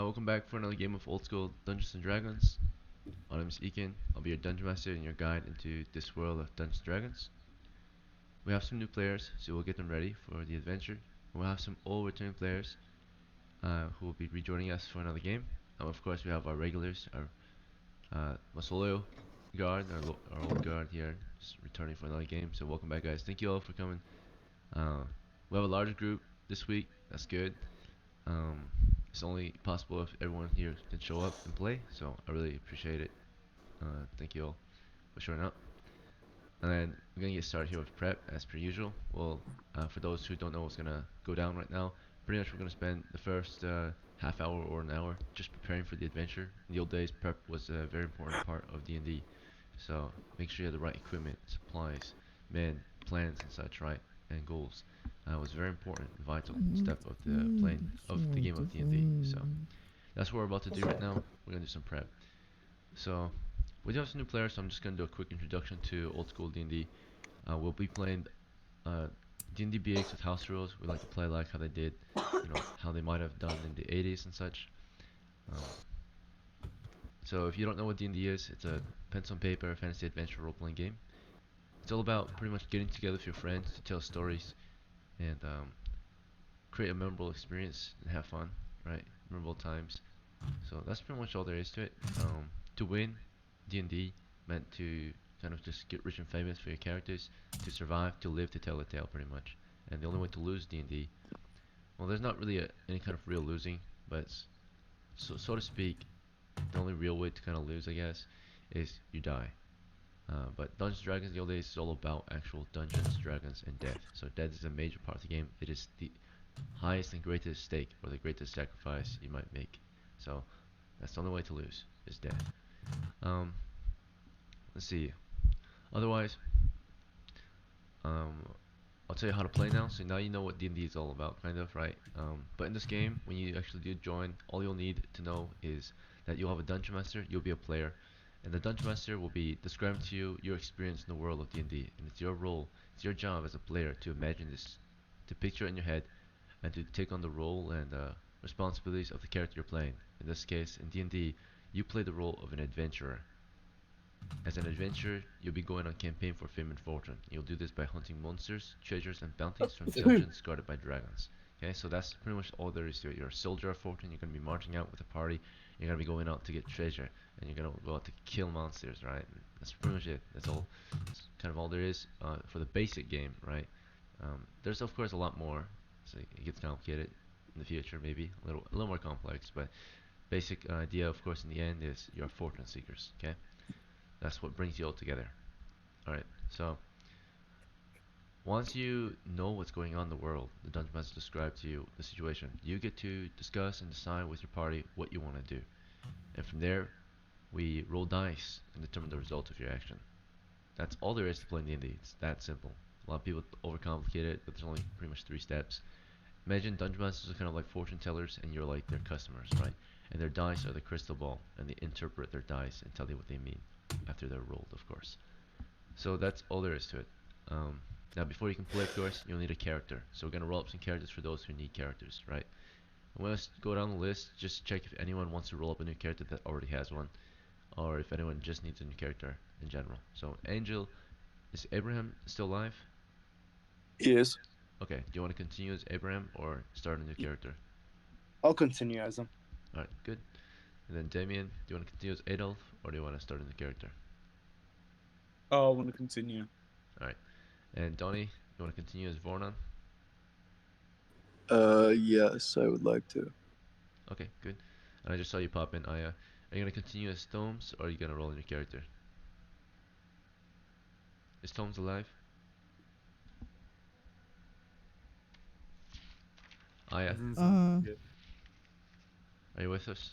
Welcome back for another game of old school Dungeons and Dragons. My name is Ekin. I'll be your dungeon master and your guide into this world of Dungeons and Dragons. We have some new players, so we'll get them ready for the adventure. We'll have some old returning players who will be rejoining us for another game. And of course, we have our regulars, our Masolio guard, our old guard here, just returning for another game. So welcome back, guys. Thank you all for coming. Uh, we have a larger group this week. That's good. Um, it's only possible if everyone here can show up and play, so I really appreciate it. Thank you all for showing up. And then we're gonna get started here with prep as per usual. Well, for those who don't know what's gonna go down right now, pretty much we're gonna spend the first half hour or an hour just preparing for the adventure. In the old days, prep was a very important part of D&D. So make sure you have the right equipment, supplies, men, plans, and such, right? And goals. Was very important, vital step of the playing of the game of D&D. So that's what we're about to do right now. We're gonna do some prep. So we do have some new players, so I'm just gonna do a quick introduction to old school D&D. We'll be playing uh, D&D BX with house rules. We like to play like how they did, how they might have done in the 80s and such. Um, so if you don't know what D&D is, it's a pencil and paper fantasy adventure role-playing game. It's all about pretty much getting together with your friends to tell stories and create a memorable experience and have fun, right? Memorable times. So that's pretty much all there is to it. To win D&D meant to kind of just get rich and famous for your characters, to survive, to live, to tell a tale, pretty much. And the only way to lose D&D, well, there's not really any kind of real losing, but so to speak, the only real way to kind of lose, I guess, is you die. But Dungeons & Dragons in the old days is all about actual Dungeons, Dragons, and death. So death is a major part of the game. It is the highest and greatest stake, or the greatest sacrifice you might make. So that's the only way to lose, is death. Um, let's see. Otherwise, um, I'll tell you how to play now. So now you know what D&D is all about, kind of, right? But in this game, when you actually do join, all you'll need to know is that you'll have a dungeon master, you'll be a player, and the dungeon master will be describing to you your experience in the world of D&D, and it's your role, it's your job as a player to imagine this, to picture it in your head, and to take on the role and responsibilities of the character you're playing. In this case, in D&D, you play the role of an adventurer. As an adventurer, you'll be going on campaign for fame and fortune. You'll do this by hunting monsters, treasures, and bounties from dungeons guarded by dragons. Okay, so that's pretty much all there is to it. You're a soldier of fortune. You're going to be marching out with a party. You're going to be going out to get treasure, and you're going to go out to kill monsters, right? And that's pretty much it. That's kind of all there is for the basic game, right? There's of course a lot more, so it gets complicated in the future, maybe a little more complex. But basic idea, of course, in the end is you're fortune seekers. Okay. That's what brings you all together. Alright, so once you know what's going on in the world, the dungeon master described to you the situation, you get to discuss and decide with your party what you want to do. And from there, we roll dice and determine the result of your action. That's all there is to playing D&D. It's that simple. A lot of people overcomplicate it, but there's only pretty much 3 steps. Imagine dungeon masters are kind of like fortune tellers, and you're like their customers, right? And their dice are the crystal ball, and they interpret their dice and tell you what they mean after they're rolled, of course. So that's all there is to it. Now, before you can play, of course, you'll need a character. So we're gonna roll up some characters for those who need characters, right? I'm gonna go down the list, just check if anyone wants to roll up a new character that already has one, or if anyone just needs a new character in general. So, Angel, is Abraham still alive? Yes. Okay. Do you want to continue as Abraham or start a new character? I'll continue as him. All right, good. And then Damien, do you want to continue as Adolf or do you want to start a new character? Oh, I want to continue. All right. And Donnie, you want to continue as Vornon? Yes, I would like to. Okay, good. And I just saw you pop in, Aya. Are you gonna continue as Stones or are you gonna roll a new character? Is Stones alive? Aya, Doesn't Uh, sound good. are you with us?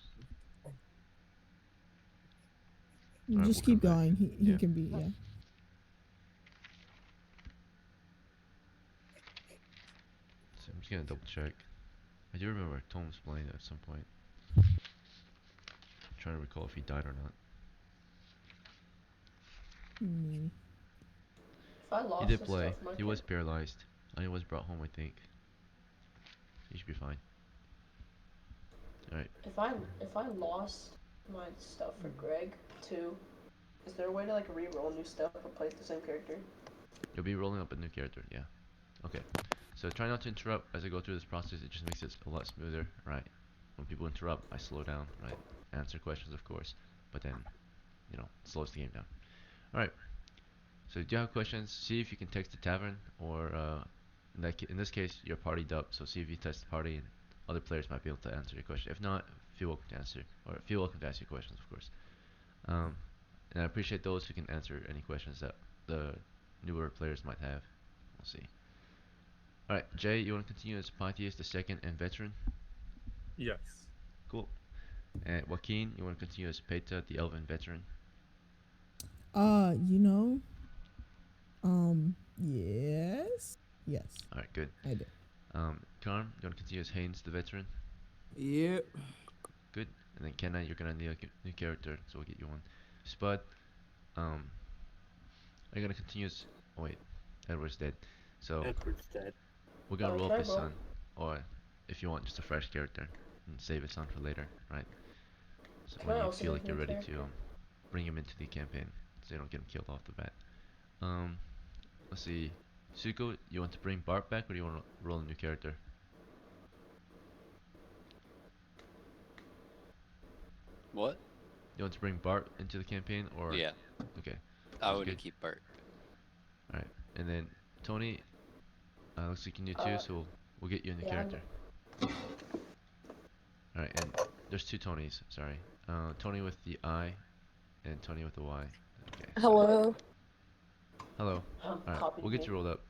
you Alright, just we'll keep come back. going. He Yeah. can be, yeah. So I'm just gonna double check. I do remember Tom's playing at some point. I'm trying to recall if he died or not. Hmm. If I He lost did the play. stuff, He was paralyzed. And he was brought home, I think. He should be fine. Alright. If I lost my stuff for Greg too, is there a way to like re-roll new stuff or place the same character? You'll be rolling up a new character, yeah. Okay. So try not to interrupt as I go through this process, it just makes it a lot smoother, right? When people interrupt, I slow down, right? Answer questions, of course, but then, you know, it slows the game down. Alright. So if you have questions, see if you can text the tavern, or in this case, you're partied up, so see if you text the party and other players might be able to answer your question. If not, feel welcome to answer, or feel welcome to ask your questions, of course. And I appreciate those who can answer any questions that the newer players might have. We'll see. Alright, Jay, you want to continue as Pontius the second and veteran? Yes. Cool. And Joaquin, you want to continue as Peta the elven veteran? You know, yes. Yes, Alright, good. I do. Karm, you want to continue as Haynes the veteran? Yep. Good. And then Kenna, you're gonna need a new character, so we'll get you one. Spud, are you gonna continue as? Oh wait, Edward's dead. So Edward's dead. we're gonna roll up Okay, his bro. son, or if you want, just a fresh character, and save his son for later, right? So Can when I you also feel make like a you're new ready character? to bring him into the campaign, so you don't get him killed off the bat. Let's see. Suko, you want to bring Bart back, or do you want to roll a new character? What? You want to bring Bart into the campaign, or Yeah, okay, I sounds would good. keep Bart. All right, and then Tony, looks like you can do too, so we'll get you a new Yeah, character. All right, and there's two Tonys. Sorry, Tony with the I, and Tony with the Y. Okay. Hello. Hello. All right, Copied we'll get me. you rolled up.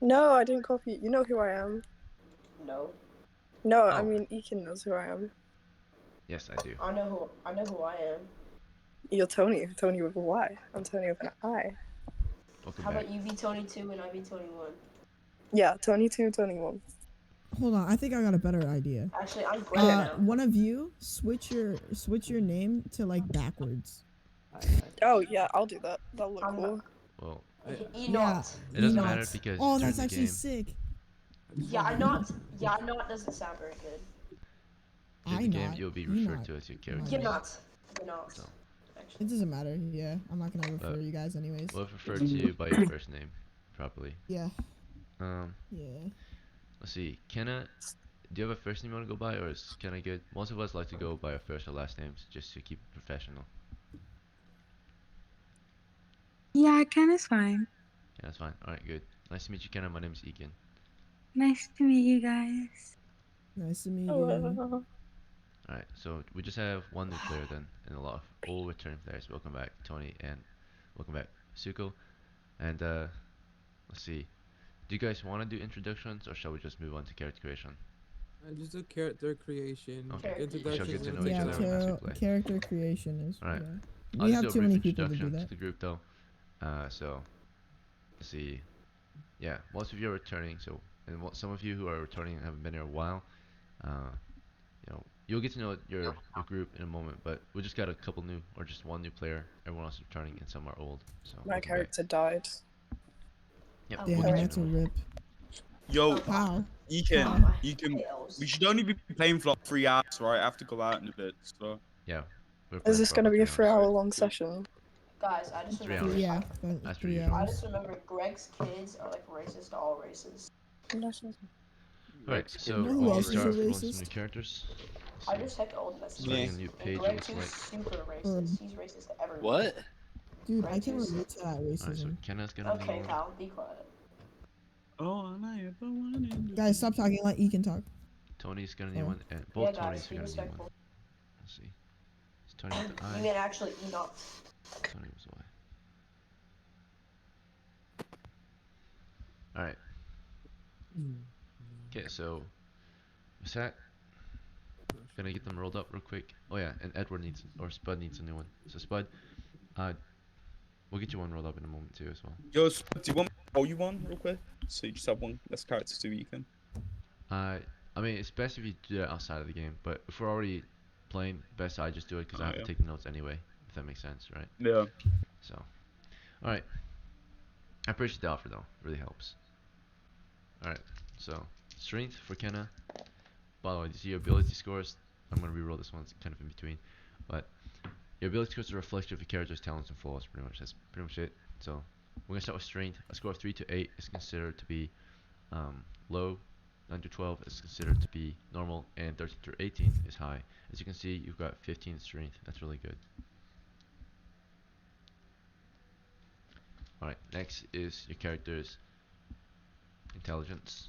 No, I didn't copy. You know who I am. No, No, I Oh. mean Ekin knows who I am. Yes, I do. I know who I am. You're Tony. Tony with a Y. I'm Tony with an I. Welcome How back. about you be Tony 2 and I be Tony 1? Yeah, Tony 2, Tony 1. Hold on, I think I got a better idea. Actually, I'm Greg now. One of you switch your name to like backwards. Oh yeah, I'll do that. That'll look I'm cool. Well, Enoch. it doesn't Enoch. matter because Oh, during that's the actually game, sick. Yeah, Enoch doesn't sound very good. during the game, you'll be referred Enoch. to as your Oh my character. Enoch. So, Actually. It doesn't matter. Yeah, I'm not gonna refer you guys anyways. we'll refer to you by your first name, properly. Yeah. Um, Yeah. let's see. Kenna, do you have a first name you want to go by, or is Kenna good? Most of us like to go by our first or last names, just to keep it professional. Yeah, Kenna's fine. Yeah, that's fine. Alright, good. Nice to meet you, Kenna. My name's Egan. Nice to meet you guys. Nice to meet you. Hello. Alright, so we just have one new player then, and a lot of all returning players. Welcome back, Tony, and welcome back, Suko. And let's see. Do you guys want to do introductions, or shall we just move on to character creation? Just a character creation. Okay. Character We shall get to know Yeah, each other as we play. character creation is. Alright. Yeah. I'll We just have do too a many brief people to do introduction to that. the group though. So let's see. Yeah, most of you are returning, so some of you who are returning and haven't been here a while, you know, you'll get to know your group in a moment. But we just got a couple new, or just one new player. Everyone else is returning, and some are old. So My welcome back. character died. Yep, Oh, we'll Damn, get that's you a in a rip. Yo, How? you How? can. We should only be playing for like 3 hours, right? I have to go out in a bit, so. Yeah, we're Is playing this for gonna about be a 3 hours. 3-hour-long session? Guys, I just 3 remember. hours. Yeah, That's 3 pretty usual. I hours. just remember Greg's kids are like racist to all races. Alright, so You know who we can else is start a off rolling racist? some new charges. Let's I see. just hit the old message. Starting a new And page, it Greg looks 2's like. super racist. He's racist to everyone. What? Dude, Right, I can just- relate to that Alright, so racism. Kenna's gonna be Okay, one. pal, be quiet. Oh, and I ever wanted. Guys, stop talking. Let Ekin talk. Tony's gonna need Sorry. one, and Yeah, both guys, Tonys be are gonna need one. respectful. Let's see. It's Tony with the You I. mean actually Enoch. Tony was the Y. Alright. Okay, so what's that? Gonna get them rolled up real quick. Oh yeah, and Edward needs, or Spud needs a new one. So Spud, we'll get you one rolled up in a moment too as well. Yo, do you want me to roll you one real quick? So you just have one less character so you can. I mean, it's best if you do that outside of the game, but if we're already playing, best I just do it because I have yeah. to take the notes anyway, if that makes sense, right? Yeah. So, alright. I appreciate the offer though, really helps. Alright, so, strength for Kenna. By the way, do you see your ability scores? I'm gonna reroll this one. It's kind of in between, but your ability scores are a reflection of your character's talents and flaws. Pretty much. That's pretty much it. So we're gonna start with strength. A score of 3 to 8 is considered to be low. 9 to 12 is considered to be normal, and 13 to 18 is high. As you can see, you've got 15 strength. That's really good. Alright, next is your character's intelligence.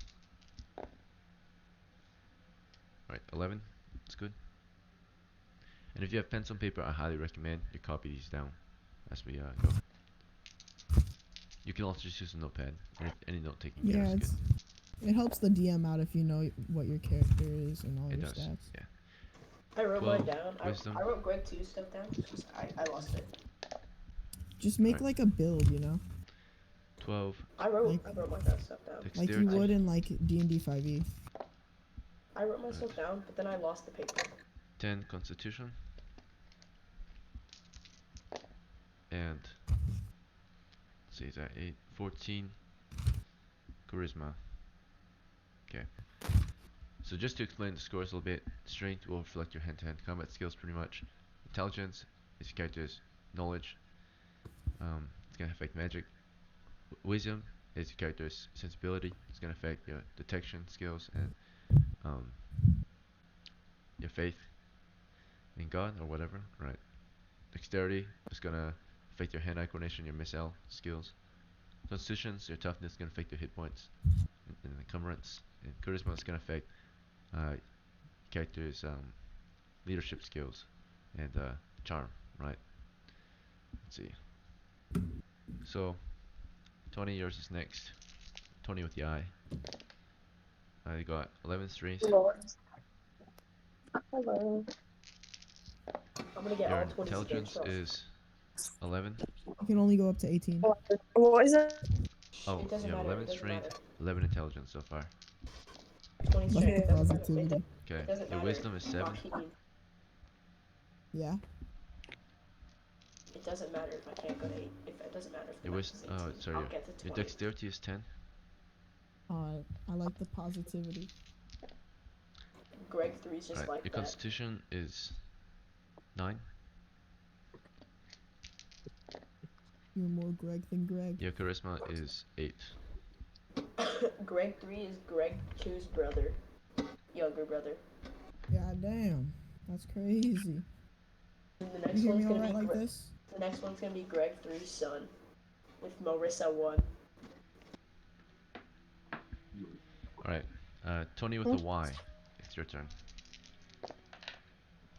Alright, 11. That's good. And if you have pencil and paper, I highly recommend you copy these down as we go. You can also just use a notepad. Any note taking care Yeah, is good. it helps the DM out if you know what your character is and all It your does, stats. yeah. I wrote 12, mine down. wisdom. I wrote Greg 2 stuff down. Just I lost it. Just make Alright. like a build, 12, I wrote my stuff down. like dexterity. you would in like D&D 5e. I wrote my stuff down, but then I lost the paper. 10, constitution. And, let's see, is that 8? 14, charisma. Okay. So just to explain the scores a little bit, strength will reflect your hand-to-hand combat skills pretty much. Intelligence is your character's knowledge. It's gonna affect magic. Wisdom is your character's sensibility. It's gonna affect your detection skills and your faith in God or whatever. Right. Dexterity is gonna affect your hand-eye coordination, your missile skills. Constitution, your toughness is gonna affect your hit points and encumbrance. And charisma is gonna affect character's leadership skills and charm. Right. Let's see. So, Tony, yours is next. Tony with the eye. I got 11 strength. Hello. Hello. I'm gonna get Your all 20s again. intelligence Trust. is 11. You can only go up to 18. What is it? Oh, It doesn't you have matter. 11 It doesn't strength, matter. 11 intelligence so far. 20 Like strength. the It doesn't matter. positivity. Okay, It doesn't your matter. wisdom is 7. Joaquin, Yeah. it doesn't matter if I can't go to 8. If it doesn't matter if the Your max wisdom, is 18. sorry, I'll get to your 20. dexterity is 10. I like the positivity. Greg 3 is just Alright, like your that. constitution is 9. You're more Greg than Greg. Your charisma is 8. Greg 3 is Greg 2's brother. Younger brother. God damn. That's crazy. And the next You hear one's me gonna alright be like this? The next one's gonna be Greg 3's son. With Marissa 1. Alright, Tony with a Y. It's your turn.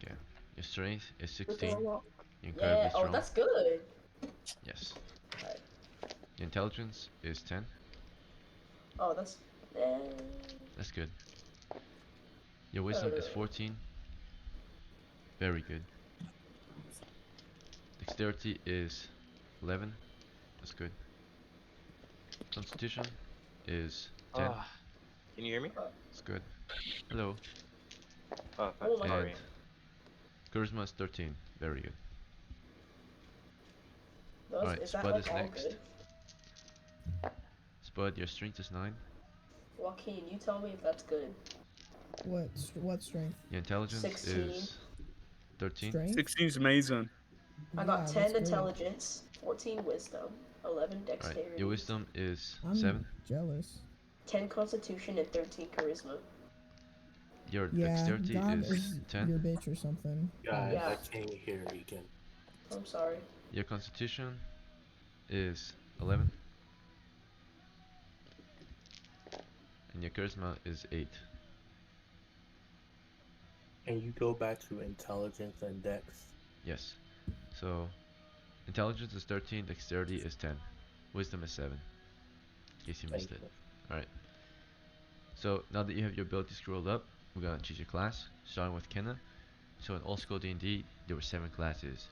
Okay, your strength is 16. You're incredibly Yeah, strong. oh that's good. Yes. Alright. Your intelligence is 10. Oh that's That's good. Your wisdom is 14. Very good. Dexterity is 11. That's good. Constitution is 10. Can you hear me? That's good. Hello. Oh, Oh my And God. charisma is 13. Very good. Those, Alright, is that Spud like is all next. good? Spud, your strength is 9. Joaquin, you tell me if that's good. What strength? Your intelligence 16. is 13. Strength? 16 is amazing. I got Yeah, 10 that's good. intelligence, 14 wisdom, 11 Alright, dexterity, your wisdom is I'm 7. jealous. 10 constitution, and 13 charisma. Your Yeah, dexterity God is is 10. your bitch or something. God, Yeah. I can't hear you again. I'm sorry. Your constitution is 11. And your charisma is 8. Can you go back to intelligence and dex? Yes. So, intelligence is 13, dexterity is 10. Wisdom is 7. In case you missed Thank it. you. Alright. So, now that you have your abilities scrolled up, we're gonna choose your class, starting with Kenna. So in old school D&D, there were 7 classes,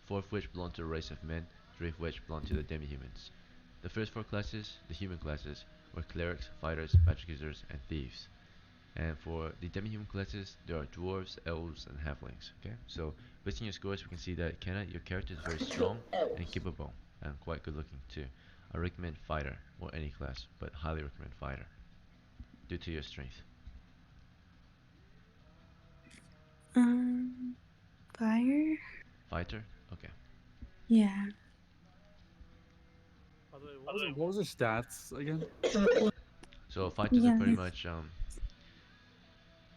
4 of which belonged to a race of men, 3 of which belonged to the demi-humans. The first 4 classes, the human classes, were clerics, fighters, magic users, and thieves. And for the demi-human classes, there are dwarves, elves, and halflings. Okay, so based on your scores, we can see that Kenna, your character is very strong and Elves. capable, and quite good looking too. I recommend fighter, or any class, but highly recommend fighter, due to your strength. fighter? Okay. Yeah. What was the stats again? So fighters are Yeah. pretty much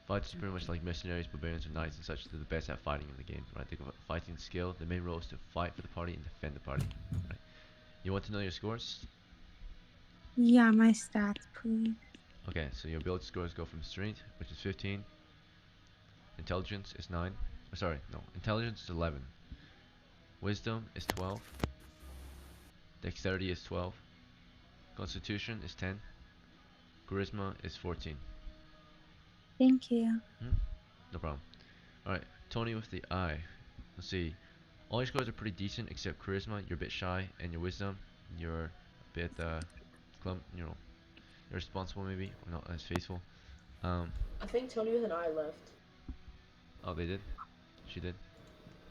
fighters are pretty much like mercenaries, barbarians, or knights and such. They're the best at fighting in the game, right? They got fighting skill. The main role is to fight for the party and defend the party. Right? You want to know your scores? Yeah, my stats, please. Okay, so your ability scores go from strength, which is 15. Intelligence is 9. Sorry, no. Intelligence is 11. Wisdom is 12. Dexterity is 12. Constitution is 10. Charisma is 14. Thank you. No problem. Alright, Tony with the eye. Let's see. All your scores are pretty decent except charisma. You're a bit shy, and your wisdom, you're a bit you're responsible maybe, or not as faithful. I think Tony with an eye left. Oh, they did? She did?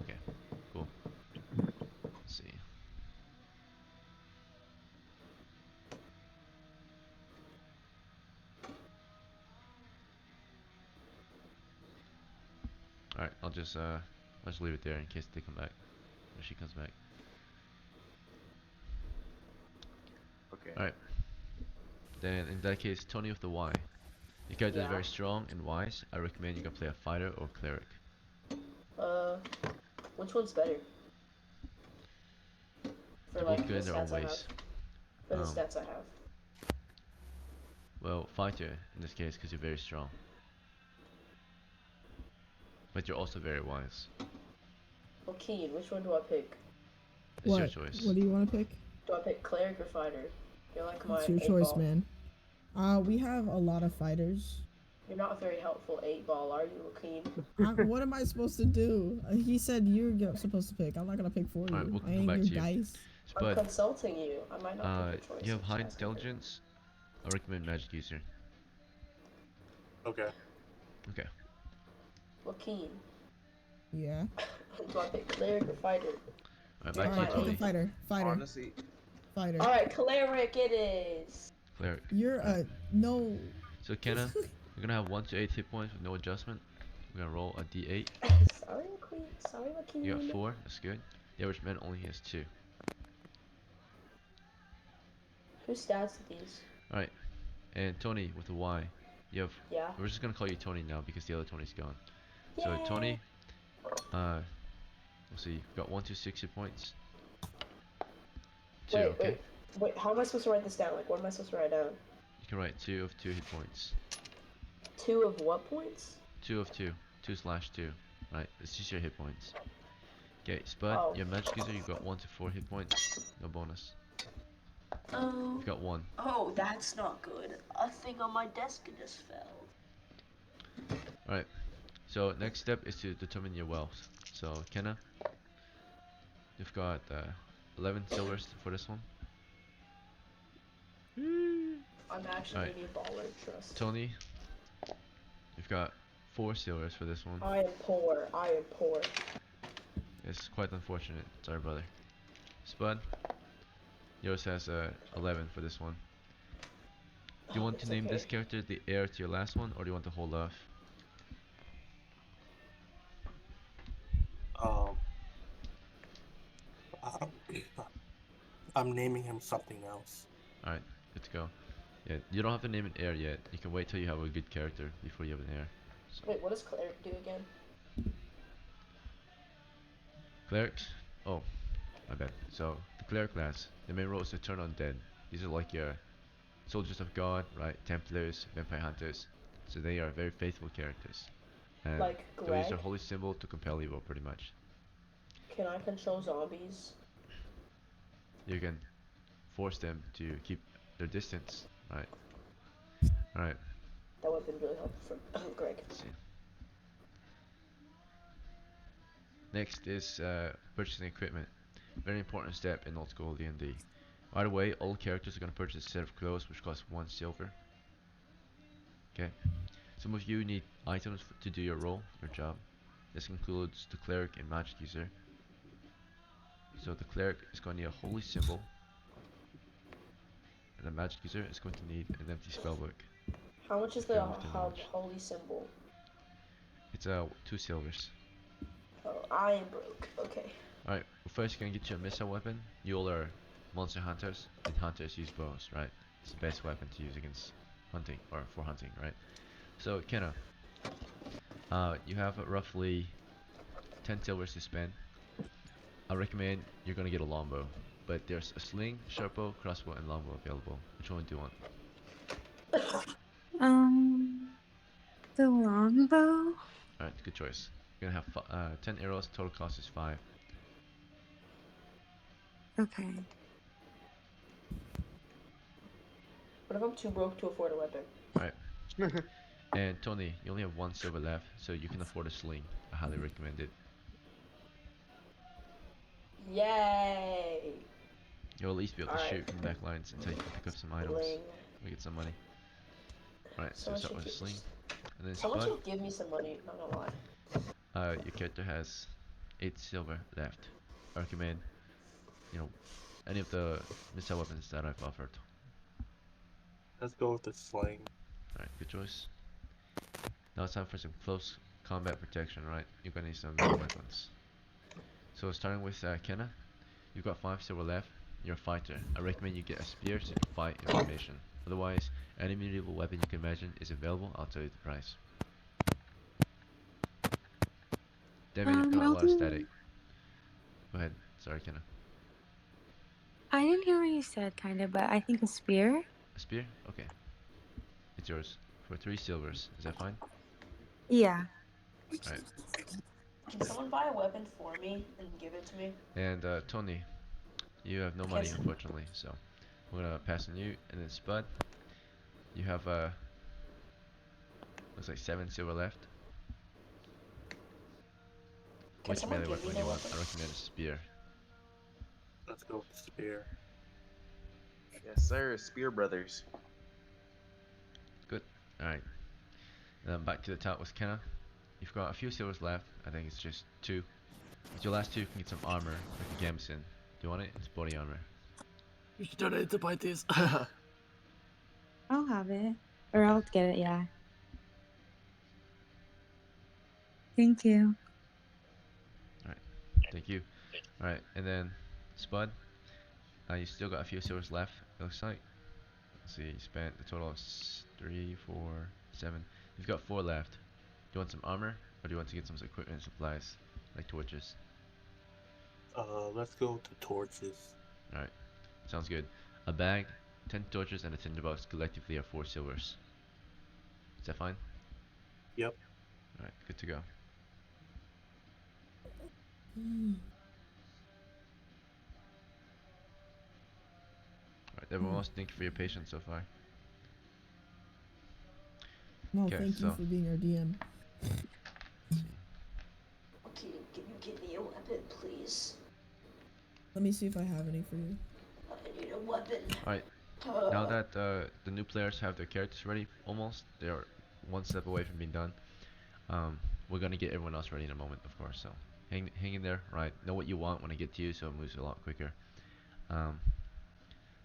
Okay, cool. Let's see. Alright, I'll just leave it there in case they come back. Or she comes back. Okay. Alright. Then in that case, Tony with the Y. Your character is Yeah. very strong and wise. I recommend you can play a fighter or cleric. Which one's better? For They're like both good the in their own stats I have. ways. For the stats I have. Well, fighter in this case because you're very strong. But you're also very wise. Well, Keen, which one do I pick? It's your What? choice. What do you want to pick? Do I pick cleric or fighter? You're like my It's your 8 choice, ball. man. We have a lot of fighters. You're not a very helpful 8 ball, are you, Keen? What am I supposed to do? He said you're supposed to pick. I'm not gonna pick for you. Alright, we'll I come ain't back your to you. dice. I'm Spud, consulting you. I might not pick your choice. you have I'm high just asking. intelligence. I recommend magic user. Okay. Okay. Well, Keen, Yeah. do I pick cleric or fighter? Alright, back to you, Alright, pick a Tony. fighter. Fighter. Honestly, Fighter. Alright, cleric it is. Cleric. You're a no. So Kenna, you're gonna have 1 to 8 hit points with no adjustment. We're gonna roll a d8. Sorry, Queen. Sorry, Keen. You got 4. That's good. The average man only has 2. Whose stats are these? Alright. And Tony with a Y. You have. Yeah. We're just gonna call you Tony now because the other Tony's gone. So Yay. Tony, let's see. You've got 1 to 6 hit points. 2. Wait, Okay. wait. How am I supposed to write this down? Like, what am I supposed to write down? You can write 2 of 2 hit points. 2 of what points? 2 of 2. 2/2. Right. It's just your hit points. Okay, Spud, Oh. your magic user, you've got 1 to 4 hit points. No bonus. Oh. You've got 1. Oh, that's not good. A thing on my desk just fell. Alright. So next step is to determine your wealth. So Kenna, you've got 11 silvers for this one. I'm actually Alright. gonna be a baller, trust. Tony, you've got 4 silvers for this one. I am poor. I am poor. It's quite unfortunate. Sorry, brother. Spud, yours has 11 for this one. Do you want It's to name okay. this character the heir to your last one, or do you want to hold off? I'm naming him something else. Alright, good to go. Yeah, you don't have to name an heir yet. You can wait till you have a good character before you have an heir. So, Wait, what does cleric do again? clerics? Oh, my bad. So, the cleric class, the main role is to turn undead. These are like your soldiers of God, right? Templars, vampire hunters. So they are very faithful characters. And Like they'll use Greg? their holy symbol to compel evil, pretty much. Can I control zombies? You can force them to keep their distance, right? Alright, That would have been really helpful for Greg. let's see. Next is purchasing equipment. Very important step in old school D&D. Right away, all characters are going to purchase a set of clothes which cost 1 silver. Okay. Some of you need items to do your role, your job. This includes the cleric and magic user. So the cleric is going to need a holy symbol. And the magic user is going to need an empty spellbook. How much is the Yeah, we can launch. holy symbol? It's 2 silvers. Oh, I am broke. Okay. Alright, first you're gonna get you a missile weapon. You all are monster hunters, and hunters use bows, right? It's the best weapon to use against hunting, or for hunting, right? So, Kenna, you have roughly 10 silvers to spend. I recommend you're gonna get a longbow, but there's a sling, short bow, crossbow, and longbow available. Which one do you want? The longbow. Alright, good choice. You're gonna have 10 arrows, total cost is 5. Okay. What if I'm too broke to afford a weapon? Alright. And Tony, you only have 1 silver left, so you can afford a sling. I highly recommend it. Yay! You'll at least be able to Alright. shoot from the back lines until you can pick up some items. Sling. We get some money. Alright, so Someone start should with a give sling. And then Someone Spud, should give me some money. Not gonna lie. your character has 8 silver left. I recommend, any of the missile weapons that I've offered. Let's go with the sling. Alright, good choice. Now it's time for some close combat protection, right? You're gonna need some melee weapons. So starting with Kenna, you've got 5 silver left. You're a fighter. I recommend you get a spear so you can fight in formation. Otherwise, any medieval weapon you can imagine is available. I'll tell you the price. Damn it, you've got a I'll lot of do. static. Go ahead. Sorry, Kenna. I didn't hear what you said, kind of, but I think a spear. A spear? Okay. It's yours. For 3 silvers. Is that fine? Yeah. Alright. Can someone buy a weapon for me and give it to me? And Tony, you have no money unfortunately, so I'm gonna pass on you. And then Spud, you have looks like 7 silver left. Can Which someone melee give me weapon the you want? weapon? I recommend a spear. Let's go with the spear. Yes, sir. Spear Brothers. Good. Alright. And then back to the top with Kenna. You've got a few silvers left. I think it's just 2. With your last 2 you can get some armor, like a gambeson. Do you want it? It's body armor. You should donate to buy this. I'll have it. Or I'll get it, yeah. Thank you. Alright. Thank you. Alright, and then Spud, you still got a few silvers left, it looks like. Let's see, you spent a total of 3, 4, 7. You've got 4 left. Do you want some armor, or do you want to get some equipment and supplies, like torches? Let's go with the torches. Alright, sounds good. A bag, 10 torches, and a tinderbox collectively are 4 silvers. Is that fine? Yep. Alright, good to go. Alright, everyone else, thank you for your patience so far. No, Okay, thank you so- for being our DM. Okay, can you give me a weapon, please? Let me see if I have any for you. I need a weapon. Alright, now that the new players have their characters ready, almost, they are 1 step away from being done. We're gonna get everyone else ready in a moment, of course, so hang in there, right? Know what you want when I get to you, so it moves a lot quicker.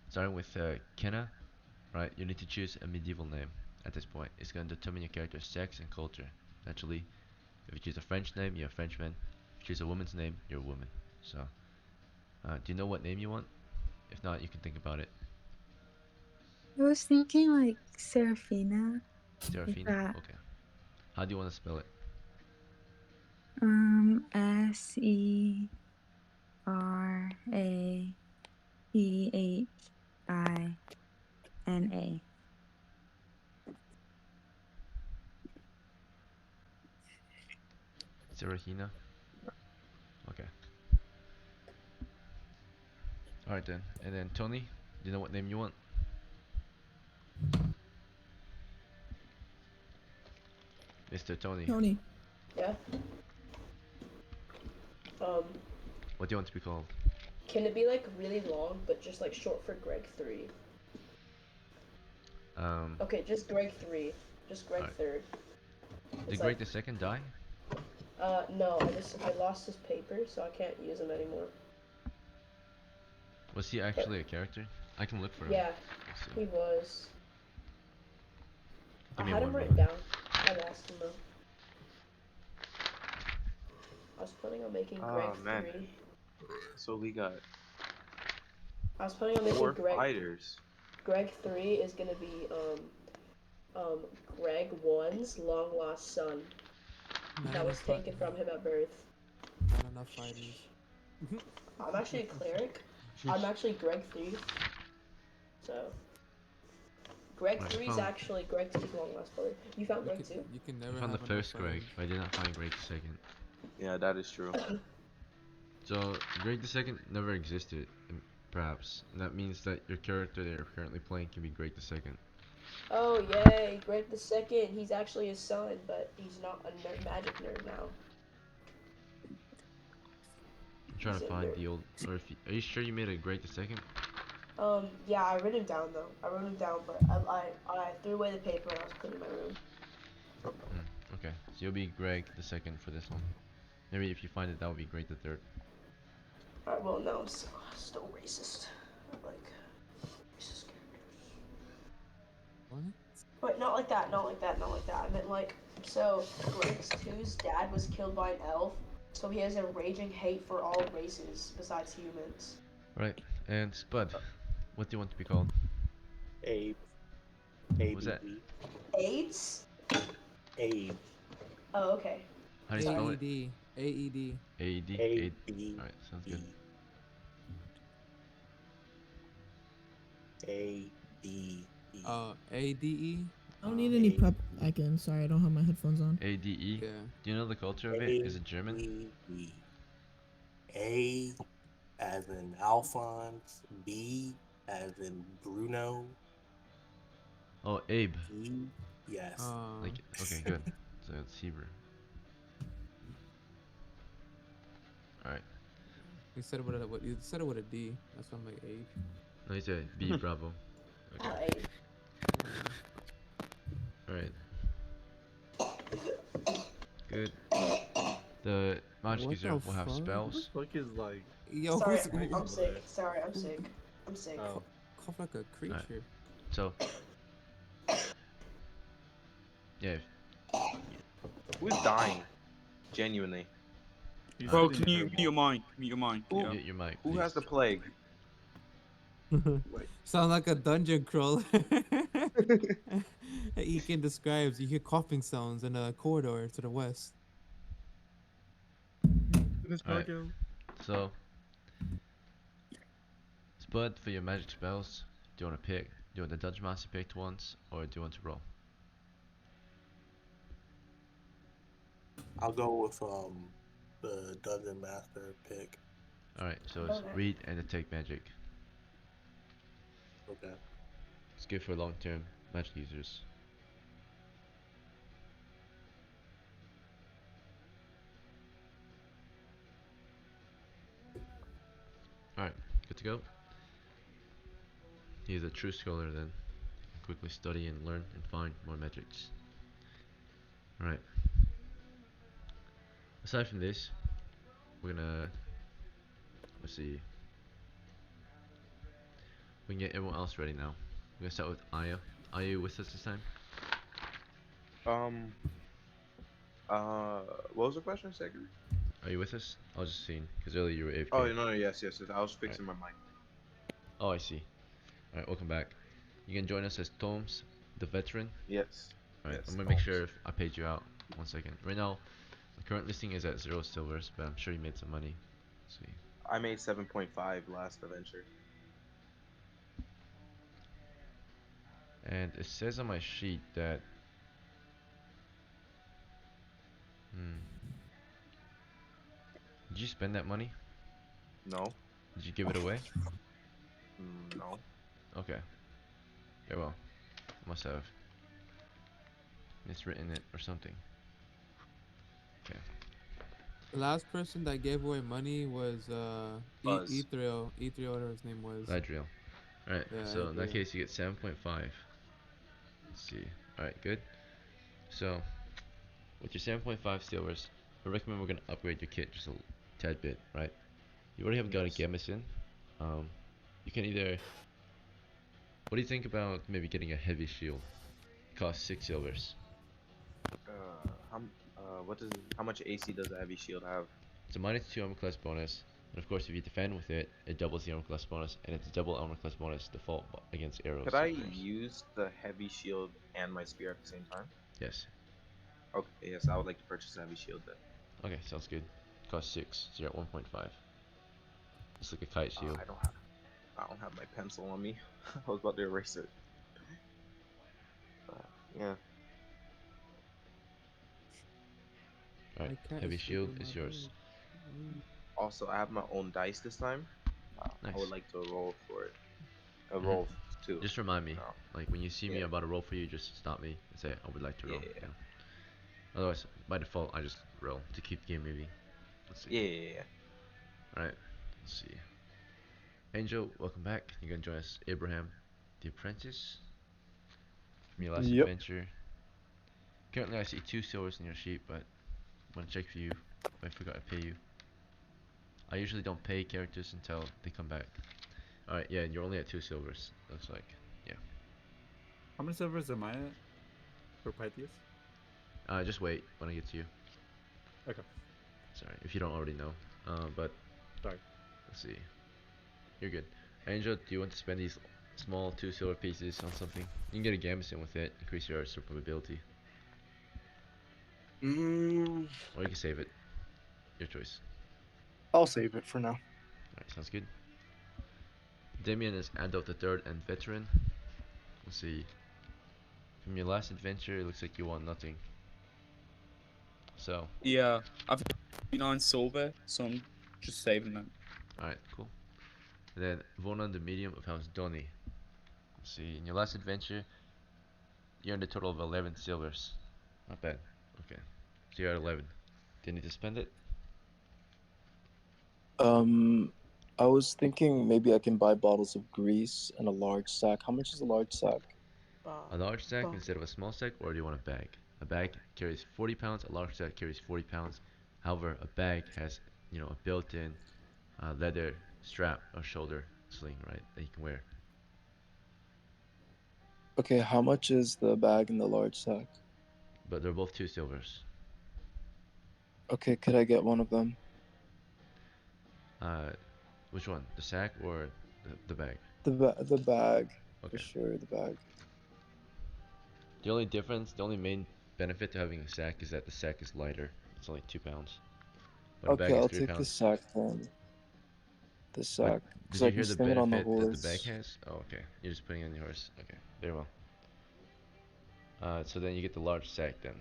Starting with Kenna, right? You need to choose a medieval name at this point. It's gonna determine your character's sex and culture. Naturally, if you choose a French name, you're a Frenchman. If you choose a woman's name, you're a woman. So, do you know what name you want? If not, you can think about it. I was thinking like Serafina. Serafina? that. Okay. How do you want to spell it? Serafina. Serafina? Okay. Alright then. And then Tony, do you know what name you want? Mr. Tony. Tony. Yeah. What do you want to be called? Can it be like really long, but just like short for Greg 3? Okay, just Greg 3. Just Greg Alright. 3rd. Did Greg the second die? No, I lost his paper, so I can't use him anymore. Was he actually a character? I can look for him. Yeah, Let's see. he was. Give I me had one him written moment. down. I lost him though. was planning on making Oh, Greg man. 3. So we got I was planning on making 4 Greg. fighters. Greg 3 is gonna be Greg 1's long lost son Not that was enough taken from him at birth. Not enough fighters. I'm actually a cleric. I'm actually Greg 3. So Greg Right, 3 is actually Greg 2's long lost brother. You found Greg 2? You can I never found the have enough first Greg, fighters. but I did not find Greg the second. Yeah, that is true. So Greg the second never existed, perhaps. And that means that your character that you're currently playing can be Greg the second. Oh yay, Greg the second. He's actually his son, but he's not a magic nerd now. I'm trying to He's a find nerd. the old. Or if you, are you sure you made a Greg the second? Yeah, I wrote him down though. I wrote him down, but I threw away the paper and I was putting it in my room. Okay, so you'll be Greg the second for this one. Maybe if you find it, that would be Greg the third. Alright, well, no, I'm still racist. I like racist characters. What? Wait, not like that, not like that, not like that. I meant like, so Greg 2's dad was killed by an elf, so he has a raging hate for all races besides humans. Right, and Spud, what do you want to be called? Abe. What was that? AIDS? Abe. Oh, okay. How do you spell it? AED. AED. AED? A-B. Alright, sounds good. A-B-E. ADE. I don't need any prep. I can. Sorry, I don't have my headphones on. ADE? Yeah. Do you know the culture of it? Is it German? A-B-E. A as in Alphonse. B as in Bruno. Oh, Abe. E. Yes. Like, okay, good. So it's Hebrew. Alright. You said it with a you said it with a D. That's why I'm like Abe. No, you said B, bravo. Okay. Alright. Good. The magic What user the will have fuck? spells. What the fuck is like? Yo, Sorry, who's I'm sick. Sorry, I'm sick. I'm sick. Oh. cough like a creature? So, yeah. Who's dying? Genuinely. Bro, can you mute your mic? Mute your mic. Who- Yeah. Mute your mic, Who has please. the plague? Sound like a dungeon crawler. Ekin describes you hear coughing sounds in a corridor to the west. Alright. So, Spud, for your magic spells, do you want to pick? Do you want the Dungeon Master picked ones, or do you want to roll? I'll go with the Dungeon Master pick. Alright, so it's Okay. read and detect magic. Okay. It's good for long-term magic users. Alright, good to go. He's a true scholar then. Quickly study and learn and find more magics. Alright. Aside from this, we're gonna, let's see. We can get everyone else ready now. We're gonna start with Aya. Are you with us this time? What was the question, second? Are you with us? I was just seeing, because earlier you were AFK. Oh no, yes. I was fixing my mic. Oh, I see. Alright, welcome back. You can join us as Tomes, the veteran. Yes. Alright, Yes, I'm gonna make Tomes. sure if I paid you out. 1 second. Right now, the current listing is at 0 silvers, but I'm sure you made some money. Let's see. I made 7.5 last adventure. And it says on my sheet that... Did you spend that money? No. Did you give it away? No. Okay. Very well. Must have miswritten it or something. Okay. The last person that gave away money was Buzz. Ethereal. Ethereal, whatever his name was. Ladriel. Alright, Yeah, so in that Ladriel. case you get 7.5. Let's see. Alright, good. So, with your 7.5 silvers, I recommend we're gonna upgrade your kit just a tad bit, right? You already have got a gamison. You can either... What do you think about maybe getting a heavy shield? It costs 6 silvers. How much AC does a heavy shield have? It's a -2 armor class bonus, and of course, if you defend with it, it doubles the armor class bonus, and it's a double armor class bonus default against arrows. Could I of course. use the heavy shield and my spear at the same time? Yes. Okay, yes, I would like to purchase a heavy shield then. Okay, sounds good. Cost 6, so you're at 1.5. It's like a kite shield. I don't have my pencil on me. I was about to erase it. Yeah. Alright, My cat heavy is shield sleeping is my yours. bed. Also, I have my own dice this time. Nice. I would like to roll for it. A Mhm. roll too. Just remind me, No. like when you see me Yeah. about to roll for you, just stop me and say I would like to roll. Yeah. You know? Otherwise, by default, I just roll to keep the game moving. Let's see. Yeah. Alright, let's see. Angel, welcome back. You're gonna join us, Abraham, the apprentice, from your last Yep. adventure. Currently, I see 2 silvers in your sheet, but I'm gonna check for you if I forgot to pay you. I usually don't pay characters until they come back. Alright, yeah, and you're only at 2 silvers, looks like. Yeah. How many silvers am I at for Pythias? Just wait when I get to you. Okay. Sorry, if you don't already know. But Sorry. let's see. You're good. Angel, do you want to spend these small 2 silver pieces on something? You can get a gambeson with it, increase your survivability. Or you can save it. Your choice. I'll save it for now. Alright, sounds good. Damien is adult the third and veteran. Let's see. From your last adventure, it looks like you want nothing. So. Yeah, I've 9 silver, so I'm just saving them. Alright, cool. And then Vona the medium of House Doni. Let's see. In your last adventure, you earned a total of 11 silvers. Not bad. Okay. So you're at 11. Do you need to spend it? I was thinking maybe I can buy bottles of grease and a large sack. How much is a large sack? A large sack instead of a small sack, or do you want a bag? A bag carries 40 pounds, a large sack carries 40 pounds. However, a bag has, a built-in leather strap or shoulder sling, right, that you can wear. Okay, how much is the bag and the large sack? But they're both 2 silvers. Okay, could I get one of them? Which one? The sack or the bag? The bag. Okay. For sure, the bag. The only difference, the only main benefit to having a sack is that the sack is lighter. It's only 2 pounds. But a bag Okay, is I'll 3 take the pounds. sack then. The sack. Did Because you I hear can the sling it on the benefit that the bag horse. has? Oh, okay. You're just putting it on your horse. Okay, very well. So then you get the large sack then.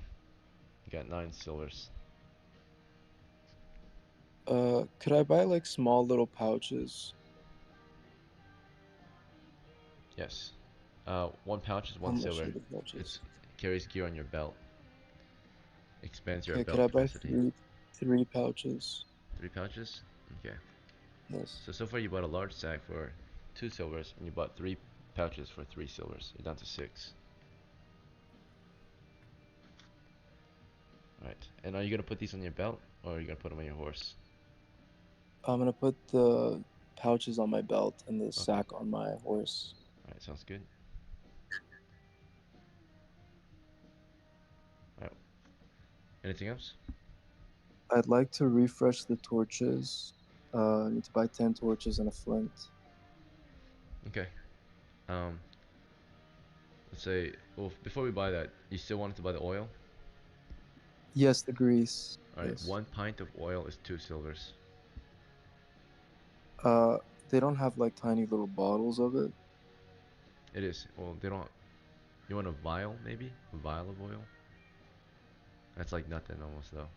You got 9 silvers. Could I buy like small little pouches? Yes. 1 pouch is How 1 much silver. are the pouches? It carries gear on your belt. Expands your Okay, belt could I buy capacity. three pouches? 3 pouches? Okay. Yes. So far you bought a large sack for 2 silvers, and you bought 3 pouches for 3 silvers. You're down to 6. Alright. And are you gonna put these on your belt, or are you gonna put them on your horse? I'm gonna put the pouches on my belt and the sack on my horse. Alright, sounds good. Alright. Anything else? I'd like to refresh the torches. I need to buy 10 torches and a flint. Okay. Let's say, well, before we buy that, you still wanted to buy the oil? Yes, the grease. Alright, Yes. 1 pint of oil is 2 silvers. They don't have like tiny little bottles of it. It is. Well, they don't. You want a vial, maybe? A vial of oil? That's like nothing almost, though.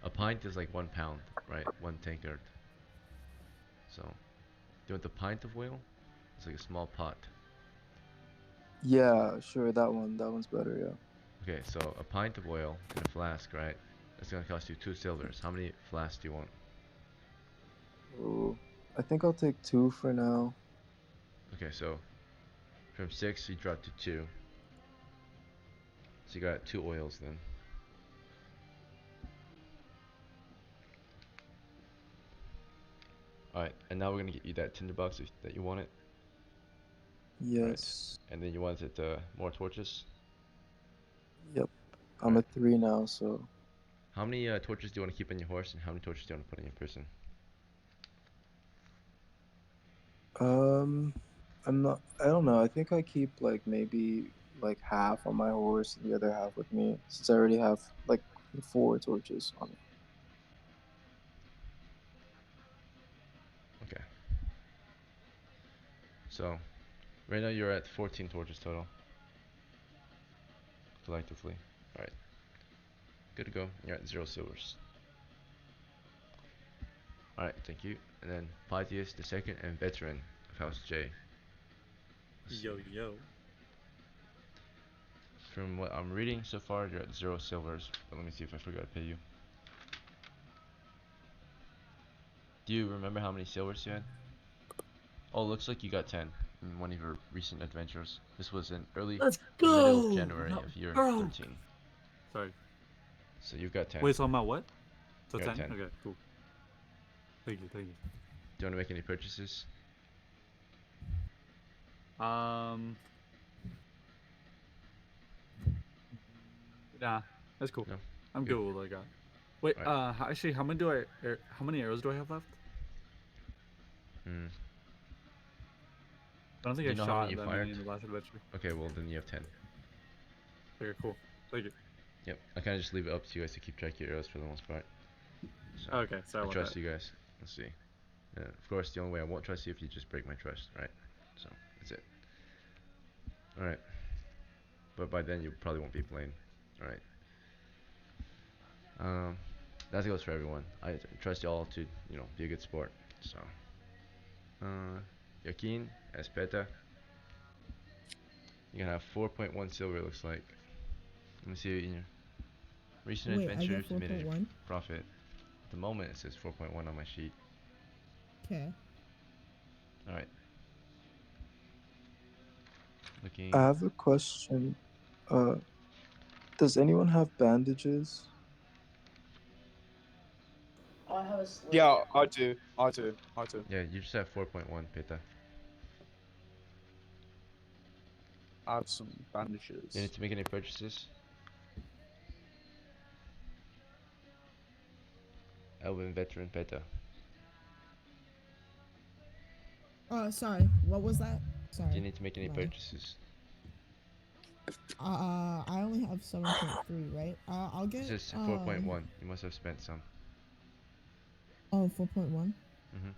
A pint is like 1 pound, right? 1 tankard. So, do you want the pint of oil? It's like a small pot. Yeah, sure, that one. That one's better, yeah. Okay, so a pint of oil in a flask, right? That's gonna cost you 2 silvers. How many flasks do you want? Ooh, I think I'll take 2 for now. Okay, so from 6 you drop to 2. So you got 2 oils then. Alright, and now we're gonna get you that tinderbox that you wanted. Yes. Right. And then you wanted more torches? Yep. I'm at 3 now, so. How many torches do you want to keep on your horse, and how many torches do you want to put on your person? I don't know. I think I keep like maybe like half on my horse and the other half with me, since I already have like 4 torches on me. Okay. So, right now you're at 14 torches total. Collectively. Alright. Good to go. You're at 0 silvers. Alright, thank you. And then Pythias the second and veteran of House J. Yo. From what I'm reading so far, you're at 0 silvers. But let me see if I forgot to pay you. Do you remember how many silvers you had? Oh, looks like you got 10 in one of your recent adventures. This was in Let's middle go! of January Not of year broke. 13. Sorry. So you've got 10. Wait, so I'm at what? So You're at 10? 10. Okay, cool. Thank you. Do you want to make any purchases? Nah, that's cool. No? I'm Good. good with what I got. Wait, actually, how many arrows do I have left? I don't think Do I you know how shot many you that fired? many in the last adventure. Okay, well then you have 10. Okay, cool. Thank you. Yep, I kind of just leave it up to you guys to keep track of your arrows for the most part. So, Okay, sorry I about trust that. you guys. Let's see. Of course, the only way I won't trust you if you just break my trust, right? So, that's it. Alright. But by then, you probably won't be playing. Alright. That goes for everyone. I trust y'all to, be a good sport. So, Yakin as Peta. You're gonna have 4.1 silver, looks like. Let me see in your recent Wait, I get adventures. You made a 4.1? profit. At the moment, it says 4.1 on my sheet. Okay. Alright. Looking. I have a question. Does anyone have bandages? I have a sling. Yeah, I do. Yeah, you just have 4.1, Peta. I have some You bandages. need to make any purchases? Elven veteran Peta. Sorry. What was that? Sorry. Do you need to make any My- purchases? I only have 7.3, right? I'll get. This is 4.1. You must have spent some. Oh, 4.1? Mm-hmm.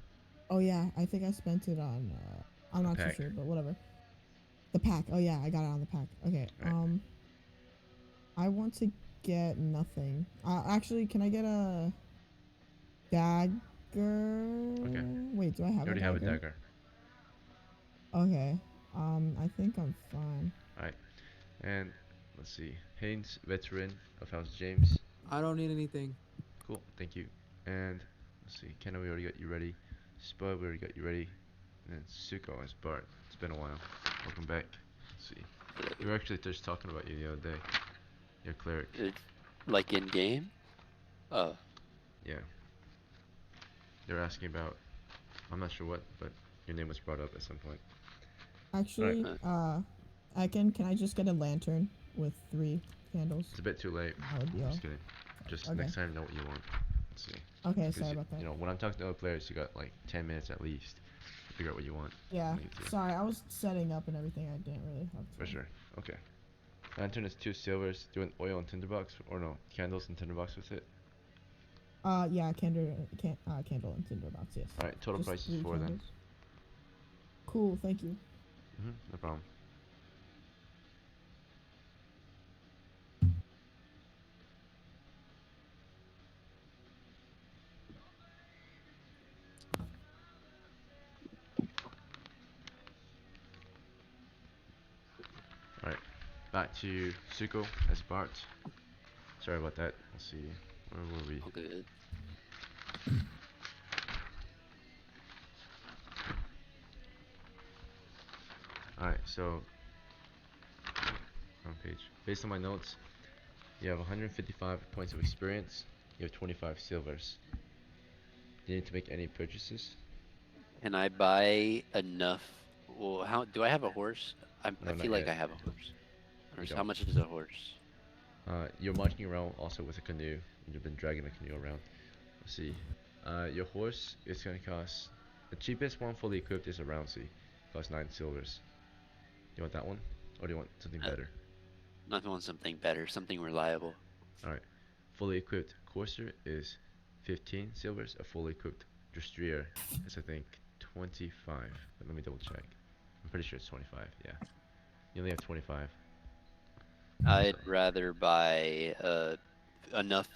Oh, yeah. I think I spent it on. I'm not too pack. sure, but whatever. The pack. Oh, yeah. I got it on the pack. Okay. Right. I want to get nothing. Actually, can I get a dagger? Okay. Wait, do I have You already a dagger? have a dagger. Okay. I think I'm fine. Alright. And let's see. Haynes, veteran of House James. I don't need anything. Cool, thank you. And let's see. Kenna, we already got you ready. Spud, we already got you ready. And then Suko as Bart. It's been a while. Welcome back. Let's see. We were actually just talking about you the other day. Your cleric. Like in game? Oh. Yeah. They were asking about, I'm not sure what, but your name was brought up at some point. Actually, can I just get a lantern with 3 candles? It's a bit too late. Just kidding. Just Okay. next time know what you want. Let's see. Okay, sorry about that. You know, when I'm talking to other players, you got like 10 minutes at least to figure out what you want. Yeah, sorry, I was setting up and everything. I didn't really have to. For sure. Okay. Lantern is 2 silvers. Doing oil and tinderbox, or no, candles and tinderbox with it. Yeah, candle and tinderbox. Yes. All right, total Just price is 3 4 then. candles. Cool, thank you. No problem. Alright, back to Suko as Bart. Sorry about that. Let's see, where were we? Good. Alright, so wrong page. Based on my notes, you have 155 points of experience. You have 25 silvers. Do you need to make any purchases? Can I buy enough? Well, do I have a horse? I No, feel not like yet. I have a horse. You How don't. much is a horse? You're marching around also with a canoe. You've been dragging the canoe around. Let's see. Your horse is gonna cost, the cheapest one fully equipped is a Rouncy. Costs 9 silvers. Do you want that one, or do you want something better? I want something better, something reliable. All right. Fully equipped courser is 15 silvers. A fully equipped Destrier is I think 25. But let me double check. I'm pretty sure it's 25. Yeah. You only have 25. I'd rather buy enough.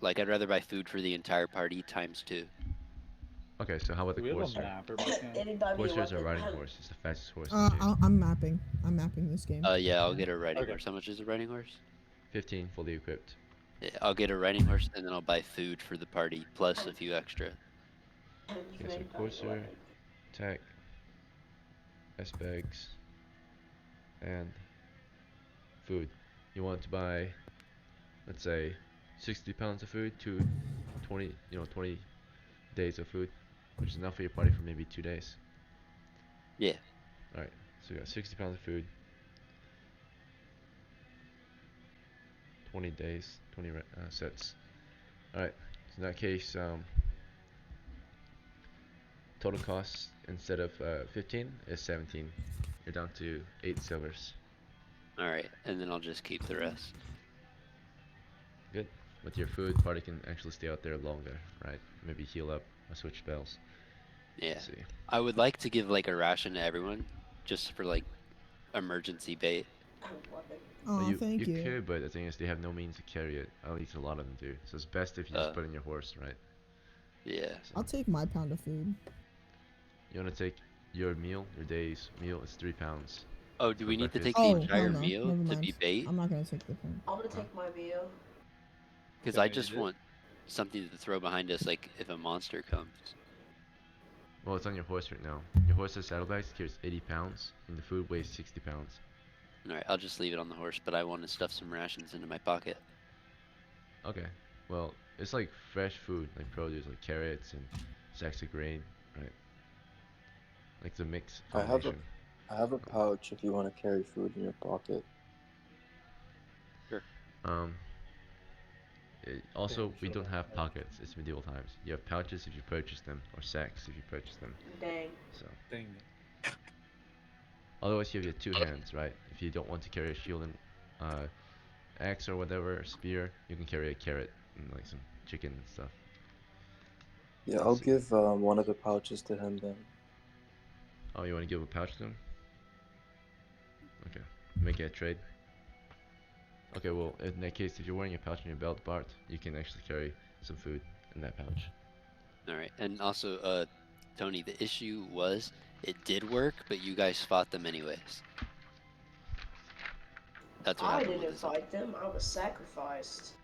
Like I'd rather buy food for the entire party times 2. Okay, so how about the Do we have a courser? mapper by chance? Anybody Courser is a weapon? riding horse. It's the fastest horse in the game. I'm mapping. I'm mapping this game. Yeah, I'll get a riding horse. How much is a riding horse? 15 fully equipped. Yeah, I'll get a riding horse and then I'll buy food for the party plus a few extra. Okay, so courser, tech, S-bags, and food. You want to buy, let's say, 60 pounds of food to 20 days of food, which is enough for your party for maybe 2 days. Yeah. Alright, so you got 60 pounds of food, 20 days, 20 sets. Alright, so in that case, total cost instead of 15 is 17. You're down to 8 silvers. Alright, and then I'll just keep the rest. Good. With your food, party can actually stay out there longer, right? Maybe heal up or switch spells. Yeah. Let's see. I would like to give like a ration to everyone, just for like emergency bait. Oh, thank you. You could, but the thing is, they have no means to carry it. At least a lot of them do. So it's best if you just put it in your horse, right? Yeah. So I'll take my pound of food. you want to take your meal, your day's meal is 3 pounds. Oh, do we need to take Oh, the entire hell no. meal Never to mind. be bait? I'm not gonna take the pound. I'm gonna take my meal. Because I just want something to throw behind us, like if a monster comes. Well, it's on your horse right now. Your horse's saddlebags carries 80 pounds, and the food weighs 60 pounds. Alright, I'll just leave it on the horse, but I want to stuff some rations into my pocket. Okay. Well, it's like fresh food, like produce, like carrots and sacks of grain, right? Like the mix combination. I have a pouch if you want to carry food in your pocket. Sure. Also, we don't have pockets. It's medieval times. You have pouches if you purchase them, or sacks if you purchase them. Dang. So. Dang. Otherwise, you have your 2 hands, right? If you don't want to carry a shield and axe or whatever, or spear, you can carry a carrot and like some chicken and stuff. Yeah, I'll give one of the pouches to him then. Oh, you want to give a pouch to him? Okay. Make it a trade. Okay, well, in that case, if you're wearing a pouch in your belt, Bart, you can actually carry some food in that pouch. Alright, and also, Tony, the issue was, it did work, but you guys fought them anyways. That's what I happened didn't with fight them. I was sacrificed.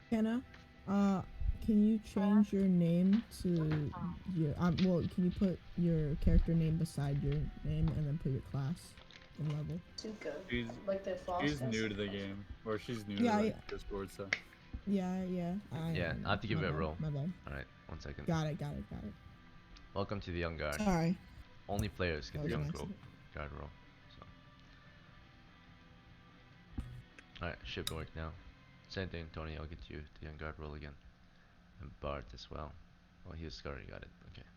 Kenna, can you change your name to your well, can you put your character name beside your name and then put your class and level? She's, like the she's new to the game, or she's new to like, Discord stuff. Yeah. Yeah, I have to give it a roll. My bad. Alright, 1 second. Got it. Welcome to the Young Guard. Sorry. Only players get the Young nice. Guard roll. So. Alright, should work now. Same thing, Tony, I'll get you the Young Guard roll again. And Bart as well. Well, he's already got it. Okay.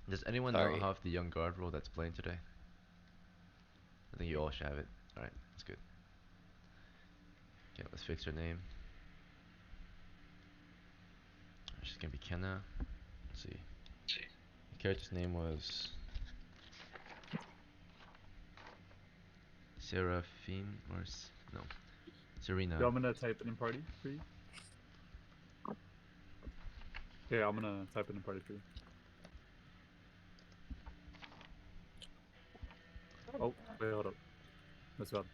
Does anyone know how the Young Guard roll that's playing today? I think you all should have it. Alright, that's good. Okay, let's fix her name. She's gonna be Kenna. Let's see. The character's name was Seraphine or no, Serena. Yo, I'm gonna type it in party for you. Yeah, I'm gonna type it in party for you. Oh, wait, hold up. That's bad.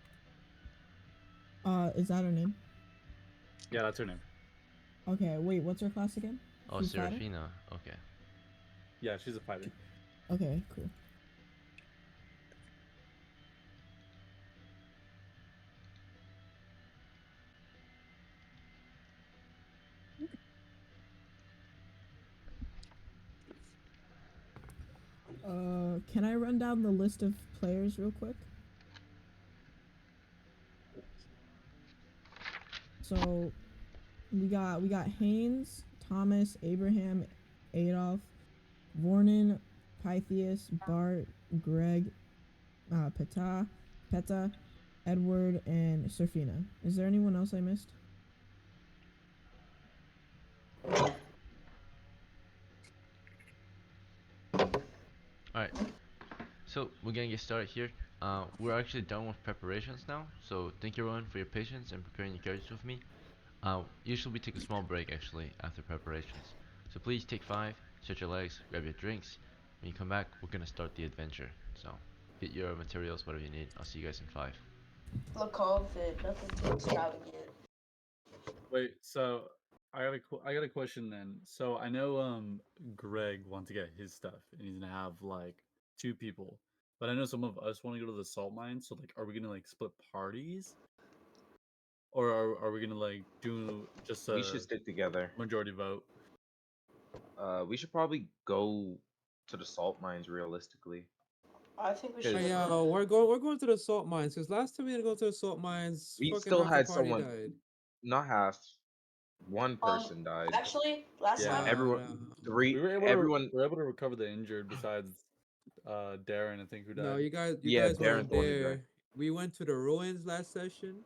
Is that her name? Yeah, that's her name. Okay, wait, what's her class again? Oh, Seraphina. Okay. Yeah, she's a fighter. Okay, cool. can I run down the list of players real quick? So we got Haynes, Thomas, Abraham, Adolf, Vornan, Pythias, Bart, Greg, Peta, Edward, and Serfina. Is there anyone else I missed? Alright, so we're gonna get started here. We're actually done with preparations now, so thank you everyone for your patience and preparing your characters with me. Usually we take a small break actually after preparations. So please take 5, stretch your legs, grab your drinks. When you come back, we're gonna start the adventure. So get your materials, whatever you need. I'll see you guys in 5. Look confident, nothing too extravagant. Wait, so I got a question then. So I know Greg wants to get his stuff and he's gonna have like 2 people. But I know some of us want to go to the salt mine, so like are we gonna like split parties? Or are we gonna like do just We a should stick together. majority vote? We should probably go to the salt mines realistically. I think we Cause should. Yeah, we're going to the salt mines because last time we had to go to the salt mines, we fucking still half the had party someone, died. not half, one person died. Actually, last Yeah. time Everyone, We were able everyone. to recover the injured besides Darren, I think, who died. No, you Yeah, guys Darren's weren't the one who died. there. We went to the ruins last session.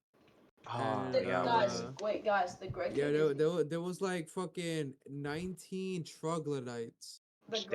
Ah, And yeah. guys, wait, guys, the Greg yeah, cave is there was like fucking 19 troglodytes. the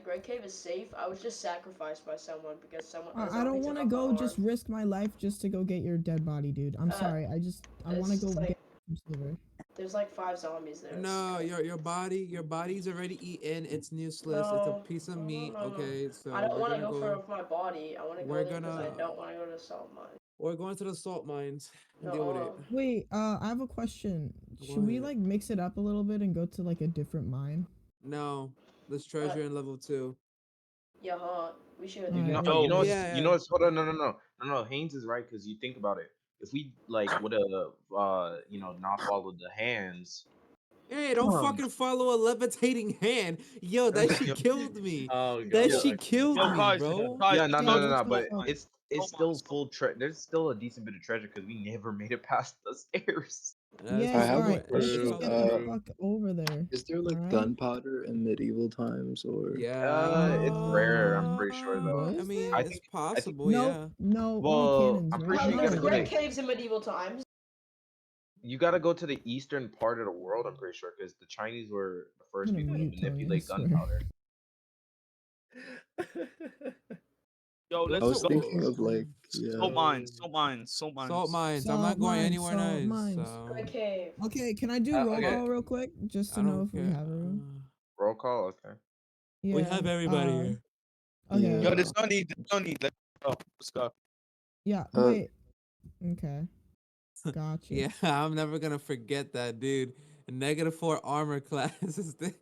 Greg cave is safe. I was just sacrificed by someone because someone. a I zombie don't took want to off my go arm. just risk my life just to go get your dead body, dude. I'm sorry. I want to it's go like- get some silver. There's like 5 zombies there. No, your body's already eaten. It's useless. It's a piece of meat. No. Okay, so I don't we're want to gonna go go. for my body. I want to go We're there because I gonna. don't want to go to the salt mine. We're going to the salt mines and No, deal with it. Wait, I have a question. Should we What? like mix it up a little bit and go to like a different mine? No, there's treasure in level 2. Yeah, we should. You know, Alright, you know, what's, Yeah, you know, what's, hold on, no. Haynes is right because you think about it. If we like would have, not followed the hands. Hey, don't fucking follow a levitating hand. Yo, that shit killed me. Oh That god. shit killed Yo, me, guys, bro. guys, Yeah, let's no. go to the But salt mine. it's still full. There's still a decent bit of treasure because we never made it past the stairs. Yes, I have a alright. Let's question. just get the fuck over there. Is there like Alright? gunpowder in medieval times or? Yeah. It's rare. I'm pretty sure though. Was I mean, there? I it's think possible, No, yeah. no Well, cannons, I'm right? pretty sure you There's gotta go Greg to caves in medieval times. the eastern part of the world. I'm pretty sure because the Chinese were the first I'm gonna people to mute Tony, I manipulate swear. gunpowder. Yo, I let's was go. thinking of like, Salt mines. Salt Salt mines. I'm Salt not going mines, anywhere salt nice. mines. So. Greg cave. Okay, can I do roll okay. call real quick? Just I to know don't if we care. have room. Roll call. Okay. Yeah. We have everybody here. Okay. Uh, Yo, there's no need. Let's go. Yeah, Uh, wait. Okay. Gotcha. Yeah, I'm never gonna forget that, dude. -4 armor class is the.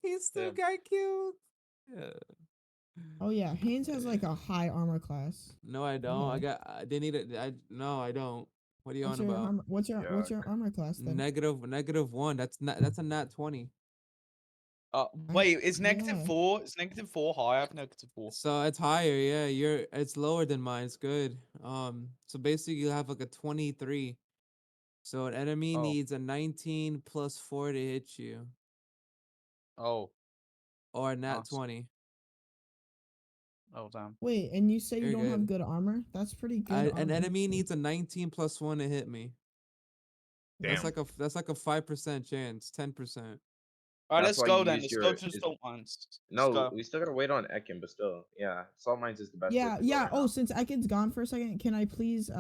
He still got killed. Yeah. Oh yeah, Haynes has like a high armor class. No, I don't. I Yeah. got. They need it. No, I don't. What are you What's on your about? what's your armor class then? -1. That's a nat 20. Wait, is Yeah. -4? Is -4 high? I have -4. So it's higher, yeah. It's lower than mine. It's good. So basically you have like a 23. So an enemy Oh. needs a 19 plus 4 to hit you. Oh. Or a nat Nice. 20. Oh damn. Wait, and you say you You're don't have good. good armor? That's pretty good. An armor. enemy needs a 19 plus 1 to hit me. That's like a 5% chance, 10%. Alright, That's let's why go you then. use Let's your. go to the salt mines. Let's No, go. we still gotta wait on Ekin, but still, yeah, salt mines is the best. Yeah, place to go yeah. right Oh, now. since Ekin's gone for a second, can I please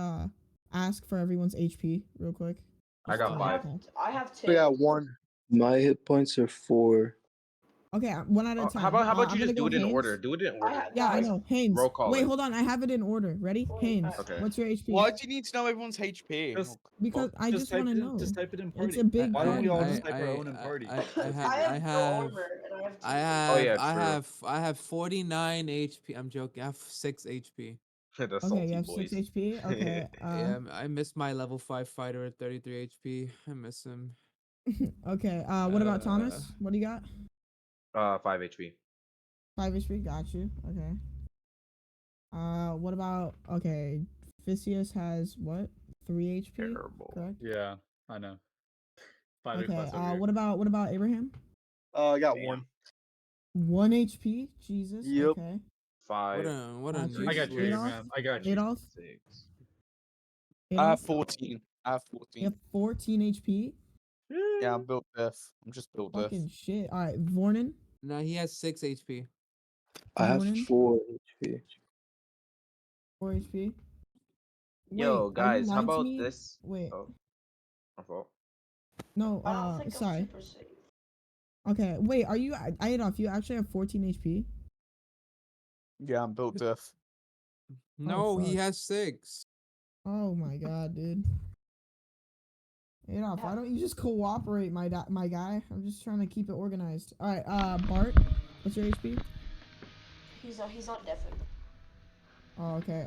ask for everyone's HP real quick? I got Just, 5. I have 2. I got 1. My hit points are 4. Okay, one at a time. How about I'm you gonna just do go it in Haynes. order? Do it in order. Yeah, I guys, know. Haynes. Roll call Wait, it. hold on. I have it in order. Ready? Haynes. Okay. What's your HP? Why do you need to know everyone's HP? Because I just want to know. Just type it in party. It's a big Why don't we all party. just type our own in party? I I have have armor and I have 2. Oh, yeah, I have 49 HP. I'm joking. I have 6 HP. The Okay, salty you have boys. 6 HP. Okay. Yeah, I miss my level 5 fighter at 33 HP. I miss him. Okay. What about Thomas? What do you got? 5 HP. 5 HP, got you. Okay. What about okay? Vicious has what? 3 HP, Terrible. correct? Yeah, I know. 5 A Okay. plus over here. What about Abraham? I got 1. 1 HP. Jesus. Yep. Okay. 5. What a Got you. I got you, Adolf. Abraham. I got you. Adolf. 6. I have Adolf. 14. I have 14. You have 14 HP. Yeah, I'm built deaf. I'm just built deaf. Fucking shit. All right, Vornin. No, he has 6 HP. I have Vornin. 4 HP. 4 HP. Wait, Yo, are you guys, how lying to about me? this? Wait. Oh, my fault. No. I don't think Sorry. I'm super safe. Okay. Wait. Are you? Adolf, you actually have 14 HP. Yeah, I'm built deaf. No, he fuck. has 6. Oh my god, dude. Adolf, why don't you just cooperate, my guy? I'm just trying to keep it organized. All right, Bart, what's your HP? He's not deafened. Oh, okay.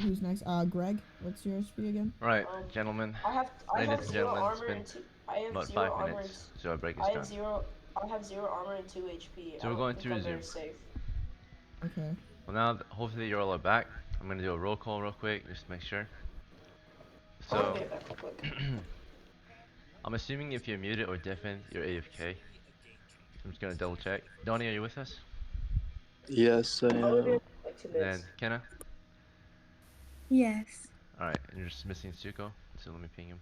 Who's next? Greg, what's your HP again? Right, gentlemen. I have Ladies and zero gentlemen, it's armor been and I have about 0 5 armor minutes, so our break is I done. have 0 armor and 2 HP. So we're I going don't to think I'm very resume. safe. Okay. Well, now hopefully you're all back. I'm gonna do a roll call real quick, just to make sure. So, Get back real quick. I'm assuming if you're muted or deafened, you're AFK. I'm just gonna double check. Donnie, are you with us? Yes, I am. Then Kenna. Yes. All right, and you're just missing Suko, so let me ping him.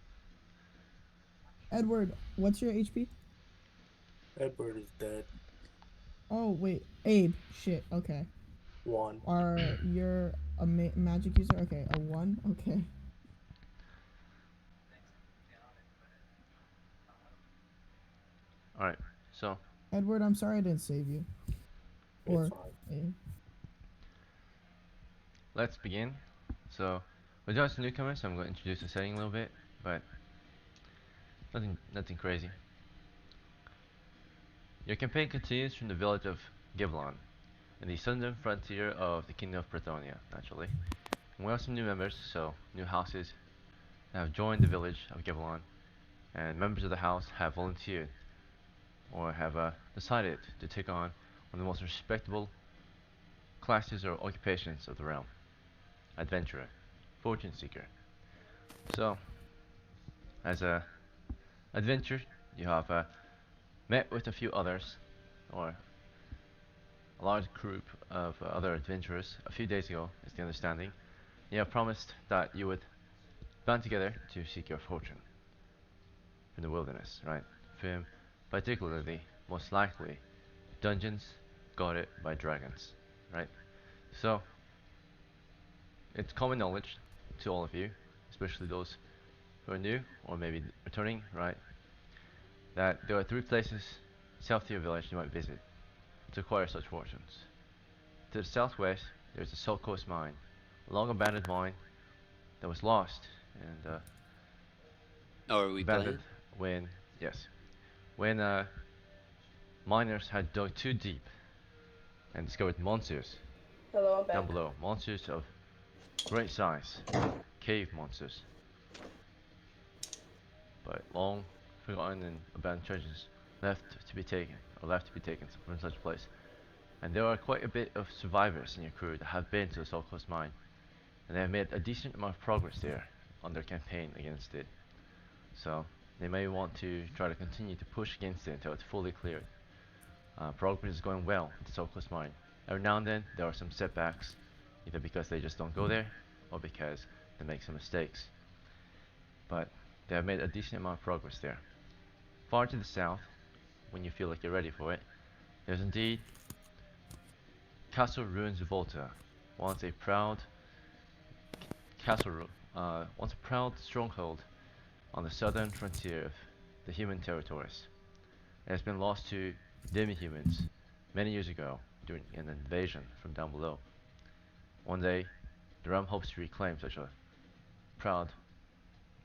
Edward, what's your HP? Edward is dead. Oh wait, Abe. Shit. Okay. 1. You're a magic user? Okay, a 1. Okay. All right, so Edward, I'm sorry I didn't save you. Or Abe. let's begin. So, we're just newcomers, so I'm going to introduce the setting a little bit, but nothing crazy. Your campaign continues from the village of Givlon, in the southern frontier of the Kingdom of Brithonia, naturally. And we have some new members, so new houses have joined the village of Givlon, and members of the house have volunteered, or have decided to take on one of the most respectable classes or occupations of the realm: adventurer, fortune seeker. So, as a adventurer, you have met with a few others, or a large group of other adventurers a few days ago, is the understanding. You have promised that you would band together to seek your fortune from the wilderness, right? From particularly, most likely, dungeons guarded by dragons, right? So, it's common knowledge to all of you, especially those who are new or maybe returning, right? That there are 3 places south of your village you might visit to acquire such fortunes. To the southwest, there's the Salt Coast Mine, a long abandoned mine that was lost and Oh, are we abandoned playing? when miners had dug too deep and discovered monsters Hello, I'm down back. below. Monsters of great size, cave monsters, but long forgotten and abandoned treasures left to be taken, from such a place. And there are quite a bit of survivors in your crew that have been to the Salt Coast Mine, and they have made a decent amount of progress there on their campaign against it. So they may want to try to continue to push against it until it's fully cleared. Progress is going well at the Salt Coast Mine. Every now and then there are some setbacks, either because they just don't go there, or because they make some mistakes. But they have made a decent amount of progress there. Far to the south, when you feel like you're ready for it, there's indeed Castle Ruins of Volta, once a proud once a proud stronghold on the southern frontier of the human territories. It has been lost to demi-humans many years ago during an invasion from down below. One day, the realm hopes to reclaim such a proud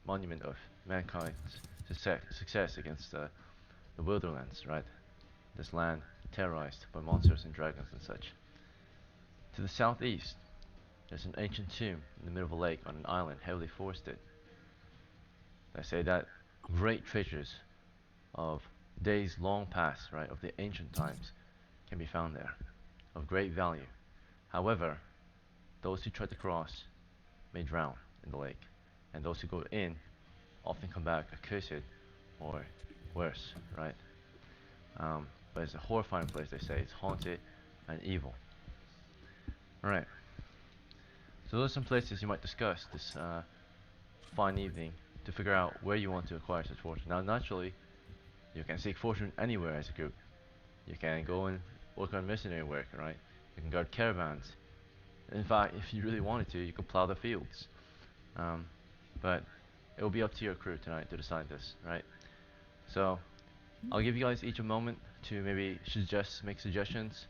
monument of mankind's success against the Wilderlands, right? This land terrorized by monsters and dragons and such. To the southeast, there's an ancient tomb in the middle of a lake on an island heavily forested. They say that great treasures of days long past, right, of the ancient times, can be found there. of great value. However, those who try to cross may drown in the lake, and those who go in often come back accursed or worse, right? But it's a horrifying place, they say. It's haunted and evil. Alright, so those are some places you might discuss this fine evening to figure out where you want to acquire such fortune. Now, naturally, you can seek fortune anywhere as a group. You can go and work on missionary work, right? You can guard caravans. In fact, if you really wanted to, you could plow the fields. But it will be up to your crew tonight to decide this, right? So, I'll give you guys each a moment to maybe make suggestions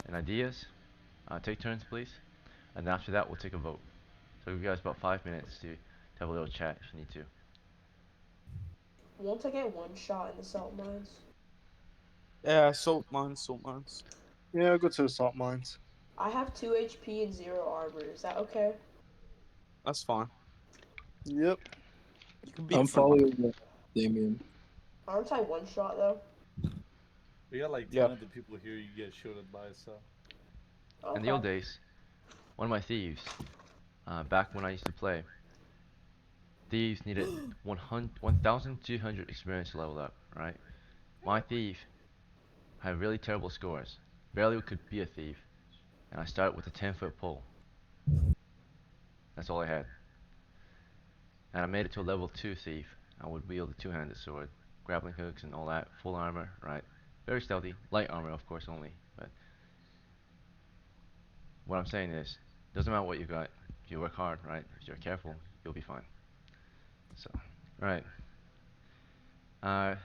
and ideas. Take turns, please. And after that, we'll take a vote. So, I'll give you guys about 5 minutes to have a little chat if you need to. Won't I get one shot in the salt mines? Yeah, salt mines. Yeah, I'll go to the salt mines. I have 2 HP and 0 armor. Is that okay? That's fine. Yep. You can be I'm the front line. following Damien. Aren't I one shot though? We got like 10 Yeah. of the people here you get shooted by, so. In the old days, one of my thieves, back when I used to play, thieves needed 1,200 experience to level up, right? My thief had really terrible scores, barely could be a thief, and I started with a 10-foot pole. That's all I had. And I made it to a level 2 thief. I would wield a two-handed sword, grappling hooks and all that, full armor, right? Very stealthy, light armor of course only, but what I'm saying is, doesn't matter what you got, if you work hard, right? If you're careful, you'll be fine. So, right.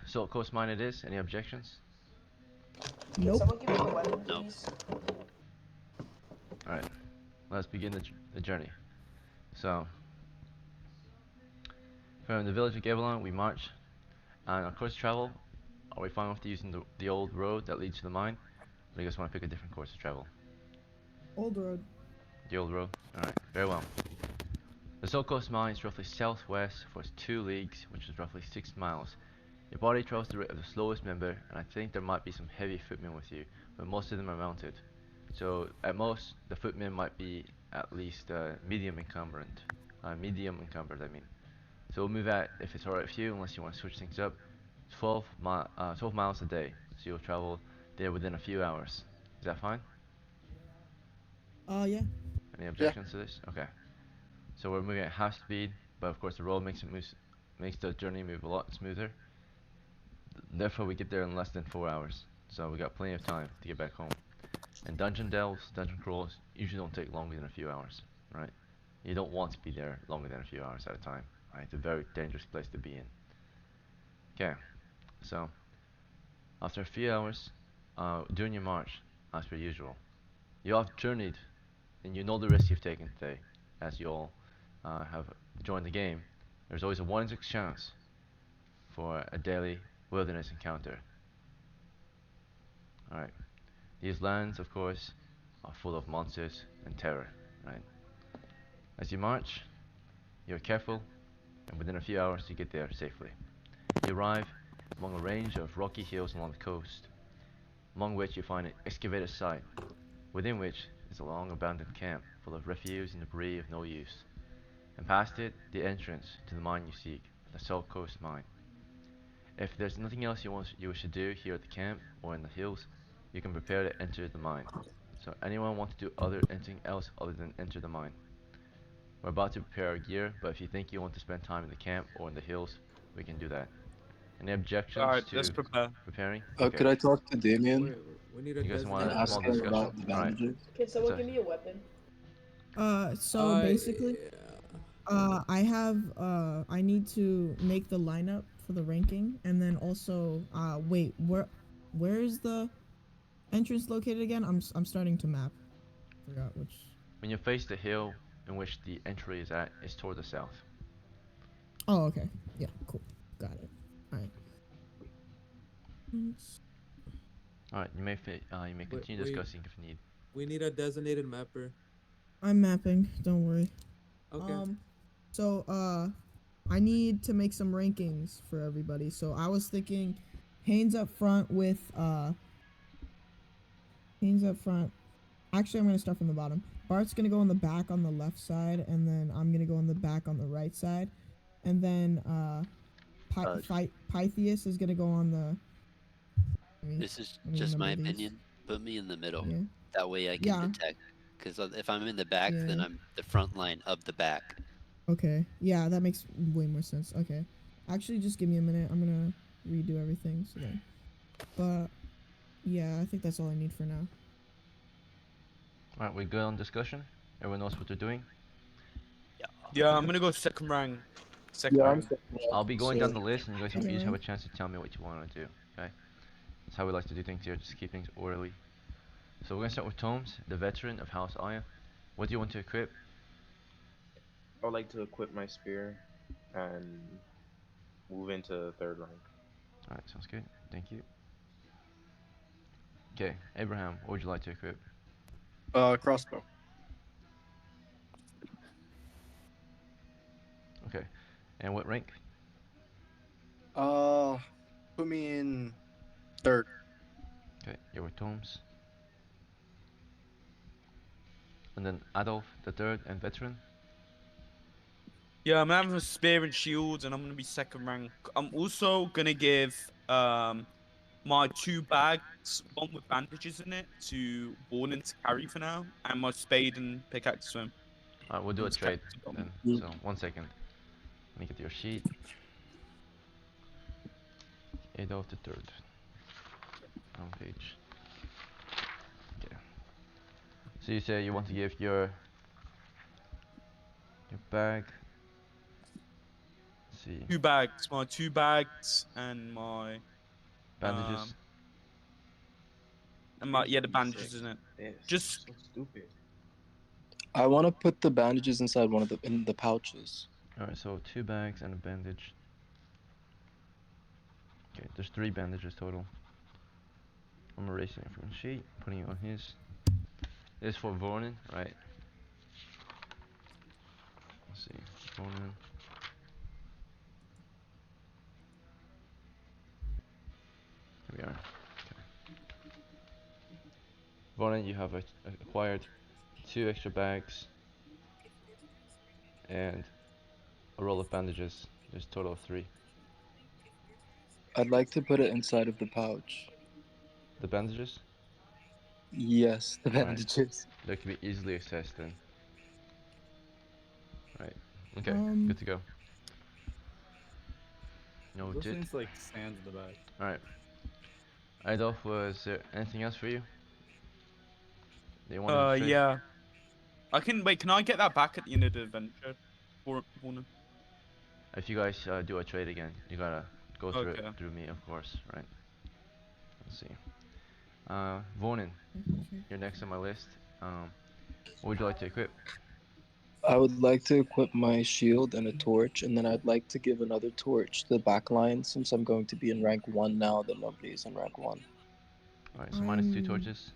Salt Coast Mine it is. Any objections? Can someone give me the weapon, please? Alright. Let's begin the journey. So, from the village of Gavelon, we march. And our course of travel, are we fine with using the old road that leads to the mine? Or do you guys want to pick a different course of travel? Old road. The old road? Alright, very well. The Salt Coast Mine is roughly southwest for 2 leagues, which is roughly 6 miles. Your body travels the rate of the slowest member, and I think there might be some heavy footmen with you, but most of them are mounted. So at most, the footmen might be at least medium encumbered, I mean. So we'll move at, if it's alright with you, unless you want to switch things up, 12 miles a day. So you'll travel there within a few hours. Is that fine? Yeah. Any objections to this? Okay. So we're moving at half speed, but of course the road makes the journey move a lot smoother. Therefore we get there in less than 4 hours. So we got plenty of time to get back home. And dungeon delves, dungeon crawls usually don't take longer than a few hours, right? You don't want to be there longer than a few hours at a time, right? It's a very dangerous place to be in. Okay, so after a few hours, during your march, as per usual, you have journeyed and you know the risk you've taken today, as you all have joined the game. There's always a 1 in 6 chance for a daily wilderness encounter. Alright. These lands, of course, are full of monsters and terror, right? As you march, you're careful, and within a few hours you get there safely. You arrive among a range of rocky hills along the coast, among which you find an excavated site, within which is a long abandoned camp full of refuse and debris of no use. And past it, the entrance to the mine you seek, the Salt Coast Mine. If there's nothing else you wish to do here at the camp or in the hills, you can prepare to enter the mine. So anyone want to do anything else other than enter the mine? We're about to prepare our gear, but if you think you want to spend time in the camp or in the hills, we can do that. Any objections Alright, to let's prepare. preparing? Could I talk to Damien Wait, we need a You guys want and a designated ask small him member. discussion? about the Alright. bandages? Can someone So- give me a weapon? So basically, yeah. I need to make the lineup for the ranking, and then also, wait, where is the entrance located again? I'm starting to map. Forgot which. When you face the hill in which the entry is at, is toward the south. Oh, okay. Yeah, cool. Got it. Alright. Alright, you may continue wait. discussing if you need. We need a designated mapper. I'm mapping. Don't worry. Okay. So I need to make some rankings for everybody. So I was thinking, Haynes up front with Actually, I'm gonna start from the bottom. Bart's gonna go on the back on the left side, and then I'm gonna go on the back on the right side, and then Pythias is gonna go on the. This is Let me just my number these. opinion. Put me in the middle. Yeah. That way I can Yeah. detect. Because if I'm in the back, then Yeah. I'm the front line of the back. Okay. Yeah, that makes way more sense. Okay. Actually, just give me a minute. I'm gonna redo everything so then. But yeah, I think that's all I need for now. Alright, we good on discussion? Everyone knows what they're doing? Yeah, I'm gonna go second rank. Second Yeah, I'm rank. second I'll rank, be going so down the list and you guys Okay. each have a chance to tell me what you want to do. Okay? That's how we like to do things here, just keep things orderly. So we're gonna start with Tomes, the veteran of House Aya. What do you want to equip? I would like to equip my spear and move into third rank. Alright, sounds good. Thank you. Okay, Abraham, what would you like to equip? Crossbow. Okay. And what rank? Put me in third. Okay, you're with Tomes. And then Adolf, the third and veteran. Yeah, I'm having a spear and shields, and I'm gonna be second rank. I'm also gonna give my 2 bags, one with bandages in it, to Warden to carry for now, and my spade and pickaxe to him. Alright, we'll do a He's trade kept it on me. then. So, 1 second. Let me get your sheet. Adolf the third. On page. Okay. So you say you want to give your bag. Let's see. 2 bags, my 2 bags, and my Bandages. and my Here's the 56. bandages in it. This Just so stupid. I want to put the bandages inside one of the pouches. Alright, so 2 bags and a bandage. Okay, there's 3 bandages total. I'm erasing it from the sheet, putting it on his. This is for Vornin, right? Let's see. Vornin. Here we are. Vornin, you have acquired 2 extra bags and a roll of bandages. There's a total of 3. I'd like to put it inside of the pouch. The bandages? Yes, the Right. bandages. They can be easily accessed then. Right. Okay, Um. good to go. This Noted. needs like sand in the back. Alright. Adolf, was there anything else for you? Do you want to trade? yeah. I can wait. Can I get that back at the end of the adventure? Warden? If you guys do a trade again, you gotta go through it Okay. through me, of course, right? Let's see. Vornin, you're next on my list. What would you like to equip? I would like to equip my shield and a torch, and then I'd like to give another torch to the back line since I'm going to be in rank 1 now that nobody's in rank 1. Alright, so minus 2 torches.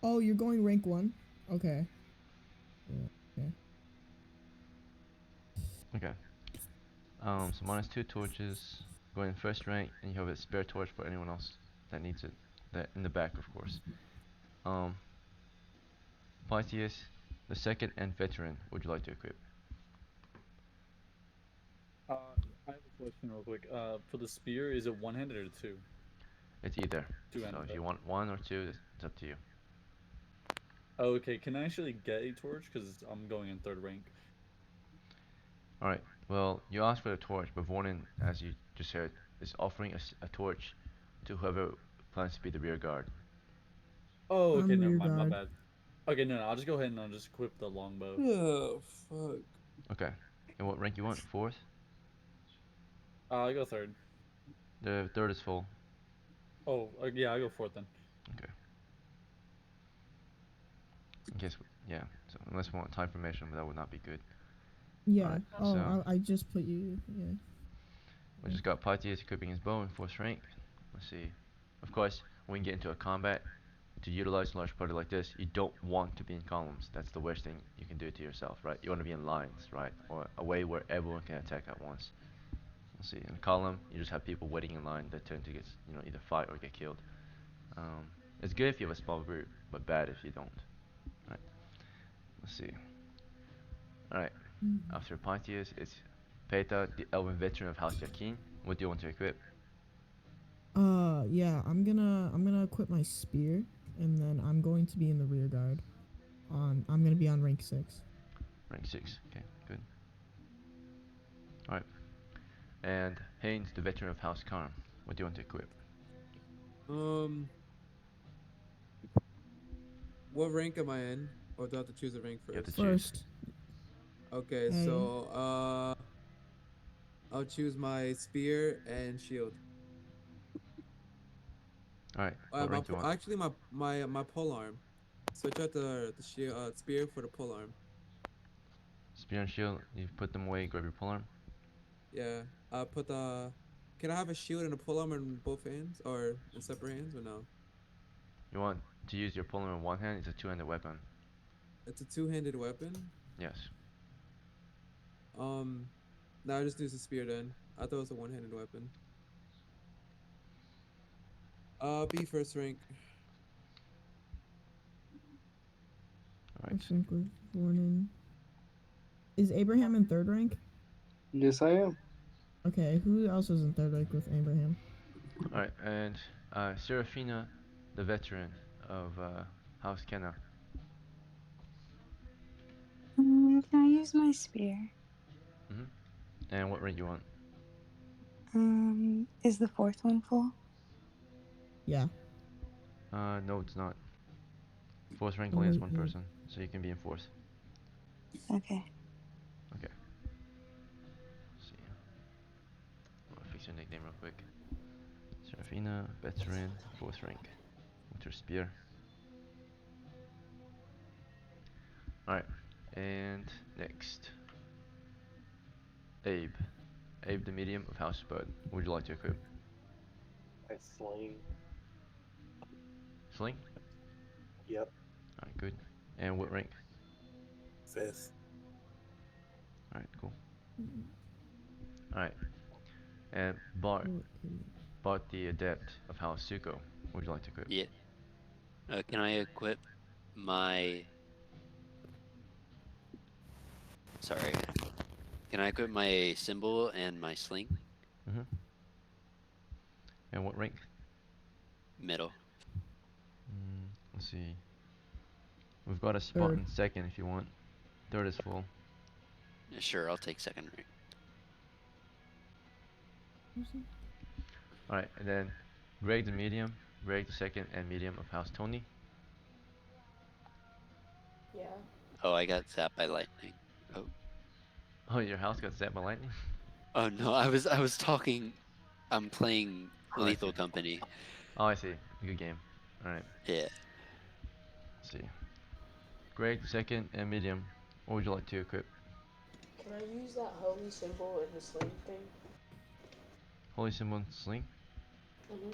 Oh, you're going rank 1? Okay. Yeah, okay. Okay. So minus 2 torches. Going first rank, and you have a spare torch for anyone else that needs it. That in the back, of course. Pythias, the second and veteran, would you like to equip? I have a question real quick. For the spear, is it one-handed or two? It's either. So Two-handed. if you want 1 or 2, it's up to you. Oh, okay, can I actually get a torch? Because I'm going in third rank. Alright, well, you asked for the torch, but Vornin, as you just heard, is offering a torch to whoever plans to be the rear guard. Oh, okay, I'm never rear mind, my guard. bad. Okay, no, I'll just go ahead and I'll just equip the longbow. Oh, fuck. Okay, and what rank you want? 4th? I'll go third. The 3rd is full. Oh, yeah, I'll go fourth then. Okay. In case, yeah, so unless we want time formation, but that would not be good. Yeah. Alright, Oh, so I just put you. Yeah. we just got Pythias equipping his bow in 4th rank. Let's see. Of course, when you get into a combat, to utilize a large party like this, you don't want to be in columns. That's the worst thing you can do to yourself, right? You want to be in lines, right? Or a way where everyone can attack at once. Let's see. In a column, you just have people waiting in line that tend to get, either fight or get killed. It's good if you have a small group, but bad if you don't. Alright. Let's see. Alright. After Pontius, it's Peta, the elven veteran of House Yakin. What do you want to equip? Yeah, I'm gonna equip my spear, and then I'm going to be in the rear guard. I'm gonna be on rank 6. Rank 6. Okay, good. Alright. And Haynes, the veteran of House Karm. What do you want to equip? What rank am I in? Or do I have to choose a rank You have to first? choose. First. Okay, Hey. so I'll choose my spear and shield. Alright, what rank do you want? Actually, my pole arm. Switch out the shield, spear for the pole arm. Spear and shield, you put them away, grab your polearm. Yeah, put the. Can I have a shield and a pole arm in both hands, or in separate hands, or no? You want to use your polearm in one hand, it's a two-handed weapon. It's a two-handed weapon. Yes. Now I just use the spear then. I thought it was a one-handed weapon. B first rank. Alright. First rank was born in. Is Abraham in 3rd rank? Yes, I am. Okay, who else is in 3rd rank with Abraham? Alright, and Serafina, the veteran of House Kenna. Can I use my spear? And what rank you want? Is the 4th one full? Yeah. No, it's not. 4th rank Oh, only has wait, one wait. person, so you can be in 4th. Okay. Okay. Let's see. I'm gonna fix your nickname real quick. Serafina, veteran, 4th rank. With her spear. Alright, and next. Abe. Abe, the medium of House Bud. What would you like to equip? I sling. Sling? Yep. Alright, good. And what rank? 5th. Alright, cool. Alright. And Bart. Bart, the adept of House Suko. What would you like to equip? Yeah. Can I equip my... Sorry. Can I equip my symbol and my sling? And what rank? Middle. Let's see. We've got a spot 3rd. in 2nd if you want. 3rd is full. Sure, I'll take 2nd rank. Alright, and then Greg the medium, Greg the 2nd and medium of House Tony. Yeah. Oh, I got zapped by lightning. Oh. Oh, your house got zapped by lightning? Oh no, I was talking. I'm playing Oh, I Lethal see. Company. Oh, I see. Good game. Alright. Yeah. Let's see. Greg the 2nd and medium. What would you like to equip? Can I use that holy symbol in the sling thing? Holy symbol and sling? Mhm.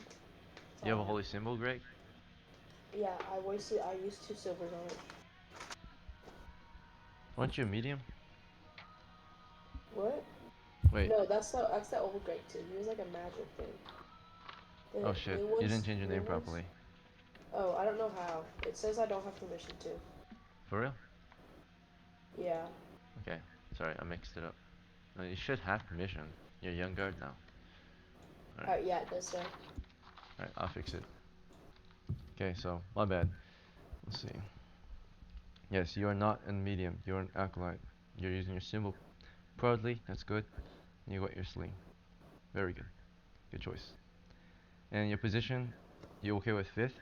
You have a holy symbol, Greg? Yeah, I used 2 silvers on it. Aren't you a medium? What? Wait. No, that's the old Greg too. He was like a magic thing. The Oh shit, new you ones- didn't change your new name ones- properly. Oh, I don't know how. It says I don't have permission to. For real? Yeah. Okay. Sorry, I mixed it up. No, you should have permission. You're young guard now. Alright. Yeah, it does say. Alright, I'll fix it. Okay, so, my bad. Let's see. Yes, you are not a medium. You're an acolyte. You're using your symbol proudly. That's good. You got your sling. Very good. Good choice. And your position, you okay with 5th?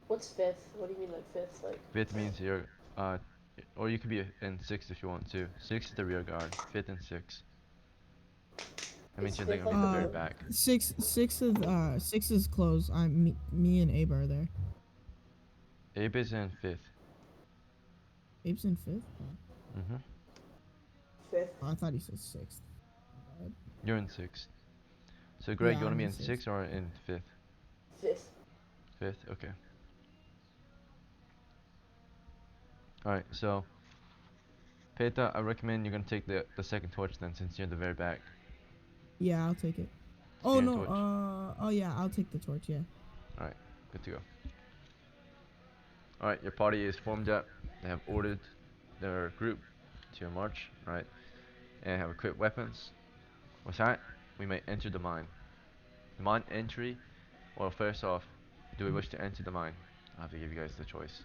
What's 5th? What do you mean like 5th? Like 5th means you're, or you could be in 6th if you want to. 6th is the rear guard. 5th and 6th. That means you're gonna be in the very back. 6 is closed. Me and Abe are there. Abe is in 5th. Abe's in 5th? Mm-hmm. 5th. Oh, I thought he said 6th. You're in 6th. So Greg, Yeah, you wanna I'm be in in 6th. 6th or in 5th? 5th. 5th, okay. Alright, so Peta, I recommend you're gonna take the 2nd torch then, since you're in the very back. Yeah, I'll take it. Oh Spear and no, torch. oh yeah, I'll take the torch, yeah. Alright. Good to go. Alright, your party is formed up. They have ordered their group to march, right? And have equipped weapons. With that, we may enter the mine. The mine entry, well, first off, do we wish to enter the mine? I have to give you guys the choice.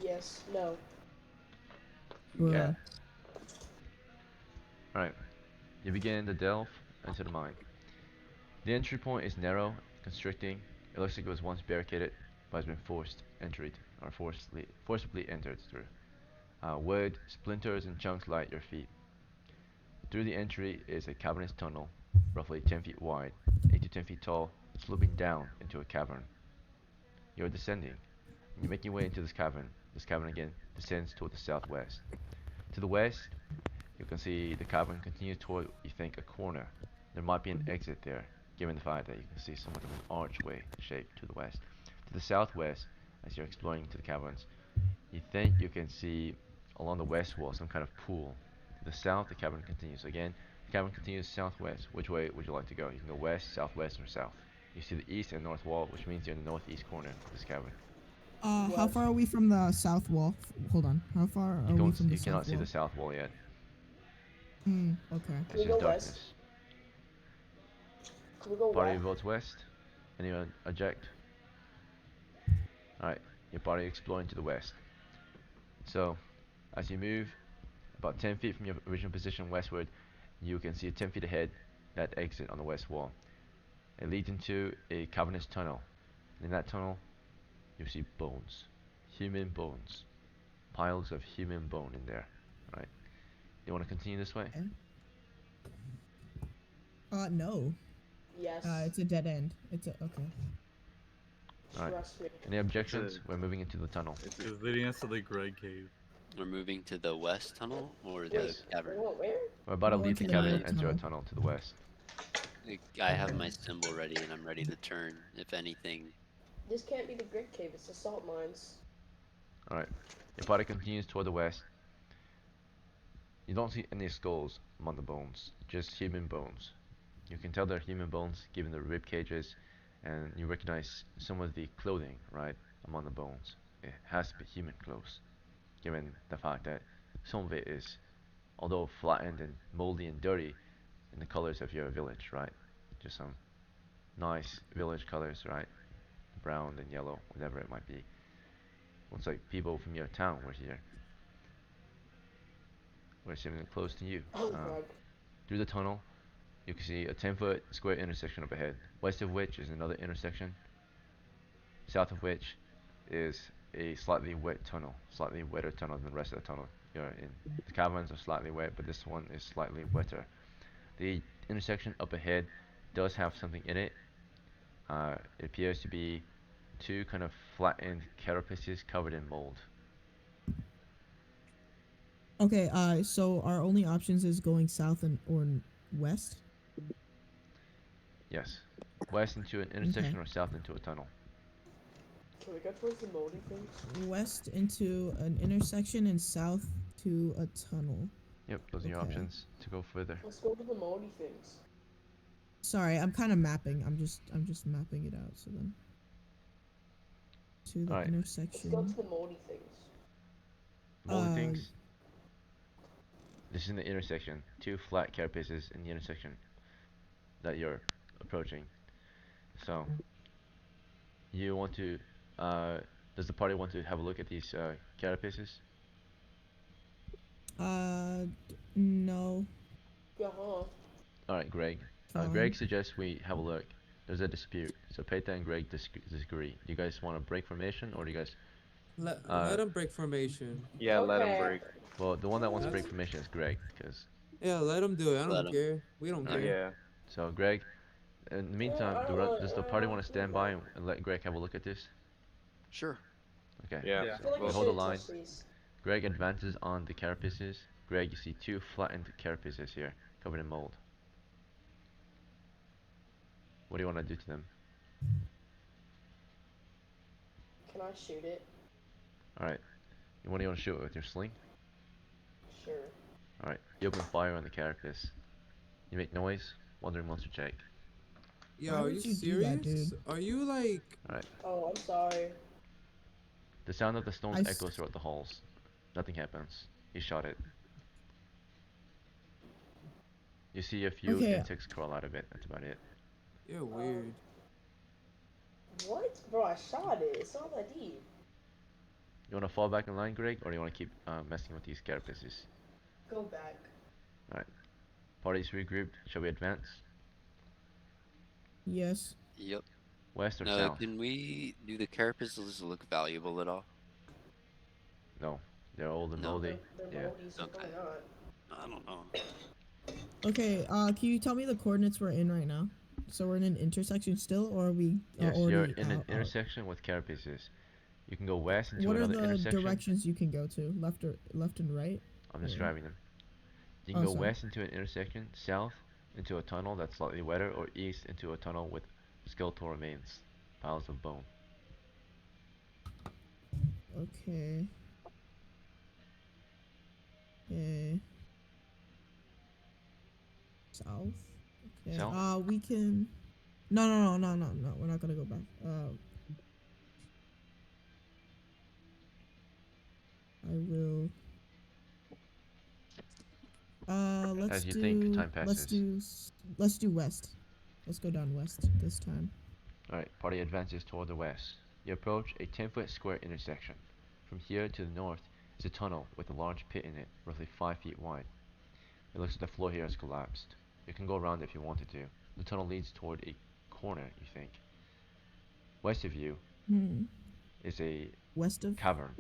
Yes. No. Yeah. Alright, you begin to delve into the mine. The entry point is narrow, constricting. It looks like it was once barricaded, but has been forcibly entered through. Wood, splinters, and chunks light your feet. Through the entry is a cavernous tunnel, roughly 10 feet wide, 8 to 10 feet tall, sloping down into a cavern. You are descending, and you make your way into this cavern. This cavern again descends toward the southwest. To the west, you can see the cavern continue toward, you think, a corner. There might be an exit there, given the fact that you can see somewhat of an archway shape to the west. To the southwest, as you're exploring into the caverns, you think you can see along the west wall some kind of pool. To the south, the cavern continues. Again, the cavern continues southwest. Which way would you like to go? You can go west, southwest, or south. You see the east and north wall, which means you're in the northeast corner of this cavern. How far are we from the south wall? Hold on. How far are we from the You south cannot see wall? the south wall yet. Okay. Can we It's go just west? darkness. Can we go Party west? votes west. Anyone object? Alright, your party exploring to the west. So, as you move about 10 feet from your original position westward, you can see 10 feet ahead that exit on the west wall. It leads into a cavernous tunnel. In that tunnel, you see bones. Human bones. Piles of human bone in there. Right? You want to continue this way? No. Yes. It's a dead end. It's a okay. Alright. Trust me. Any objections? We're moving into the tunnel. It's leading us to the Greg cave. We're moving to the west tunnel or the Yes. cavern? Where? We're about to We're going leave to the the cavern middle and enter a tunnel. tunnel to the west. I have my symbol ready and I'm ready to turn if anything. This can't be the Grit Cave. It's the salt mines. Alright. Your party continues toward the west. You don't see any skulls among the bones, just human bones. You can tell they're human bones given the rib cages, and you recognize some of the clothing, right, among the bones. It has to be human clothes, given the fact that some of it is, although flattened and moldy and dirty, in the colors of your village, right? Just some nice village colors, right? Brown and yellow, whatever it might be. Looks like people from your town were here. We're sitting close to you. Oh God. Through the tunnel, you can see a 10-foot square intersection up ahead, west of which is another intersection, south of which is a slightly wet tunnel, slightly wetter tunnel than the rest of the tunnel you're in. The caverns are slightly wet, but this one is slightly wetter. The intersection up ahead does have something in it. It appears to be two kind of flattened carapaces covered in mold. Okay. So our only options is going south or west. Yes. West into an intersection or south into a tunnel. Can we go towards the moldy things? West into an intersection and south to a tunnel. Yep, those are your options to go further. Let's go to the moldy things. Sorry, I'm kind of mapping. I'm just mapping it out. So then to the intersection. Let's go to the moldy things. Moldy things. This is in the intersection. Two flat carapaces in the intersection that you're approaching. So, you want to, does the party want to have a look at these carapaces? No. Alright, Greg. Greg suggests we have a look. There's a dispute. So Peta and Greg disagree. Do you guys want to break formation, or do you guys... Let them break formation. Yeah, let them break. Well, the one that wants to break formation is Greg, because... Yeah, let them do it. I don't care. We don't care. Yeah. So, Greg, in the meantime, does the party want to stand by and let Greg have a look at this? Sure. Okay. Yeah. We hold the line. Greg advances on the carapaces. Greg, you see two flattened carapaces here, covered in mold. What do you want to do to them? Can I shoot it? Alright. What do you want to shoot it with? Your sling? Sure. Alright. You open fire on the carapace. You make noise. Wandering monster check. Yo, Why are would you you do that, serious? dude? Are you like? Alright. Oh, I'm sorry. The sound of the stones I s- echoes throughout the halls. Nothing happens. He shot it. You see a few Okay. insects crawl out of it. That's about it. You're weird. What? Bro, I shot it. It's not that deep. You want to fall back in line, Greg, or do you want to keep messing with these carapaces? Go back. Alright. Parties regrouped. Shall we advance? Yes. Yep. West or No, south? can we do the carapaces look valuable at all? No. They're old and No. moldy. They're Yeah. moldy, so Okay. probably not. I don't know. Okay. Can you tell me the coordinates we're in right now? So we're in an intersection still, or are we Yes, already you're in an out? intersection with carapaces. You can go west into What are another the intersection. directions you can go to? Left and right? I'm Or- describing them. You can Oh, go sorry. west into an intersection, south into a tunnel that's slightly wetter, or east into a tunnel with skeletal remains, piles of bone. Okay. Okay. South. Okay. South? We can. No. We're not gonna go back. I will. As you think, time passes. Let's do west. Let's go down west this time. Alright, party advances toward the west. You approach a 10-foot square intersection. From here to the north is a tunnel with a large pit in it, roughly 5 feet wide. It looks like the floor here has collapsed. You can go around if you wanted to. The tunnel leads toward a corner, you think. West of you is a West of. cavern.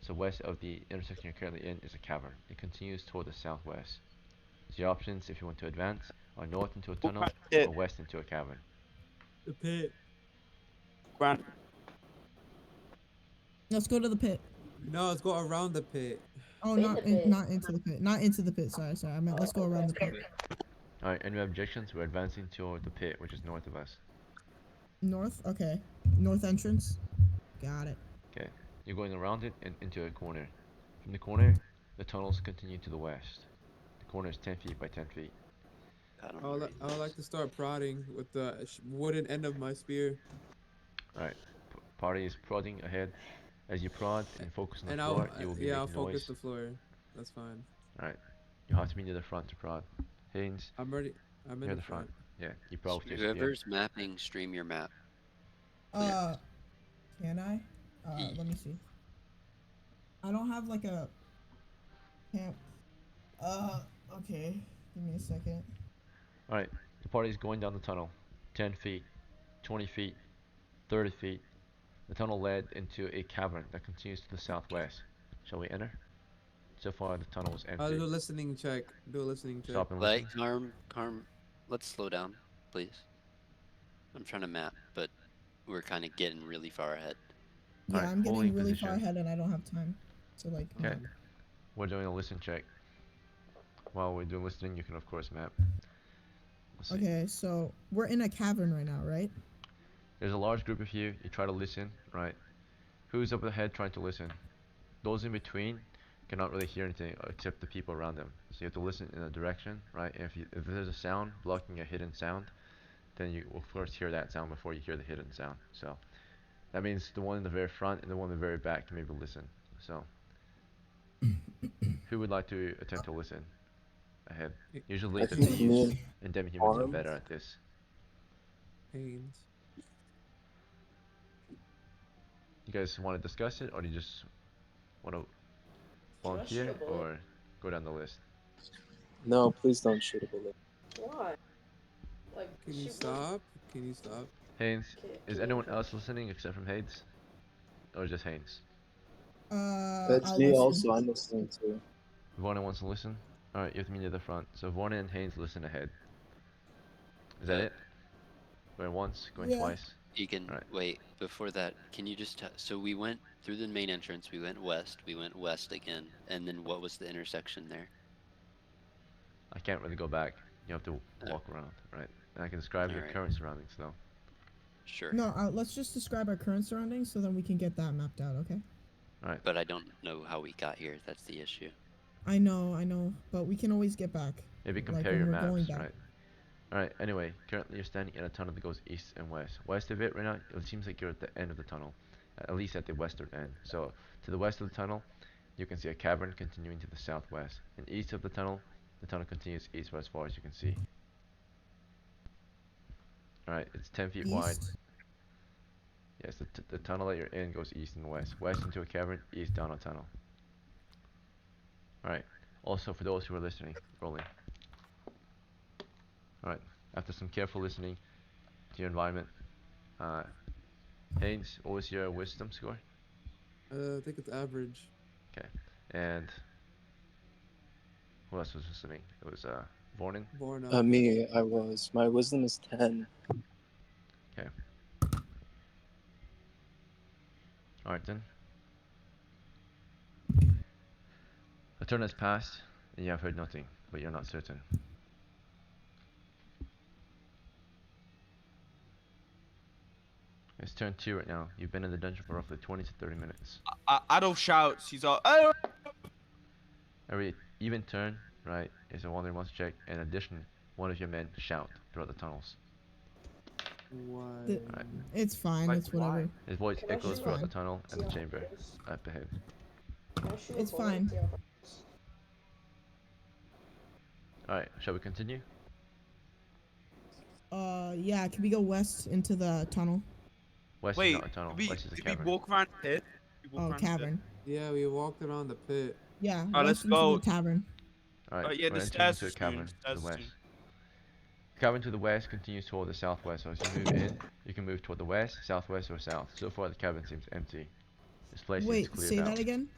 So west of the intersection you're currently in is a cavern. It continues toward the southwest. So your options, if you want to advance, are north into a tunnel or west into a cavern. The pit. Run. Let's go to the pit. No, let's go around the pit. Oh, In the pit. not into the pit. Not into the pit. Sorry. I meant let's go around the pit. Alright, any objections? We're advancing toward the pit, which is north of us. North. Okay. North entrance. Got it. Okay, you're going around it and into a corner. From the corner, the tunnels continue to the west. The corner is 10 feet by 10 feet. I would like to start prodding with the wooden end of my spear. Alright, party is prodding ahead. As you prod and focus on the And floor, you will be I'll making focus noise. the floor. That's fine. Alright, you have to be near the front to prod. Haynes, I'm ready. I'm in near the the front. front. Yeah, you prod with your spear. Whoever's mapping, stream your map. Can I? Let me see. I don't have like a camp. Okay. Give me a second. Alright, the party is going down the tunnel. 10 feet, 20 feet, 30 feet. The tunnel led into a cavern that continues to the southwest. Shall we enter? So far, the tunnel is I'll empty. do a listening check. Do a listening check. Stop and listen. Like, Carm, let's slow down, please. I'm trying to map, but we're kind of getting really far ahead. Yeah, Alright, I'm getting holding really position. far ahead and I don't have time. So like. Okay. We're doing a listen check. While we're doing listening, you can of course map. Let's see. Okay, so we're in a cavern right now, right? There's a large group of you. You try to listen, right? Who's up ahead trying to listen? Those in between cannot really hear anything except the people around them. So you have to listen in a direction, right? And if there's a sound blocking a hidden sound, then you will first hear that sound before you hear the hidden sound. So that means the one in the very front and the one in the very back can maybe listen. So who would like to attempt to listen ahead? Usually I the think thieves me and demi-humans are Arm. better at this. Haynes. You guys want to discuss it, or do you just want to volunteer, shoot a bullet. or go down the list? No, please don't shoot a bullet. Why? Like, Can you shoot stop? Can you stop? Haynes, Okay, is can anyone you- else listening except from Haynes? Or just Haynes? That's I'll me listen. also. I'm listening too. Vorna wants to listen? Alright, you have to meet near the front. So Vorna and Haynes listen ahead. Is that it? Going once, going Yeah. twice? Deacon, Alright. wait, before that, can you just so we went through the main entrance, we went west again, and then what was the intersection there? I can't really go back. You have to walk around, right? And I can describe your Alright. current surroundings though. Sure. No, let's just describe our current surroundings so then we can get that mapped out, okay? Alright. But I don't know how we got here, that's the issue. I know, but we can always get back. Maybe like, compare when your we're going maps, back. right? Alright, anyway, currently you're standing in a tunnel that goes east and west. West of it right now, it seems like you're at the end of the tunnel. At least at the western end. So, to the west of the tunnel, you can see a cavern continuing to the southwest. And east of the tunnel continues eastward as far as you can see. Alright, it's 10 feet wide. East. Yes, the tunnel that you're in goes east and west. West into a cavern, east down a tunnel. Alright, also for those who are listening, rolling. Alright, after some careful listening to your environment, Haynes, what was your wisdom score? I think it's average. Okay, and who else was listening? It was Vornin? Me, I was. My wisdom is 10. Okay. Alright then. A turn has passed, and you have heard nothing, but you're not certain. It's turn 2 right now. You've been in the dungeon for roughly 20 to 30 minutes. Adolf shouts. He's all, "Oh!" Every even turn, right, is a wonder monster check. In addition, one of your men shout throughout the tunnels. Why? Right. It's fine. Like, It's whatever. why? His voice Can I echoes shoot throughout the him? tunnel and the chamber up ahead. Can I shoot a It's bullet? fine. See how far it goes? Alright, shall we continue? Yeah. Can we go west into the tunnel? West is Wait, not a tunnel. West is a did we cavern. walk around the pit? Did we walk Oh, around the pit? cavern. Yeah, we walked around the pit. Yeah. Alright, let's West into go. the tavern. Alright, Yeah, we're the entering stairs into a is soon. cavern to Stairs the is west. soon. The cavern to the west continues toward the southwest, so as you move in, you can move toward the west, southwest, or south. So far, the cavern seems empty. This place seems Wait. cleared Say out. that again.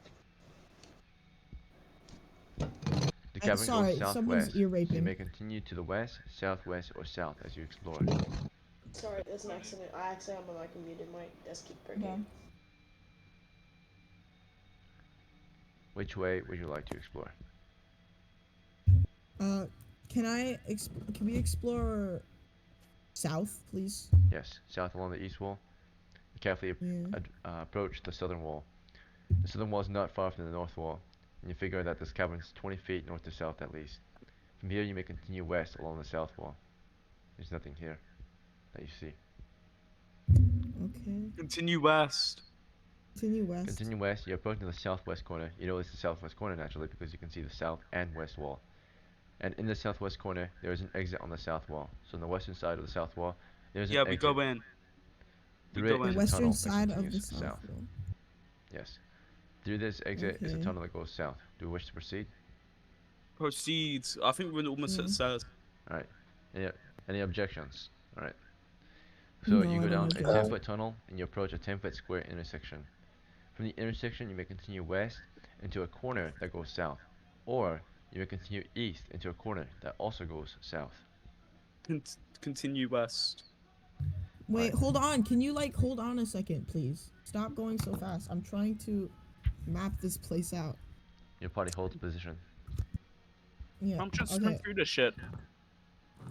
The cavern Sorry, goes someone's southwest, ear so you raping. may continue to the west, southwest, or south as you explore. Sorry, that's an accident. I accidentally on my mic muted my desk keep breaking. Okay. Which way would you like to explore? Can we explore south, please? Yes, south along the east wall. Carefully Yeah. approach the southern wall. The southern wall is not far from the north wall, and you figure that this cavern is 20 feet north to south at least. From here, you may continue west along the south wall. There's nothing here that you see. Okay. Continue west. Continue west. Continue west, you're approaching the southwest corner. You know it's the southwest corner naturally because you can see the south and west wall. And in the southwest corner, there is an exit on the south wall. So on the western side of the south wall, there's an Yeah, exit. we go in. Through it The is a western tunnel that side of the continues south south. wall. Yes. Through this exit is a Okay. tunnel that goes south. Do we wish to proceed? Proceed. I think we're almost at the stairs. Alright. Any objections? Alright. So No, you I go don't down a object. 10-foot tunnel and you approach a 10-foot square intersection. From the intersection, you may continue west into a corner that goes south. Or you may continue east into a corner that also goes south. Continue west. Wait, hold on. Can you hold on a second, please? Stop going so fast. I'm trying to map this place out. Your party holds position. Yeah. I'm just okay. running through this shit.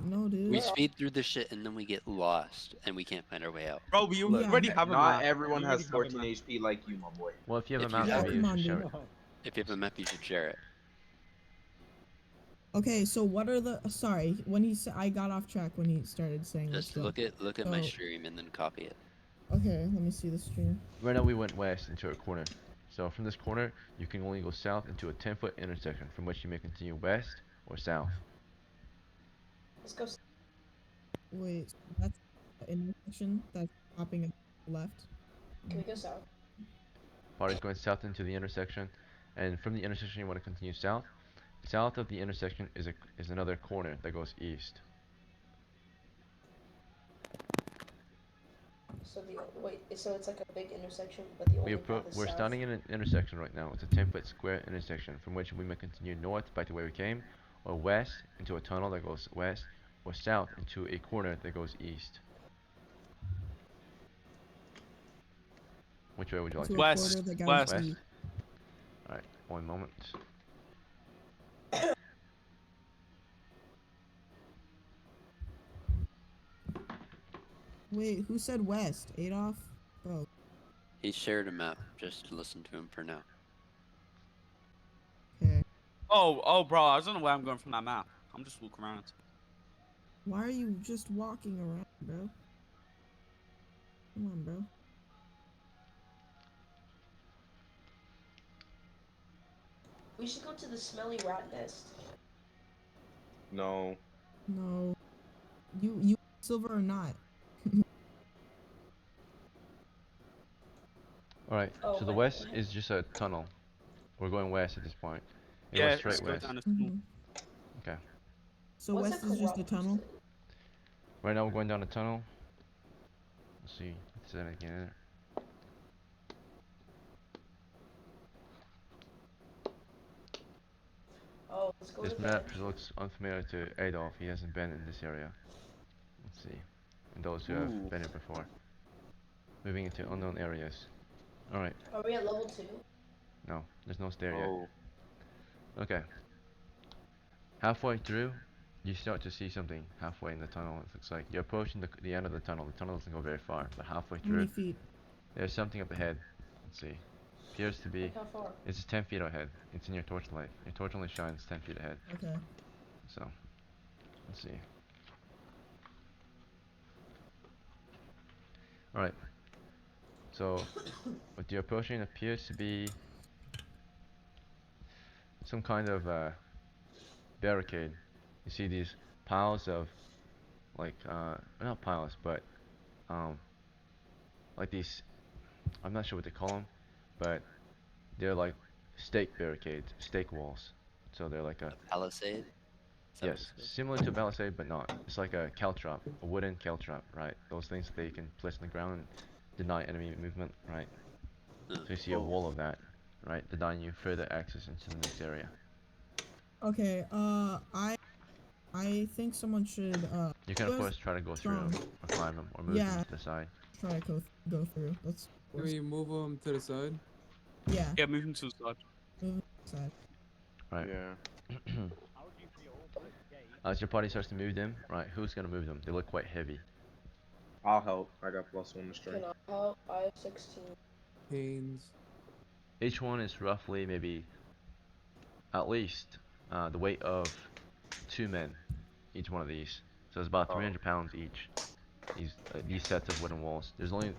No, dude. We speed through this shit and then we get lost and we can't find our way out. Bro, we Look, already have a not map. everyone We has already have a 14 HP like you, my boy. Well, if you have If a map, you have maybe it. you should share it. If you have a map, you should share it. Okay, so what are the? Sorry, when he said I got off track when he started saying this Just stuff. look at my So- stream and then copy it. Okay, let me see the stream. Right now we went west into a corner. So from this corner, you can only go south into a 10-foot intersection from which you may continue west or south. Let's go. Wait, that's the intersection that's popping up to the left. Can we go south? Party's going south into the intersection, and from the intersection you want to continue south. South of the intersection is another corner that goes east. So so it's like a big intersection, but the only path is We're south. standing in an intersection right now. It's a 10-foot square intersection from which we may continue north back the way we came, or west into a tunnel that goes west, or south into a corner that goes east. Which way would you like To to a go? West, quarter that goes west. east. Alright, one moment. Wait, who said west? Adolf? Bro. He shared a map. Just listen to him for now. Okay. Oh, bro, I don't know where I'm going from that map. I'm just walking around. Why are you just walking around, bro? Come on, bro. We should go to the smelly rat nest. No. No. You silver or not? Alright, Oh, so the wait, west what? is just a tunnel. We're going west at this point. It Yeah, goes straight let's go west. down the tunnel. Okay. So What's west that is just a corrupt tunnel. Right now we're going down a tunnel. Let's see if there's anything in there. Oh, let's go This to map bed. looks unfamiliar to Adolf. He hasn't been in this area. Let's see. And those who Ooh. have been here before. Moving into unknown areas. Alright. Are we at level 2? No, there's no stair Oh. yet. Okay. Halfway through, you start to see something halfway in the tunnel. It looks like you're approaching the end of the tunnel. The tunnel doesn't go very far, but halfway How many through, feet? there's something up ahead. Let's see. Appears to be. Like how far? It's 10 feet ahead. It's in your torchlight. Your torch only shines 10 feet ahead. Okay. So, let's see. Alright. So, what you're approaching appears to be some kind of barricade. You see these piles of, like, not piles, but, like these, I'm not sure what they call them, but they're like stake barricades, stake walls. So they're like a Palisade? yes, similar to a palisade, but not. It's like a caltrop, a wooden caltrop, right? Those things that you can place on the ground and deny enemy movement, right? So you see a wall of that, right? Denying you further access into the next area. Okay. I think someone should. You can of who has course try to go through them, strong? or climb them, or move Yeah. them to the side. Try to go through. Let's. Can we move them to the side? Yeah. Yeah, move him to the side. Move to the side. Right. Yeah. As your party starts to move them, right? Who's gonna move them? They look quite heavy. I'll help. I got +1 to strength. Can I help? I have 16. Haynes. Each one is roughly maybe at least the weight of 2 men. Each one of these. So it's about 300 pounds each. These sets of wooden walls. There's only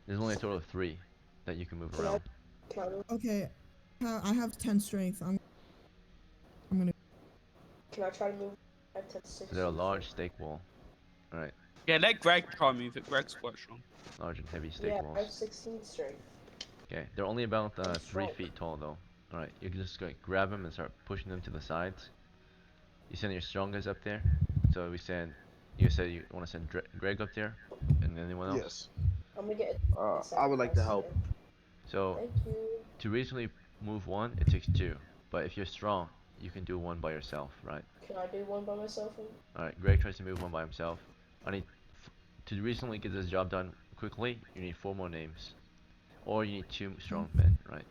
a total of 3 that you can move around. Okay. I have 10 strength. I'm gonna. Can I try to move? I have 10 6. So they're a large stake wall. Alright. Yeah, let Greg try and move it. Greg's quite strong. Large and heavy stake Yeah, I have walls. 16 strength. Okay, they're only about 3 strong. feet tall though. Alright, you can just grab them and start pushing them to the sides. You send your strong guys up there. So we send. You said you want to send Greg up there, and anyone else? Yes. I'm gonna get. I would like to help. So Thank you. to reasonably move one, it takes 2. But if you're strong, you can do 1 by yourself, right? Can I do one by myself? Alright, Greg tries to move 1 by himself. I need to reasonably get this job done quickly. You need 4 more names, or you need 2 strong men, right?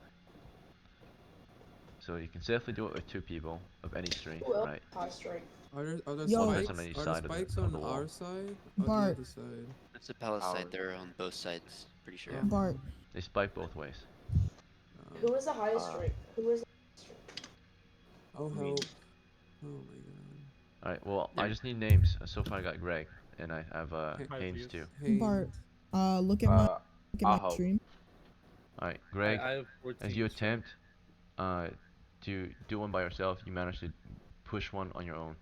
So you can safely do it with 2 people of any strength, Well, right? high strength. Are there Yo. spikes? On each Are side the of spikes of on the wall. our side or Bart. the other side? It's a palisade. They're on both sides. Pretty sure. Bart. They spike both ways. Who is the highest strength? Who is the highest strength? Oh help! Oh my god. Alright, well, I just need names. So far I got Greg, and I have Haynes too. Bart. Look at I'll my help. stream. Alright, Greg, I have 14 as you strength. attempt to do 1 by yourself, you manage to push 1 on your own.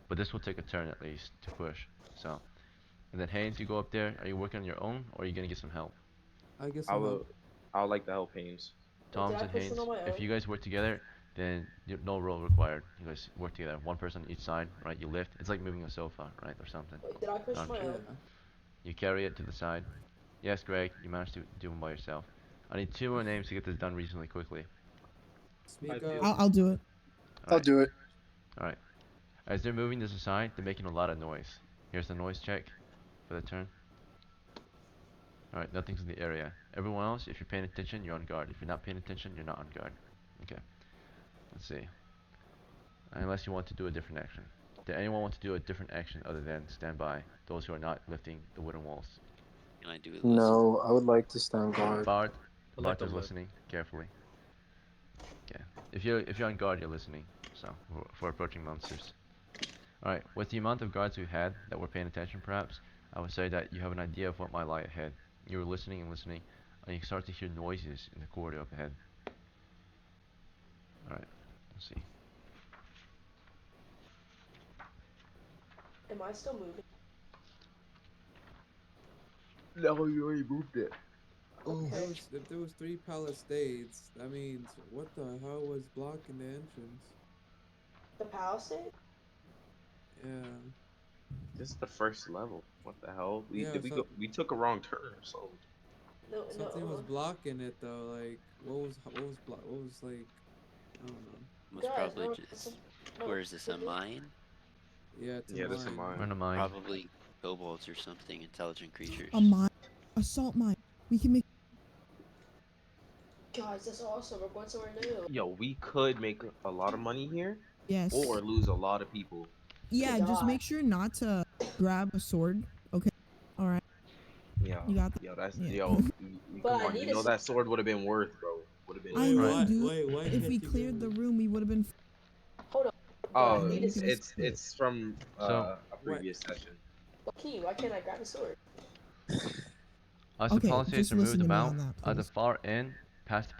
But this will take a turn at least to push. So, and then Haynes, you go up there. Are you working on your own, or are you gonna get some help? I guess I would like to help Haynes. Toms Did I and push Haynes, one on my if own? you guys work together, then no roll required. You guys work together. 1 person on each side, right? You lift. It's like moving a sofa, right, or something. Wait, did I push my Sure. own? You carry it to the side. Yes, Greg, you managed to do 1 by yourself. I need 2 more names to get this done reasonably quickly. Speak I'll do it. I'll do it. Alright. As they're moving this aside, they're making a lot of noise. Here's the noise check for the turn. Alright, nothing's in the area. Everyone else, if you're paying attention, you're on guard. If you're not paying attention, you're not on guard. Okay. Let's see. Unless you want to do a different action. Did anyone want to do a different action other than stand by? Those who are not lifting the wooden walls. Can I do it? No, I would like to stand guard. Bart, I'd like Bart to is lift. listening carefully. Okay. If you're on guard, you're listening. So for approaching monsters. Alright, with the amount of guards we had that were paying attention perhaps, I would say that you have an idea of what might lie ahead. You were listening and listening, and you start to hear noises in the corridor up ahead. Alright, let's see. Am I still moving? No, you already moved it. Okay. If there was 3 palisades, that means what the hell was blocking the entrance? The palisade? Yeah. This is the first level. What the hell? Yeah, so We took a wrong turn or something. No, something was blocking it though. Like what was like I don't know. Was Guys, probably no, just. no, Where is this? A mine? Yeah, it's Yeah, a this is mine. We're mine. in a mine. Probably kobolds or something. Intelligent creatures. A mine, a salt mine. We can make. Guys, that's awesome. We're going somewhere new. Yo, we could make a lot of money here, Yes. or lose a lot of people. Yeah, just die. make sure not to grab a sword. Okay. All right. Yo, You got that? yo, that's Yeah. yo. But Come I on, need you a know s- that sword would have been worth, bro. Would have been. I know, dude. Why If can't we you cleared the go? room, we would have been. Hold on. Oh, I need Look a at us. it's from So- a previous session. key. Why can't I grab a sword? As the Okay, palisades just are moved listen to me about, on that, at the please. far end, past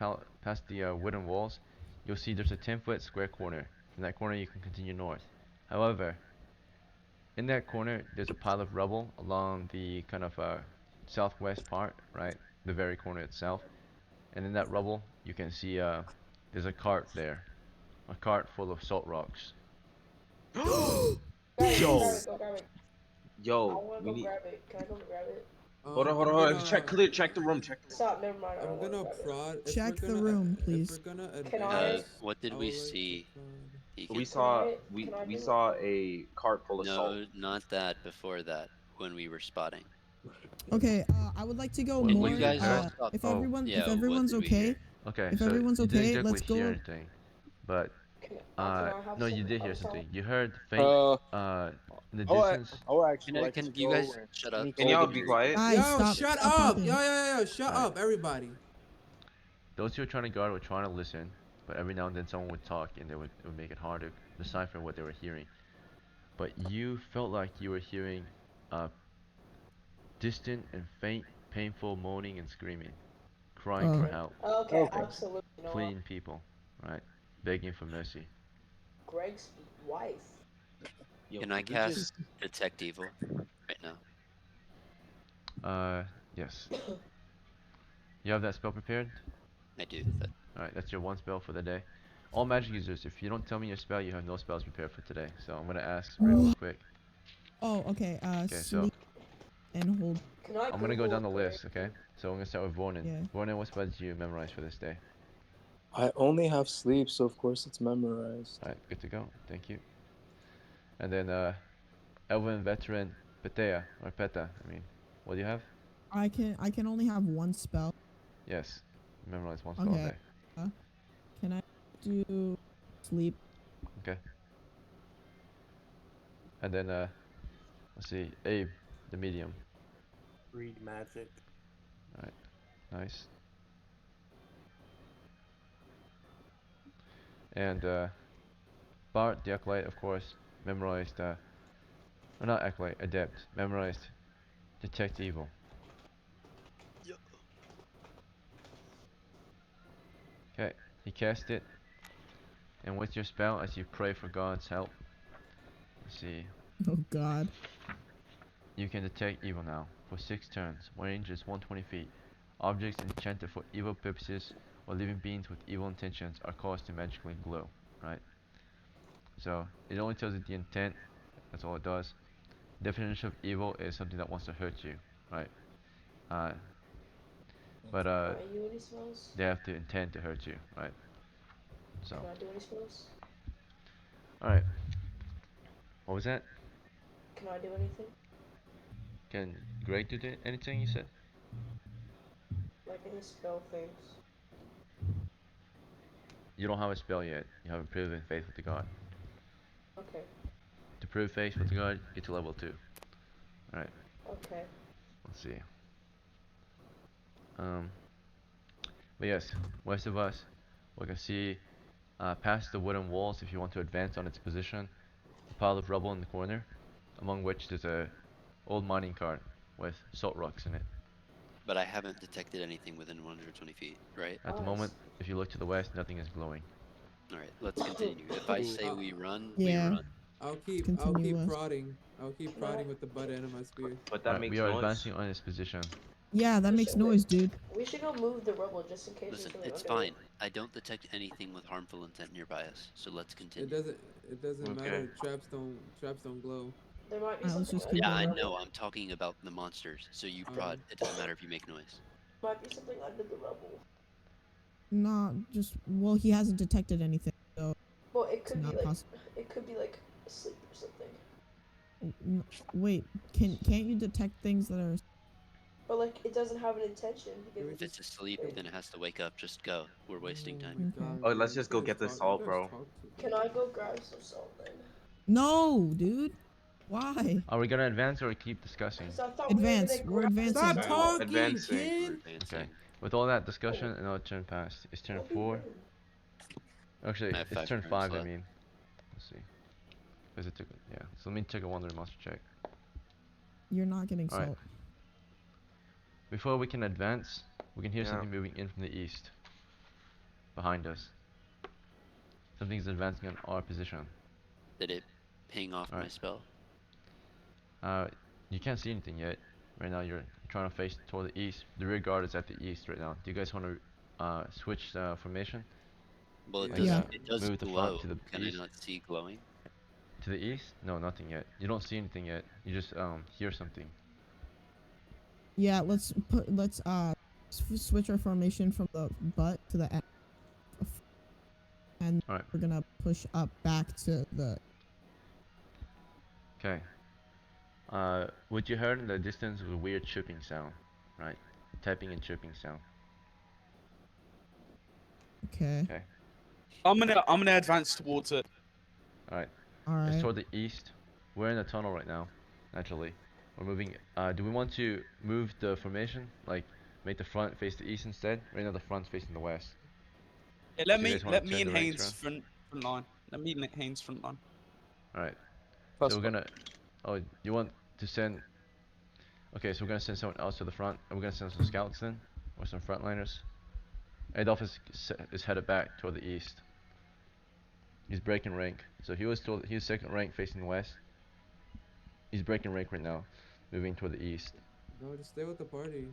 the wooden walls, you'll see there's a 10-foot square corner. From that corner, you can continue north. However, in that corner, there's a pile of rubble along the kind of southwest part, right? The very corner itself. And in that rubble, you can see there's a cart there. A cart full of salt rocks. Grab it, Yo. grab it, go grab it. I Yo, wanna we go need. grab it. Can I go grab it? Hold on, I'm hold on. gonna- Check clear. Check the room. Check the room. Stop, never mind. I I'm don't wanna gonna grab it. prod. If Check we're the gonna, room, If please. we're gonna Can advance, What did I we would like to see? prod. We Deacon? saw Can I we do saw a cart full of salt. No, not that. Before that, when we were spotting. Okay, I would like to go What more. did you guys all stop? If Oh. if Yeah, what everyone's did we okay, hear? Okay, if so everyone's you didn't okay, exactly let's hear go. anything, but can I have no, you some did hear other salt? something. You heard faint Uh, in the I would, distance. I would actually Can, like can to you go guys and shut up? sneak Can over y'all the be gate. quiet? Guys, Yo, stop shut stop up! talking. Yo, shut Alright. up, everybody. Those who were trying to guard were trying to listen, but every now and then someone would talk, and it would make it hard to decipher what they were hearing. But you felt like you were hearing distant and faint, painful moaning and screaming, crying for help, Okay, Okay. absolutely not. fleeing people, right, begging for mercy. Greg's wife. Yo, Can I could we cast just- Detect Evil right now? Yes. You have that spell prepared? I do. That. Alright, that's your one spell for the day. All magic users, if you don't tell me your spell, you have no spells prepared for today. So I'm gonna ask real quick. Oh, okay. Okay, so Sleep and hold. Can I I'm gonna go Google down the Greg? list, okay? So I'm gonna start with Vornin. Yeah. Vornin, what spell did you memorize for this day? I only have sleep, so of course it's memorized. Alright, good to go. Thank you. And then Elven veteran Petea or Peta, I mean. What do you have? I can only have one spell. Yes. Memorize one spell a Okay. day. Can I do sleep? Okay. And then let's see, Abe, the medium. Read magic. Alright. Nice. And Bart, the acolyte, of course, memorized or not acolyte, adept, memorized detect evil. Okay, he cast it, and with your spell, as you pray for God's help, let's see, Oh God. you can detect evil now for 6 turns. Range is 120 feet. Objects enchanted for evil purposes or living beings with evil intentions are caused to magically glow, right? So it only tells you the intent. That's all it does. Definition of evil is something that wants to hurt you, right? But Can I do any spells? they have to intend to hurt you, right? So, Can I do any spells? alright. What was that? Can I do anything? Can Greg do anything you said? Like any spell things? You don't have a spell yet. You haven't proven faith with the god. Okay. To prove faith with the god, get to level 2. Alright, Okay. let's see. But yes, west of us, we can see past the wooden walls if you want to advance on its position. a pile of rubble in the corner, among which there's a old mining cart with salt rocks in it. But I haven't detected anything within 120 feet, right? At the moment, if you look to the west, nothing is glowing. All right, let's continue. If I say we run, we Yeah. run. I'll keep continue west. prodding. I'll keep prodding with the butt end of my spear. But that Alright, makes we are noise. advancing on this position. Yeah, that makes noise, dude. We should go move the rubble just in case Listen, there's something it's under it. fine. I don't detect anything with harmful intent nearby us, so let's continue. It doesn't matter. Traps don't glow. There might be Alright, let's something just under keep Yeah, the I going. rubble. know. I'm talking about the monsters. So you prod. It doesn't matter if you make noise. Might be something under the rubble. Nah, just well, he hasn't detected anything, so Well, it it's could be not like possible. it could be like asleep or something. Wait, can't you detect things that are? But like it doesn't have an intention. If it's asleep, then it has to wake up. Just go. We're wasting time. Okay. Oh, let's just go get the salt, bro. Can I go grab some salt then? No, dude. Why? Are we gonna advance or keep discussing? 'Cause I thought Advance. we We're advancing. Stop talking, Advancing. kid. Okay. With all that discussion, another turn passed. It's turn 4. Actually, I have it's 5 turn turns 5, I left. mean. Let's see. Because it took, yeah. So let me take a wonder monster check. You're not getting Alright. salt. Before we can advance, we can hear Yeah. something moving in from the east. Behind us. Something's advancing in our position. Did it ping off my Alright. spell? You can't see anything yet. Right now you're trying to face toward the east. The rear guard is at the east right now. Do you guys want to switch formation? Well, it Like, does. Yeah. It does move the glow. front to the Can east? I not see glowing? To the east? No, nothing yet. You don't see anything yet. You just hear something. Yeah, let's switch our formation from the butt to the end. And Alright. we're gonna push up back to the. Okay. What you heard in the distance was a weird chirping sound, right? Typing and chirping sound. Okay. Okay. I'm gonna advance towards it. Alright. All It's right. toward the east. We're in a tunnel right now. Naturally, we're moving. Do we want to move the formation? Like, make the front face the east instead? Right now the front's facing the west. Yeah, So you guys wanna let me turn and the ranks Haynes around? front line. Let me and Haynes front line. Alright. First So we're one. gonna. Oh, you want to send. Okay, so we're gonna send someone else to the front. And we're gonna send some scouts then? Or some frontliners? Adolf is headed back toward the east. He's breaking rank. So he was second rank facing west. He's breaking rank right now, moving toward the east. No, just stay with the party.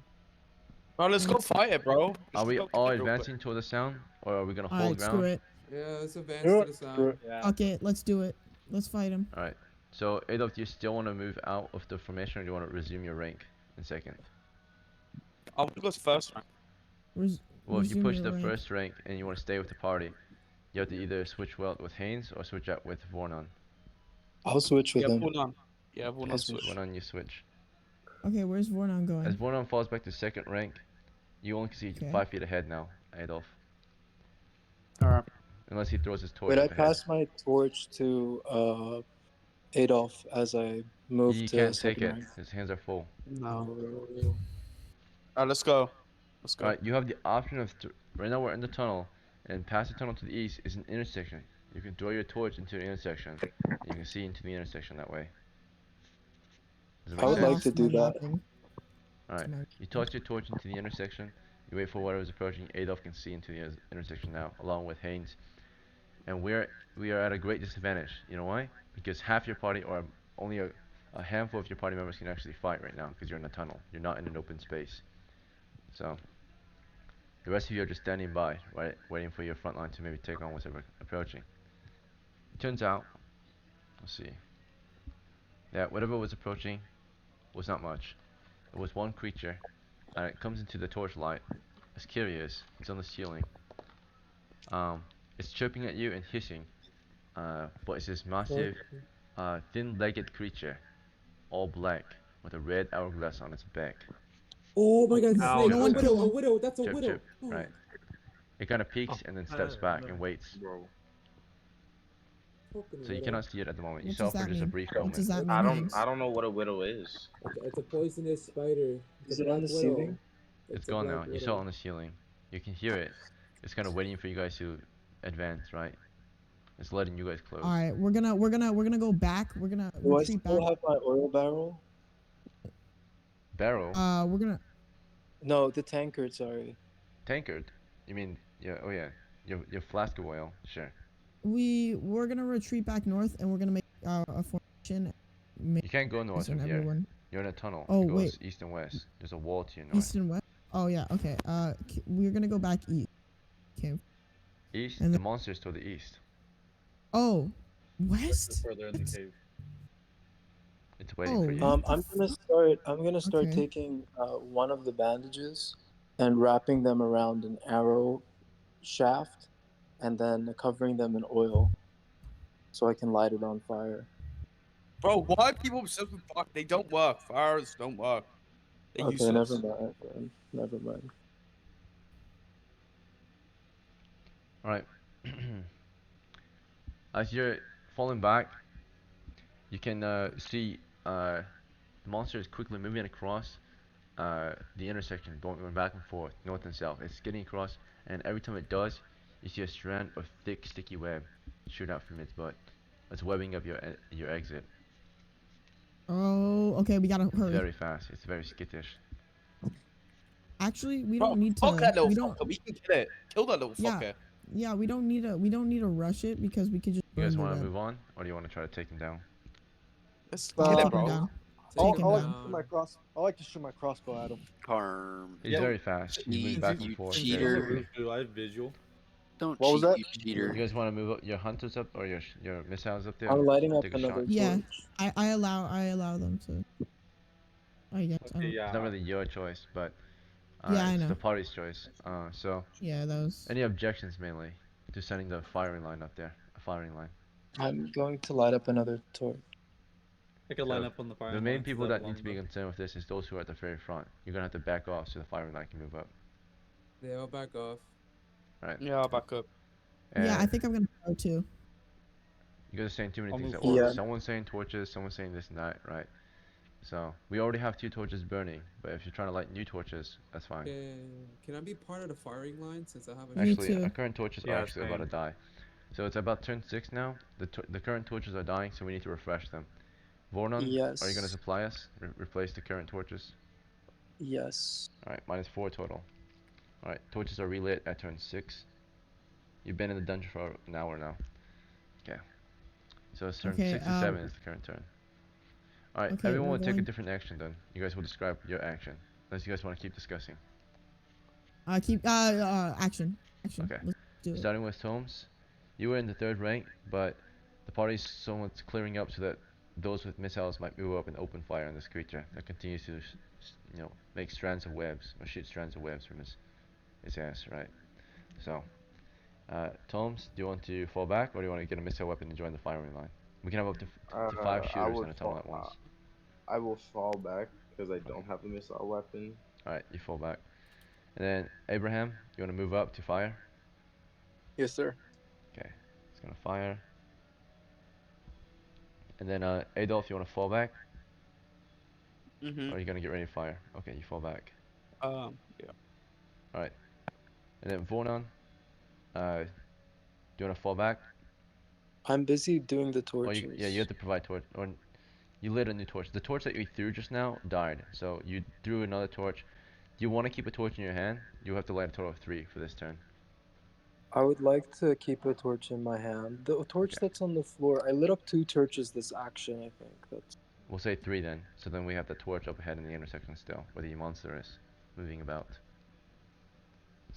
Bro, let's go fight it, bro. Are we Just go all kick it real quick. advancing toward the sound, or are we gonna hold Alright, screw ground? it. Yeah, let's advance Do to it, the screw sound. it. Okay, let's do it. Let's fight him. Alright. So Adolf, do you still want to move out of the formation, or do you want to resume your rank in second? I want to go first rank. Well, if you Resume push your the rank. first rank and you want to stay with the party, you have to either switch with Haynes or switch out with Vornon. I'll switch with Yeah, him. pull on. Yeah, pull I'll on switch. switch. Vornon, you switch. Okay, where's Vornon going? As Vornon falls back to second rank, you only can see Okay. 5 feet ahead now, Adolf. Alright. Unless he throws his torch Wait, I up ahead. passed my torch to Adolf as I moved He to can't take second it. rank. His hands are full. No. Alright, let's go. Let's go. Alright, you have the option of right now we're in the tunnel, and past the tunnel to the east is an intersection. You can throw your torch into the intersection, and you can see into the intersection that way. Does it I make would like sense? to do that. Alright, you toss your torch into the intersection, you wait for whatever's approaching, Adolf can see into the intersection now, along with Haynes. And we are at a great disadvantage. You know why? Because half your party, or only a handful of your party members can actually fight right now, because you're in a tunnel. You're not in an open space. So, the rest of you are just standing by, right, waiting for your front line to maybe take on whatever approaching. Turns out, let's see, that whatever was approaching was not much. It was one creature, and it comes into the torchlight. It's curious. It's on the ceiling. It's chirping at you and hissing. But it's this massive, thin-legged creature, all black, with a red hourglass on its back. Oh my god, Chirp, snake! chirp, A chirp. widow! A widow! That's a Chirp, widow! chirp. Right. It kind of peeks and then steps back and waits. Bro. So you cannot see it at the moment. You What saw does it for that just a mean? brief What moment. does that mean, I Hanks? don't know what a widow is. It's a poisonous spider. Is it on the ceiling? It's a gone black now. You saw it widow. on the ceiling. You can hear it. It's kind of waiting for you guys to advance, right? It's letting you guys close. All right, we're gonna go back. We're gonna Do I retreat still back. have my oil barrel? Barrel? We're gonna. No, the tankard. Sorry. Tankard? You mean, yeah, oh yeah. Your flask of oil, sure. We're gonna retreat back north, and we're gonna make a formation. You can't go north from here. Everyone. You're in a tunnel. Oh, It goes wait. east and west. There's a wall to your north. East and west. Oh yeah. Okay. We're gonna go back east. Okay. East? And The then- monster's to the east. Oh, Just west. further in the cave. It's waiting Oh, for you. what I'm gonna start Okay. taking one of the bandages and wrapping them around an arrow shaft, and then covering them in oil, so I can light it on fire. Bro, why are people obsessed with fire? They don't work. Fires don't work. They're Okay, useless. never mind. Then. Never mind. Alright. As you're falling back, you can see the monster is quickly moving across the intersection, going back and forth, north and south. It's getting across, and every time it does, you see a strand of thick, sticky web shoot out from its butt. It's webbing up your exit. Oh, okay. We gotta It's hurry. very fast. It's very skittish. Actually, we Bro, don't need to. fuck that little We don't. fucker. We can kill it. Kill that little Yeah. fucker. Yeah, we don't need to rush it because we could just. You guys burn the want to web. move on, or do you want to try to take them down? Let's Uh, kill Take it, him bro. down. I Take him like to down. shoot my cross. I like to shoot my crossbow at him. Carm. He's Yeah, very fast. He's moving you- back you and forth. Since you're on Very the cheater. roof, dude, I have visual. Don't What was cheat, that? you cheater. You guys want to move up your hunters up, or your missiles up there? I'm lighting up Take a another shot. Yeah, torch. I allow them to. I guess. I Okay, don't, yeah. It's not really your choice, but Yeah, I it's the know. party's choice. So Yeah, that was. any objections mainly to sending the firing line up there? A firing line. I'm going to light up another torch. I could line up on the fire. The main people that need to be concerned with this is those who are at the very front. You're gonna have to back off so the firing line can move up. Yeah, I'll back off. Right. Yeah, I'll back up. Yeah, I And think I'm gonna go too. you guys are saying too many I'll things move at once. forward. Someone's saying torches, someone's saying this and that, right? So we already have 2 torches burning, but if you're trying to light new torches, that's fine. Can I be part of the firing line since I have a Me Actually, too. our current torches are Yeah, actually about to same. die. So it's about turn 6 now. The current torches are dying, so we need to refresh them. Vornon, Yes. are you gonna supply us? Replace the current torches? Yes. Alright, -4 total. Alright, torches are relit at turn 6. You've been in the dungeon for an hour now. Okay. So it's turn Okay, 6 and 7 is the current turn. Alright, okay, everyone we're will take a going- different action then. You guys will describe your action. Unless you guys want to keep discussing. Keep action. Okay. Let's do it. Starting with Holmes, you were in the 3rd rank, but the party's somewhat clearing up so that those with missiles might move up and open fire on this creature that continues to, make strands of webs or shoot strands of webs from his ass, right? So, Holmes, do you want to fall back or do you want to get a missile weapon and join the firing line? We can have up to 5 I shooters would in a tunnel fall- at once. I will fall back because I don't have a missile weapon. Alright, you fall back. And then Abraham, you want to move up to fire? Yes, sir. Okay, he's gonna fire. And then Adolf, you want to fall back? Mm-hmm. Or are you gonna get ready to fire? Okay, you fall back. Yeah. Alright. And then Vornon, do you want to fall back? I'm busy doing the Or torches. yeah, you have to provide torch. Or you lit a new torch. The torch that you threw just now died, so you threw another torch. Do you want to keep a torch in your hand? You have to light a total of 3 for this turn. I would like to keep a torch in my hand. The torch that's on the floor. I lit up 2 torches this action. I think that's. We'll say 3 then. So then we have the torch up ahead in the intersection still, where the monster is moving about.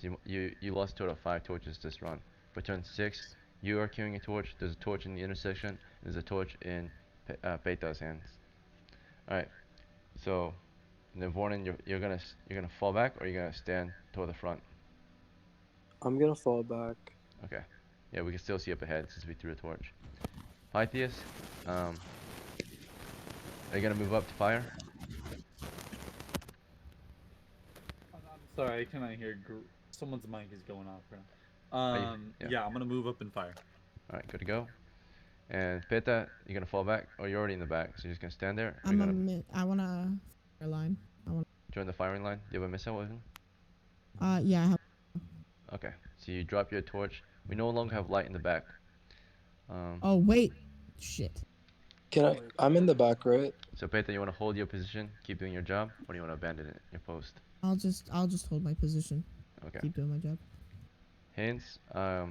So you lost a total of 5 torches this run. For turn 6, you are carrying a torch. There's a torch in the intersection. There's a torch in Peta's hands. All right. So, and then Vornon, you're gonna fall back, or you're gonna stand toward the front. I'm gonna fall back. Okay. Yeah, we can still see up ahead since we threw a torch. Pythias, are you gonna move up to fire? Sorry, I cannot hear. Someone's mic is going off right now. Are you- Yeah, I'm gonna move up and fire. Alright, good to go. And Peta, you're gonna fall back, or you're already in the back, so you're just gonna stand there? Or you're gonna I wanna fire line. join the firing line? Do you have a missile weapon? Yeah, I have. Okay, so you drop your torch. We no longer have light in the back. Oh wait, shit. Can I? I'm in the back, right? So Peta, you want to hold your position, keep doing your job, or do you want to abandon it, your post? I'll just hold my position. Okay. Keep doing my job. Hence, so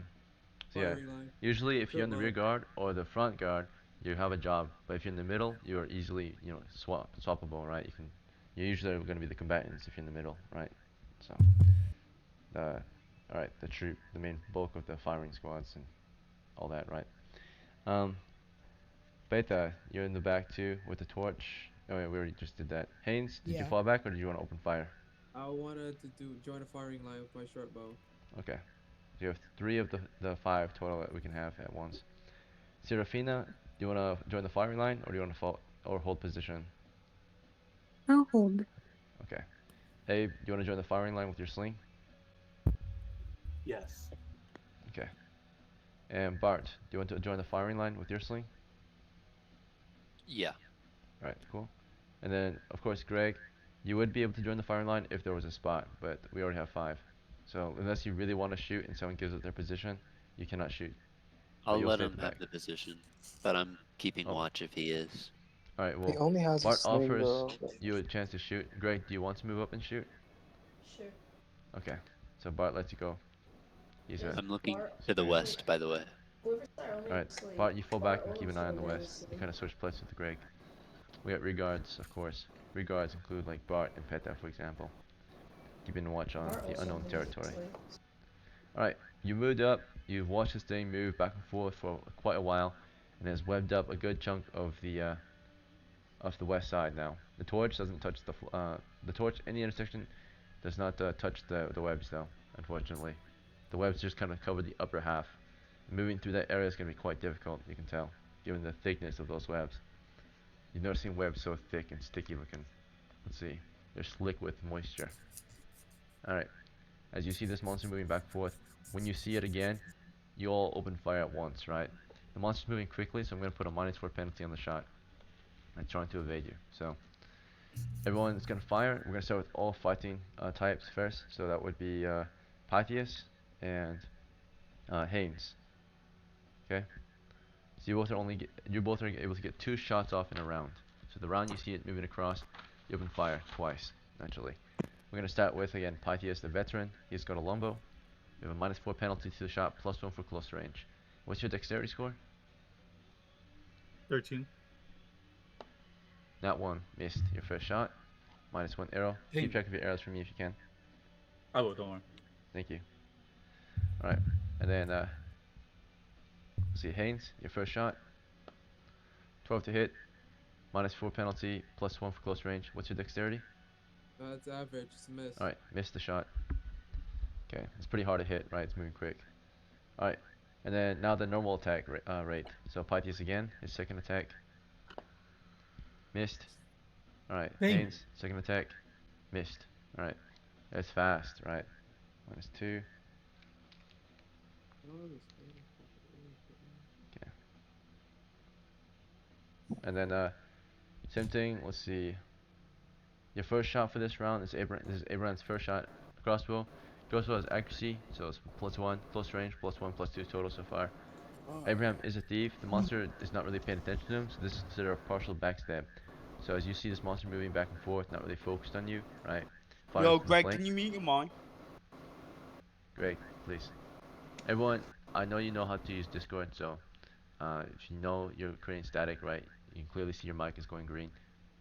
yeah, Firing line. usually if you're in the rear Footlock. guard or the front guard, you have a job. But if you're in the middle, you're easily, swappable, right? You're usually going to be the combatants if you're in the middle, right? So, all right, the main bulk of the firing squads and all that, right? Um, Beta, you're in the back too with the torch. Oh yeah, we already just did that. Haynes, did you Yeah. fall back or did you want to open fire? I wanted to join a firing line with my short bow. Okay. So you have 3 of the 5 total that we can have at once. Serafina, do you want to join the firing line or do you want to fall or hold position? I'll hold. Okay. Abe, do you want to join the firing line with your sling? Yes. Okay. And Bart, do you want to join the firing line with your sling? Yeah. Alright, cool. And then, of course, Greg, you would be able to join the firing line if there was a spot, but we already have 5. So unless you really want to shoot and someone gives up their position, you cannot shoot. But I'll you'll let stay at him the have back. the position, but I'm keeping Oh. watch if he is. Alright, He well, only has a Bart sling offers though. you a chance to shoot. Greg, do you want to move up and shoot? Sure. Okay. So Bart lets you go. He's a I'm looking Bart, to the superior. west, by the way. whoever's there only Alright, sleep. Bart, you fall back and only keep an eye on the sleep, west. You sleep. kind of switch places with Greg. We got regards, of course. Regards include like Bart and Peta, for example. Keeping a watch on Bart the also unknown loses territory. sleep. Alright, you moved up. You've watched this thing move back and forth for quite a while, and has webbed up a good chunk of the west side now. The torch doesn't touch the torch in the intersection does not touch the webs though, unfortunately. The webs just kind of cover the upper half. Moving through that area is going to be quite difficult, you can tell, given the thickness of those webs. You've never seen webs so thick and sticky looking. Let's see. They're slick with moisture. Alright. As you see this monster moving back and forth, when you see it again, you all open fire at once, right? The monster's moving quickly, so I'm going to put a -4 penalty on the shot. I'm trying to evade you. So, everyone is going to fire. We're going to start with all fighting types first. So that would be Pythias and Haynes. Okay? So you both are able to get 2 shots off in a round. So the round you see it moving across, you open fire twice, naturally. We're going to start with, again, Pythias the veteran. He's got a longbow. We have a -4 penalty to the shot, +1 for close range. What's your dexterity score? 13. That one missed your first shot. -1 arrow. Hey. Keep track of your arrows for me if you can. I will, don't worry. Thank you. Alright, and then, let's see, Haynes, your first shot. 12 to hit, -4 penalty, +1 for close range. What's your dexterity? That's average. It's a miss. Alright, missed the shot. Okay, it's pretty hard to hit, right? It's moving quick. Alright, and then now the normal attack rate. So Pythias again, his second attack. Missed. Alright, Haynes, second attack. Missed. Alright, that's fast, right? -2. Okay. And then, same thing, let's see. Your first shot for this round is this is Abraham's first shot. Crossbow. Crossbow has accuracy, so it's +1, close range, +1, +2 total so far. Abraham is a thief. The monster is not really paying attention to him, so this is considered a partial backstab. So as you see this monster moving back and forth, not really focused on you, right? Firing Yo, from the Greg, flank. can you mute your mic? Greg, please. Everyone, I know you know how to use Discord, so if you know you're creating static, right, you can clearly see your mic is going green,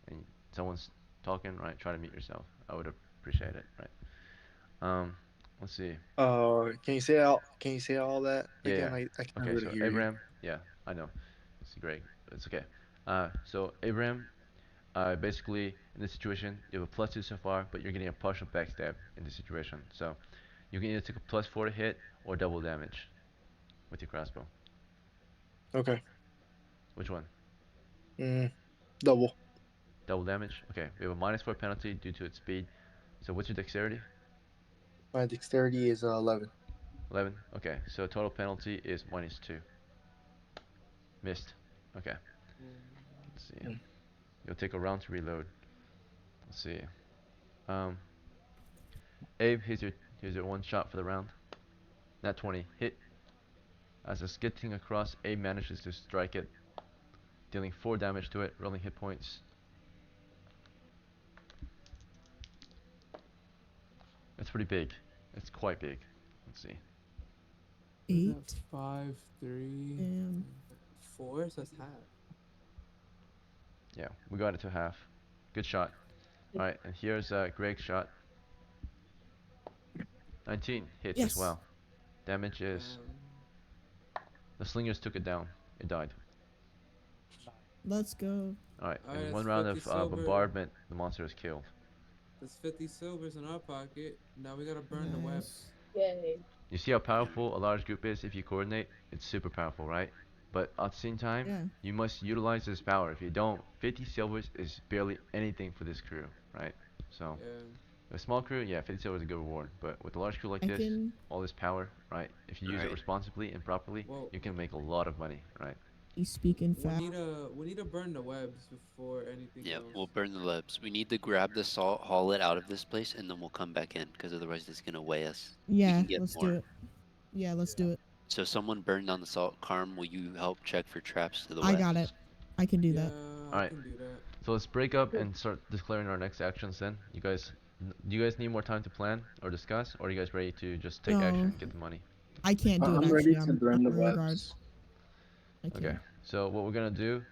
and someone's talking, right, try to mute yourself. I would appreciate it, right? Let's see. Can you say all? Can you say all that Yeah, again? yeah. I can't Okay, really so hear you. Abraham, yeah, I know. It's great. It's okay. So Abraham, basically in this situation, you have a +2 so far, but you're getting a partial backstab in this situation. So you can either take a +4 to hit or double damage with your crossbow. Okay. Which one? Double. Double damage? Okay, we have a -4 penalty due to its speed. So what's your dexterity? My dexterity is 11. 11? Okay, so total penalty is -2. Missed. Okay. Let's see. You'll take a round to reload. Let's see. Abe, here's your one shot for the round. Nat 20. Hit. As it's skidding across, Abe manages to strike it, dealing 4 damage to it, rolling hit points. It's pretty big. It's quite big. Let's see. That's 5, 3, Damn. 4. So that's half. Yeah, we got it to half. Good shot. Alright, and here's Greg's shot. 19 hits as well. Damage is. The slingers took it down. It died. Let's go. Alright, Alright, in that's one round 50 of silver. bombardment, the monster is killed. There's 50 silvers in our pocket. Now we gotta burn the webs. Yay. You see how powerful a large group is if you coordinate? It's super powerful, right? But at the same time, you must utilize this power. If you don't, 50 silvers is barely anything for this crew, right? So, a small crew, yeah, 50 silvers is a good reward. But with a large crew like this, all this power, right? If you use it responsibly and properly, you can make a lot of money, right? He's speaking We fast. need to burn the webs before anything Yeah, else. we'll burn the webs. We need to grab the salt, haul it out of this place, and then we'll come back in, because otherwise it's gonna weigh us. We Yeah, can get let's more. do it. Yeah, let's do it. So someone burned down the salt. Carm, will you help check for traps to the I west? got it. I can do that. Alright, so let's break up and start declaring our next actions then. You guys, do you guys need more time to plan or discuss, or are you guys ready to just take action and get the money? I can't do it, I'm actually. ready to burn the rear guard. webs. Okay, so what we're gonna do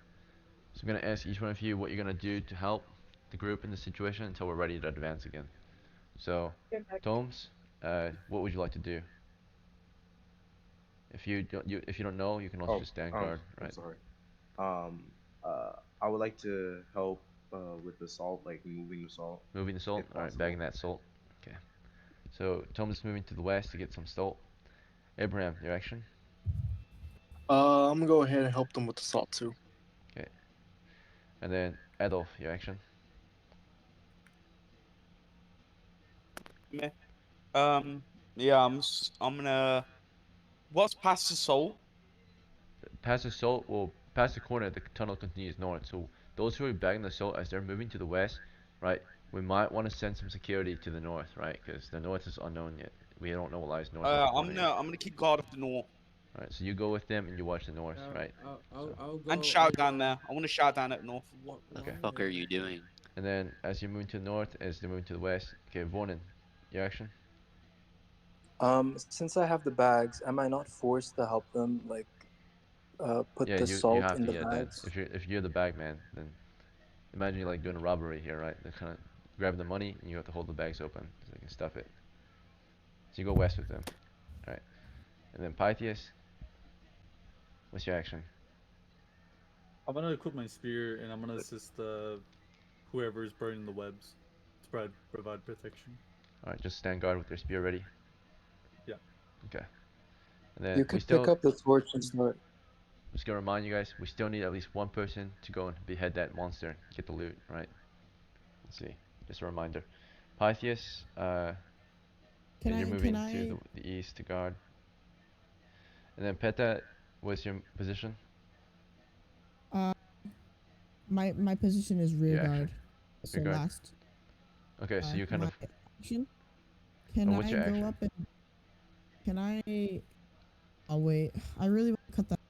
is I'm gonna ask each one of you what you're gonna do to help the group in the situation until we're ready to advance again. So, Tomes, what would you like to do? If you don't know, you can also just stand guard, right? I'm sorry. I would like to help with the salt, like moving the salt. Moving the salt? Alright, bagging that salt. Okay. So, Tomes is moving to the west to get some salt. Abraham, your action? I'm gonna go ahead and help them with the salt too. Okay. And then, Adolf, your action? Yeah. Yeah, I'm gonna. What's past the salt? Past the salt, well, past the corner, the tunnel continues north. So those who are bagging the salt as they're moving to the west, right? We might want to send some security to the north, right? Because the north is unknown yet. We don't know what lies north of the corner yet. I'm gonna keep guard of the north. Alright, so you go with them and you watch the north, right? I'll go. And shout down there. I want to shout down at north. What the fuck are you doing? And then as you're moving to the north, as they're moving to the west, okay, Vornan, your action? Since I have the bags, am I not forced to help them, like, put the salt in the bags? If you're the bag man, then imagine you're like doing a robbery here, right? They're kind of grabbing the money and you have to hold the bags open so they can stuff it. So you go west with them, alright? And then Pythias, what's your action? I'm gonna equip my spear and I'm gonna assist whoever is burning the webs to provide protection. Alright, just stand guard with your spear ready. Yeah. Okay. And then You could pick up the torch and start. I'm just gonna remind you guys, we still need at least one person to go and behead that monster, get the loot, right? Let's see, just a reminder. Pythias, you're moving to the east to guard. And then Peta, what's your position? My position is rear guard. So Rear guard. last. Okay, so you kind of. Action? Can what's I your go action? up and? Can I? Oh wait, I really want to cut that.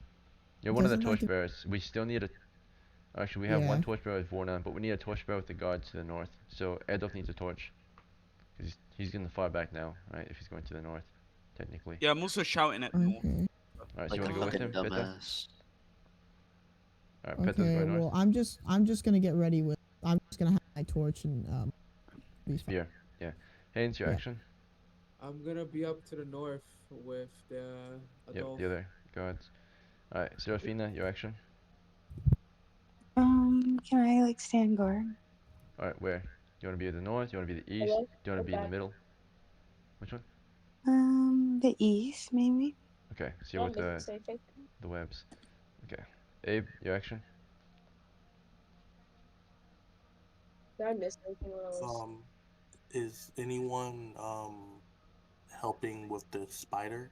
You're one of the Doesn't that torchbearers. We still need a. Actually, we have one torchbearer with Vornan, but we need a torchbearer with the guard to the north. So Adolf needs a torch. Cause he's getting far back now, right? If he's going to the north, technically. Yeah, I'm also shouting at north. Alright, so Like you a wanna go with fucking him, Peta? dumbass. Alright, Peta's Okay, going north. well I'm just gonna get ready with. I'm just gonna have my torch and be fine. Spear, yeah. Haynes, your action? I'm gonna be up to the north with the Yep, Adolf. the other guards. Alright, Serafina, your action? Can I like stand guard? Alright, where? Do you want to be at the north? Do you want to be the east? Hello? Do you want to be in the Okay. middle? Which one? The east maybe. Okay, so you're with the webs. Okay. Abe, your action? Did I miss anything when I was? Is anyone helping with the spider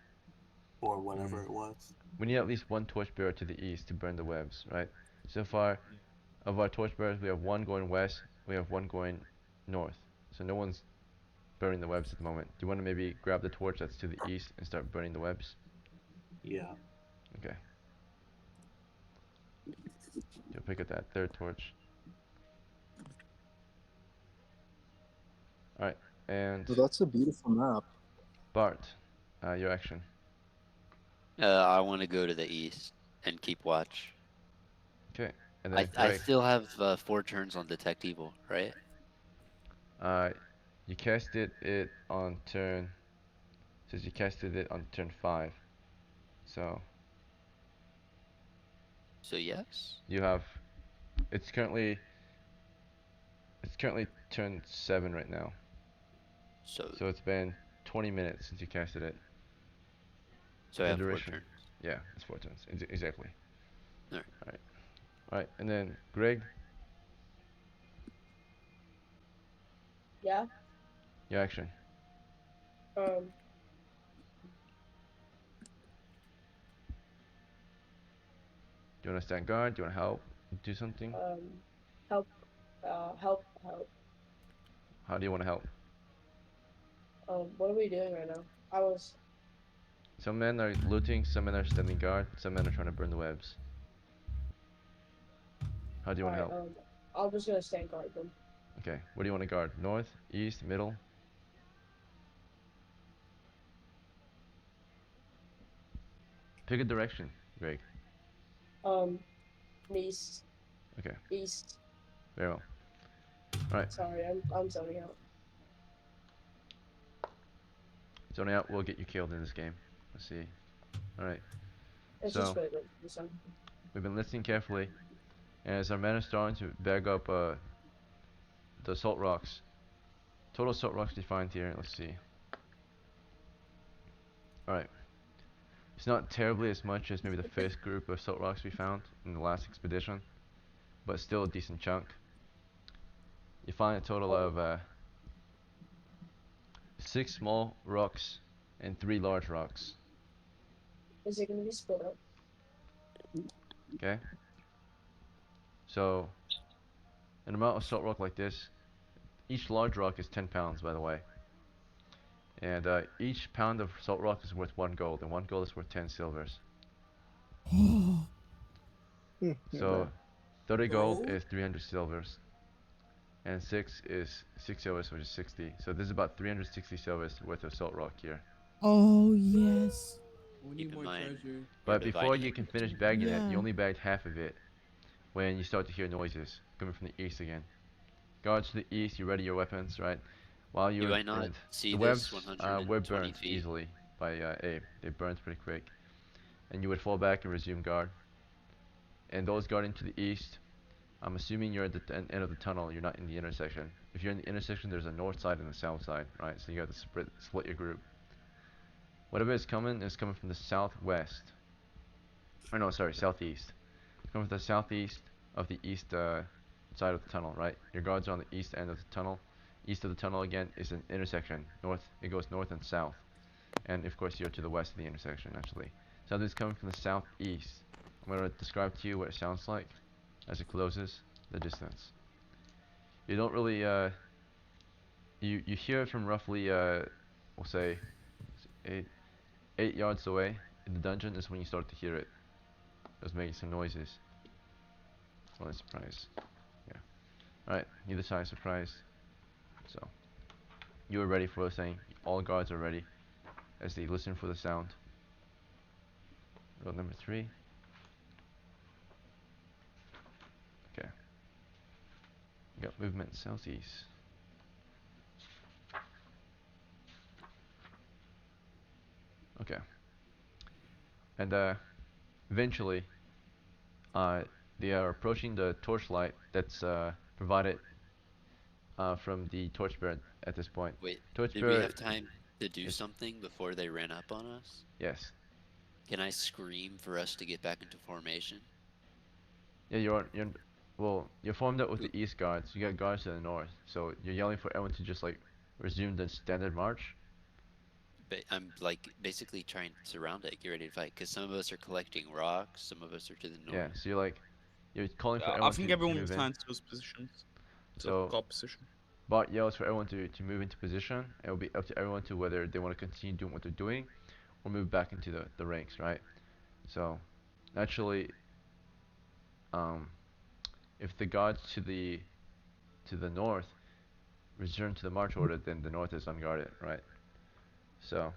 or whatever it was? We need at least one torchbearer to the east to burn the webs, right? So far, of our torchbearers, we have one going west, we have one going north. So no one's burning the webs at the moment. Do you want to maybe grab the torch that's to the east and start burning the webs? Yeah. Okay. You'll pick up that third torch. All right, and Well, that's a beautiful map. Bart, your action. I want to go to the east and keep watch. Okay, and I then I Greg. still have 4 turns on detect evil, right? Uh, you casted it on turn. Says you casted it on turn 5. So Yes. you have. It's currently. It's currently turn 7 right now. So it's been 20 minutes since you casted it. So I The have 4 duration. turns. Yeah, it's 4 turns. Exactly. Alright. Alright. Alright, and then Greg, Yeah. your action. Um. Do you want to stand guard? Do you want to help? Do something? Help. Help. How do you want to help? What are we doing right now? I was. Some men are looting, some men are standing guard, some men are trying to burn the webs. How do you want to help? I'm just gonna stand guard them. Okay, what do you want to guard? North, east, middle? Pick a direction, Greg. East. Okay. East. Very well. Alright. Sorry, I'm zoning out. Zoning out will get you killed in this game. Let's see. Alright. It's So, just really good for the sun. we've been listening carefully, and as our men are starting to bag up the salt rocks. Total salt rocks defined here. Let's see. Alright. It's not terribly as much as maybe the first group of salt rocks we found in the last expedition, but still a decent chunk. You find a total of 6 small rocks and 3 large rocks. Is it gonna be split up? Okay? So, an amount of salt rock like this, each large rock is 10 pounds, by the way. And each pound of salt rock is worth 1 gold, and 1 gold is worth 10 silvers. So, 30 gold is 300 silvers. And 6 is 6 silvers, which is 60. So this is about 360 silvers worth of salt rock here. Oh yes. We need more treasure. But before you can finish bagging it, you Yeah. only bagged half of it when you start to hear noises coming from the east again. Guards to the east, you ready your weapons, right? While you Do I not see the this webs 120 were burnt feet? easily by Abe. They burned pretty quick. And you would fall back and resume guard. And those guarding to the east, I'm assuming you're at the end of the tunnel, you're not in the intersection. If you're in the intersection, there's a north side and a south side, right? So you have to split your group. Whatever is coming from the southwest. Or no, sorry, southeast. It's coming from the southeast of the east side of the tunnel, right? Your guards are on the east end of the tunnel. East of the tunnel again is an intersection. North, it goes north and south. And of course you're to the west of the intersection actually. Something is coming from the southeast. I'm going to describe to you what it sounds like as it closes the distance. You don't really you hear it from roughly we'll say 8 yards away. In the dungeon is when you start to hear it. It was making some noises. Well, surprise. Yeah. Alright, neither side is surprised. So you are ready for the thing. All guards are ready as they listen for the sound. Road number 3. Okay. We got movement southeast. Okay. And eventually they are approaching the torchlight that's provided from the torchbearer at this point. Wait, did we Torchbearer have time to do is something before they ran up on us? yes. Can I scream for us to get back into formation? Yeah, you're formed up with the east guards. You got guards to the north, so you're yelling for everyone to just like resume the standard march. I'm like basically trying to surround it, get ready to fight, because some of us are collecting rocks, some of us are to the north. Yeah, so you're calling for I everyone think to everyone move was in. trying to those positions. So guard position. Bart yells for everyone to move into position. It will be up to everyone to whether they want to continue doing what they're doing or move back into the ranks, right? So, naturally, um, if the gods to the north return to the march order, then the north is unguarded, right? So,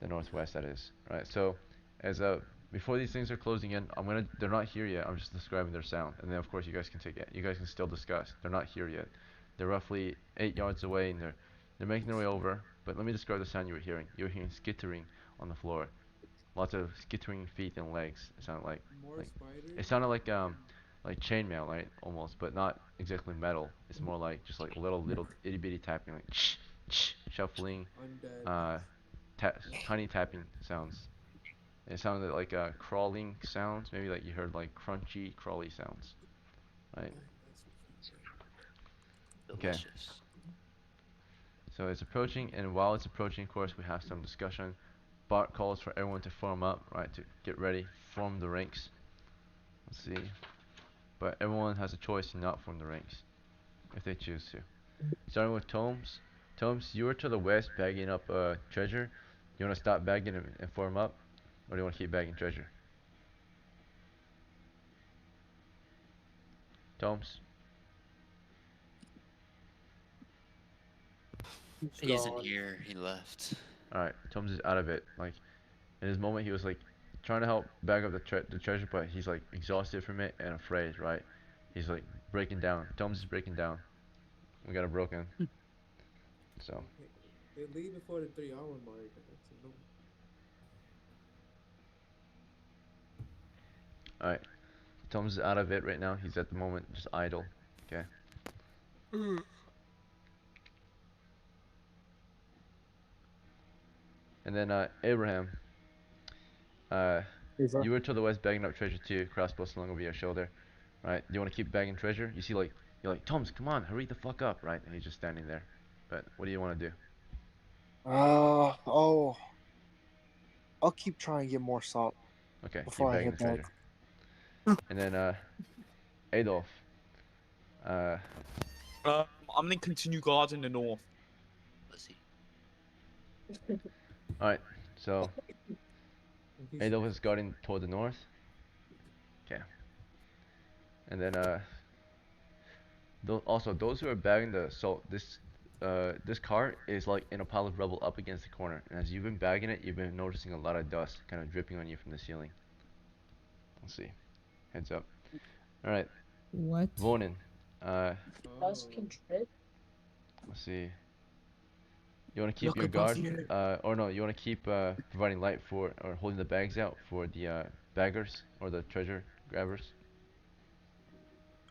the northwest that is, right? So, as before these things are closing in, they're not here yet. I'm just describing their sound, and then of course you guys can take it. You guys can still discuss. They're not here yet. They're roughly 8 yards away, and they're making their way over. But let me describe the sound you were hearing. You were hearing skittering on the floor, lots of skittering feet and legs. It sounded More like spiders. it sounded like chainmail, right? Almost, but not exactly metal. It's more like just like a little itty bitty tapping, like shuffling, Undead. uh, tiny tapping sounds. It sounded like crawling sounds. Maybe like you heard like crunchy, crawly sounds, right? Okay. Delicious. So it's approaching, and while it's approaching, of course, we have some discussion. Bart calls for everyone to form up, right? To get ready, form the ranks. Let's see. But everyone has a choice to not form the ranks if they choose to. Starting with Tomes. Tomes, you are to the west bagging up treasure. You want to stop bagging and form up? Or do you want to keep bagging treasure? Tomes? He isn't here. He left. Alright, Tomes is out of it. Like, in his moment, he was like trying to help bag up the treasure, but he's like exhausted from it and afraid, right? He's like breaking down. Tomes is breaking down. We got a broken. So, They leave before the 3 hour mark. That's annoying. alright. Tomes is out of it right now. He's at the moment just idle. Okay. And then Abraham, Yes, sir. you were to the west bagging up treasure too, crossbow slung over your shoulder. Right? Do you want to keep bagging treasure? You see like you're like, Toms, come on, hurry the fuck up, right? And he's just standing there. But what do you want to do? Oh, I'll keep trying to get more salt Okay, keep before I bagging the hit back. treasure. And then Adolf. Uh I'm gonna continue guarding the north. Pussy. alright, so Adolf is guarding toward the north. Okay. And then also those who are bagging the salt, this cart is like in a pile of rubble up against the corner, and as you've been bagging it, you've been noticing a lot of dust kind of dripping on you from the ceiling. Let's see. Heads up. Alright. What? Vonin. Dust can drip. Let's see. You want to keep Look your above guard, here. or no? You want to keep providing light for, or holding the bags out for the baggers or the treasure grabbers.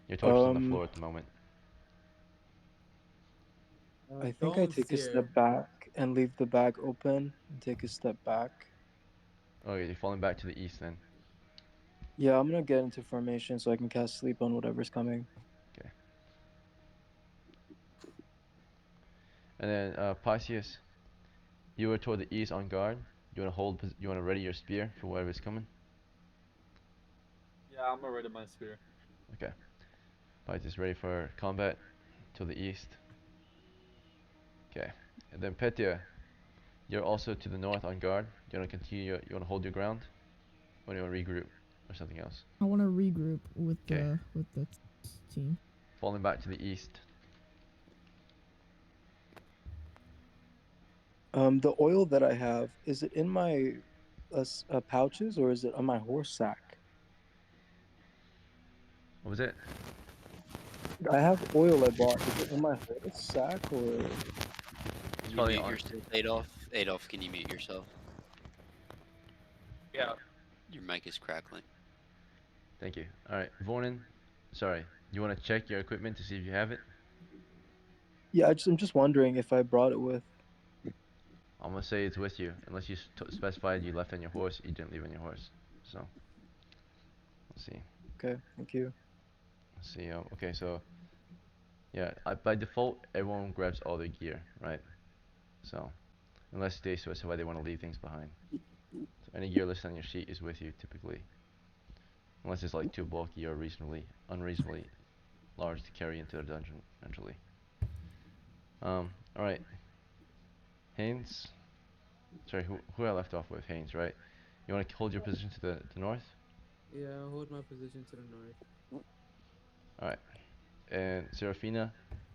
Your torch is on the Um, floor at the moment. I think I take a step back and leave the bag open and take a step back. Okay, you're falling back to the east then. Yeah, I'm gonna get into formation so I can cast sleep on whatever's coming. Okay. And then Paisius, you were toward the east on guard. You want to you want to ready your spear for whatever's coming. Yeah, I'm already my spear. Okay. Paisius ready for combat to the east. Okay. And then Petia, you're also to the north on guard. You want to continue? You want to hold your ground, or do you want to regroup, or something else? I want to regroup with Okay. the team. Falling back to the east. The oil that I have, is it in my pouches or is it on my horse sack? What was it? I have oil I bought. Is it in my horse sack or? Can you probably mute on- yourself, Adolf? Adolf, can you mute yourself? Yeah. Your mic is crackling. Thank you. Alright, Vonin, sorry. You want to check your equipment to see if you have it? Yeah, I'm just wondering if I brought it with. I'm gonna say it's with you, unless you specified you left on your horse, you didn't leave on your horse. So, let's see. Okay, thank you. Let's see. Okay, so yeah, by default, everyone grabs all their gear, right? So, unless they specify they want to leave things behind. So any gear listed on your sheet is with you typically, unless it's like too bulky or unreasonably large to carry into the dungeon eventually. All right. Haynes. Sorry, who I left off with? Haynes, right? You want to hold your position to the north? Yeah, I'll hold my position to the north. Alright. And Serafina,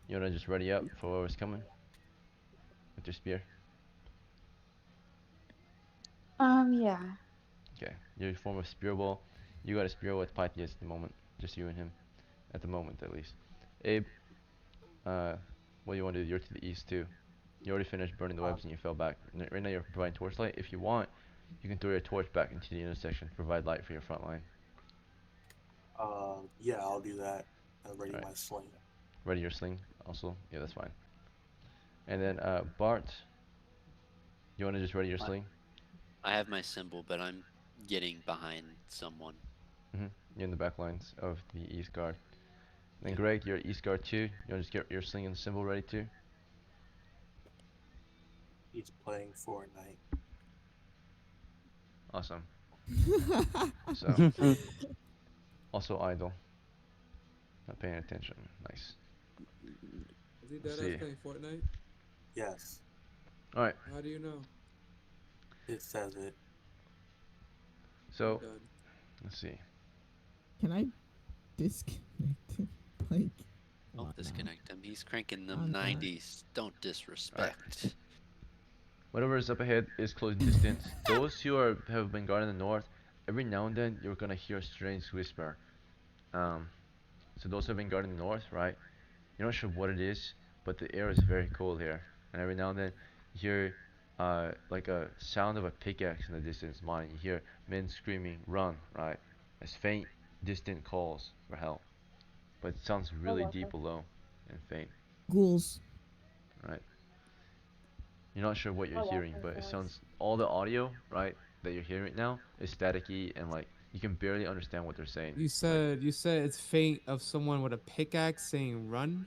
you want to just ready up for whatever's coming? With your spear? Yeah. Okay. You form a spear ball. You got a spear with Pythias at the moment. Just you and him. At the moment, at least. Abe, what do you want to do? You're to the east too. You already finished burning the webs and you fell back. Right now you're providing torchlight. If you want, you can throw your torch back into the intersection to provide light for your front line. Yeah, I'll do that. I'll ready Alright. my sling. Ready your sling also? Yeah, that's fine. And then Bart, you want to just ready your sling? I have my symbol, but I'm getting behind someone. You're in the back lines of the east guard. And then Yep. Greg, you're east guard too. You want to just get your sling and symbol ready too? He's playing Fortnite. Awesome. So, also idle. Not paying attention. Nice. Is he Let's dead ass see. playing Fortnite? Yes, Alright, How do you know? it says it. so Done. let's see. Can I disconnect him? Like, Don't what now? disconnect him. He's cranking them I'm done. 90s. Don't disrespect. Whatever is up ahead is close distance. Those who have been guarding the north, every now and then you're gonna hear a strange whisper. So those who have been guarding the north, right? You're not sure what it is, but the air is very cold here, and every now and then you hear like a sound of a pickaxe in the distance. Mine, you hear men screaming, "Run!" Right? As faint, distant calls for help, but it sounds really deep below and faint. Ghouls. Right? You're not sure what you're hearing, but it sounds all the audio, right, that you're hearing right now is staticky and like you can barely understand what they're saying. You said it's faint of someone with a pickaxe saying run.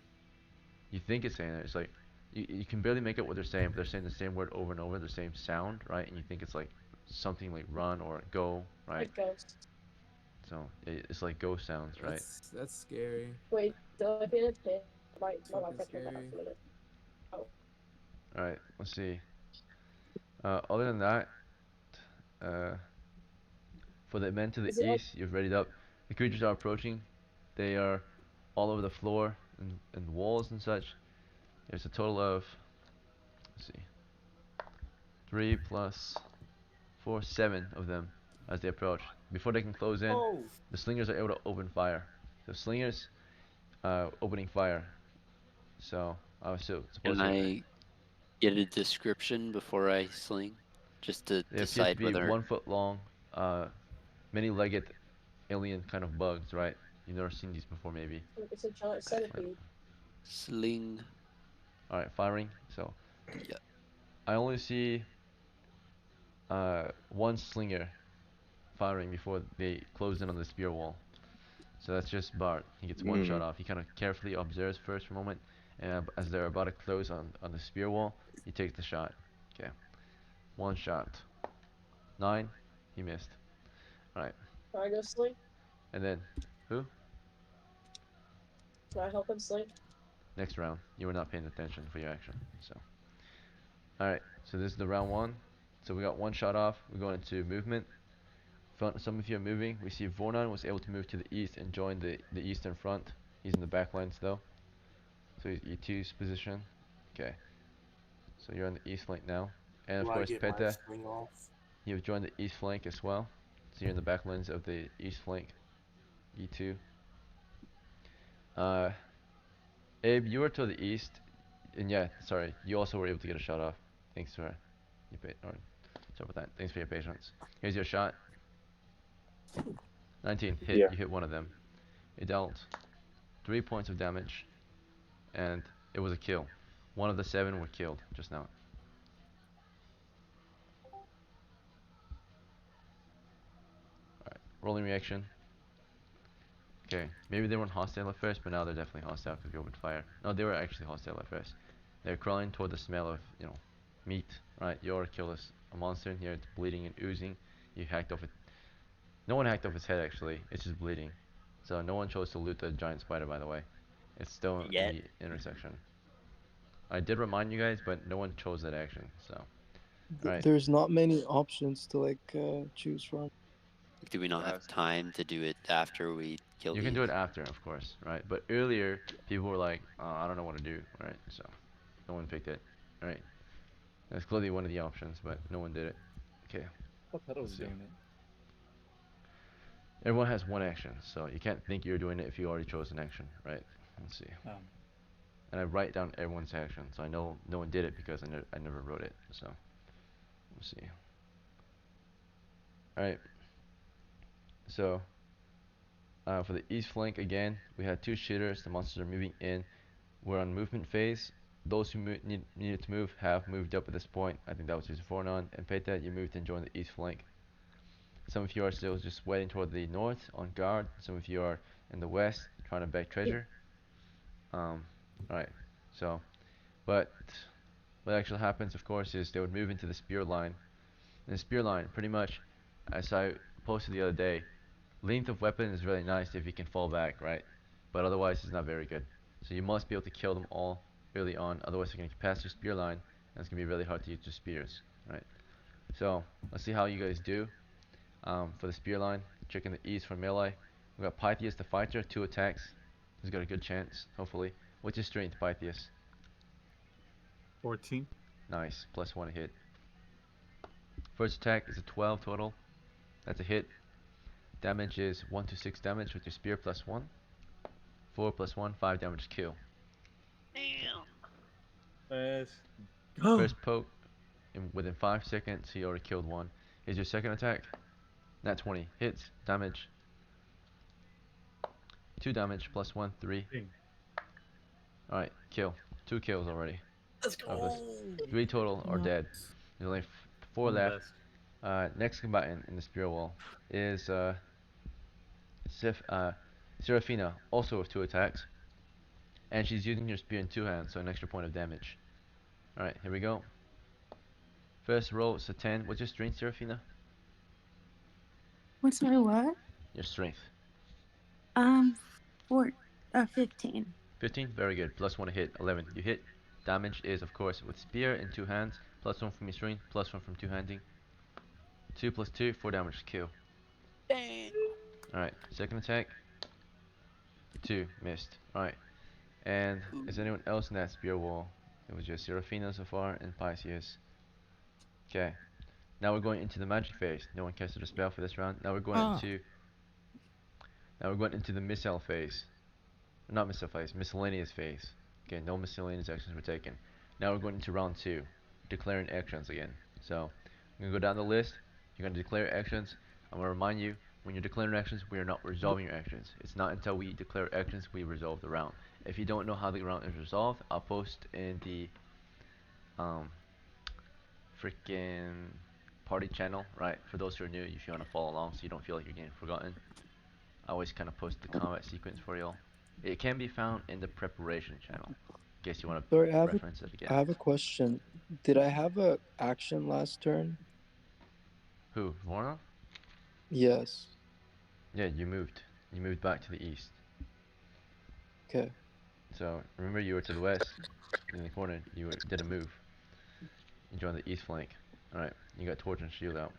You think it's saying it. It's like you can barely make out what they're saying, but they're saying the same word over and over, the same sound, right? And you think it's like something like run or go, right? Like ghosts. So it's like ghost sounds, right? That's scary. Wait, so if it is pit, my Fucking Wi-Fi turned off scary. for a minute. Oh. All right, let's see. Other than that, uh, for the men to the Is it like east, you've readied up. The creatures are approaching. They are all over the floor and walls and such. There's a total of, let's see, 3 plus 4, 7 of them as they approach. Before they can close in, the slingers are able to open fire. So slingers opening fire. So I was supposed Can to. I get a description before I sling? Just to They appear to decide be whether 1 foot long, many-legged alien kind of bugs, right? You've never seen these before, maybe. it's a giant centipede? sling. Alright, firing. So Yeah. I only see one slinger firing before they close in on the spear wall. So that's just Bart. He gets one shot off. He kind of carefully observes first for a moment, and as they're about to close on the spear wall, he takes the shot. Okay, one shot. 9, he missed. Alright, Can I go sleep? and then who? Can I help him sleep? Next round. You were not paying attention for your action. So, alright. So this is the round 1. So we got one shot off. We're going into movement. Some of you are moving. We see Vornan was able to move to the east and join the eastern front. He's in the back lines though. So he's E2's position. Okay. So you're on the east flank now. And of Do I course get my Peta, sling off? you've joined the east flank as well. So you're in the back lines of the east flank. E2. Uh, Abe, you were to the east. And yeah, sorry, you also were able to get a shot off. Thanks for your sorry about that. Thanks for your patience. Here's your shot. 19 hit. Yeah. You hit one of them. It dealt 3 points of damage, and it was a kill. One of the 7 were killed just now. Alright, rolling reaction. Okay, maybe they weren't hostile at first, but now they're definitely hostile because we opened fire. No, they were actually hostile at first. They're crawling toward the smell of, meat, right? You already killed a monster in here, it's bleeding and oozing. You hacked off it. No one hacked off its head actually, it's just bleeding. So no one chose to loot the giant spider, by the way. It's still in Yet. the intersection. I did remind you guys, but no one chose that action, so. Alright. There's not many options to like choose from. Do we not have time to do it after we kill You these? can do it after, of course, right? But earlier, people were like, I don't know what to do, right? So, no one picked it, right? That's clearly one of the options, but no one did it. Okay. I thought I was Let's see. doing it. Everyone has one action, so you can't think you're doing it if you already chose an action, right? Let's see. And I write down everyone's action, so I know no one did it because I never wrote it. So, let's see. Alright. So, for the east flank again, we had two shooters. The monsters are moving in. We're on movement phase. Those who needed to move have moved up at this point. I think that was just Fornon. And Peta, you moved and joined the east flank. Some of you are still just waiting toward the north on guard. Some of you are in the west trying to bag treasure. Alright. So, but what actually happens, of course, is they would move into the spear line. And the spear line, pretty much, as I posted the other day, length of weapon is really nice if you can fall back, right? But otherwise, it's not very good. So you must be able to kill them all early on, otherwise you're going to pass your spear line, and it's going to be really hard to use your spears, right? So, let's see how you guys do. For the spear line, checking the east for melee. We've got Pythias the fighter, 2 attacks. He's got a good chance, hopefully. What's your strength, Pythias? 14. Nice, +1 hit. First attack is a 12 total. That's a hit. Damage is 1 to 6 damage with your spear +1. 4 + 1, 5 damage kill. Let's go. First poke, within 5 seconds, he already killed one. Here's your second attack. Nat 20 hits, damage. 2 damage +1, 3. Alright, kill. 2 kills already. Let's go. 3 total are dead. There's only 4 I'm the left. best. Next combatant in the spear wall is Serafina, also with 2 attacks. And she's using her spear in 2 hands, so an extra point of damage. Alright, here we go. First roll is a 10. What's your strength, Serafina? What's my what? Your strength. 15. 15? Very good. +1 to hit. 11. You hit. Damage is, of course, with spear in 2 hands. +1 from your strength. +1 from 2 handing. 2 + 2, 4 damage to kill. Dang. Alright, second attack. 2. Missed. Alright. And is anyone else in that spear wall? It was just Serafina so far and Pisces. Okay. Now we're going into the magic phase. No one casted a spell for this round. Now we're going into the missile phase. Not missile phase, miscellaneous phase. Okay, no miscellaneous actions were taken. Now we're going into round 2. Declaring actions again. So, I'm going to go down the list. You're going to declare actions. I'm going to remind you, when you're declaring actions, we are not resolving your actions. It's not until we declare actions we resolve the round. If you don't know how the round is resolved, I'll post in the freaking party channel, right? For those who are new, if you want to follow along so you don't feel like you're getting forgotten. I always kind of post the combat sequence for y'all. It can be found in the preparation channel, in case you want to reference it again. I have a question. Did I have a action last turn? Who, Vorna? Yes. Yeah, you moved. You moved back to the east. Okay. So, remember you were to the west, in the corner, did a move. You joined the east flank. Alright, you got torch and shield out.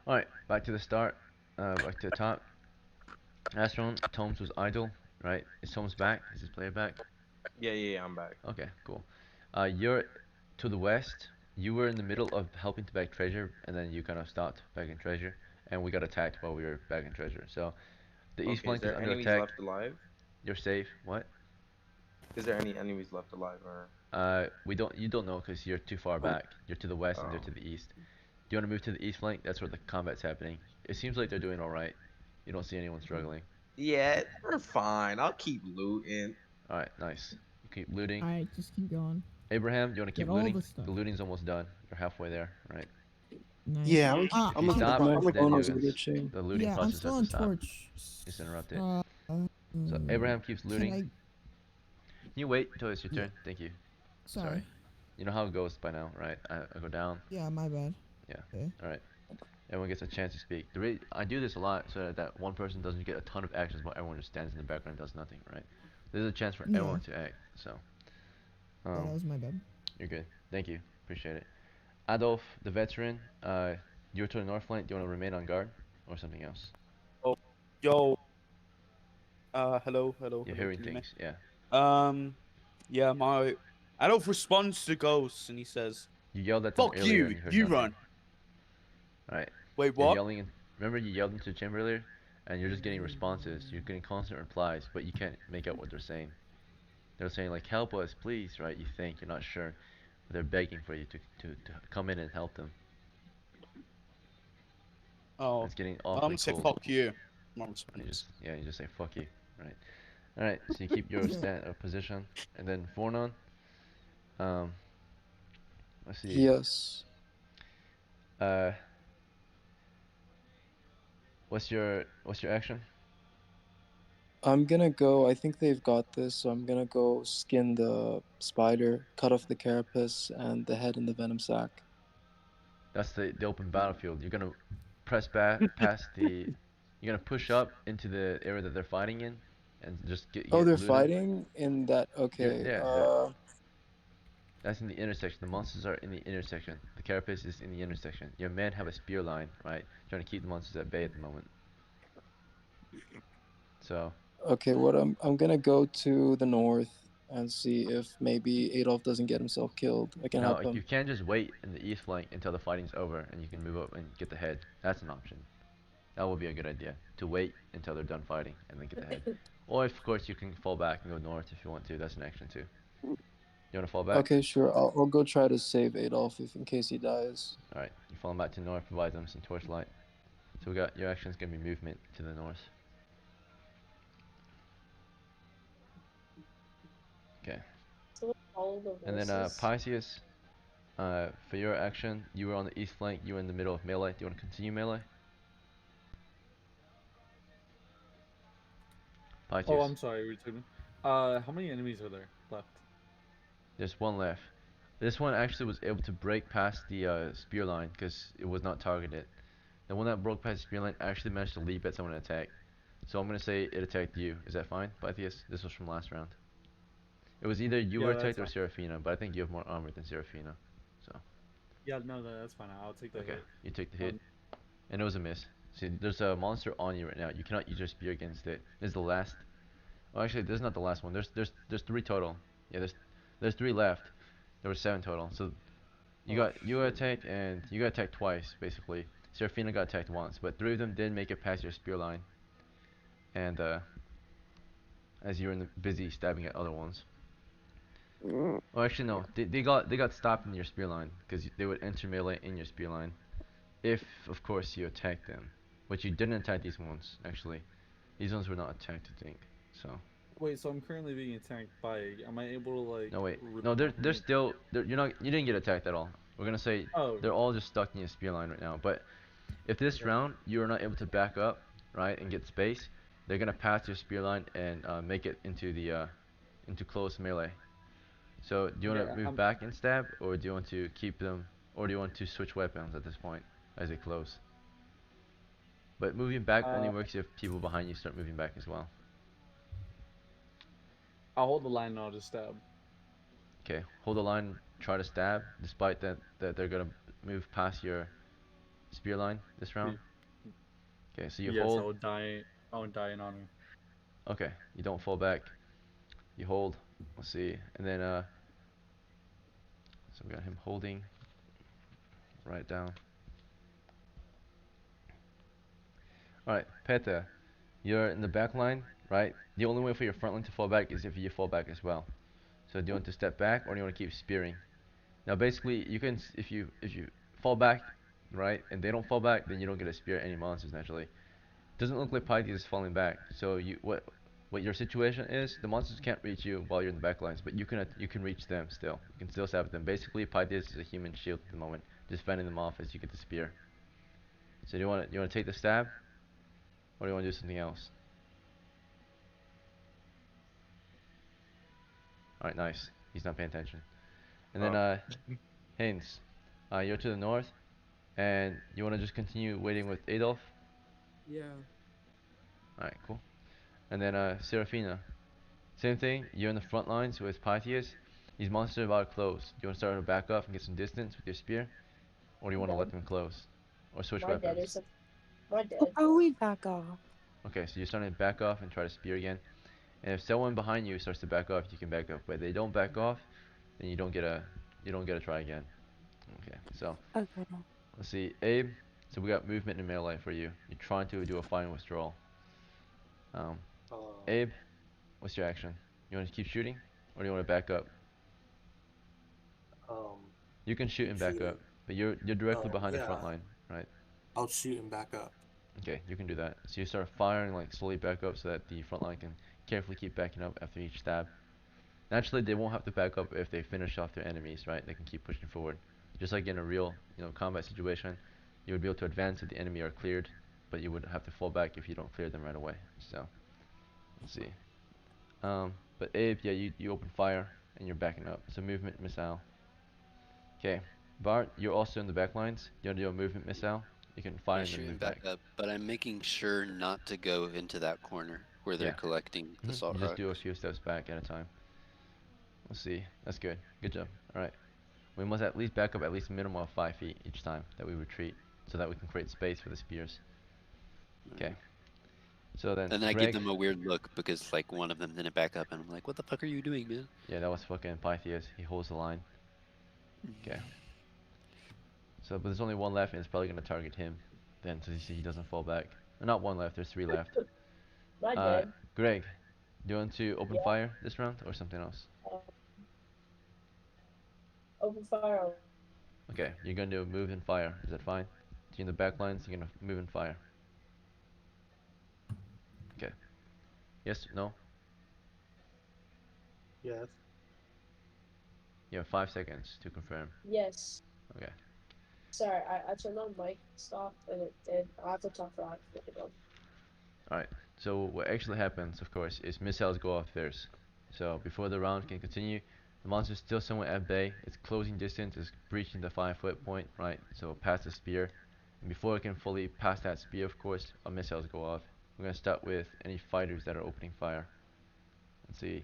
Alright, back to the start. Back to the top. Astron, Tomes was idle, right? Is Tomes back? Is his player back? Yeah, I'm back. Okay, cool. You're to the west. You were in the middle of helping to bag treasure, and then you kind of stopped bagging treasure, and we got attacked while we were bagging treasure. So, the east flank is under attack. Left alive? You're safe. What? Is there any enemies left alive, or? You don't know because you're too far back. You're to the west and they're to the east. Do you want to move to the east flank? That's where the combat's happening. It seems like they're doing alright. You don't see anyone struggling. Yeah, we're fine. I'll keep looting. Alright, nice. You keep looting. Alright, just keep going. Abraham, do you want to keep Get all looting? the stuff. The looting's almost done. You're halfway there, right? Nice. Yeah, If you stop, then the looting yeah, I'm process still has on to stop. torch. Just interrupt it. So Abraham keeps looting. Can you wait until it's your turn? Thank you. Sorry. You know how it goes by now, right? I go down. Yeah, my bad. Yeah. Okay. Alright. Everyone gets a chance to speak. I do this a lot so that one person doesn't get a ton of actions while everyone just stands in the background and does nothing, right? There's a chance for everyone to act, so. Yeah, that was my bad. You're good. Thank you. Appreciate it. Adolf, the veteran, you're to the north flank. Do you want to remain on guard or something else? Oh, yo. Hello. You're Can hearing you hear me? things, yeah. Yeah, my Adolf responds to ghosts and he says, You yelled at them "Fuck earlier and you, you heard you nothing. run." Right. Wait, You're what? yelling. Remember you yelled into the chamber earlier, and you're just getting responses. You're getting constant replies, but you can't make out what they're saying. They're saying like, "Help us, please," right? You think you're not sure, but they're begging for you to come in and help them. Oh, It's getting I'm awfully gonna say cold. fuck you. My You response. just say fuck you, right? All right. So you keep your position, and then Fornon. Um, let's see. Yes. Uh, what's your action? I'm gonna go. I think they've got this, so I'm gonna go skin the spider, cut off the carapace and the head and the venom sac. That's the open battlefield. You're gonna press past the. You're gonna push up into the area that they're fighting in, and just Oh, they're loot them. fighting in that. Okay. That's in the intersection. The monsters are in the intersection. The carapace is in the intersection. Your men have a spear line, right? Trying to keep the monsters at bay at the moment. So. Okay. What I'm gonna go to the north and see if maybe Adolf doesn't get himself killed. I can No, help him. you can just wait in the east flank until the fighting's over, and you can move up and get the head. That's an option. That would be a good idea. To wait until they're done fighting and then get the head. Or of course you can fall back and go north if you want to. That's an action too. You want to fall back? Okay, sure. I'll go try to save Adolf if in case he dies. All right. You fall back to north. Provide them some torchlight. So we got your action's gonna be movement to the north. Okay. So follow the And then voices. Pisces, for your action, you were on the east flank. You were in the middle of melee. Do you want to continue melee? Pisces. Oh, I'm sorry, returning. How many enemies are there left? There's one left. This one actually was able to break past the spear line because it was not targeted. The one that broke past the spear line actually managed to leap at someone and attack. So I'm gonna say it attacked you. Is that fine, Pythias? This was from last round. It was either you were Yeah, that's attacked or fine. Seraphina, but I think you have more armor than Seraphina. So. Yeah, no, that's fine. I'll take the Okay, hit. you take the hit. And it was a miss. See, there's a monster on you right now. You cannot use your spear against it. This is the last. Oh, actually, this is not the last one. There's 3 total. Yeah, there's 3 left. There were 7 total. So you got attacked and you got attacked twice basically. Seraphina got attacked once, but 3 of them did make it past your spear line. And as you were busy stabbing at other ones. Well, actually no, they got stopped in your spear line because they would enter melee in your spear line, if of course you attacked them, but you didn't attack these ones actually. These ones were not attacked, I think. So. Wait, so I'm currently being attacked by. Am I able to like? No wait, no they're still you didn't get attacked at all. We're gonna say they're all just stuck in your spear line right now. But if this round you are not able to back up, right, and get space, they're gonna pass your spear line and make it into the into close melee. So do you want to move back and stab, or do you want to keep them, or do you want to switch weapons at this point as they close? But moving back only works if people behind you start moving back as well. I'll hold the line and I'll just stab. Okay, hold the line, try to stab, despite that they're gonna move past your spear line this round. Okay, so you yes, hold. I would die. I would die in honor. Okay, you don't fall back. You hold. Let's see, and then so we got him holding. Right down. All right, Peta, you're in the back line, right? The only way for your front line to fall back is if you fall back as well. So do you want to step back or do you want to keep spearing? Now basically, you can if you fall back, right, and they don't fall back, then you don't get to spear any monsters naturally. Doesn't look like Pythia is falling back. So what your situation is, the monsters can't reach you while you're in the back lines, but you can reach them still. You can still stab them. Basically, Pythia is a human shield at the moment, just fending them off as you get the spear. So do you want to take the stab, or do you want to do something else? All right, nice. He's not paying attention. And then Haynes, you're to the north, and you want to just continue waiting with Adolf. Yeah. Alright, cool. And then Seraphina. Same thing, you're in the front lines with Pythias. These monsters are about to close. Do you want to start to back off and get some distance with your spear? Or do you want to Dead. let them close? Or switch My dead or weapons? something. My dead. Oh, we back off. Okay, so you're starting to back off and try to spear again. And if someone behind you starts to back off, you can back off. But if they don't back off, then you don't get a try again. Okay, so Okay. let's see, Abe. So we got movement and melee for you. You're trying to do a fire withdrawal. Abe, what's your action? You want to keep shooting, or do you want to back up? You can shoot and back up, but you're directly behind the front line, right? I'll shoot and back up. Okay, you can do that. So you start firing like slowly back up so that the front line can carefully keep backing up after each stab. Naturally, they won't have to back up if they finish off their enemies, right? They can keep pushing forward. Just like in a real, combat situation, you would be able to advance if the enemy are cleared, but you would have to fall back if you don't clear them right away. So, let's see. But Abe, yeah, you open fire and you're backing up. So movement missile. Okay, Bart, you're also in the back lines. You want to do a movement missile? You can fire I and then shoot move him back. back up, but I'm making sure not to go into that corner where they're Yeah. collecting the salt You just rocks. do a few steps back at a time. Let's see. That's good. Good job. Alright. We must at least back up at least a minimum of 5 feet each time that we retreat, so that we can create space for the spears. Okay. So then, And I Greg. give them a weird look because like one of them didn't back up, and I'm like, "What the fuck are you doing, man?" Yeah, that was fucking Pythias. He holds the line. Okay. So, but there's only one left, and it's probably gonna target him. Then, so he doesn't fall back. Not one left. There's 3 left. My dead. Greg, do you want to open Yeah. fire this round or something else? Open fire. Okay, you're gonna do a move and fire. Is that fine? So you're in the back lines, you're gonna move and fire. Okay. Yes, no? Yes. You have 5 seconds to confirm. Yes. Okay. Sorry, I turned on mic stop and it did. I have to talk for Alright, so what actually happens, of course, is missiles go off first. So before the round can continue, the monster is still somewhat at bay. Its closing distance is breaching the 5-foot point, right? So past the spear. And before it can fully pass that spear, of course, our missiles go off. We're going to start with any fighters that are opening fire. Let's see.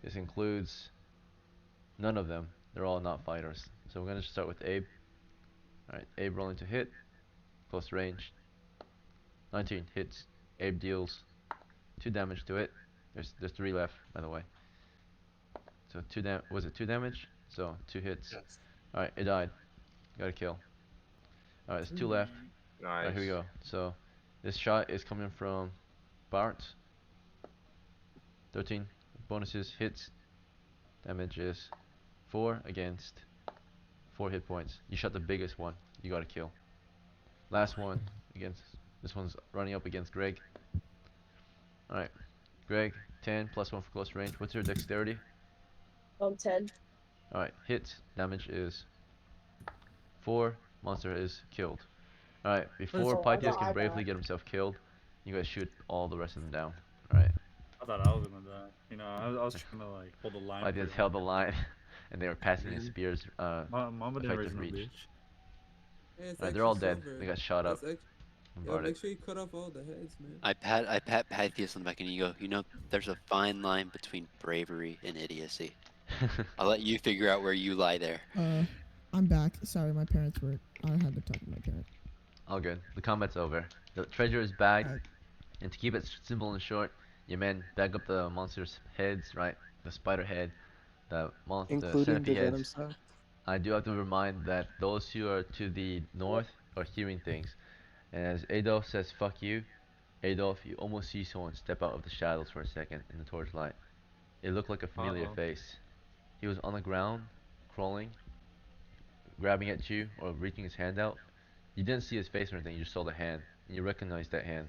This includes none of them. They're all not fighters. So we're going to start with Abe. Alright, Abe rolling to hit. Close range. 19 hits. Abe deals 2 damage to it. There's 3 left, by the way. So was it 2 damage? So 2 hits. Yes. Alright, it died. Got a kill. Alright, there's 2 left. Nice. Alright, here we go. So this shot is coming from Bart. 13 bonuses, hits. Damage is 4 against 4 hit points. You shot the biggest one. You got a kill. Last one against this one's running up against Greg. Alright. Greg, 10 plus 1 for close range. What's your dexterity? 10. Alright, hits. Damage is 4. Monster is killed. Alright, before Pythias can bravely get himself killed, you guys shoot all the rest of them down. Alright. I thought I was gonna die. You know, I was trying to like hold the line. Pythias held the line, and they were passing his spears. Mama didn't raise no bitch. Yeah, it's Alright, they're all extra dead. silver. They got shot up. Yo, make sure you cut off all the heads, man. I pat Pythias on the back and you go, there's a fine line between bravery and idiocy. I'll let you figure out where you lie there. I'm back. Sorry, my parents were. I had to talk to my parents. All good. The combat's over. The treasure is bagged, and to keep it simple and short, your men bag up the monsters' heads, right? The spider head, the Including centipede the venom heads. sac. I do have to remind that those who are to the north are hearing things. And as Adolf says, fuck you, Adolf, you almost see someone step out of the shadows for a second in the torchlight. It looked like a familiar face. He was on the ground, crawling, grabbing at you, or reaching his hand out. You didn't see his face or anything, you just saw the hand, and you recognized that hand.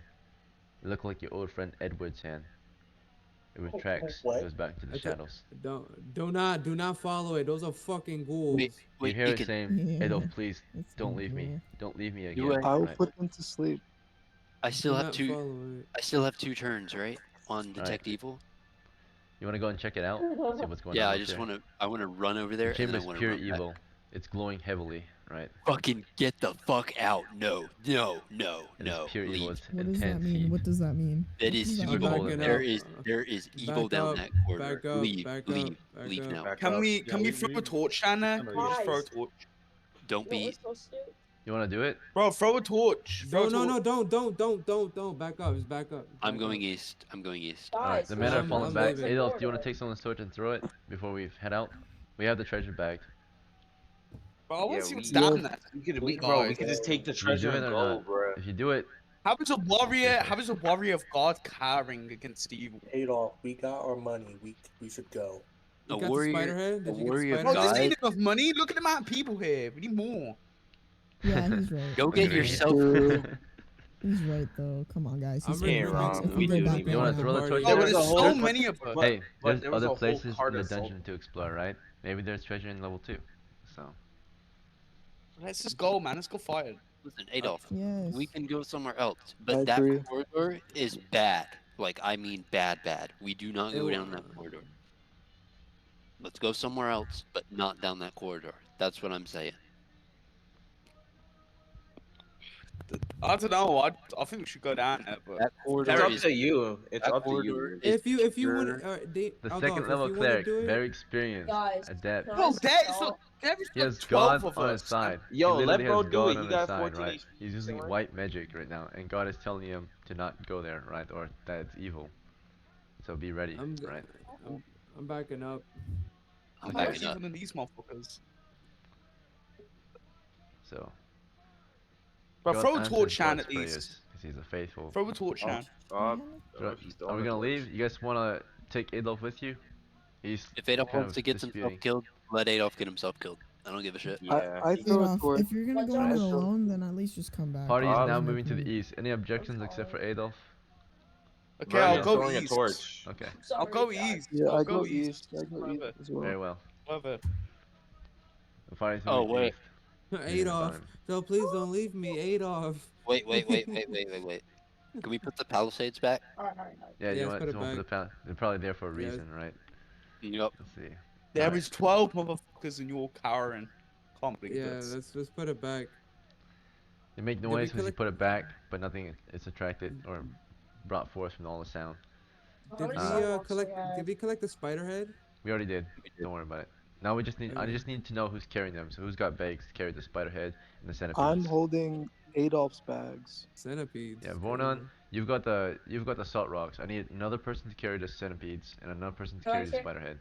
It looked like your old friend Edward's hand. It retracts, it goes back to the shadows. Do not follow it. Those are fucking ghouls. You hear it saying, Adolf, please, don't leave me. Don't leave me again. I will Right. put them to sleep. I still Do have not two. follow it. I still have 2 turns, right? On detect evil. You want to go and check it out? See what's going on? Yeah, I up just there? want to run over there The and chamber then I is want to pure run back. evil. It's glowing heavily, right? Fucking get the fuck out! No, no, no, It is no. pure evil. Leave. It's What does that intense mean? heat. What does that mean? That What is does that Super mean? cold in there. there. There is evil Back down up, that corridor. back up, Leave, back leave, up, leave back now. up. Can we Yeah, throw a torch down there? Can we just throw a torch? Don't be. You want to do it? Bro, throw a torch. Throw a No, torch. don't. Back up. Just back up. I'm back going up. east. I'm going east. Alright, the men Yeah, are I'm falling back. leaving. Adolf, do you want to take someone's torch and throw it before we head out? We have the treasure bagged. Bro, I want Yeah, to see what's we down there. bro, we could just take the Do you do treasure it and or go, not? bro. If you do it, How is a warrior? different. How is a warrior of God carrying against evil? Adolf, we got our money. We should go. You A got warrior. the spider head? A Did you get the warrior spider of Bro, this head? ain't God. enough money. Look at the amount of people here. We need more. Yeah, he's right. Go Look get at her. yourself. He's right though. Come on, guys. He's I'm been bringing wrong. if We we go do back need there You more. want to now. throw the torch Oh, there? but there's so many of us. Hey, but there's there was other a whole places cart in the of salt. dungeon to explore, right? Maybe there's treasure in level 2. So, Let's just go, man. Let's go fight it. Listen, Adolf. Yes. We can go somewhere else, I but that agree. corridor is bad. Like, I mean bad, bad. We do not go down that corridor. Let's go somewhere else, but not down that corridor. That's what I'm saying. I don't know. I think we should go down there, but That corridor It's up is to you. It's that up to corridor you. is If you want pure. the Aldolf, second level if you want to cleric, do it, very experienced, Guys, adept. can I bro, there is sell? there is He like has 12 God of on his us. side. Yo, he let literally bro has do God it. on He his got side, 14 right? HP. He's using Say white magic right now, and God is telling him to not go there, right? Or that it's evil. So be ready, right? I'm backing up. I'm I'm backing actually up. one of these motherfuckers. So, Bro, God throw a answers torch down God's at least. prayers, because he's a faithful. Throw a torch Oh, down. fuck. Are If he's we throwing gonna a leave? torch. You guys wanna take Adolf with you? He's If Adolf kind wants of to get himself disputing. killed, let Adolf get himself killed. I don't give a shit. Yeah. I throw a Adolf, torch. if you're gonna go in it alone, then at least just come back. Party is Fuck. now There's no moving to the point. east. Any objections except for Adolf? Okay, I'll Vernon's go throwing a east. torch. Okay, I'll go east. Yeah, I'll I go go east. east. I go east Whatever. as well. very well. Whatever. The party's Oh moving wait, east. Using Adolf, time. so please don't leave me, Adolf. wait. Can we put the palisades back? Yeah, Yes, you want put it someone for the back. pal? They're probably there for a Yes. reason, right? Yep. Let's see. There Alright. is 12 motherfuckers in your cowering. Can't believe Yeah, this. let's put it back. They make Did we noise because you collect- put it back, but nothing is attracted or brought forth from all the sound. Did we Uh, collect? Did we collect the spider head? We already did. Don't worry about it. Now we just need. I Okay. just need to know who's carrying them. So who's got bags to carry the spider head and the centipedes? I'm holding Adolf's bags. Centipedes. Yeah, Vornon, you've got the salt rocks. I need another person to carry the centipedes and another person to Can I carry the carry- spider head.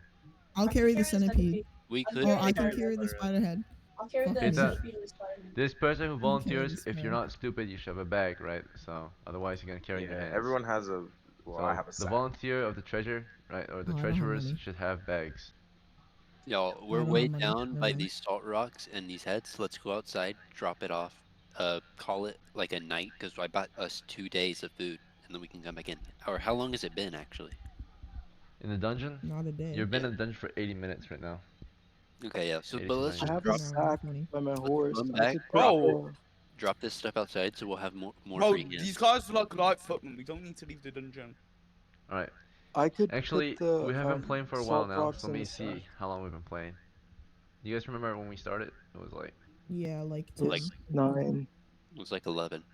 I'll carry the centipede. We I'm could. Oh, I carrying can carry the spider head. I'll carry the Okay. centipede and the spider. This person who carry volunteers, this if you're guy. not stupid, you should have a bag, right? So otherwise you're gonna carry it in your Yeah, hands. everyone has a. Well, So I have a the sack. volunteer of the treasure, right, or the Oh, I don't have treasurers money. should have bags. Y'all, I we're don't way have money. down Never by mind. these salt rocks and these heads. Let's go outside, drop it off. Call it like a night because I bought us 2 days of food, and then we can come back in. Or how long has it been actually? In the dungeon? Not a day. You've been in the dungeon for 80 minutes right now. Okay, yeah. So, 80 but to let's 90 I just have a minutes. drop, sack by my horse. run I back, could put, Bro. drop this stuff outside, so we'll have more Bro, free hands. these guys are like light footmen. We don't need to leave the dungeon. All right. I could Actually, put the we have been playing for a while salt now, rocks so let in me the sack. see how long we've been playing. You guys remember when we started? It was like Yeah, like It was 9 It was like 11.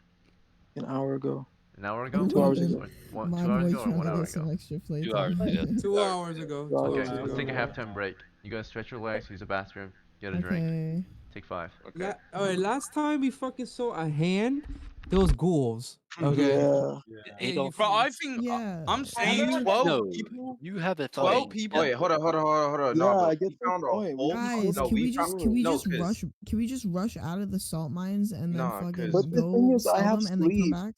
an hour ago. an hour ago? 2 hours ago. Or My 2 hours boy ago or trying 1 to hour get some ago? extra play 2 hours time. ago. 2 hours ago. 2 Okay, hours Okay, ago. let's take a halftime break. You guys stretch your legs, use the bathroom, get a drink. Okay. Take 5. Okay. Alright, last time we fucking saw a hand, there was ghouls. Okay. Yeah. Adolf, Bro, I think Yeah. I'm saying Everyone- 12 no, people. you have a 12 fucking people? Wait, hold on. Yeah, No, I but get we the found a point. whole. Guys, no, can we found, just no, 'cause- rush? Can we just rush out of the salt mines and then Nah, fucking 'cause- But the go thing is, I sell have them and then come sleep. back?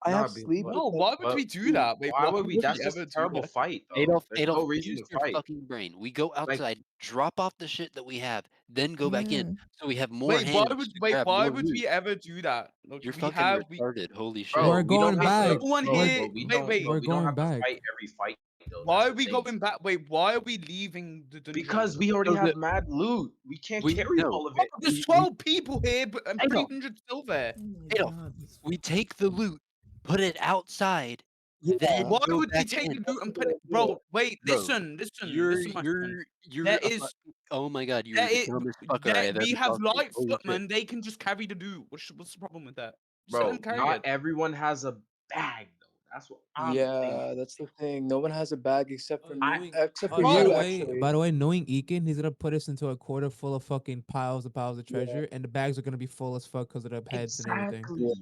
I have be- sleep. No, with why would but we do that? Wait, Why would we? would That's ever just do a terrible that? fight, though. Adolf, There's Adolf, no reason use to your fight. fucking brain. We go outside, drop off the shit that we have, then go back Yeah. in, so we have more Wait, hands why would to grab why more would loot. we ever do that? Look, You're we fucking have retarded. Holy shit. Bro, We're we don't going have back. to. Everyone bro, here- but we wait, don't. wait. But We're we don't going have back. to fight every fight. Though. Why That's are the we thing. going back? Wait, why are we leaving the dungeon? Because we already So have the- mad loot. We can't we- carry no. all of Oh, it. there's 12 people here, but and Adolf. 300 still there. Oh my Adolf, God, this we take the loot, put it outside, Yeah. then Why go would we back take in. the loot and put it? Bro, wait, Bro, listen, You're my friend. you're There a is- fu- oh my god, you're There the is, dumbest fucker I have we ever have talked to. light Holy shit. footmen. They can just carry the loot. What's the problem with that? Just let Bro, them carry not it. everyone has a bag though. That's what I'm thinking. Yeah, that's the thing. No one has a bag except for I me, except for By the you, way, actually. by the way, knowing Ekin, he's gonna put us into a quarter full of fucking piles of Yeah. treasure, and the bags are gonna be full as fuck because of the heads and everything. Yeah.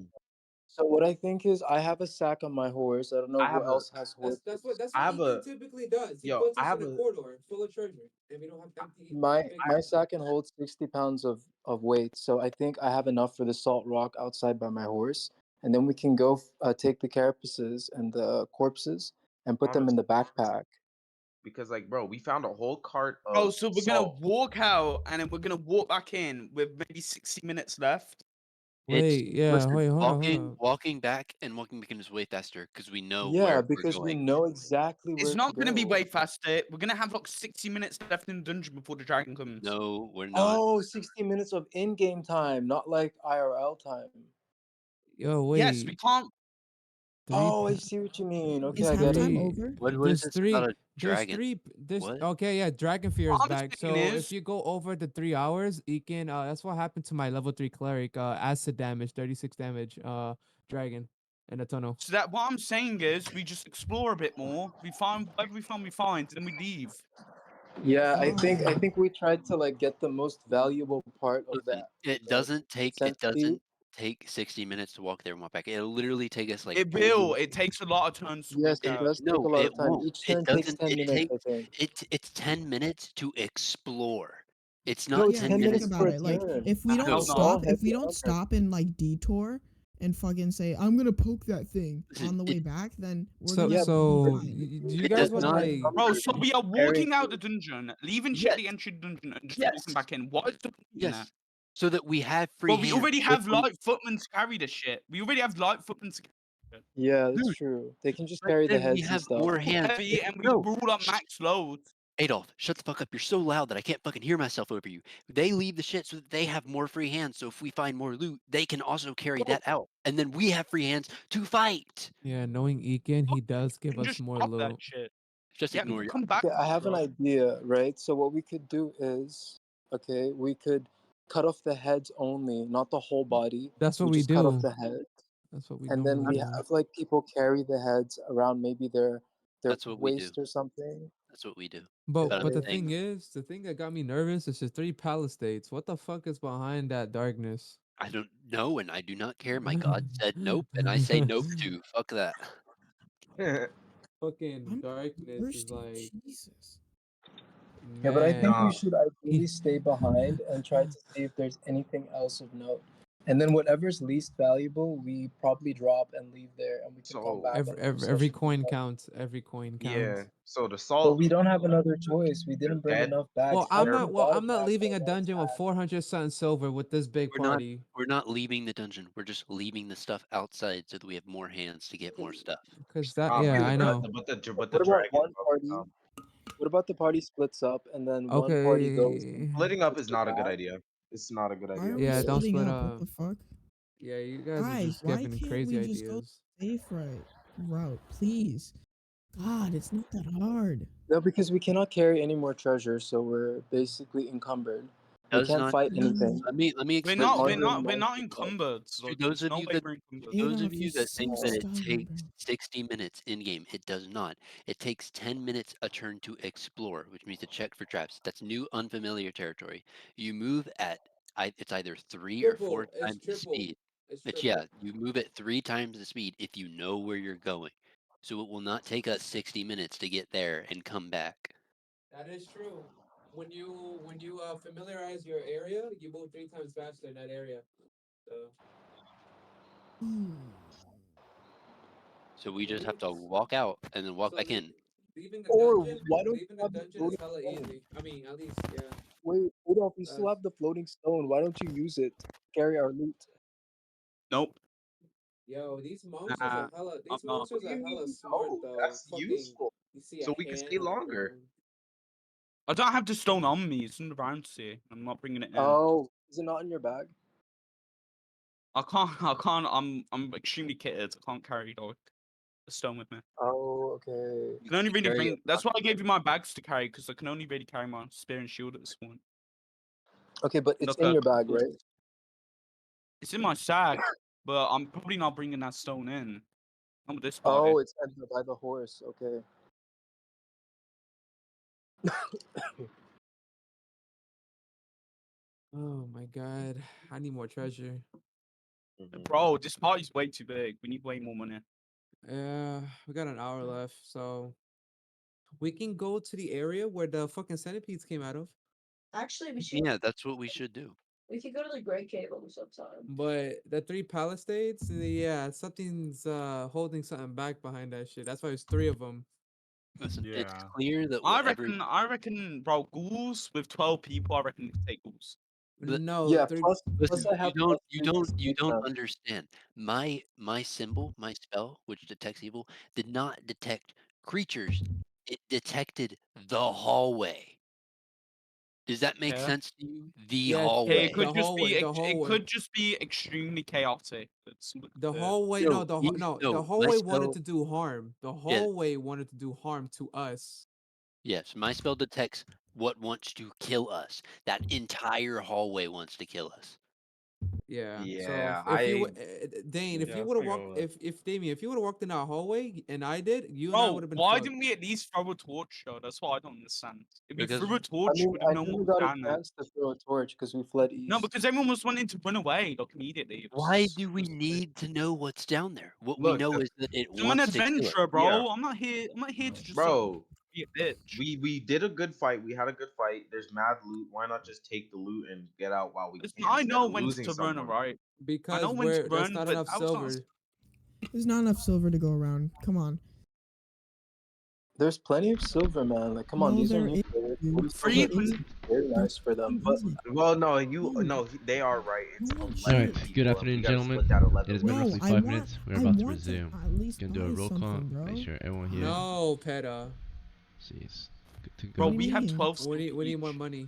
So what I think is, I have a sack on my horse. I don't know I who have a else has horses. That's I what have Ekin a typically does. He yo. puts I us in have a a corridor full of treasure, and we don't have empty My sack can hold 60 pounds of weight, so I think I have enough for the salt rock outside by my horse, and then we can go take the carapaces and the corpses and put them in honestly the backpack. because like bro, we found a whole cart Oh, of so we're gonna salt. walk out and then we're gonna walk back in with maybe 60 minutes left. It's Wait, yeah, listen, wait, hold walking on. walking back and walking back in is way faster because we know Yeah, where we're because we going. know exactly It's where to not gonna be go. way faster. We're gonna have like 60 minutes left in the dungeon before the dragon comes. No, we're not. Oh, 60 minutes of in-game time, not like IRL time. Yo, Yes, we wait. can't. Three Oh, I pa- see what you mean. Okay, Is I get it. halftime three. over? What is There's this about three. a There's dragon? three. There's What? okay. Yeah, Dragon Fear is What I'm back. saying So if is, you go over the 3 hours, you can. That's what happened to my level 3 cleric. Acid damage, 36 damage. Dragon in the tunnel. so that what I'm saying is, we just explore a bit more. We find whatever we find, and then we leave. Yeah, I Why? think we tried to like get the most valuable part of Listen, that. The it centipede. doesn't take 60 minutes to walk there and walk back. It'll literally take us like It 10 will. minutes. It takes a lot of turns to Yes, walk it out. does take a No, lot it of time. won't. Each It turn takes doesn't. 10 It minutes, takes I think. it's 10 minutes to explore. It's No, not it's Yeah, 10 10 but think minutes. minutes about per it. Like, turn. if we don't Hell It's no. all stop, if we heavy don't armor. stop and like detour and fucking say, I'm gonna poke that thing Listen, on the it way back, then we're So gonna Yeah, be so fine. do you it guys does want not. like? Bro, so we are carrying walking out the food. dungeon, leaving shit at Yes, the entry of the dungeon, and just walking yes, back in. What is the point in that? yes. So that we have free Well, we hands. already So if have we, light footmen to carry the shit. We already have light footmen to carry the shit. Yeah, that's dude, true. They can just but carry the then we heads and have stuff. more Too hands. heavy, and we No, rule up max load. Adolf, shut the fuck up. You're so loud that I can't fucking hear myself over you. They leave the shit so that they have more free hands. So if we find more loot, they can also carry that out. And then we have free hands to fight. Yeah, knowing Ekin, he does give And us just more drop that loot. shit. Just Yeah, ignore you. come back, Okay, I have an bro. idea, right? So what we could do is, okay, we could cut off the heads only, not the whole body. That's what We we just cut off do. the head, That's what we and then normally we do. have like people carry the heads around maybe their That's what we do. waist or something. That's what we do. But I'm But the Okay. saying, thing is, the thing that got me nervous is the 3 palistates. What the fuck is behind that darkness? I don't know, and I do not care. My God said nope, and I say nope too. Fuck that. Fucking I'm darkness is thirsty. like, Jesus. Yeah, but I think we man. should ideally He, stay behind and try to see if there's anything else of note. And then whatever's least valuable, we probably drop and leave there, and we can come So back and do every session. coin counts. Every coin yeah. counts. So the But salt we don't have another choice. We they're didn't bring dead. enough bags. How many Well, bottle I'm not caps leaving a are on dungeon with stack? 400 something silver with this big party. We're not leaving the dungeon. We're just leaving the stuff outside so that we have more hands to get more stuff. Cause that, But yeah, Okay, I but know. the what about dragon. one party? What about the party splits up and then one party goes and Okay. Splitting up takes is the not a good bag? idea. It's not a good Why idea. are we Yeah, don't splitting split up? What up. the fuck? Yeah, you guys are Guys, just why giving can't crazy we just go ideas. safe route, please? God, it's not that hard. No, because we cannot carry any more treasure, so we're basically encumbered. We Does can't not. fight anything. Let me We're explain not, this. we're Armor not, and we're not monster stuff. encumbered. To So those there's of no you way we're encumbered. Adolf, you're that so think that it stubborn, takes bro. 60 minutes in game, it does not. It takes 10 minutes a turn to explore, which means to check for traps. That's new unfamiliar territory. You move at it's either 3 or 4 It's times the triple. speed. It's But triple. yeah, you move at 3 times the speed if you know where you're going. So it will not take us 60 minutes to get there and come back. That is true. When you familiarize your area, you move 3 times faster in that area. So So we just have to walk out and then walk back in. leaving the Or dungeon, why don't leaving you the have the dungeon is floating hella stone? easy. I mean, at least yeah. Wait, Adolf, you still have the floating stone. Why don't you use it to carry our loot? Nope. Yo, these monsters Nah, are hella. I'm These not. monsters What do are you hella mean? smart No, though. that's Fucking, useful. you see a So we can hand stay on the longer. ground. I don't have the stone on me. It's in the round sea. I'm not bringing it in. Oh, is it not in your bag? I can't. I can't. I'm extremely kitted. I can't carry like a stone with me. Oh, okay. I can only really Carry it. bring. That's why I gave you my bags to carry because I can only really carry my spear and shield at this point. Okay, but it's Look, in your bag, right? it's in my sack, but I'm probably not bringing that stone in. I'm this party. Oh, it's by the horse. Okay. Oh my god, I need more treasure. Bro, this party's way too big. We need way more money. Yeah, we got an hour left, so we can go to the area where the fucking centipedes came out of. Actually, we should. Yeah, that's what we should do. We could go to the Great Cable sometime. But the 3 palisades, yeah, something's holding something back behind that shit. That's why there's 3 of them. Listen, it's Yeah. clear that I whatever. reckon, bro, ghouls with 12 people, I reckon we can take ghouls. No, Yeah. 3. Plus Listen, I have you don't understand. My symbol, my spell, which detects evil, did not detect creatures. It detected the hallway. Does that make Yeah. sense to you? The Yeah, Hey, hallway. it could just be the it hallway. could just be extremely chaotic. The hallway, No, no, the you no, no, the my hallway wanted spell. to do harm. The Yeah, hallway wanted to do harm to us. yes, my spell detects what wants to kill us. That entire hallway wants to kill us. Yeah. So Yeah, if you I Dane, if Yeah, you let's would have not go walked, with if Damien, if you would have walked in our hallway and I did, you and I would Bro, have been why fucked. didn't we at least throw a torch, though? That's what I don't understand. If we Because threw a I torch, mean, we would have I known never what was got a down there. chance to throw a torch because we fled No, east. because everyone was wanting to run away, like, immediately. It why was, do we need to know what's down there? What we look, know is that it I'm an wants to kill us. adventurer, yeah, bro. I'm not here to just bro. be a bitch. We did a good fight. We had a good fight. There's mad loot. Why not just take the loot and get out while we Listen, can I instead know of when losing to run, someone? alright. I know Because when to that's run, not but enough that was not. silver. There's not enough silver to go around. Come on. There's plenty of silver, man. Like, come on, No, these are there new is. players. Dude. Free, Silver There but isn't. is very There nice for them. fucking But isn't. Well, no, No. they are right. It's No 11 shit. Alright, good people, and we afternoon, got to gentlemen. split that 11 It has been ways. No, roughly I 5 want. minutes. We're I about to want to resume. at least Gonna do buy a roll call. something, bro. Make sure everyone here No, Peta. sees good to bro, go. What do we you have mean? 12 We need each. more money.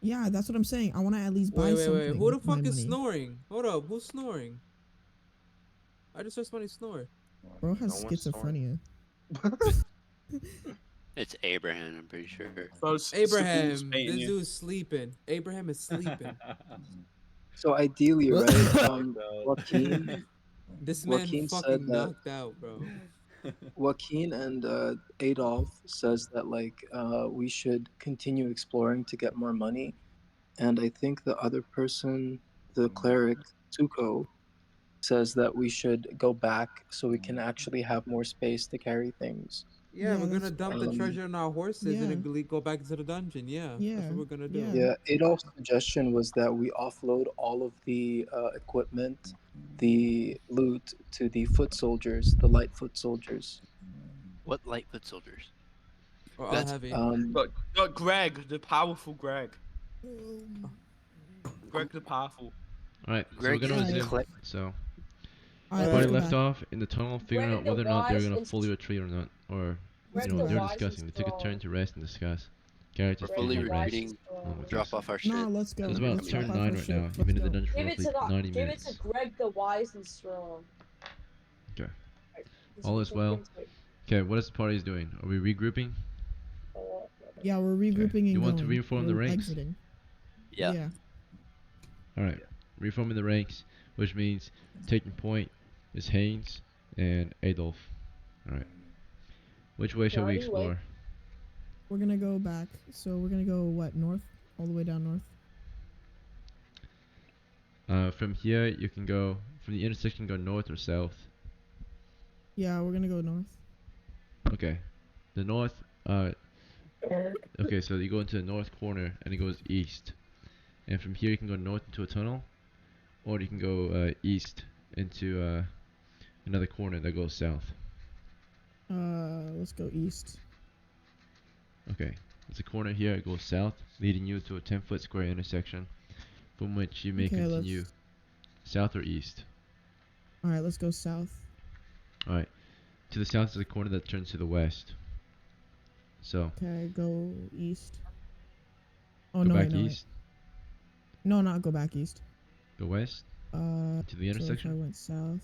Yeah, that's what I'm saying. I want to at least buy Wait. something. Who the with my fuck is money. snoring? Hold up, who's snoring? I just heard somebody snore. Bro has No one's snoring. schizophrenia. It's Abraham, I'm pretty sure. Bro, it's the ghouls Abraham, baiting this you. dude's sleeping. Abraham is sleeping. so ideally, right? Joaquin, This man Joaquin said fucking that knocked out, bro. Joaquin and Adolf says that we should continue exploring to get more money, and I think the other person, the cleric Tuko, says that we should go back so we can actually have more space to carry things. Yeah, we're gonna that's dump the treasure on our horses yeah. and go back into the dungeon. Yeah, Yeah. that's what we're gonna do. Yeah, Adolf's suggestion was that we offload all of the equipment, the loot to the foot soldiers, the light foot soldiers. What Lightfoot soldiers? Or all That's heavy. Got Greg, the powerful Greg. Greg the powerful. Alright, so we're Greg gonna is resume. cle- So, Alright, the let's party go left back. off in the tunnel, figuring out whether or not they were gonna fully retreat or not, or Greg they the were wise discussing. and They took a turn strong. to rest and discuss. Characters We're can fully have rest retreating. along with Drop us. off our No, shit. let's go. So it's and about Let's coming drop turn off 9 our right shit. now. You've Let's been in the go. dungeon for Give it roughly to 90 give it minutes. to Greg the wise and strong. Okay. All is well. Okay, what is the party doing? Are we regrouping? Yeah, we're regrouping and You want to going. reform We're the ranks? exiting. Yeah. Yeah. Alright. Reforming the ranks, which means taking point is Haynes and Adolf. Alright. Which way shall we Already awake. explore? We're gonna go back. So we're gonna go what, north? All the way down north? From here, you can go, from the intersection, go north or south. Yeah, we're gonna go north. Okay. The north, okay, so you go into the north corner and it goes east. And from here you can go north into a tunnel, or you can go east into another corner that goes south. Let's go east. Okay, there's a corner here, it goes south, leading you to a 10-foot square intersection, from which you may Okay, continue south or east. Alright, let's go south. Alright, to the south is a corner that turns to the west. So, Okay, go east. Oh, go no, back wait, no, wait. east, No, not go back east. go west, to the So if I intersection. went south,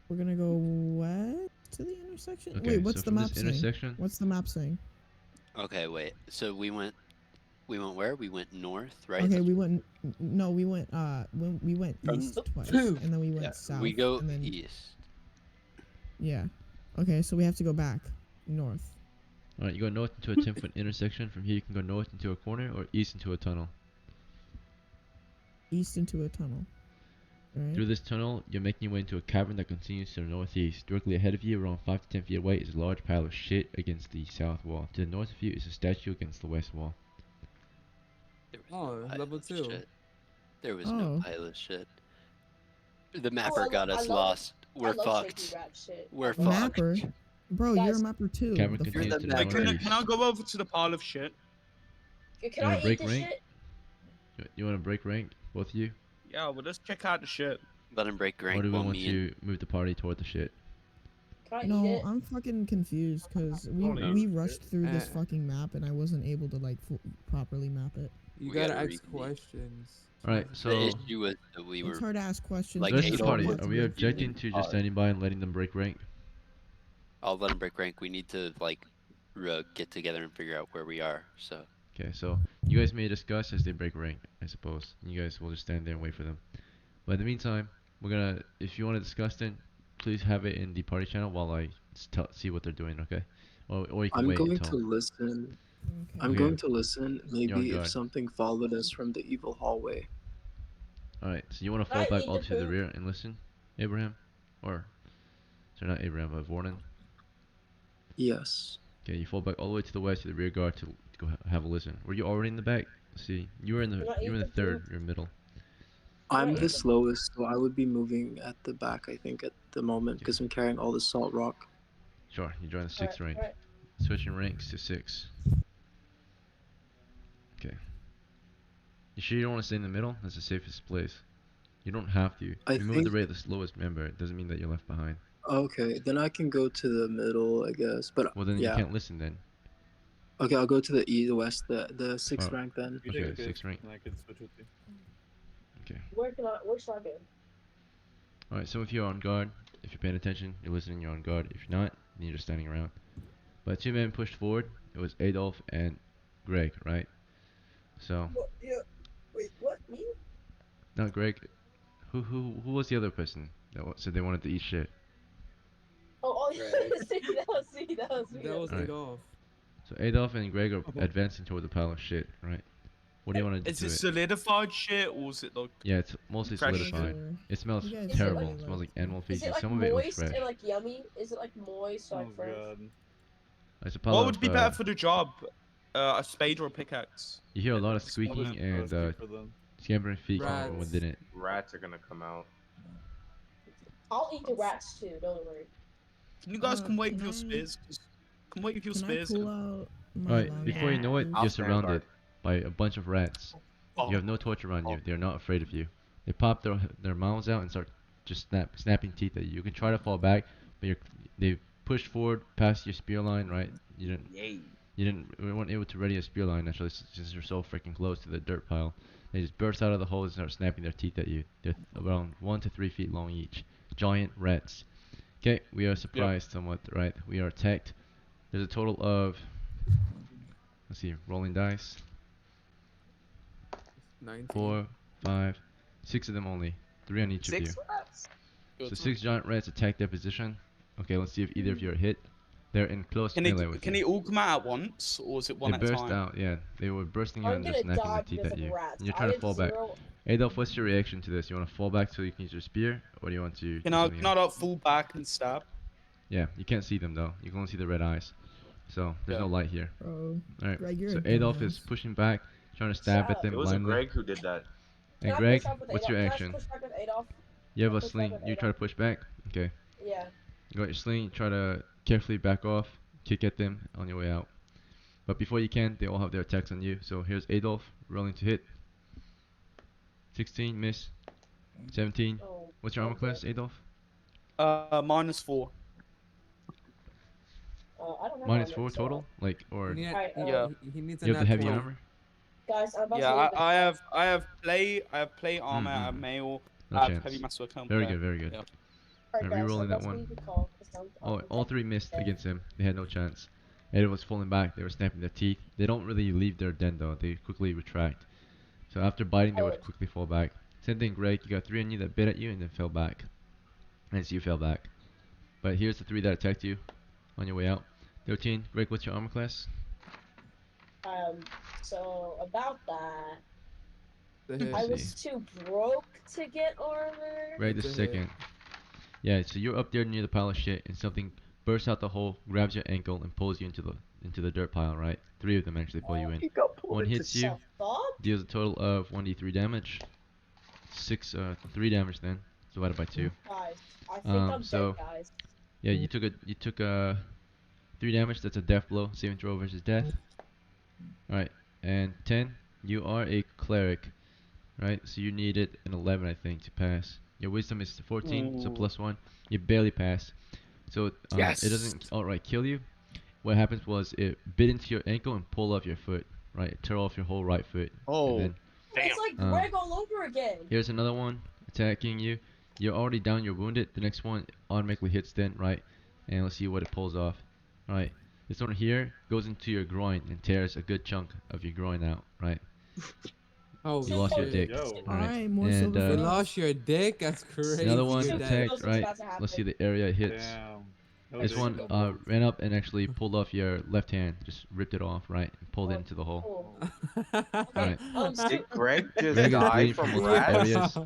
we're gonna go west to the intersection. Okay, Wait, what's so the from map this saying? intersection, What's the map saying? Okay, wait. So we went where? We went north, right? Okay, we went. We went From east twice, two. and then we went Yeah, south. we go and then, east. Yeah. Okay, so we have to go back north. Alright, you go north into a 10-foot intersection. From here, you can go north into a corner or east into a tunnel. East into a tunnel. Right. Through this tunnel, you're making your way into a cavern that continues to the northeast. Directly ahead of you, around 5 to 10 feet away, is a large pile of shit against the south wall. To the north of you is a statue against the west wall. There was Oh, no pile level of 2. shit. There was no Oh. pile of shit. The Oh, mapper got I us love- lost. I We're love shaky fucked. rat shit. We're I love fucked. Mapper? Bro, you're a Guys, mapper too. Cavern The continues fuck? to the You're the Can, northeast. can I go over to the pile of shit? Can You I wanna eat break this rank? shit? You wanna break rank, both of you? Yeah, well, let's check out the shit. Let him break Or rank do we while want me and to move the party toward the shit? Can I eat No, it? I'm fucking confused because we wanna we eat rushed through this Eh. fucking map and I wasn't able to like properly map it. You We gotta gotta ask reconvene. questions. Alright, Jesus. the so issue was that we It's were hard to ask questions. like the rest of the Adolf party, was are we objecting to just standing by and letting them break rank? I'll let him break rank. We need to like get together and figure out where we are. So Okay, so you guys may discuss as they break rank, I suppose. You guys will just stand there and wait for them. But in the meantime, we're gonna, if you want to discuss then, please have it in the party channel while I see what they're doing, okay? Or you can I'm wait going until to listen. I'm Okay. going to listen. You're on Maybe if guard. something followed us from the evil hallway. Alright, so you want to Can I fall back eat all the to the poop? rear and listen, Abraham? Or, sorry, not Abraham, but Vornan? Yes. Okay, you fall back all the way to the west to the rear guard to go have a listen. Were you already in the back? Let's see, you were in the Can I you were in eat the the third, poop? you're middle. I'm I the eat the- slowest, so I would be moving at the back, I think, at the moment, because I'm carrying all the salt rock. Sure, you join the 6th rank. Alright. Switching ranks to 6. Okay. You sure you don't want to stay in the middle? That's the safest place. You don't have to. I If you move at the think- rate of the slowest member, it doesn't mean that you're left behind. Okay, then I can go to the middle, I guess. But Well, then yeah. you can't listen then. Okay, I'll go to the west, the sixth Oh. rank then. You Okay, take a 6th rank. and I can switch with you. Okay. Where should I go? Alright, so if you're on guard, if you're paying attention, you're listening, you're on guard. If you're not, then you're just standing around. But 2 men pushed forward. It was Adolf and Greg, right? So, What? Yeah. Wait, what? Me? not Greg. Who was the other person that said they wanted to eat shit? Oh, Right. see, that was me. That was me. That was Alright. Adolf. So Adolf and Greg are advancing toward the pile of shit, right? What do you want to do Is to it it? solidified shit or is it like Yeah, it's mostly fresh solidified. shit? It smells You guys terrible. really It smells like animal Is feces. it like Some of it looks moist fresh. and like yummy? Is it like moist, Oh like fresh? god. It's a pile what of, would be better for the job? A spade or a pickaxe? you hear a lot of I'm squeaking gonna and speak for them. scampering feet coming from Rats. within it. Rats are gonna come out. I'll eat the rats too. Don't worry. Can you guys come wait can with your I- spears? Come wait with your Can I spears. pull out my Alright, line before you know it, please? I'll you're stand surrounded guard. by a bunch of rats. Oh. You have no torch around you. They're not afraid of you. They pop their mouths out and start just snapping teeth at you. You can try to fall back, but they pushed forward past your spear line, right? You weren't able to ready a spear line actually since you're so freaking close to the dirt pile. They just burst out of the holes and start snapping their teeth at you. They're around 1 to 3 feet long each. Giant rats. Okay, we are surprised somewhat, right? We are attacked. There's a total of, let's see, rolling dice. 19. 4, 5, 6 of them only. 3 on each of you. rats. So 6 giant rats attack their position. Okay, let's see if either of you are hit. They're in close Can melee with can you. they all come out at once or is it one They at a burst time? out, yeah. They were bursting out I'm and gonna just snapping their die teeth because at of you. rats. And you're I trying to have fall back. zero- Adolf, what's your reaction to this? You want to fall back so you can use your spear? Or do you want to Can do I something can I else? like fall back and stab? Yeah, you can't see them though. You can only see the red eyes. So, there's no light here. Bro, Alright, Greg, you're so a Adolf is dumbass. pushing back, trying to stab at Shut them It wasn't blindly. Greg who did that. And Can I Greg, push back with what's your Adolf? action? Can I push back with Adolf? You have a push back sling. with You try to Adolf? push back? Okay. Yeah. You got your sling, try to carefully back off, kick at them on your way out. But before you can, they all have their attacks on you. So here's Adolf rolling to hit. 16, miss. 17. Oh, What's your armor okay. class, Adolf? -4. I don't have Minus armor, 4 so- total? Like, or He, need- Alright, Yeah. he needs a you have the nat heavy 20. armor? Guys, I'm about Yeah, to leave I have plate armor at Mm-mm. male. No I have chance. heavy master account. Very good, very good. Yeah. Alright, Alright, guys, rerolling I'm that about to one. leave the call, 'cause All 3 missed against him. They had no chance. Adolf was falling back. They were snapping their teeth. They don't really leave their den though. They quickly retract. So after biting, they would quickly fall back. Same thing, Greg. You got 3 on you that bit at you and then fell back. And so you fell back. But here's the 3 that attacked you on your way out. 13, Greg, what's your armor class? So about that, The hit. I Let's was too broke to get armor. Greg, the It's a hit. second. Yeah, so you're up there near the pile of shit, and something bursts out the hole, grabs your ankle, and pulls you into the dirt pile. Right? 3 of them actually pull you in. He got pulled One into hits you, Fuck? deals a total of 1d3 damage. 3 damage then, divided by 2. Guys, I think I'm So dead, guys. yeah, you took 3 damage. That's a death blow. Saving throw versus death. All right, and 10. You are a cleric, right? So you needed an 11, I think, to pass. Your wisdom is 14, so +1. You barely pass. So it doesn't outright kill you. What happens was it bit into your ankle and pulled off your foot, right? It tore off your whole right foot. Oh, and then, It's like Greg all over again. here's another one attacking you. You're already down, you're wounded. The next one automatically hits then, right? And let's see what it pulls off. Alright, this one here goes into your groin and tears a good chunk of your groin out, right? Oh, You lost your shit. dick. Alright, more And silver You for us. lost your dick? That's crazy. another one Dad. attacked, right? Let's see the area it hits. Damn. This one ran up and actually pulled off your left hand, just ripped it off, right? And pulled it into the hole. Alright. Did Greg just Greg is die bleeding from from multiple rats? areas.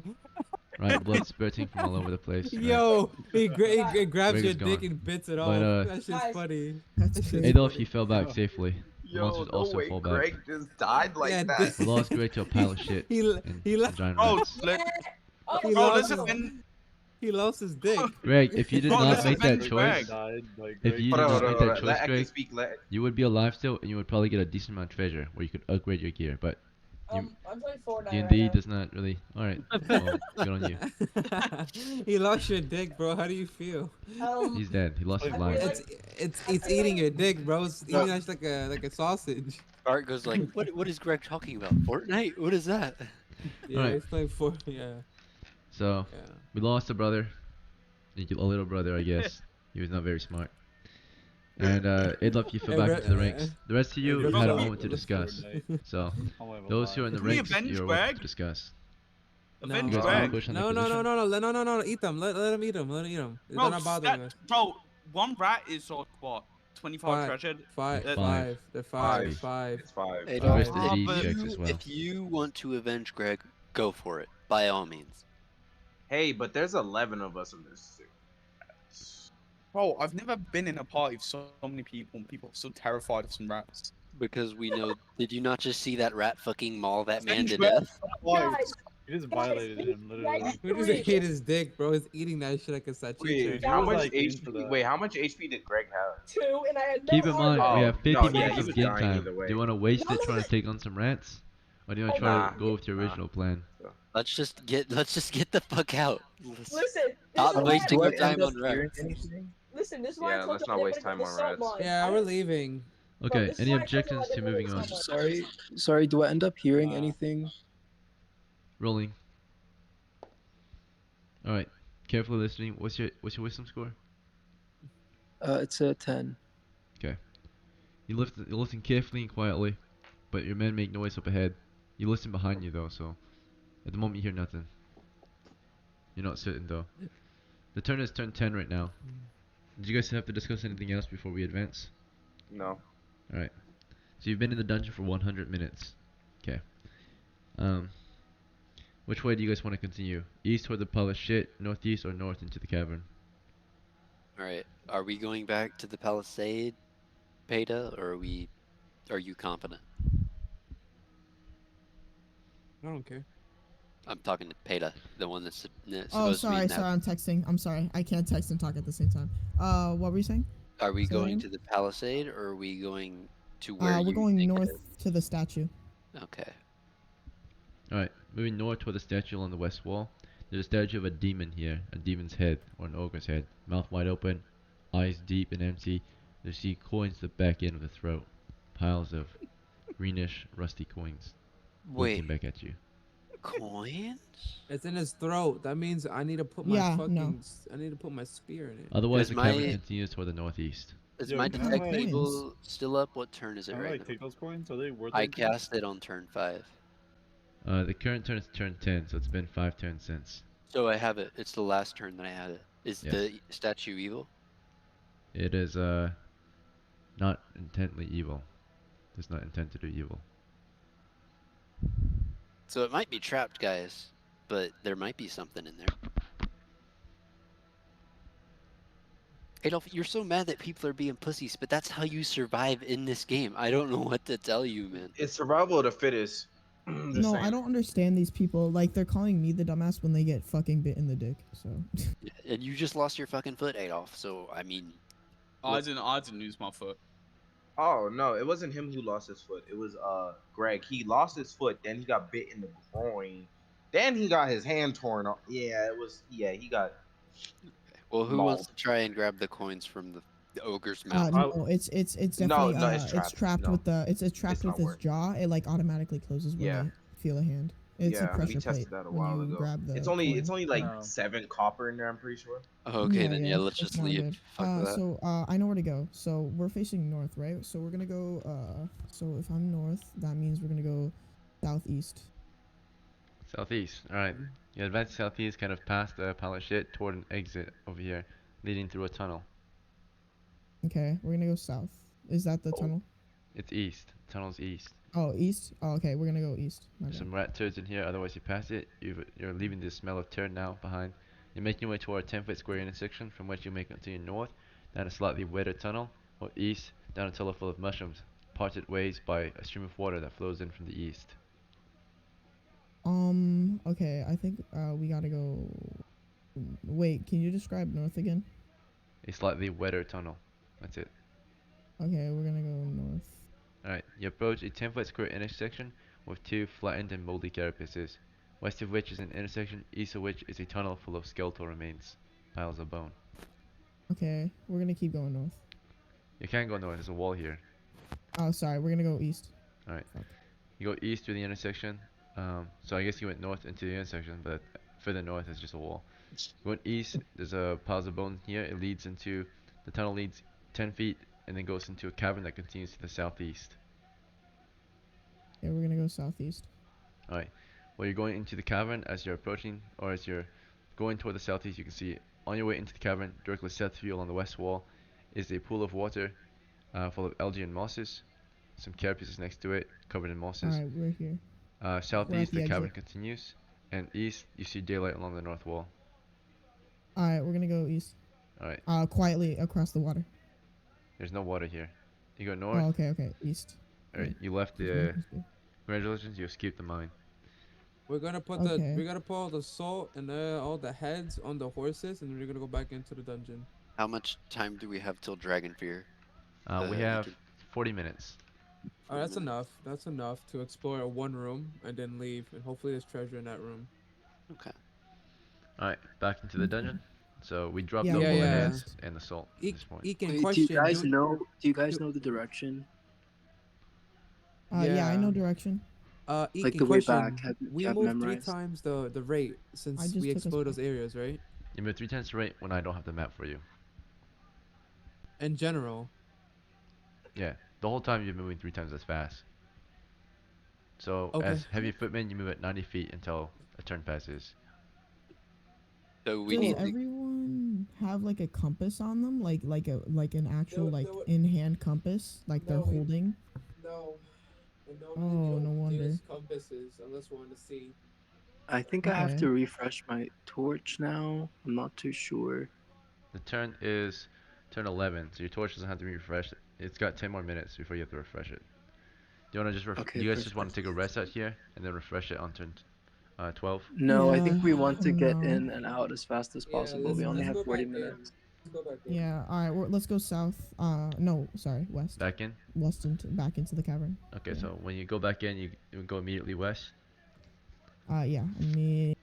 Right, blood spurting from all over the place. Right? Yo, he grabs Greg your is dick gone. and bits it But, off. That shit's funny. That's That shit's crazy. Adolf, funny. you fell back safely. The Yo, monsters no also way, fall back. Greg just died like Yeah, that. We lost Greg to a pile of shit He and giant oh, rats. He bro, lost let's his- defend. He lost his dick. Greg, if you did Bro, not let's make that avenge choice, Greg. if you Hold did on, not hold on, make hold that on. choice, Let Aki Greg, speak. Let you would be alive still, and you would probably get a decent amount of treasure, where you could upgrade your gear. But I'm playing Fortnite D&D right now. does not really. All right, well, good on you. He lost your dick, bro. How do you feel? He's dead. He lost his I life. feel It's eating your dick, bro. It's eating that like a sausage. Art goes like, what is Greg talking about? Fortnite? What is that? Yeah, Alright. he's playing yeah. So Yeah. we lost a brother, a little brother, I guess. He was not very smart. And Adolf, you fell Hey, back into the ranks. The rest of you Hey, had a Rip, moment to discuss. So those who are in the Can we ranks, avenge you're welcome Greg? to discuss. Avenge You guys want to Greg. push on the No, position? no, eat them. Let him eat them. Let him eat them. They're Bro, not bothering us. bro, one rat is like what? 25 Five. treasure. Five. Five. Five. They're five. Five. Five. It's 5. Hey, The rest Five. is siege but checks as well. If you want to avenge Greg, go for it. By all means. Hey, but there's 11 of us in this. Bro, I've never been in a party with so many people and people are so terrified of some rats. Because we know. Did you not just see that rat fucking maul that man Avenge to Greg. death? Guys, You just violated him, literally. Who just ate his dick, bro? He's eating that shit like a salchicha. Wait, He how was, much like, in for HP? that. Wait, how much HP did Greg have? 2, and I had no Keep in mind, armor. we Oh, have 50 no, yeah, minutes he of was game dying time. either Do way. you want to waste No, it no, trying no. to take on some rats? Or do you want to try Nah. to go with your original plan? Let's just get the fuck out. Let's Listen, this stop is why wasting I- our Do I time end up on hearing rats. anything? Listen, this is why I Yeah, told let's y'all not I waste didn't time go to on the rats. salt mine. Yeah, I we're didn't- leaving. Okay, this is any why I told y'all I objections to didn't go moving the on? salt mine. Sorry. Do I end up hearing anything? Rolling. Alright, carefully listening. What's your wisdom score? It's a 10. Okay. You listen carefully and quietly, but your men make noise up ahead. You listen behind you though, so at the moment you hear nothing. You're not certain though. The turn is turn 10 right now. Did you guys have to discuss anything else before we advance? No. Alright. So you've been in the dungeon for 100 minutes. Okay. Which way do you guys want to continue? East toward the pile of shit, northeast, or north into the cavern? Alright. Are we going back to the palisade, Peta, or are you confident? I don't care. I'm talking to Peta, the one that's supposed Oh, to sorry, be sorry. I'm texting. I'm sorry. I can't text and talk at the same time. What were you saying? Are we Say that going again? to the palisade, or are we going to where We're you going think north to the statue. Okay. Alright, moving north toward the statue along the west wall. There's a statue of a demon here, a demon's head, or an ogre's head. Mouth wide open, eyes deep and empty. You see coins at the back end of the throat. Piles of greenish, rusty coins. Looking Wait. back at you. Coins? It's in his throat. That means I need to put my Yeah, fucking. no. I need to put my spear in it. Otherwise, Is the cavern my- continues toward the northeast. Is Yo, my can I, detect like- table still up? What turn is it Can I right like now? take those coins? Are they worth I anything? cast it on turn 5. The current turn is turn 10, so it's been 5 turns since. So I have it. It's the last turn that I had it. Is Yes. the statue evil? It is not intently evil. Does not intend to do evil. So it might be trapped, guys, but there might be something in there. Adolf, you're so mad that people are being pussies, but that's how you survive in this game. I don't know what to tell you, man. It's survival of the fittest. No, I don't understand these people. Like, they're calling me the dumbass when they get fucking bit in the dick. So. And you just lost your fucking foot, Adolf. So I mean, I didn't lose my foot. Oh no, it wasn't him who lost his foot. It was Greg. He lost his foot, then he got bit in the groin, then he got his hand torn off. Yeah, it was. Yeah, he got. well, who wants mauled. to try and grab the coins from the ogre's mouth? No, it's definitely no, it's it's trapped. trapped No. with the it's trapped with not his working. jaw. It like automatically closes when Yeah. they feel a hand. It's a Yeah, we pressure tested plate that a when while you ago. grab the It's coin. only like No. 7 copper in there. I'm pretty sure. Okay, then yeah, let's it's just not leave. good. Fuck that. So I know where to go. So we're facing north, right? So we're gonna go. So if I'm north, that means we're gonna go southeast. Southeast. Alright. You advance southeast, kind of past the pile of shit, toward an exit over here, leading through a tunnel. Okay, we're gonna go south. Is that the tunnel? It's east. Tunnel's east. Oh, east. Oh, okay, we're gonna go east. My There's bad. some rat turds in here, otherwise you pass it. You're leaving the smell of turd now behind. You're making your way toward a 10-foot square intersection from which you may continue north, down a slightly wetter tunnel, or east, down a tunnel full of mushrooms, parted ways by a stream of water that flows in from the east. Okay, I think we gotta go. Wait, can you describe north again? A slightly wetter tunnel. That's it. Okay, we're gonna go north. Alright, you approach a 10-foot square intersection with 2 flattened and moldy carapaces, west of which is an intersection, east of which is a tunnel full of skeletal remains, piles of bone. Okay, we're gonna keep going north. You can't go north, there's a wall here. Oh, sorry, we're gonna go east. Alright, Fuck. you go east through the intersection, so I guess you went north into the intersection, but further north is just a wall. You went east, there's a piles of bone here, it leads into, the tunnel leads 10 feet, and then goes into a cavern that continues to the southeast. Yeah, we're gonna go southeast. Alright, while you're going into the cavern, as you're approaching, or as you're going toward the southeast, you can see on your way into the cavern, directly south of you along the west wall, is a pool of water full of algae and mosses. Some carapaces next to it, covered in mosses. Alright, we're here. Southeast, the the cavern exit. continues, and east, you see daylight along the north wall. Alright, we're gonna go east. Alright, Quietly across the water. there's no water here. You go north. Oh, okay, east. Alright, you left Just the. making sure. Congratulations, you escaped the mine. We're gonna put Okay. we gotta put all the salt and all the heads on the horses, and we're gonna go back into the dungeon. How much time do we have till Dragon Fear? We have 40 minutes. Oh, that's enough. That's enough to explore one room and then leave, and hopefully there's treasure in that room. Okay. Alright, back into the dungeon. So we dropped Yeah, the yeah, yeah. overheads and the salt at this point. Ekin, Wait, question. do you guys know the direction? Yeah, I know direction. Ekin, Like the way question. back, do We you have moved 3 memorized? times the rate since just we took us explored back. those areas, right? You move 3 times right when I don't have the map for you. In general. Yeah, the whole time you're moving 3 times as fast. So Okay. as heavy footman, you move at 90 feet until a turn passes. So we Does need to, everyone have like a compass on them, like an actual No, like no, in hand compass, like they're No, we- holding? No. And Oh, no wonder. compasses unless we want to see. I think I have Okay. to refresh my torch now. I'm not too sure. The turn is turn 11, so your torch doesn't have to be refreshed. It's got 10 more minutes before you have to refresh it. Do you want to just Okay, you guys just want perfect. to take a rest out here and then refresh it on turn 12? No, I Yeah, think we want to get no. in and out as fast as possible. We only have 40 minutes. Let's go back in. Yeah. All right. Let's go south. No, sorry, west. Back in? Back into the cavern. Okay, Yeah. so when you go back in, you go immediately west. Yeah. I mean,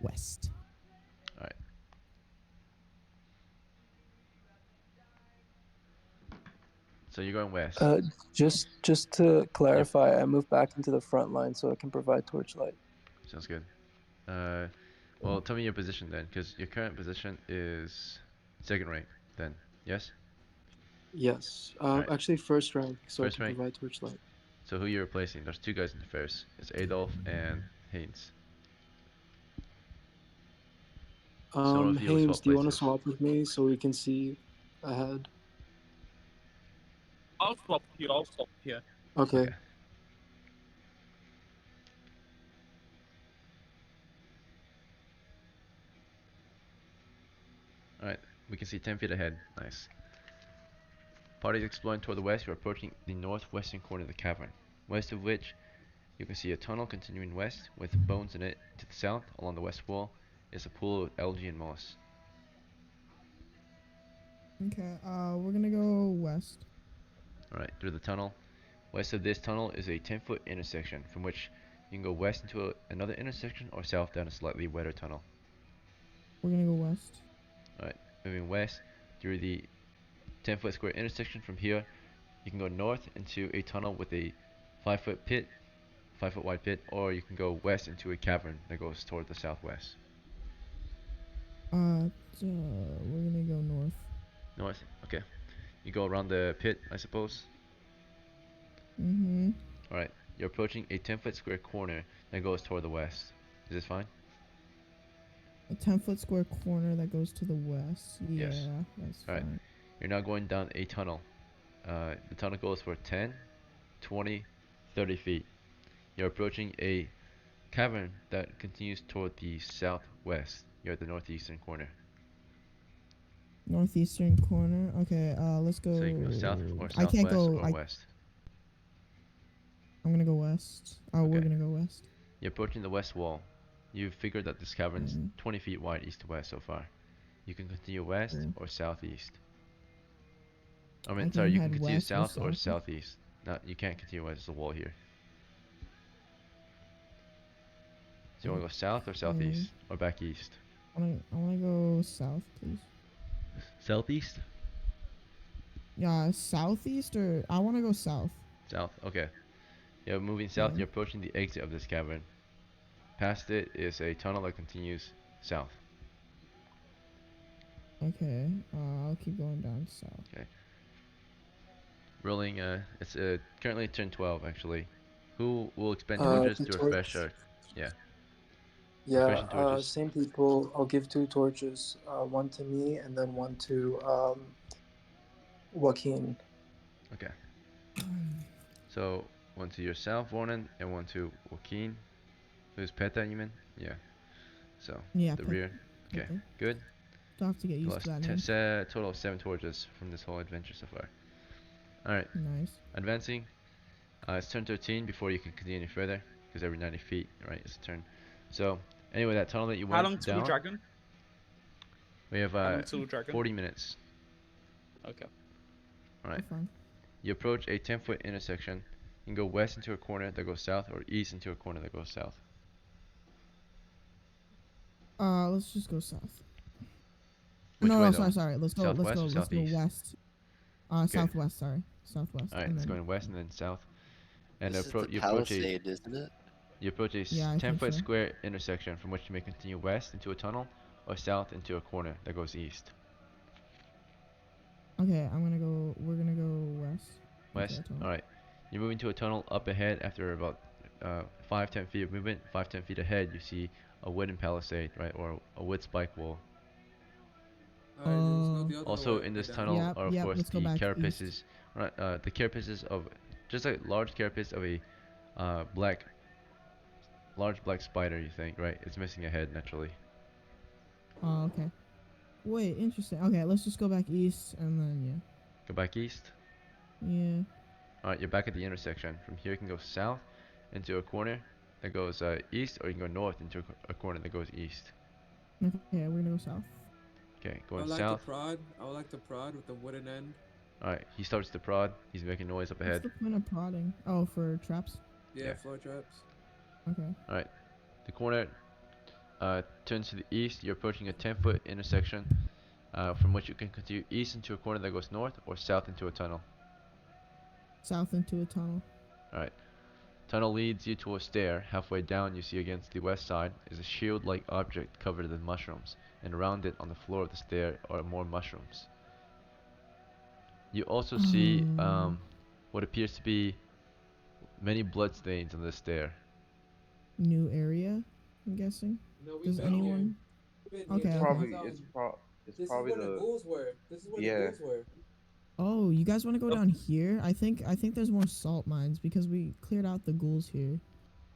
west. Alright. So you're going west. Just to clarify, I moved back into the front line so I can provide torchlight. Sounds good. Well, tell me your position then, because your current position is second rank. Then, yes. Yes. Alright. Actually, first rank, so First I can rank? provide torchlight. So who you're replacing? There's 2 guys in the first. It's Adolf and Haynes. So if you will Haynes, swap do you want to places. swap with me so we can see ahead? I'll swap here. I'll swap here. Okay. Okay. Alright, we can see 10 feet ahead. Nice. Parties exploring toward the west, you're approaching the northwestern corner of the cavern, west of which you can see a tunnel continuing west with bones in it. To the south, along the west wall, is a pool of algae and moss. Okay, we're gonna go west. Alright, through the tunnel. West of this tunnel is a 10-foot intersection from which you can go west into another intersection or south down a slightly wetter tunnel. We're gonna go west. Alright, moving west through the 10-foot square intersection from here, you can go north into a tunnel with a 5-foot pit, 5-foot wide pit, or you can go west into a cavern that goes toward the southwest. We're gonna go north. North, okay. You go around the pit, I suppose. Mm-hmm. Alright, you're approaching a 10-foot square corner that goes toward the west. Is this fine? A 10-foot square corner that goes to the west. Yeah, Yes. that's Alright, fine. you're now going down a tunnel. The tunnel goes for 10, 20, 30 feet. You're approaching a cavern that continues toward the southwest. You're at the northeastern corner. Northeastern corner. Okay, let's go. So you can go south or I can't southwest go. or west. I'm gonna go west. Oh, we're Okay. gonna go west. You're approaching the west wall. You've figured that this cavern's 20 feet wide east to west so far. You can continue west or southeast. I mean, sorry, you can head continue west or south or southwest. southeast. No, you can't continue west. There's a wall here. So you want to go south or southeast or back east? I wanna go south, please. Southeast? Yeah, southeast or I wanna go south. South. Okay. You're moving south. Yeah. You're approaching the exit of this cavern. Past it is a tunnel that continues south. Okay, I'll keep going down south. Okay. Rolling. It's currently turn 12 actually. Who will expend torches The to refresh torch. our? Yeah. Yeah, Refreshing torches. same people. I'll give 2 torches, one to me and then one to Joaquin. Okay. So one to yourself, Warren, and one to Joaquin. Who's Peta, you mean? Yeah. So Yeah, the rear. Okay. Peta. Good. Don't have to get You used to lost that name. total of 7 torches from this whole adventure so far. Alright. Nice. Advancing. It's turn 13 before you can continue any further, because every 90 feet, right, is a turn. So, anyway, that tunnel that you How went long till the down, dragon? we have How long till the dragon? 40 minutes. Okay. Alright. Fine. You approach a 10-foot intersection. You can go west into a corner that goes south, or east into a corner that goes south. Let's just go south. Which no, way, no, though? sorry. Let's go Southwest or let's go southeast? west. Okay. Southwest, sorry. Southwest. Alright, and it's then going west and then south. And This is the you approach a Palisade, isn't it? you approach a Yeah, I think 10-foot so. square intersection from which you may continue west into a tunnel or south into a corner that goes east. Okay, we're gonna go west. West? Okay, tunnel. Alright. You're moving to a tunnel up ahead after about 5-10 feet of movement. 5-10 feet ahead, you see a wooden palisade, right, or a wood spike wall. Alright, let's go the other Also, way. in this Down. tunnel Yep, are of yep, course let's go the back carapaces, right? The carapaces of just a large carapace of a large black spider. You think, right? It's missing a head naturally. Oh, okay. Wait, interesting. Okay, let's just go back east and then Go back east. yeah. Alright, you're back at the intersection. From here, you can go south into a corner that goes east, or you can go north into a corner that goes east. Okay, we're gonna go south. Okay, I going would like south. the prod. I would like the prod with the wooden end. Alright, he starts to prod. He's making noise up ahead. What's the point of prodding? Oh, for traps? Yeah, Yeah. floor traps. Okay. Alright, the corner turns to the east. You're approaching a 10-foot intersection from which you can continue east into a corner that goes north or south into a tunnel. South into a tunnel. Alright, tunnel leads you to a stair. Halfway down, you see against the west side is a shield-like object covered in mushrooms, and around it on the floor of the stair are more mushrooms. You also see what appears to be many bloodstains on the stair. New area, I'm guessing. No, we Does been here. anyone Okay, It's okay. probably it's This is probably where the the ghouls were. This is where the yeah. ghouls were. Oh, you guys want to go down here? I think there's more salt mines because we cleared out the ghouls here.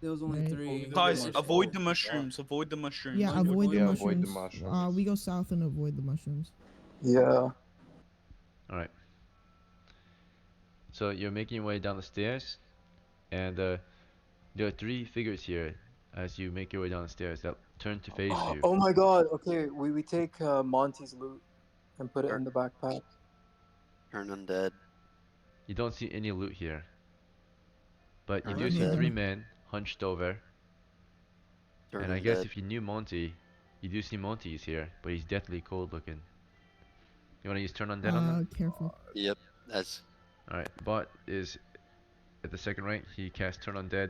There was only Right. three. Guys, There's avoid four. the mushrooms. Avoid the mushrooms. Yeah, Avoid avoid the Yeah, avoid the mushrooms. mushrooms. We go south and avoid the mushrooms. Yeah. All right. So you're making your way down the stairs, and there are three figures here as you make your way down the stairs that turn to face you. Oh my god. Okay, we take Monty's loot and put it in the backpack. Turn undead. You don't see any loot here, but you Turn do see undead. three men hunched over. Turn And I guess undead. if you knew Monty, you do see Monty is here, but he's deathly cold looking. You want to use turn undead on them? Careful. Yep, that's Alright, Bot is at the second rank. He casts turn undead.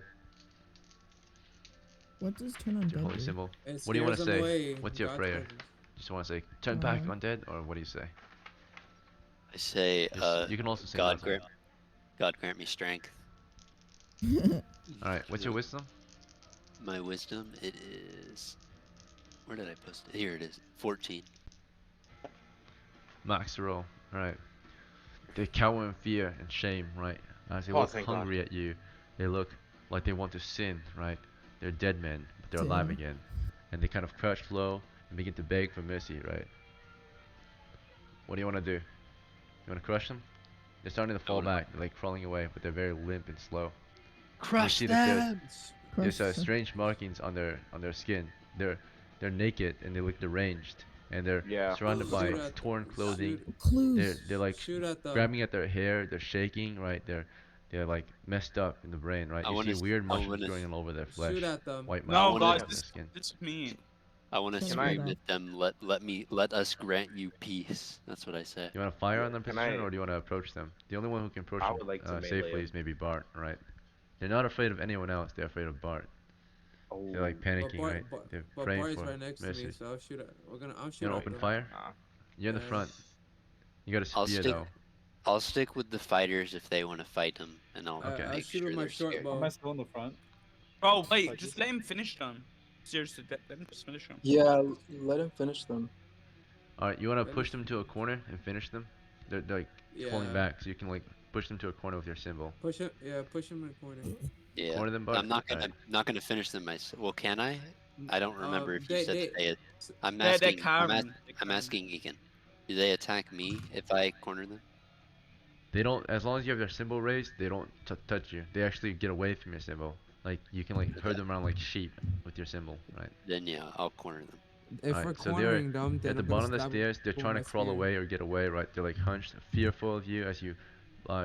What does turn on Your holy dead do? symbol. It What do you want to scares them say? away. What's your God's prayer? presence. Just want to say turn back undead, or what do you say? I say. You can also say God nothing. grant me strength. Alright, what's your wisdom? My wisdom, it is. Where did I post it? Here it is. 14. Max roll. Alright. They cower in fear and shame, right? As they Oh, look thank God. hungry at you, they look like they want to sin, right? They're dead men, but they're alive Damn. again. And they kind of crouch low and begin to beg for mercy, right? What do you want to do? You want to crush them? They're starting to fall back, they're like crawling away, but they're very limp and slow. Crush you see that them! there's Crush them. strange markings on their skin. They're naked and they look deranged, and they're Yeah. surrounded by Shoot at torn them. clothing. Clues. They're like Shoot at them. grabbing at their hair. They're shaking, right? They're like messed up in the brain, right? I You wanna see s- weird I mushrooms wanna growing s- all over their flesh. Shoot at them. White No, marks guys, on their this skin. this is mean. I want to Can scream I- at them. Let us grant you peace. That's what I say. You want to fire on them, Can position, I- or do you want to approach them? The only one who can approach I them would like to melee safely them. is maybe Bart, right? They're not afraid of anyone else. They're afraid of Bart. Oh. They're like But panicking, Bart, right? Bart, They're but praying Bart is for right next mercy. to me, so I'll shoot at. I'm You shooting want at to open them. fire? Nah. You're in the Yes. front. You got a I'll spear stick. though. I'll stick with the fighters if they want to fight them, and I'll Okay. I'll make shoot sure with my they're short scared. Am bow. I still in the front? Oh wait, Like just this? let him finish them. Seriously, let him just finish them. Yeah, let him finish them. Alright, you want to push Finish. them to a corner and finish them? They're like falling Yeah. back, so you can like push them to a corner with your symbol. Push him. Yeah, push him in the corner. Yeah, Corner them, Bart? I'm not gonna. Alright. Not gonna finish them myself. Well, can I? I don't remember if you They- said they- to say it. I'm They're asking. carrying. I'm asking Egan. Do they attack me if I corner them? They don't, as long as you have their symbol raised, they don't touch you. They actually get away from your symbol. Like, you can like herd them around like sheep with your symbol, right? Then yeah, I'll corner them. If Alright, we're so they're cornering them, then at the I'm gonna bottom of the stab stairs, they're with trying to my crawl spear. away or get away, right? They're like hunched, fearful of you as you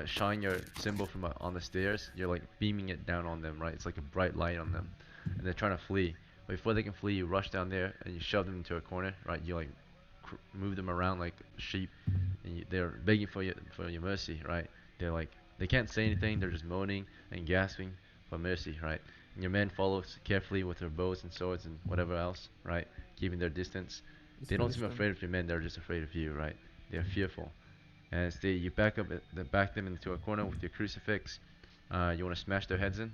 shine your symbol from on the stairs. You're like beaming it down on them, right? It's like a bright light on them, and they're trying to flee. But before they can flee, you rush down there and you shove them into a corner, right? You like move them around like sheep, and they're begging for your mercy, right? They're like they can't say anything. They're just moaning and gasping for mercy, right? And your men follow carefully with their bows and swords and whatever else, right? Keeping their distance. They don't seem afraid of your men. They're just afraid of you, right? They're fearful. And as you back them into a corner with your crucifix, you want to smash their heads in.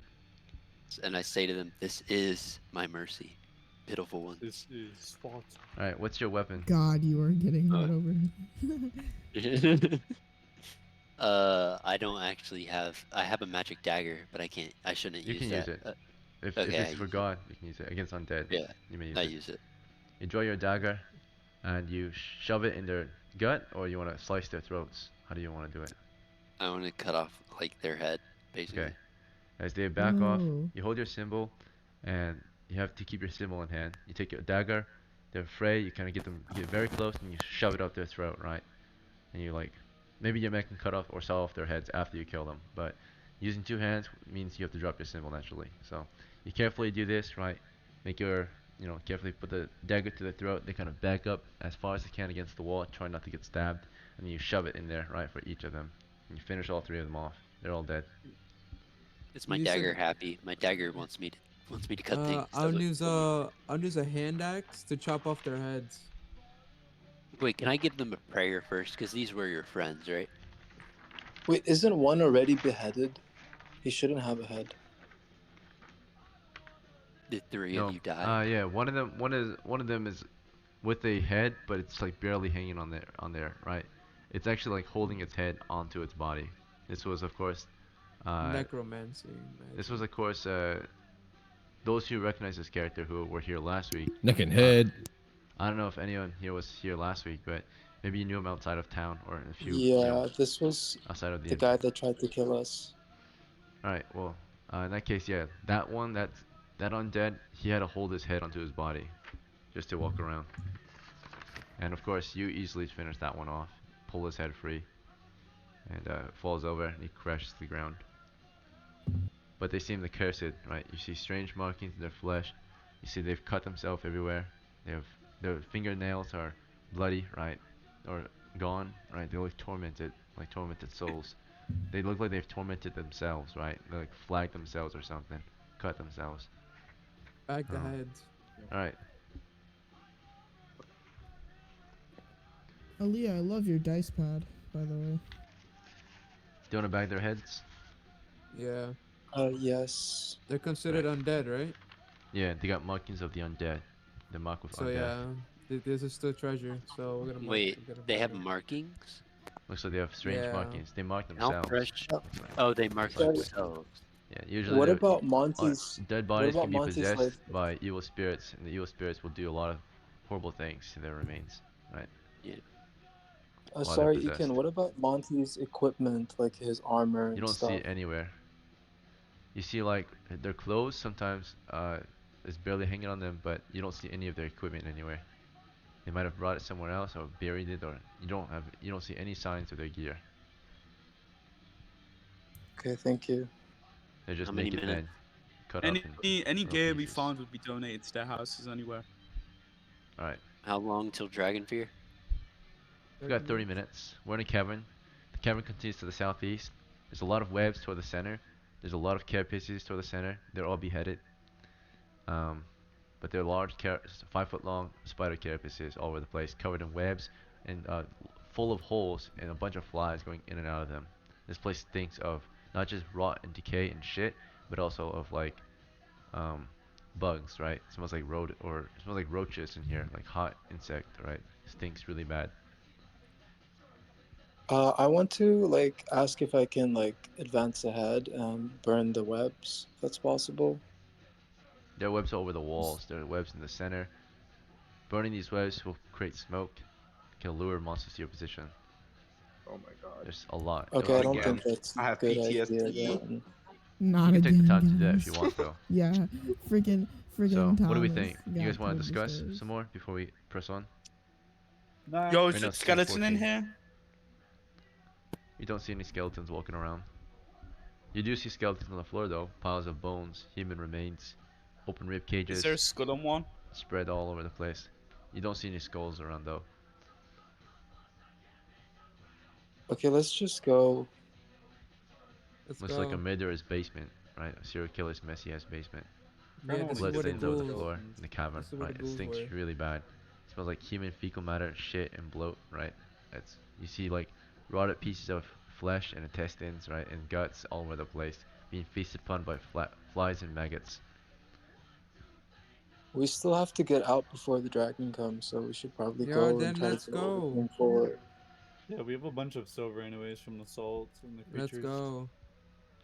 And I say to them, "This is my mercy, pitiful ones." This is spot. All right, what's your weapon? God, you are getting run over. I don't actually have. I have a magic dagger, but I can't. I shouldn't You use can that. use it. If okay, it's for God, you can use it against undead. Yeah, you may use I it. use it. You draw your dagger, and you shove it in their gut, or you want to slice their throats. How do you want to do it? I want to cut off like their head, basically. Okay. As they back off, Ooh. you hold your symbol, and you have to keep your symbol in hand. You take your dagger, they're afraid, you kind of get very close, and you shove it up their throat, right? And you like, maybe your men can cut off or saw off their heads after you kill them, but using two hands means you have to drop your symbol naturally. So you carefully do this, right? Make your, carefully put the dagger to the throat. They kind of back up as far as they can against the wall, try not to get stabbed, and then you shove it in there, right, for each of them. And you finish all three of them off. They're all dead. Is my You dagger said- happy? My dagger wants me to cut things. I'll use a hand axe to chop off their heads. Wait, can I give them a prayer first? Because these were your friends, right? Wait, isn't one already beheaded? He shouldn't have a head. The three No. of you died. Yeah. One of them is with a head, but it's like barely hanging on there, right? It's actually like holding its head onto its body. This was, of course, Necromancy this was, magic. of course, those who recognize this character who were here last week. Neck and head. I don't know if anyone here was here last week, but maybe you knew him outside of town or a few, Yeah, this was outside of the guy that tried to kill us. Alright, well, in that case, yeah, that one, that undead, he had to hold his head onto his body just to walk around. And of course, you easily finish that one off, pull his head free, and falls over and he crashes to the ground. But they seem to curse it, right? You see strange markings in their flesh. You see they've cut themselves everywhere. Their fingernails are bloody, right? Or gone, right? They look tormented, like tormented souls. They look like they've tormented themselves, right? They like flagged themselves or something, cut themselves. Back the heads. Alright. Aaliyah, I love your dice pad, by the way. Do you want to bag their heads? Yeah. Yes. They're considered undead, right? Yeah, they got markings of the undead. They're marked with So undead. yeah, this is still treasure. So we're gonna mark. Wait, we're gonna they mark have it. markings? Looks like they have strange Yeah. markings. They mark How themselves. fresh? Oh, they mark Sorry. themselves. Yeah, usually What about dead Monty's? bodies What can about be Monty's possessed like? by evil spirits, and the evil spirits will do a lot of horrible things to their remains, right? Yeah. While they're Sorry, possessed. Ekin. What about Monty's equipment, like his armor You and don't see stuff? it anywhere. You see like their clothes sometimes is barely hanging on them, but you don't see any of their equipment anywhere. They might have brought it somewhere else or buried it, or you don't see any signs of their gear. Okay, thank you. They're just How many naked minutes? men, cut up in Any little gear we pieces. found would be donated to their houses anywhere. Alright, How long till Dragon Fear? we've got 30 minutes. We're in a cavern. The cavern continues to the southeast. There's a lot of webs toward the center. There's a lot of carapaces toward the center. They're all beheaded. But they're large, 5-foot long spider carapaces all over the place, covered in webs and full of holes and a bunch of flies going in and out of them. This place stinks of not just rot and decay and shit, but also of like bugs, right? It smells like it smells like roaches in here, like hot insect, right? It stinks really bad. I want to like ask if I can like advance ahead and burn the webs, if that's possible. There are webs all over the walls. There are webs in the center. Burning these webs will create smoke, can lure monsters to your position. Oh my god. There's a lot. Okay, I Not don't again. think that's I a have good idea PTSD. then. Not You can take the again, time to do that if guys. you want, though. Yeah, freaking So, Thomas. what do we think? You got guys want to pulled discuss upstairs. some more before we press on? Yo, Right is now the it's skeleton in 10:14. here? You don't see any skeletons walking around. You do see skeletons on the floor, though. Piles of bones, human remains, open rib Is there a cages, skull on one? spread all over the place. You don't see any skulls around, though. Okay, let's just go. Let's Looks like a go. murderer's basement, right? A serial killer's messy ass basement. Yeah, this is Blood where the stains over the ghouls. floor in the cavern, This is where right? the It ghouls stinks were. really bad. It smells like human fecal matter, shit, and bloat, right? You see like rotted pieces of flesh and intestines, right, and guts all over the place, being feasted upon by flies and maggots. We still have to get out before the dragon comes, so we should probably Yeah, go and then try let's to get go. everything forward. Yeah, we have a bunch of silver anyways from the salt and the Let's creatures. go.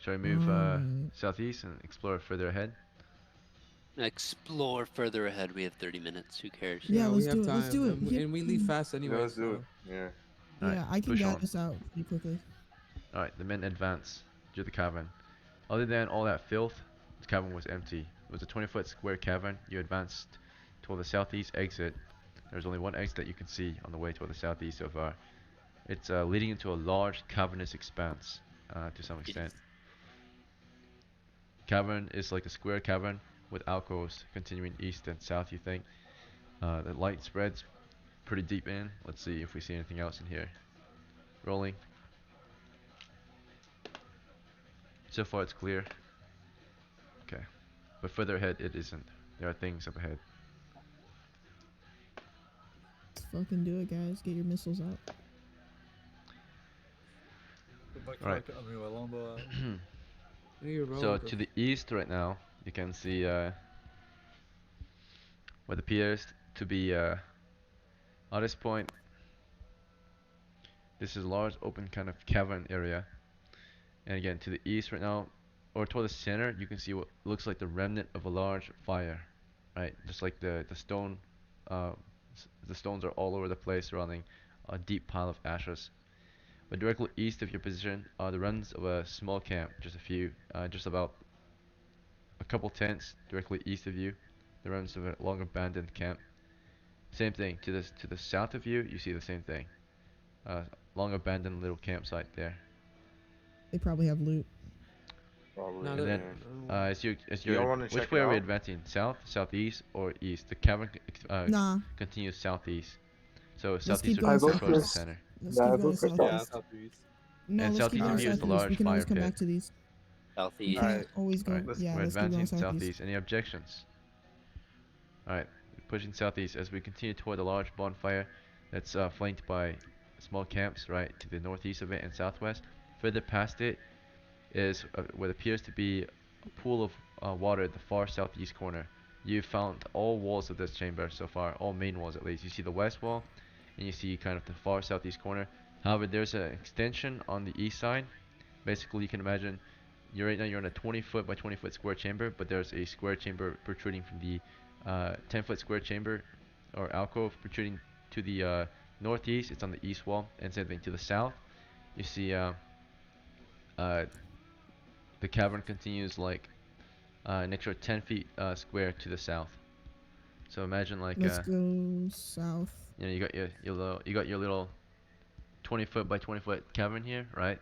Shall we move Alright. southeast and explore further ahead? Explore further ahead. We have 30 minutes. Who cares? Yeah, we let's have do it. time. Let's do it. And we leave fast anyway. Let's do it. So. Yeah. Alright, Yeah, I can push get on. us out pretty quickly. Alright, the men advance to the cavern. Other than all that filth, the cavern was empty. It was a 20-foot square cavern. You advanced toward the southeast exit. There's only one exit that you can see on the way toward the southeast so far. It's leading into a large cavernous expanse to some extent. Cavern is like a square cavern with alcoves continuing east and south, you think. The light spreads pretty deep in. Let's see if we see anything else in here. Rolling. So far it's clear. Okay. But further ahead it isn't. There are things up ahead. Let's fucking do it, guys. Get your missiles out. Alright. So to the east right now, you can see what appears to be At this point, this is a large open kind of cavern area. And again, to the east right now, or toward the center, you can see what looks like the remnant of a large fire, right? Just like the stone, the stones are all over the place surrounding a deep pile of ashes. But directly east of your position are the remnants of a small camp, just a few, just about a couple tents directly east of you, the remnants of a long abandoned camp. Same thing, to the south of you, you see the same thing. Long abandoned little campsite there. They probably have loot. Probably. No, And then, as Do y'all you're, wanna which check way it are we out? advancing? South, southeast, or east? The cavern Nah, continues southeast. So let's keep southeast would going be I vote approach for the southeast. center. Let's yeah, I keep vote going for Yeah, southeast. southeast. No, And let's keep southeast going of you is the southeast. We large can always fire come pit. back to these. We Southeast. can't always go. Alright, Yeah, we're let's keep going advancing southeast. southeast. Any objections? Alright, pushing southeast as we continue toward the large bonfire that's flanked by small camps right to the northeast of it and southwest. Further past it is what appears to be a pool of water at the far southeast corner. You've found all walls of this chamber so far, all main walls at least. You see the west wall, and you see kind of the far southeast corner. However, there's an extension on the east side. Basically, you can imagine right now you're in a 20-foot by 20-foot square chamber, but there's a square chamber protruding from the 10-foot square chamber or alcove protruding to the northeast. It's on the east wall, and same thing to the south. You see the cavern continues like an extra 10 feet square to the south. So imagine like Let's go south. you know, you got your little 20-foot by 20-foot cavern here, right?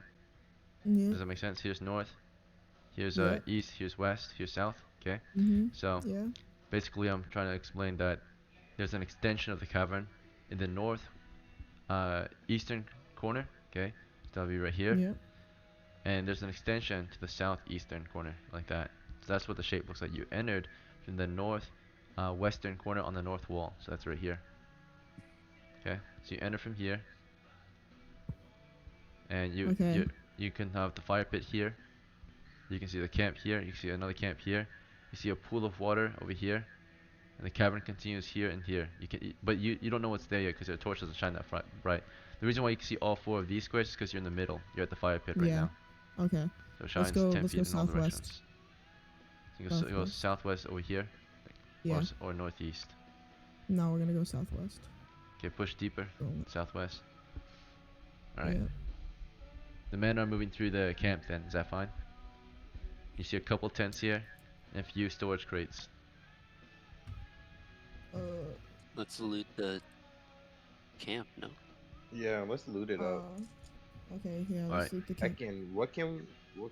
Yeah. Does that make sense? Here's north, here's Yeah. east, here's west, here's south. Okay. So Yeah. basically, I'm trying to explain that there's an extension of the cavern in the north eastern corner. Okay, so that'll be right here. Yeah. And there's an extension to the southeastern corner, like that. So that's what the shape looks like. You entered from the north western corner on the north wall. So that's right here. Okay, so you enter from here, and you can have the fire pit here. You can see the camp here. You can see another camp here. You see a pool of water over here, and the cavern continues here and here. But you don't know what's there yet because the torch doesn't shine that bright. The reason why you can see all four of these squares is because you're in the middle. You're at the fire pit right Yeah. now. Okay. So it shines 10 feet in all directions. So you go southwest over here, Yeah. or northeast. No, we're gonna go southwest. Okay, push deeper, southwest. Alright. Yeah. The men are moving through the camp then, is that fine? You see a couple tents here, and a few storage crates. Let's loot the camp, no? Yeah, let's loot it up. Okay, yeah, let's Alright. loot the camp. What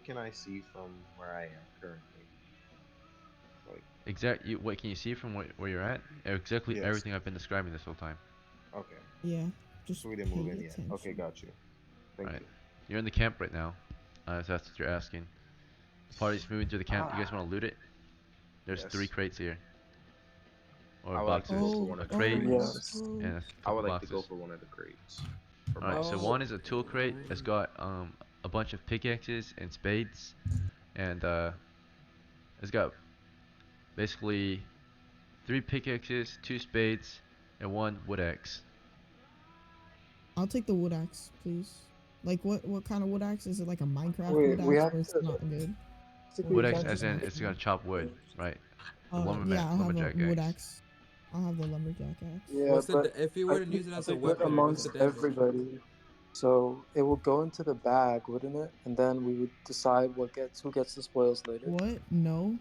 can I see from where I am currently? Like What can you see from where you're at? Exactly Yes. everything I've been describing this whole time. okay. Yeah. Just So we didn't move pay in yet. attention. Okay, got you. Thank Alright. you. You're in the camp right now, if that's what you're asking. The party's moving through the camp. You guys want to loot it? There's Yes. 3 crates here. Or I would like to boxes. go for one A of the crate crates. and a I couple would like boxes. to go for one of the crates. Alright, so one is a tool crate that's got a bunch of pickaxes and spades, and it's got basically 3 pickaxes, 2 spades, and 1 wood axe. I'll take the wood axe, please. Like what kind of wood axe? Is it like a Minecraft Wait, wood we axe have or it's to- not good? Wood axe as in it's gonna chop wood, right? The Yeah, I'll have lumberjack a wood axe. axe. I'll have the lumberjack axe. Yeah, What's the but if you I were to think use it as a it's weapon, what's amongst the difference? everybody. So it will go into the bag, wouldn't it? And then we would decide who gets the spoils later. What? No.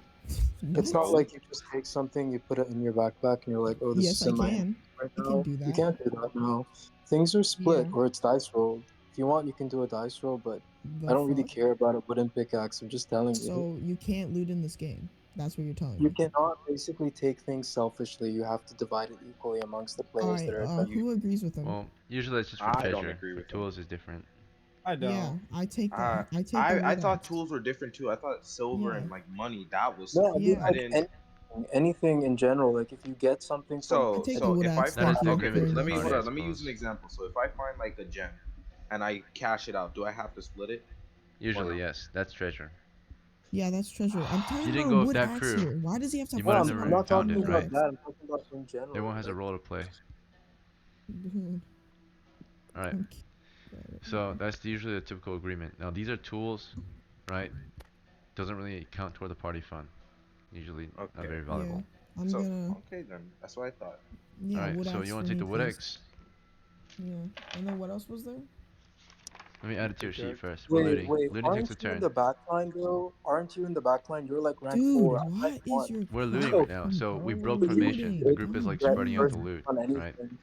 It's not like you just take something, you put it in your backpack, and you're like, "Oh, this Yes, is I in my can. hand right I now." can do You that. can't do that. No, things are split, Yeah. or it's dice rolled. If you want, you can do a dice roll, but The I don't really fuck? care about a wooden pickaxe. I'm just telling you. So you can't loot in this game. That's what you're telling You me. cannot basically take things selfishly. You have to divide it equally amongst the players that Alright, are adventuring. who agrees with him? Well, usually it's just for I don't treasure. agree For with him. tools is different. I don't. Yeah, I take that. I take the I wood thought axe. tools were different too. I thought silver Yeah. and like money that was. No, I mean, Yeah. I like didn't. anything in general. Like if you get something So take the so wood if I axe, That find is the okay, agreement let me party, hold I on. Let me use suppose. an example. So if I find like a gem, and I cash it out, do I have to split it? Usually, no? yes. That's treasure. Yeah, that's treasure. I'm talking You didn't about go a with wood that axe crew. here. Why does he have to You have might have one never I'm spot? not found talking it, about right? that. I'm talking about in general. Everyone has a like, role to play. Dude. All right. So that's usually the typical agreement. Now these are tools, right? Doesn't really count toward the party fund. Usually not Okay. very valuable. Yeah, I'm So gonna. okay then, that's what I thought. Yeah, All right. wood So axe you for want to take me, the wood please. axe? Yeah, and then what else was there? Let me add it to your sheet Pickaxe. first. We're Wait, looting. wait, Looting takes aren't a you in turn. the back line, bro? Aren't you in the back line? You're like rank Dude, 4. I'm what rank is 1. your We're looting right now. problem, So bro? we We're broke formation. looting. The group is God like Get spreading out damn. first to loot, on right? anything.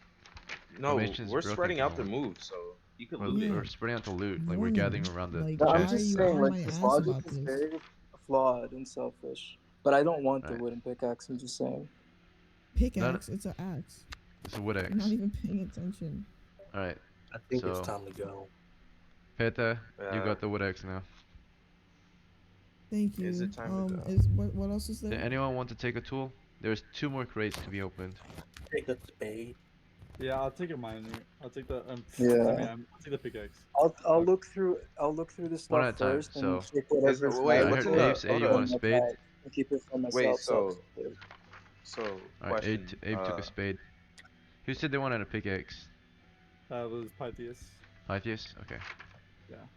No, Formation's we're broken spreading for no out the one. move, so you could We're, loot it. we're spreading out to loot. Like we're Warning. gathering around the Like, No, I'm why chest. are just you saying, on like, my this ass logic about is this? very flawed and selfish. But I don't want the Right. wooden pickaxe, I'm just saying. Pickaxe? It's an axe. It's a wood You're not axe. even paying attention. All right. I think it's So time to go. Peta, you Yeah. got the wood axe now. Thank Is you. it time to go? Is what else is Did there? anyone want to take a tool? There's 2 more crates to be opened. Take a spade. Yeah, I'll take a miner. I'll take the Yeah. I'll take the pickaxe. I'll look through the One stuff at a time. first and So check Is whatever's wait, I what's heard in Abe the say hold you up? want a my spade. bag and keep it for Wait, myself. so All right, question. Abe took a spade. Who said they wanted a pickaxe? It was Pythias. Pythias? Okay.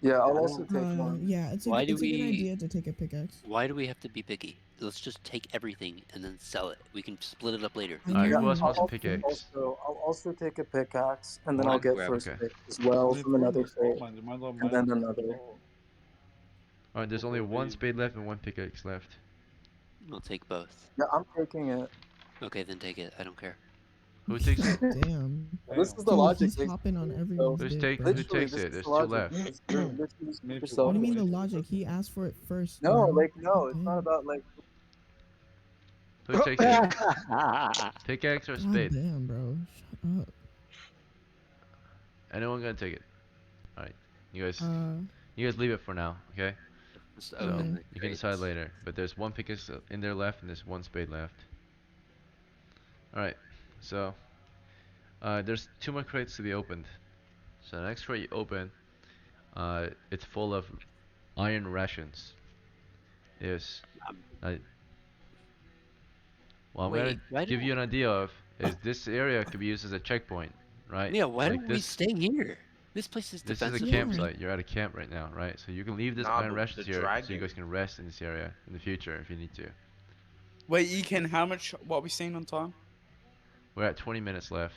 Yeah, I'll I also don't- take one. Yeah, it's a Why do it's a good we- idea to take a pickaxe. Why do we have to be picky? Let's just take everything and then sell it. We can split it up later. I Alright, know, who else wants a I'll pickaxe? also take a pickaxe and then Well, I'll get grab- first Okay. pick as well I mean, from we're in another the salt crate. mines. Might as well And mine then them another. all. Alright, there's only Before one we- spade left and 1 pickaxe left. I'll take both. Yeah, I'm taking it. Okay, then take it. I don't care. Who takes it? Damn. This is the Dude, logic. he's hopping on everyone's Who's dick, bro. who Literally, takes this it? is There's the 2 logic. left. You're literally I mean, super if you selfish. What do you mean want the to, logic? He asked for it first. No, bro. like no, it's not Damn. about like. Who takes it? Pickaxe or God spade? damn, bro. Shut up. Anyone gonna take it? Alright. You guys Uh, leave it for now, okay? Just So open the you can decide crates. later. But there's 1 pickaxe in there left and there's 1 spade left. Alright, so there's 2 more crates to be opened. So the next crate you open, it's full of iron rations. Yes. Well, I'm Wait, why gonna give don't- you an idea of is this area could be used as a checkpoint, right? Yeah, why Like don't we this, stay here? This place is this is a defensive. campsite. You're at a camp right now, right? So you can leave this Nah, iron but rations the here, so you dragon- guys can rest in this area in the future if you need to. Wait, Ekin, how much? What are we saying on time? We're at 20 minutes left.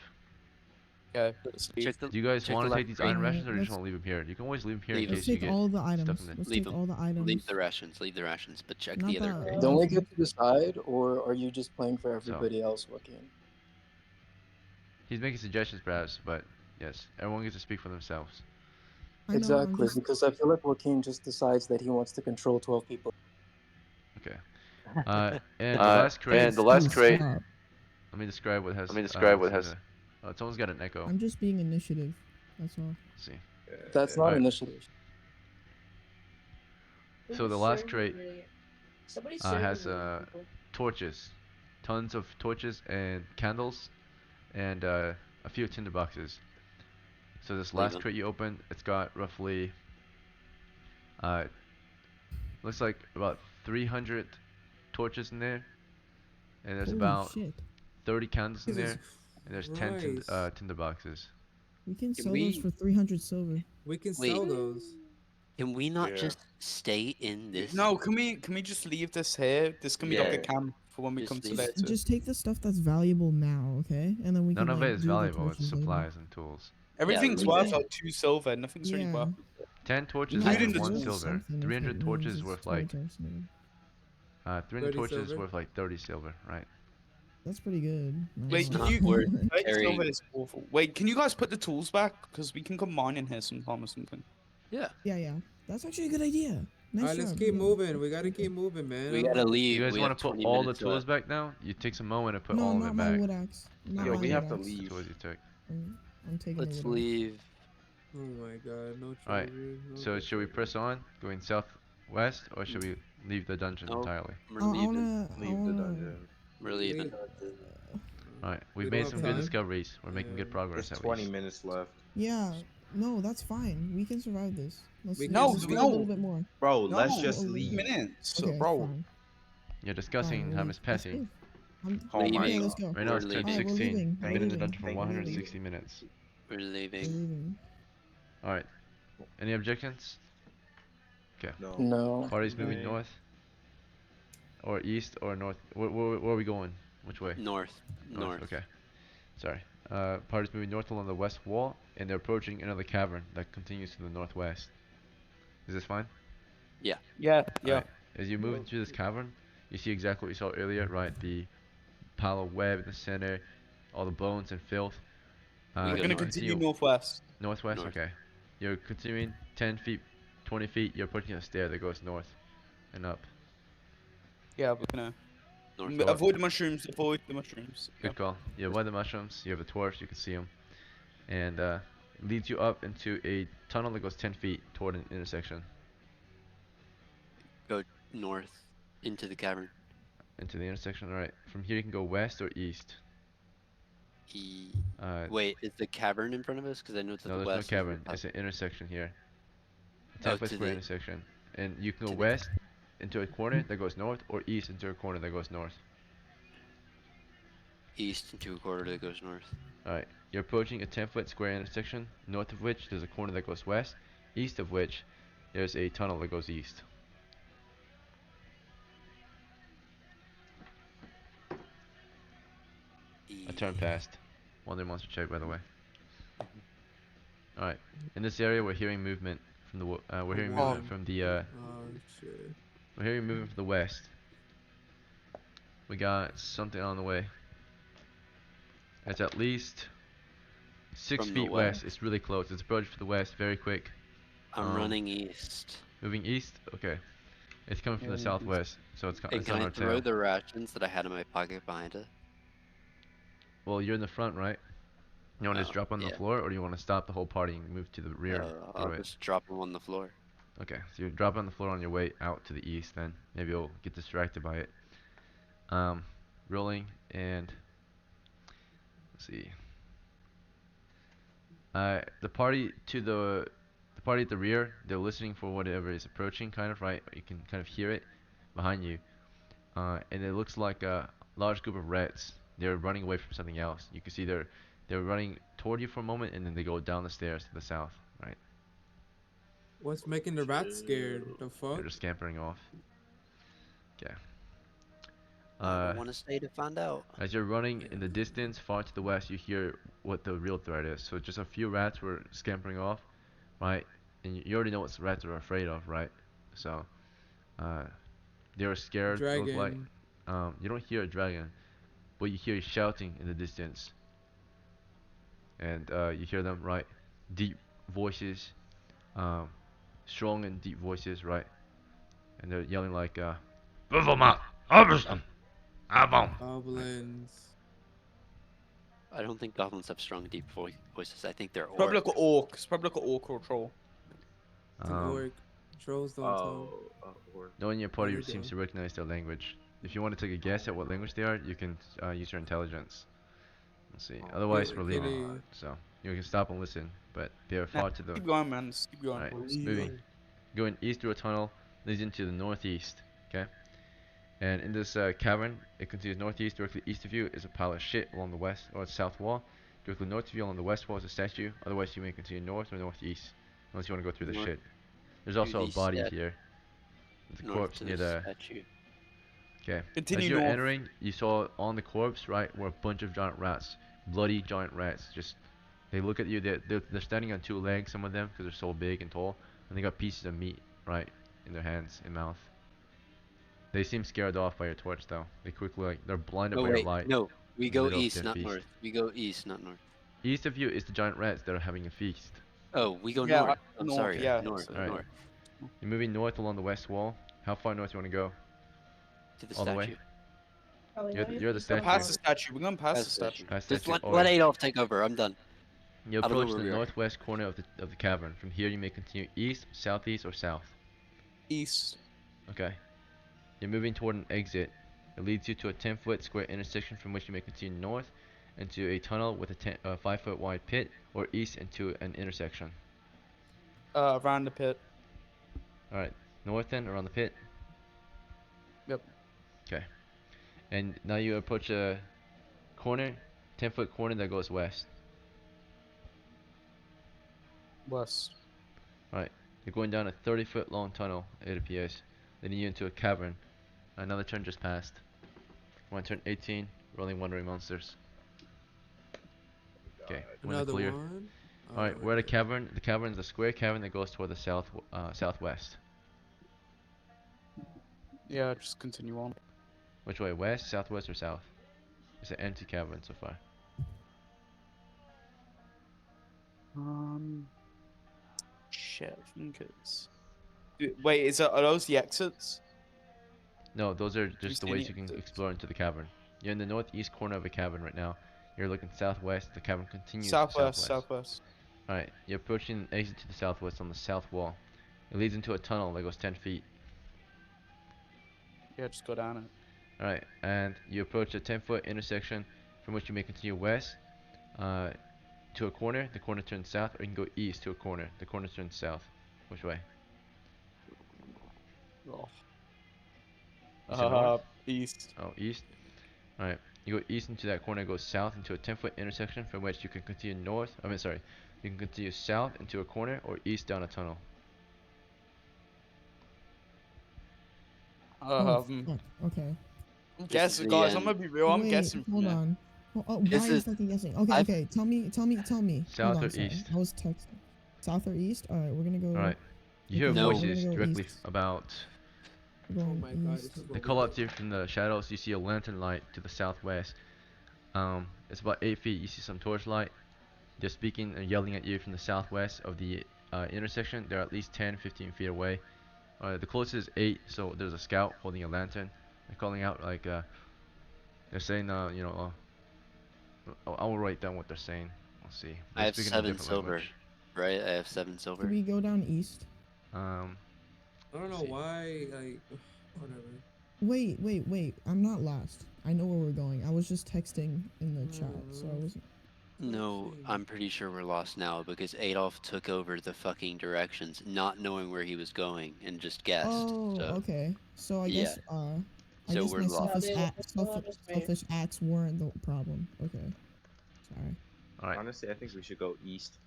Okay, let's leave. Check the, Do you guys check want the to left take these crate. iron rations, or you just let's- want to leave them here? You can always leave them here Leave in let's case you take get all the stuff items. in there. Let's Leave take 'em. all the items. Leave the rations. Leave the rations, but check Not the other that- crate. Don't we Okay. get to decide, or are you just playing for everybody else, Joaquin? He's making suggestions, perhaps, but yes, everyone gets to speak for themselves. I know, Exactly, I'm just, because I feel like Joaquin just decides that he wants to control 12 people. Okay. And the last crate. Dude, stop. Let me describe what has. Oh, it's almost got an echo. I'm just being initiative. That's all. Let's see. That's not Alright. initiative. So the last crate Somebody's has serving people. torches, tons of torches and candles, and a few tinder boxes. So this last 'em. crate you open, it's got roughly, looks like about 300 torches in there, and there's Holy about shit. 30 candles in Jesus there, and there's 10 Christ. tinder boxes. We can Can sell we- those for 300 silver. We can Wait. sell those. Can we not Yeah. just stay in this? No, can we just leave this here? This can be like a Yeah. camp for when we Just come to leave later. Just take the stuff that's valuable now, okay? And then we None can of like, it is do the valuable. It's torches later. supplies and tools. Everything's leave worth it. like 2 silver. Nothing's really Yeah. worth. 10 torches is Including worth the 1 tools. silver. Something if 300 it torches means is worth it's like torches, man. 300 30 torches is silver? worth like 30 silver, right? That's pretty good. Wait, No. can you? worth 30 carrying. silver is awful. Wait, can you guys put the tools back? Because we can come mine in here sometime or something. Yeah. Yeah. That's actually a good idea. Nice Alright, let's job, keep yeah. moving. We gotta keep moving, man. We gotta leave. You guys We want have to put 20 all the minutes tools left. back now? You take some moment and put No, all of not it my back. wood axe. Not Yo, my we wood have to axe. leave. The tools you took. I'm taking Let's the wood axe. leave. Oh my god, no Alright, treasure. No so should we treasure. press on, going southwest, or should we leave the dungeon No. entirely? We're I leaving. wanna. I Leave the wanna. dungeon. We're leaving. Alright, We we've don't made have some good time. discoveries. We're making good Yeah. progress It's at 20 least. minutes left. Yeah. No, that's fine. We can survive this. Let's, We let's can just survive. go a little bit more. Bro, No, let's just a leave. minutes, Okay, bro. fine. You're discussing Fine, how we- Miss let's Patty. leave. Oh my Okay, Leaving. let's go. Right now We're it's All right, 10:16. we're leaving. I've We're been in the leaving. dungeon for We're leaving. 160 minutes. We're We're leaving. leaving. All right. Any objections? Okay. No. No. Party's moving north, or east, or north. Where are we going? Which way? North. North. North. Okay. Sorry. Party's moving north along the west wall, and they're approaching another cavern that continues to the northwest. Is this fine? Yeah. Yeah, yeah. Alright. As you move into this cavern, you see exactly what you saw earlier, right? The pile of web in the center, all the bones and filth. We We're go gonna north. continue northwest. Northwest? North. Okay. You're continuing 10 feet, 20 feet, you're approaching a stair that goes north and up. Yeah, we're gonna North. So- avoid the mushrooms. Avoid the mushrooms. Good call. You avoid the mushrooms, you have a torch, you can see them. And leads you up into a tunnel that goes 10 feet toward an intersection. Go north into the cavern. Into the intersection, alright. From here you can go west or east. Wait, is the cavern in front of us? Because I know it's to No, the there's no west. there's cavern. the It's an intersection here. A Oh, 10 foot to square the- intersection. And you can go to the- west into a corner that goes north, or east into a corner that goes north. East into a corridor that goes north. Alright, you're approaching a 10 foot square intersection, north of which there's a corner that goes west, east of which there's a tunnel that goes east. A turn passed. Wonder monster check, by the way. Alright, in this area we're hearing movement from the we're hearing movement from the Oh shit. we're hearing movement from the west. We got something on the way. It's at least 6 From the feet west. It's really close. It's approaching from the west, very quick. I'm running east. Moving east? Okay. It's coming from the southwest, so it's, And it's can on I our throw tail. the rations that I had in my pocket behind it? Well, you're in the front, right? You want to just Oh, drop on the yeah. floor, or do you want to stop the whole party and move to the rear I'll through it? just drop them on the floor. Okay, so you drop on the floor on your way out to the east, then maybe you'll get distracted by it. Rolling, and let's see. The party at the rear, they're listening for whatever is approaching, kind of, right? You can kind of hear it behind you, and it looks like a large group of rats. They're running away from something else. You can see they're running toward you for a moment, and then they go down the stairs to the south, right? What's making the rats scared? The fuck? They're just scampering off. Okay. I don't want to stay to find out. As you're running in the distance, far to the west, you hear what the real threat is. So just a few rats were scampering off, right? And you already know what rats are afraid of, right? So, they were scared. It looked like, Dragon. you don't hear a dragon, but you hear shouting in the distance. And you hear them, right? Deep voices, strong and deep voices, right? And they're yelling like, Goblins. I don't think goblins have strong, deep voices. I think they're Probably orcs. like an orc. It's probably like an orc or a troll. It's an orc. Trolls don't talk. No one in your party There you seems go. to recognize their language. If you want to take a guess at what language they are, you can use your intelligence. Let's see. Otherwise, we're leaving. Kitty. So you can stop and listen. But they are far to the. Keep going, man. Just keep going. Alright, moving. Going east through a tunnel leads into the northeast. Okay. And in this cavern, it continues northeast. Directly east of you is a pile of shit along the west or south wall. Directly north of you along the west wall is a statue. Otherwise, you may continue north or northeast, unless you want to go through the North shit. There's also a the body stat- here. The North corpse to near the the. statue. Okay. As Continue you're north. entering, you saw on the corpse, right, were a bunch of giant rats, bloody giant rats. Just, they look at you. They're standing on two legs, some of them, because they're so big and tall, and they got pieces of meat, right, in their hands and mouth. They seem scared off by your torch, though. They quickly, like, they're blinded Oh by your wait, light. no. We in the go middle of east, their not feast. north. We go east, not north. East of you is the giant rats that are having a feast. Oh, we go Yeah, north. I'm north, sorry. yeah. North, Alright. north. You're moving north along the west wall. How far north do you want to go? To the All the way? statue. You're the statue. Past the statue. We're going past Past the the statue. Past Just statue. let Okay. Adolf take over. I'm done. You I don't know approach where the we are. northwest corner of the cavern. From here, you may continue east, southeast, or south. East. Okay. You're moving toward an exit. It leads you to a 10-foot square intersection from which you may continue north into a tunnel with a 5-foot wide pit, or east into an intersection. Around the pit. Alright. North then, around the pit? Yep. Okay. And now you approach a corner, 10-foot corner that goes west. West. Alright, you're going down a 30-foot long tunnel, it appears, leading you into a cavern. Another turn just passed. Want to turn 18, rolling wandering monsters. Okay, want to Another clear. one. Alright, we're at a cavern. The cavern is a square cavern that goes toward the southwest. Yeah, just continue on. Which way? West, southwest, or south? It's an empty cavern so far. Shit, I think it's. Wait, are those the exits? No, those are you just the see ways any you can exits? explore into the cavern. You're in the northeast corner of a cavern right now. You're looking southwest. The cavern continues Southwest, southwest. southwest. Alright, you're approaching an exit to the southwest on the south wall. It leads into a tunnel that goes 10 feet. Yeah, just go down it. Alright, and you approach a 10-foot intersection from which you may continue west to a corner. The corner turns south, or you can go east to a corner. The corner turns south. Which way? Oh. You said north? East. Oh, east? Alright, you go east into that corner, go south into a 10-foot intersection from which you can continue north. You can continue south into a corner or east down a tunnel. Oh, fuck. Okay. I'm This is guessing, the guys. I'm end. gonna be real. I'm Wait, guessing from hold there. on. Oh, This why are you is- fucking guessing? Okay, I've- okay. Tell me. South Hold or on, sorry. east? I was texting. South or east? All right, we're gonna go. Alright, you hear okay, No. we're voices gonna go directly east. about. We're Oh going my god, east. this is They what call we out to you from the shadows. You see a lantern light to the southwest. It's about 8 feet. You see some torchlight. They're speaking and yelling at you from the southwest of the intersection. They're at least 10, 15 feet away. The closest is 8, so there's a scout holding a lantern. They're calling out like, they're saying, I'll write down what they're saying. Let's see. I They're have speaking a 7 different silver. language. Right? I have 7 silver. Can we go down east? I don't know see. why. Like, whatever. Wait. I'm not lost. I know where we're going. I was just texting in the chat, so I wasn't. No, I'm pretty sure we're lost now because Adolf took over the fucking directions, not knowing where he was going, and just guessed. Oh, so, okay. So I yeah. guess I So guess we're my lost. selfish acts weren't the problem. Okay. Sorry. Alright. Honestly, I think we should go east.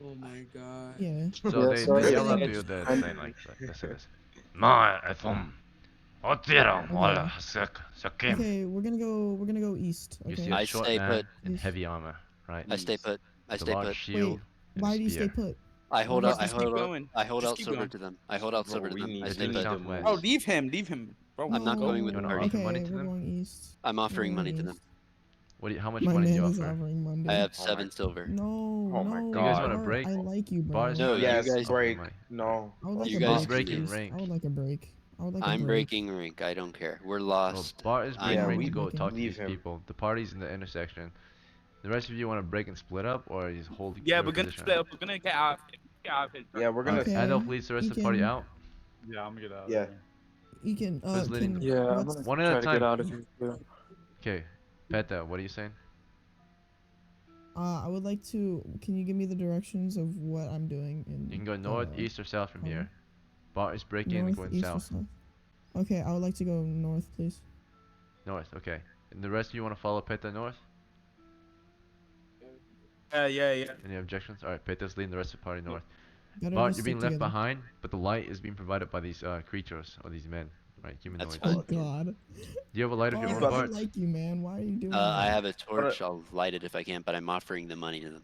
Oh my god. Yeah. So Yeah, they sorry, yell at I you. just They're kind saying like this and this. Ma efum. Otira wala Okay. sakim. Okay, we're gonna go east. You Okay. see a I short stay man put. in East. heavy armor, right? I stay put. I With a stay large put. shield and Why a do you stay spear. put? I hold Why out. do I you Just keep hold out. going. I hold Just out keep silver going. to them. I hold out Bro, silver to we them. need- I They're stay to the put. southwest. Oh, leave him. Bro, I'm not go. going with You the wanna party. offer Okay, money to we're them? going east. I'm offering We're money going to them. east. How much My money do you man is offer? offering Monday. I have Oh 7 my- silver. No, Oh my no. You guys want a God. Bart, break? I like you, bro. Bart is No, gonna you Yes, guys- break. money. No. I would like You a guys break, breaking please. rank. I would like a break. I would like a I'm break. breaking rank. I don't care. We're Well, lost. Bart is I breaking Yeah, rank we to go breaking. talk to leave these him. people. The party's in the intersection. The rest of you want to break and split up, or you hold Yeah, your we're gonna position? split up. We're gonna get out. Get out of here. Yeah, we're gonna. Okay. Adolf leads the rest of the party Ekin, out. Yeah, I'm gonna get out Yeah. of here. You can. Who's leading Can the- Yeah, I'm what's gonna One at try a to get time. out of here too. Okay, Peta, what are you saying? I would like to. Can you give me the directions of what I'm doing in? You can go north, east, or south from here. Bart is breaking and North, going east, or south. south. Okay, I would like to go north, please. North, okay. And the rest of you want to follow Peta north? Yeah. Any objections? Alright, Peta's leading the rest of the party north. Gotta Bart, just you're stick being left together. behind, but the light is being provided by these creatures, or these men, right? Humanoids. fine. Oh God. Do you have a light of your Bart, own, I Bart? like you, man. Why are you doing I that? have a torch. I'll light it if I can, but I'm offering the money to them.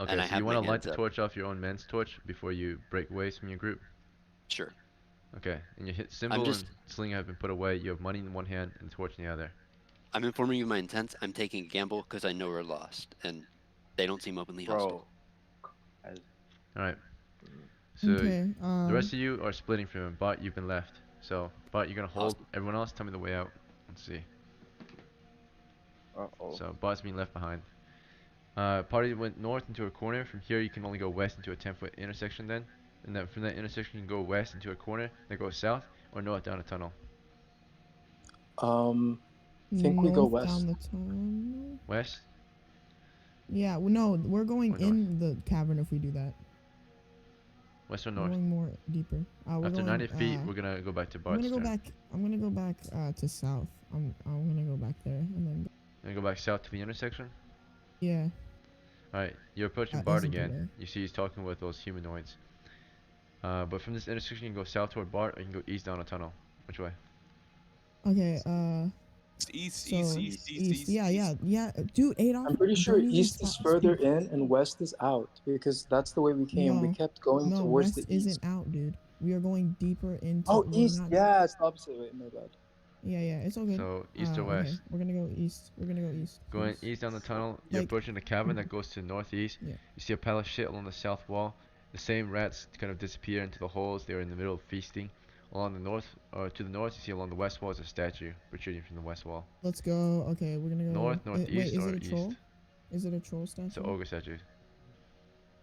Okay, And I so have you my want to light hands the up. torch off your own men's torch before you break ways from your group? Sure. Okay, and your hit symbol just- and sling have been put away. You have money in one hand and the torch in the other. I'm informing you of my intent. I'm taking a gamble because I know we're lost, and they don't seem openly hostile. Bro. Alright. So Okay. the rest of you are splitting from him. Bart, you've been left. So Bart, you're gonna hold. Awesome. Everyone else, tell me the way out. Let's see. Uh-oh. So Bart's being left behind. Party went north into a corner. From here, you can only go west into a 10-foot intersection. Then, and then from that intersection, you can go west into a corner. Then go south or north down a tunnel. I think we go North west. Down the tunnel. West. Yeah. No, we're going Or north. in the cavern if we do that. Okay, so you want to light the torch off your own men's torch before you break ways from your group? North, east, or south. Okay, I would like to go north, please. Okay, and the rest of you want to splitting from him. Bart, you're being left behind. West or We're north? going more deeper. We're After going. 90 feet, we're gonna go back to I'm Bart's gonna go turn. back. I'm gonna go back to south. I'm gonna go back there and then. Gonna go back south to the intersection. Yeah. Alright, you're approaching That Bart isn't the again. way. You see he's talking with those humanoids. But from this intersection, you can go south toward Bart, or you can go east down a tunnel. Which way? Okay. East, So east. yeah. Dude, Adolf. I'm pretty sure Don't even east is further in and west is out because that's the way we came. We No, kept going no. towards West the east. isn't out, dude. We are going deeper into. Oh, we're east. not- Yeah, it's the opposite. Wait, my bad. Yeah. It's all good. So east or Okay, west? we're gonna go east. We're gonna go east. Going please. east down the tunnel, you're Like- approaching the cabin that goes to northeast. Yeah. You see a pile of shit along the south wall. The same rats kind of disappear into the holes. They were in the middle of feasting. Along the north, or to the north, you see along the west wall is a statue protruding from the west wall. Let's go. Okay, we're gonna go. North, northeast, wait, is or it a troll? east? Is it a troll statue? It's an ogre statue.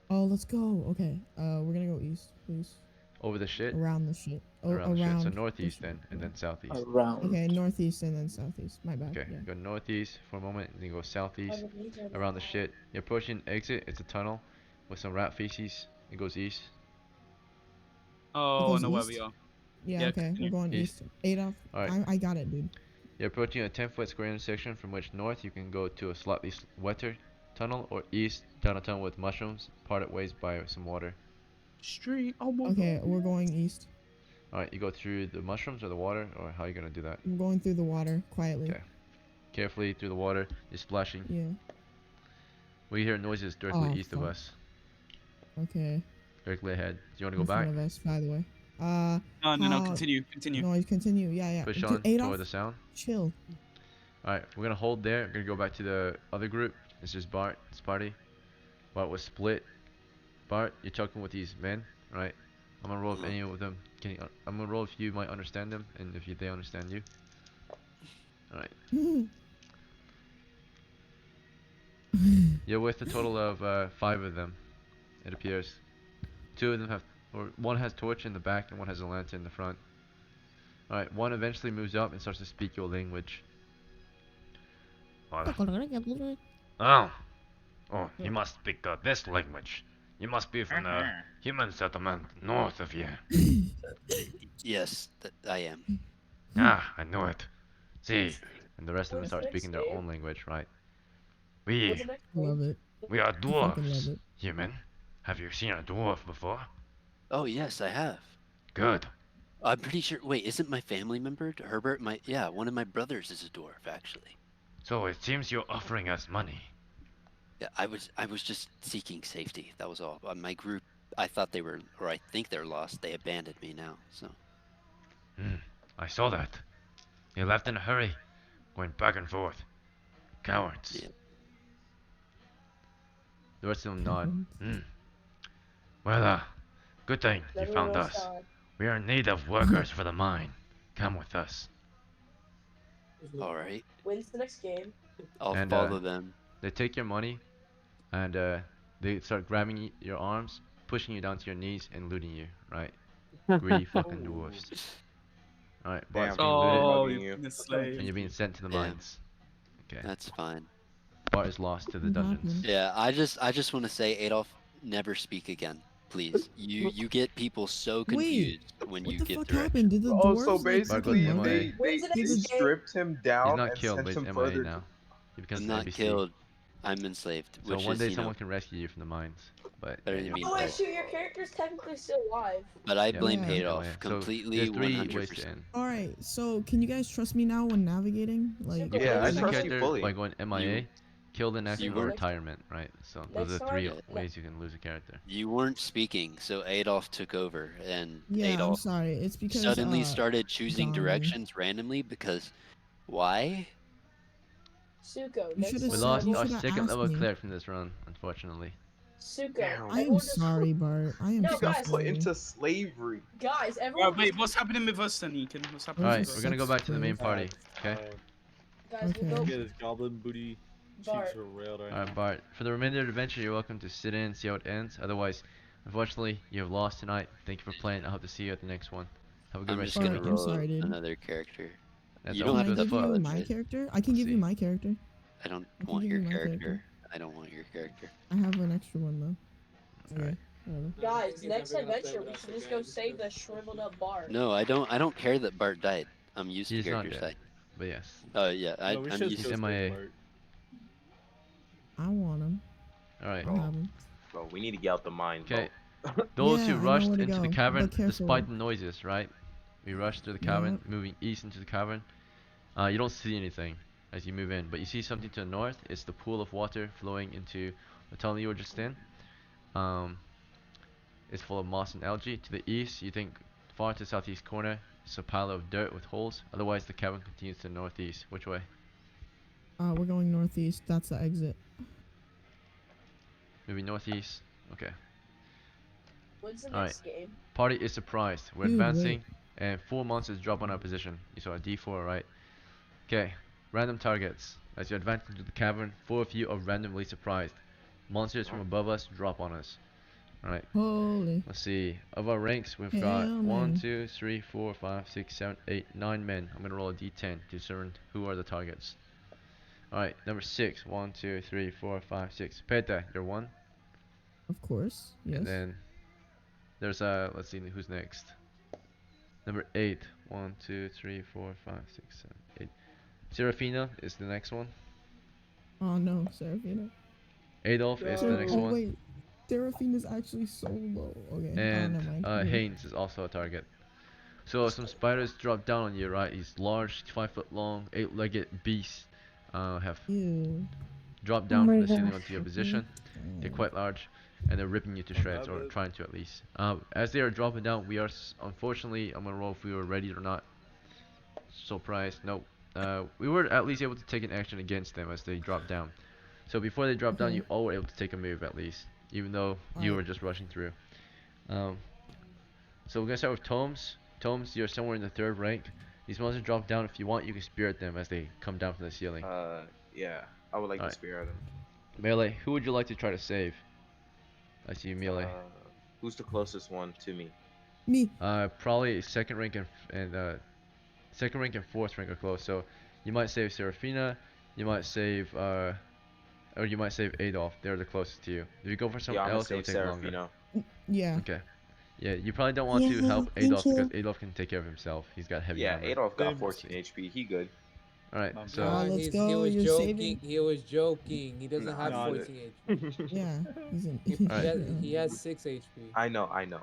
Oh, let's go. Okay. We're gonna go east, please. Over the shit? Around the shit. Oh, Around the shit. So around northeast then, and then southeast. Around. Okay, northeast and then southeast. My bad. Okay, Yeah. go northeast for a moment, and then go southeast, around the shit. You're approaching exit. It's a tunnel with some rat feces. It goes east. Oh, I goes know where east? we are. Yeah. Yeah, Okay, continue. we're going east. Adolf. Alright. I got it, dude. You're approaching a 10-foot square intersection from which north you can go to a slightly wetter tunnel, or east down a tunnel with mushrooms, parted ways by some water. Street. Oh my Okay, God. we're going east. Alright, you go through the mushrooms or the water, or how are you gonna do that? I'm going through the water quietly. Okay. Carefully through the water. You're splashing. Yeah. We hear noises directly Oh, east of fuck. us. Okay. Directly ahead. Do you want to In go back? front of us, by the way. No, how- continue. No, continue. Yeah. Push Dude, on Adolf, toward the sound. chill. Alright, we're gonna hold there. We're gonna go back to the other group. It's just Bart's party. Bart was split. Bart, you're talking with these men, right? I'm gonna roll if any of them I'm gonna roll if you might understand them and if they understand you. Alright. You're with a total of 5 of them, it appears. 2 of them have, or one has torch in the back and one has a lantern in the front. Alright, one eventually moves up and starts to speak your language. Oh, you must speak this language. You must be from the human settlement north of here. Yes, I am. Ah, I knew it. See, And the rest of them start speaking their own language, right? we Love it. we are I fucking love dwarves. it. Human, have you seen a dwarf before? Oh yes, I have. Good. I'm pretty sure. Wait, isn't my family member Herbert? One of my brothers is a dwarf, actually. So it seems you're offering us money. Yeah, I was just seeking safety. That was all. My group, I thought they were, or I think they're lost. They abandoned me now. So. I saw that. They left in a hurry, going back and forth. Cowards. Yeah. The rest of them nod. Well, good thing you found us. We are in need of workers for the mine. Come with us. All right. When's the next game? I'll And, follow them. They take your money, and they start grabbing your arms, pushing you down to your knees, and looting you, right? Greedy fucking dwarves. Alright, Bart's being Oh, looted, you've been a slave. and you're being sent to the Yeah. mines. Okay. That's fine. Bart is lost to the dungeons. Yeah, I just want to say, Adolf, never speak again, please. You get people so confused when you What the get fuck directions. happened? Did the Oh, dwarves so like, basically Marco's they MIA. stripped him down He's not and killed, sent but him he's further. MIA now. He becomes I'm an not NPC. killed. I'm enslaved. So Which one is, day you someone know, can rescue you from the mines, but better than me. Oh wait, shoot, your character's technically still alive. But I Yeah, blame yeah. Adolf Yeah. So completely, there's 3 100%. ways to end. Alright, so can you guys trust me now when navigating? Like, Yeah, I Lose a trust you character fully. by going MIA, killed in action, you or were- retirement, right? So those are Next 3 time- ways you can lose a character. You weren't speaking, so Adolf took over, and yeah, I'm Adolf sorry. It's because suddenly started choosing Donnie. directions randomly because why? Suko, You next should've We time said- lost you our should've second asked level me. cleric from this run, unfortunately. Suko. I am everyone just- sorry, Bart. I am No, so guys. Put sorry. into slavery. Guys, everyone. Right, wait, what's happening with us then, Ekin? What's happening Alright, with we're us? gonna go back to the main party, okay? Guys, we Okay. go. Get his goblin booty Bart. cheeks are railed right Alright, now. Bart. For the remainder of the adventure, you're welcome to sit in and see how it ends. Otherwise, unfortunately, you have lost tonight. Thank you for playing. I hope to see you at the next one. Have a good I'm rest just of gonna your I'm weekend. roll sorry, dude. another character. That's You all don't Can I have to give you my apologize. character? I can give you see. my character. I don't I can want give your you my character. character. I don't want your character. I have an extra one though. Okay. Whatever. Guys, next adventure we should just go save the shriveled up Bart. No, I don't care that Bart died. I'm used to He's not characters dead, dying. but yes. Oh yeah, No, we I'm should used He's go to. save MIA. Bart. I want him. All right. I'll have him. Bro, we need to get out the mine, bro. Okay. Those Yeah, who I know rushed where to into the go, cavern but careful. despite the noises, right? We rushed through the cavern, Yeah. moving east into the cavern. You don't see anything as you move in, but you see something to the north. It's the pool of water flowing into the tunnel you were just in. It's full of moss and algae. To the east, you think far to the southeast corner, it's a pile of dirt with holes. Otherwise, the cavern continues to the northeast. Which way? We're going northeast. That's the exit. Maybe northeast. Okay. When's the All right. next game? Party is surprised. We're Dude, advancing, and 4 monsters drop on our position. You saw a D4, right? Okay. Random targets. As you advance into the cavern, 4 of you are randomly surprised. Monsters from above us drop on us. Alright. Holy. Let's see. Of our ranks, we've got 1, 2, 3, 4, 5, 6, 7, 8, 9 men. I'm gonna roll a D10 to discern who are the targets. Alright, number 6. 1, 2, 3, 4, 5, 6. Peta, you're 1. Of course. Yes. And then there's let's see who's next. Number 8. 1, 2, 3, 4, 5, 6, 7, 8. Serafina is the next one. Oh no, Serafina. Adolf is the next one. Wait, Serafina's actually so low. Okay. And never mind. Haynes is also a target. So some spiders drop down on you, right? These large, 5 foot long, 8-legged beasts have dropped down from the ceiling onto your position. They're quite large, and they're ripping you to shreds, or trying to at least. As they are dropping down, we are unfortunately, I'm gonna roll if we were ready or not. Surprise, nope. We were at least able to take an action against them as they drop down. So before they drop down, you all were able to take a move at least, even though you were just rushing through. So we're gonna start with Tomes. Tomes, you're somewhere in the 3rd rank. These monsters drop down. If you want, you can spirit them as they come down from the ceiling. Yeah, I would like to spirit them. Melee, who would you like to try to save? I see you, Melee. Who's the closest one to me? Me. Probably 2nd rank and 4th rank are close. So you might save Serafina. You might save or you might save Adolf. They're the closest to you. If you go for someone else, it will take longer. Yeah. Okay. Yeah, you probably don't want to help Adolf because Adolf can take care of himself. He's got heavy armor. Yeah, Adolf got 14 HP. He good. Alright, so let's go. He was You're joking. saving. He was joking. He doesn't have no, 14 HP. Yeah, he's an. He has 6 HP. I know.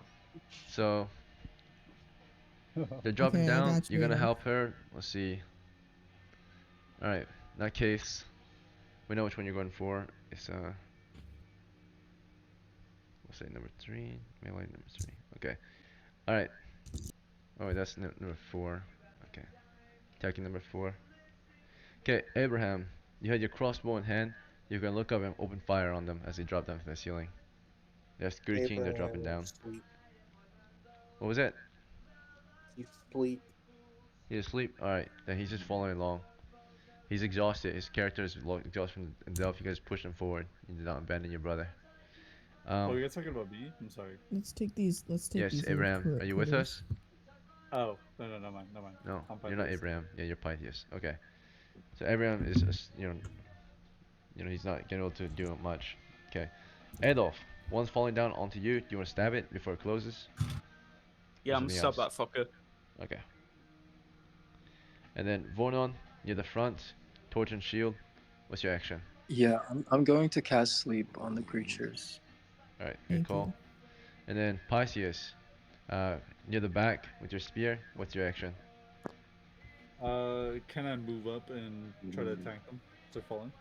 So they're dropping Okay, I down. got you, You're gonna Adolf. help her. Let's see. Alright, in that case, we know which one you're going for. It's we'll say number 3, melee number 3. Okay. Alright. Oh wait, that's number 4. Okay. Attacking number 4. Okay, Abraham, you had your crossbow in hand. You're gonna look up and open fire on them as they drop down from the ceiling. They're screeching, they're dropping down. What was that? He's asleep. He's asleep? Alright, then he's just following along. He's exhausted. His character is exhausted from himself. You guys push him forward. You did not abandon your brother. Oh, you guys talking about me? I'm sorry. Let's take these. Let's take Yes, these. Abraham, are you with us? Oh, no, never mind. No, I'm you're not Pythias. Abraham. Yeah, you're Pythias. Okay. So Abraham is, you know, he's not getting able to do much. Okay. Adolf, one's falling down onto you. Do you want to stab it before it closes? Yeah, Or I'm something stab that fucker. Okay. And then Vornon, near the front, torch and shield. What's your action? Yeah, I'm going to cast sleep on the creatures. Alright, good call. And then Pythias, near the back with your spear. What's your action? Can I move up and try to attack them? They're falling.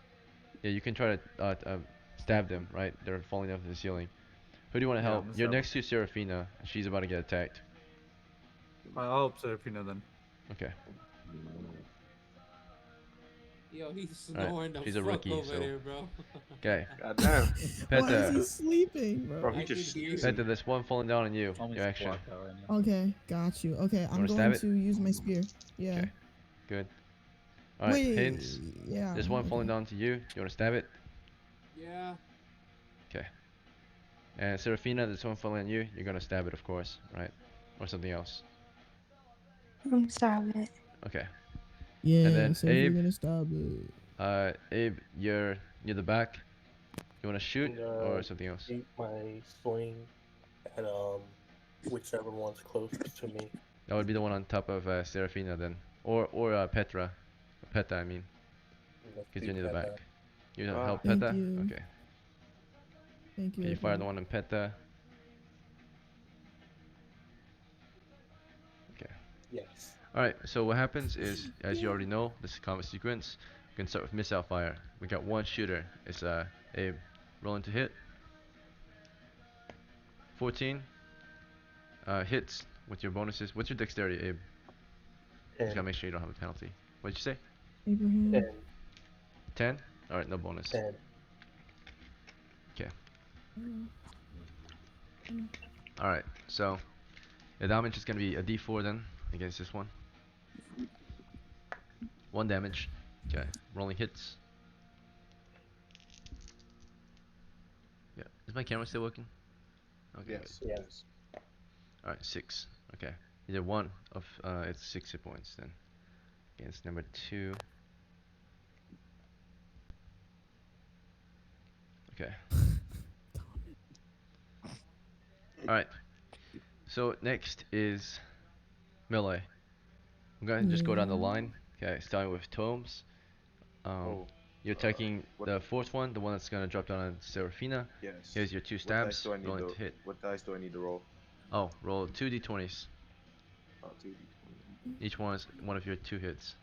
Yeah, you can try to stab them, right? They're falling down to the ceiling. Who do you want to Yeah, help? I'm gonna You're stab next to Serafina, and she's about to get attacked. I'll help Serafina then. Okay. Yo, he's Alright, snoring the she's a fuck rookie, over so. there, bro. Okay. Goddamn. Why is he Peta, sleeping, bro? Bro, he just Peta, there's one falling down on you. Almost Your action. blacked out right now. Okay, got you. Okay, I'm wanna stab going it? to use my spear. Yeah. Okay. Good. Alright, Wait. Hints. Yeah. There's one falling okay. down to you. You want to stab it? Yeah. Okay. And Serafina, there's one falling on you. You're gonna stab it, of course, right? Or something else. I'm sorry. Okay. Yeah. And then so you're Abe. gonna stab it. Abe, you're near the back. You want to shoot And, or something else? Take my sling. and whichever one's closest to me. That would be the one on top of Serafina then, or Petra, Peta I mean, Let's because do you're near the back. Peta. You don't Ah. help Thank Peta. you. Okay. Thank you. Okay, you fire the Edward. one on Peta. Okay. Yes. Alright, so what happens is, as you already know, this is a combat sequence. We can start with missile fire. We got one shooter. It's Abe. Rolling to hit. 14. Hits with your bonuses. What's your dexterity, Abe? Just gotta make sure you don't have a penalty. What did you say? Abraham. 10? Alright, no bonus. 10. Okay. Alright, so the damage is gonna be a d4 then against this one. 1 damage. Okay, rolling hits. Yeah, is my camera still working? Okay, Yes. good. Yes. Alright, 6. Okay, either one of it's 6 hit points then. Against number 2. Okay. Alright. So next is melee. I'm gonna just go down the line. Okay, starting with tomes. You're attacking the fourth one, the one that's gonna drop down on Serafina. Yes. Here's your 2 What dice stabs. do I need Rolling to to hit. What dice do I need to roll? Oh, roll 2 d20s. Oh, 2d20. Each one is one of your 2 hits.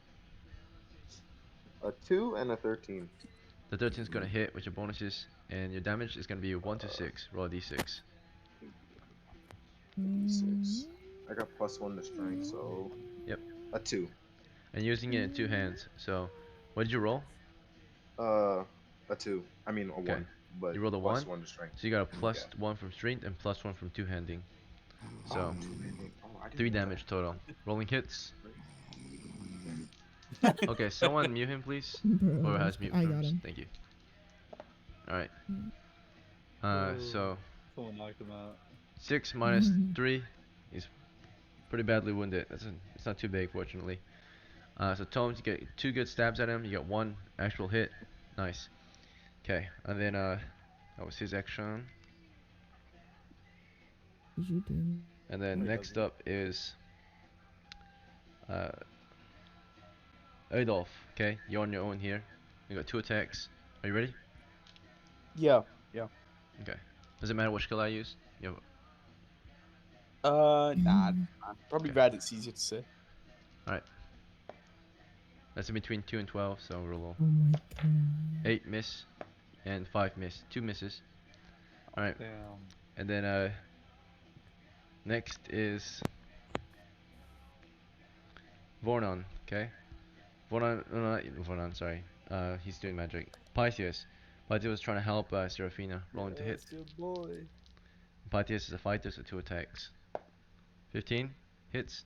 A 2 and a 13. The 13 is gonna hit with your bonuses, and your damage is gonna be 1 to 6. Roll a d6. D6. I got +1 to strength, so. Yep. A 2. And using it in 2 hands. So, what did you roll? A 2. I mean a 1. But You rolled a 1. +1 to strength. So you got a +1 from strength and +1 from 2 handing. So, I didn't 3 know that. damage total. Rolling hits. Okay, someone mute him, please. Bro, Whoever has mute I got terms. him. Thank you. Alright. Oh, So someone knocked him out. 6 minus 3. He's pretty badly wounded. It's not too big, fortunately. So Tomes, you get 2 good stabs at him. You got 1 actual hit. Nice. Okay, and then that was his action. You do. And then next up is Adolf. Okay, you're on your own here. You got 2 attacks. Are you ready? Yeah. Okay. Does it matter which skill I use? You Nah. Probably red. It's easier to say. Alright. That's in between 2 and 12, so roll Oh my god. 8 miss and 5 miss. 2 misses. Alright. Damn. And then next is Vornon, okay? Vornon, no, not Vornon, sorry. He's doing magic. Pythias. Pythias was trying to help Serafina. Rolling to hit. That's your boy. Pythias is a fighter, so 2 attacks. 15 hits.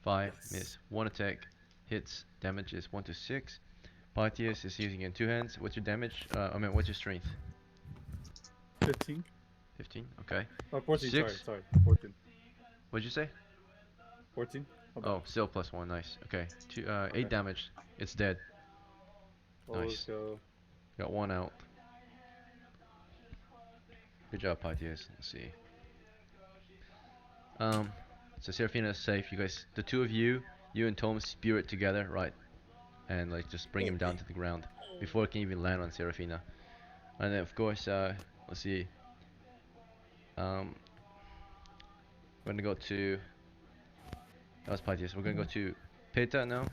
5 miss. 1 attack hits. Damage is 1 to 6. Pythias is using it in 2 hands. What's your damage? What's your strength? 15. 15. Okay. Oh, 14. 6. Sorry. 14. What'd you say? 14. Oh, still +1. Nice. Okay. 8 Okay. damage. It's dead. Oh, let's Nice. go. Got 1 out. Good job, Pythias. Let's see. So Serafina is safe. You guys, the 2 of you and Tom spear it together, right? And like just bring him down to the ground before it can even land on Serafina. And then of course, let's see. We're gonna go to. That was Pythias. We're gonna go to Peta now.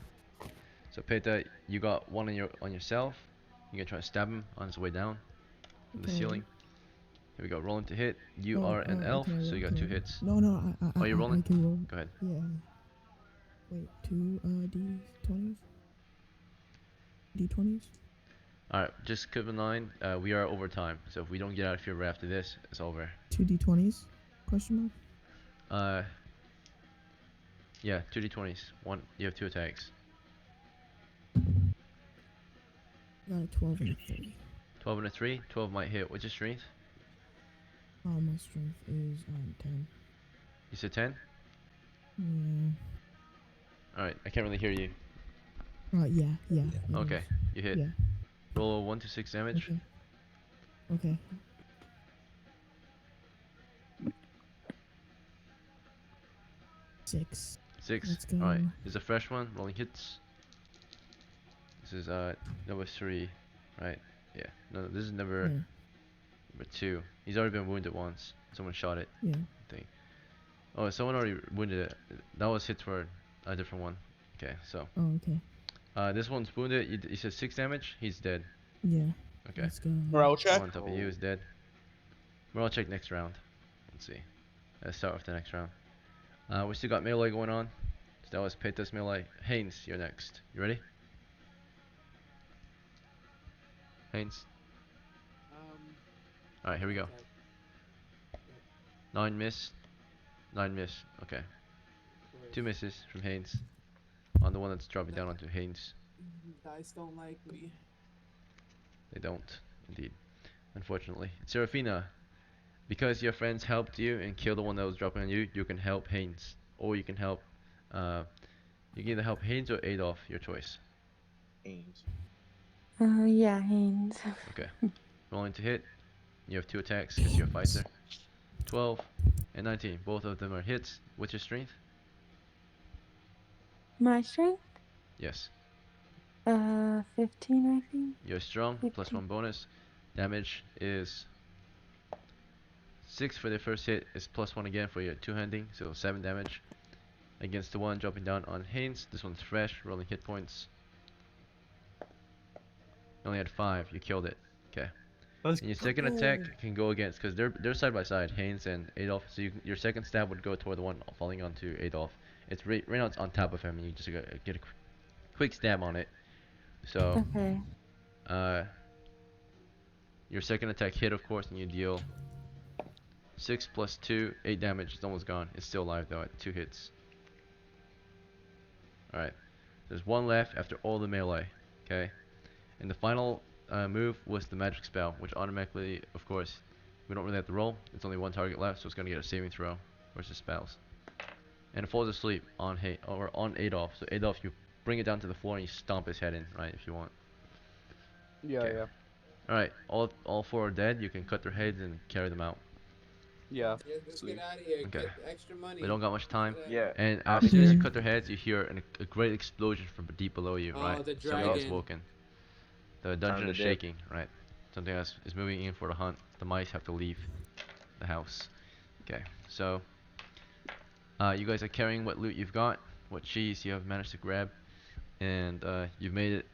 So Peta, you got 1 on yourself. You're gonna try to stab him on his way down from the Okay. ceiling. Here we go. Rolling to hit. You Oh, are an elf, okay, so you got okay. 2 hits. No, Oh, you're rolling? I can roll. Go ahead. Yeah. Wait, 2 D20s? D20s? Alright, just keep in mind, we are over time. So if we don't get out of here right after this, it's over. 2 D20s? Question mark? Yeah, 2 d20s. You have 2 attacks. Got a 12 and a 3. 12 and a 3. 12 might hit. What's your strength? My strength is 10. You said 10? Yeah. Alright, I can't really hear you. Yeah. Okay, is. you hit. Yeah. Roll 1 to 6 damage. Okay. 6. 6. Let's go. Alright, this is a fresh one. Rolling hits. This is number 3. Right? Yeah. No, this is number Yeah. number 2. He's already been wounded once. Someone shot it. Yeah. I think. Oh, someone already wounded it. That was hit for a different one. Okay, so. Oh, okay. This one's wounded. He says 6 damage. He's dead. Yeah. Okay. Let's go. Morale check. One on top of you is dead. Morale check next round. Let's see. Let's start with the next round. We still got melee going on. So that was Peta's melee. Haynes, you're next. You ready? Haynes. Alright, here we go. 9 miss. 9 miss. Okay. 2 misses from Haynes. On the one that's dropping down onto Haynes. Dice don't like me. They don't, indeed. Unfortunately. Serafina, because your friends helped you and killed the one that was dropping on you, you can help Haynes. Or you can help, you can either help Haynes or Adolf, your choice. Haynes. Yeah, Haynes. Okay. Rolling to hit. You have 2 attacks because you're a fighter. 12 and 19. Both of them are hits. What's your strength? My strength? Yes. 15, I think. You're strong, plus 15. 1 bonus. Damage is 6 for the first hit, is plus 1 again for your 2-handing, so 7 damage. Against the one dropping down on Haynes. This one's fresh, rolling hit points. You only had 5, you killed it. Okay. And your second attack can go against, because they're side by side, Haynes and Adolf. So your second stab would go toward the one falling onto Adolf. It's right now it's on top of him, and you just get a quick stab on it. So, Okay. Your second attack hit, of course, and you deal 6 plus 2, 8 damage. It's almost gone. It's still alive though at 2 hits. Alright. There's 1 left after all the melee. Okay. And the final move was the magic spell, which automatically, of course, we don't really have to roll. It's only 1 target left, so it's gonna get a saving throw versus spells. And it falls asleep on on Adolf. So Adolf, you bring it down to the floor and you stomp his head in, right, if you want. Yeah, Okay. yeah. Alright, all 4 are dead. You can cut their heads and carry them out. Yeah. Yeah, let's get out of here. Okay. Get the extra money. They don't got much time. Yeah. And as soon as you cut their heads, you hear a great explosion from deep below you, Oh, right? the Something is dragon. woken. The dungeon to is dip. shaking, right? Something else is moving in for the hunt. The mice have to leave the house. Okay, so you guys are carrying what loot you've got, what cheese you have managed to grab, and you've made it.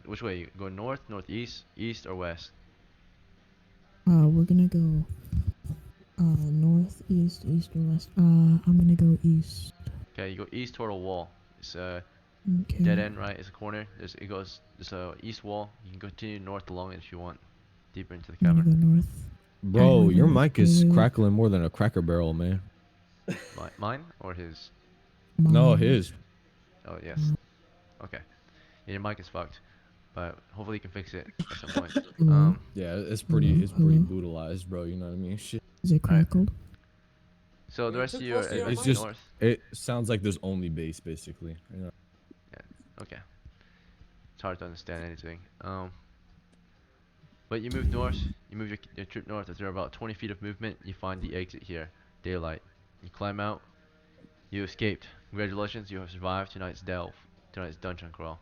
Which way? You go north, northeast, east, or west? We're gonna go north, east, east, or west. I'm gonna go east. Okay, you go east toward a wall. It's Okay. dead end, right? It's a corner. There's a east wall. You can continue north along it if you want, deeper into the I'm cavern. gonna go north. Bro, your wait, mic is wait, wait. crackling more than a Cracker Barrel, man. Mine or his? No, his. Oh yes. Okay. Yeah, your mic is fucked, but hopefully you can fix it at some point. Yeah, it's pretty brutalized, bro. You know what I mean? Shit. Is it crackled? So the You're rest too of you close to are your It's mic. just north. it sounds like there's only bass, basically. You know? Yeah. Okay. It's hard to understand anything. But you move north. You move your troop north. After about 20 feet of movement, you find the exit here. Daylight. You climb out. You escaped. Congratulations, you have survived tonight's delve. Tonight's dungeon crawl.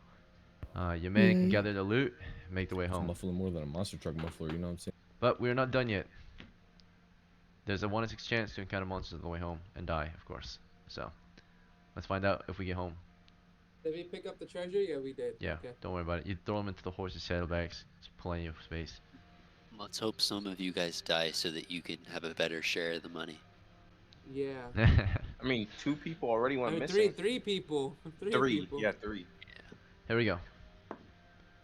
Your men can Yay. gather the loot and make their way It's home. muffling more than a monster truck muffler. You know what I'm saying? But we're not done yet. There's a 1 in 6 chance to encounter monsters on the way home and die, of course. So, let's find out if we get home. Did we pick up the treasure? Yeah, we did. Yeah, Okay. don't worry about it. You throw them into the horse's saddlebags. There's plenty of space. Let's hope some of you guys die so that you can have a better share of the money. Yeah. I mean, 2 people already went missing. Three people. Three. People. Yeah, 3. Here we go.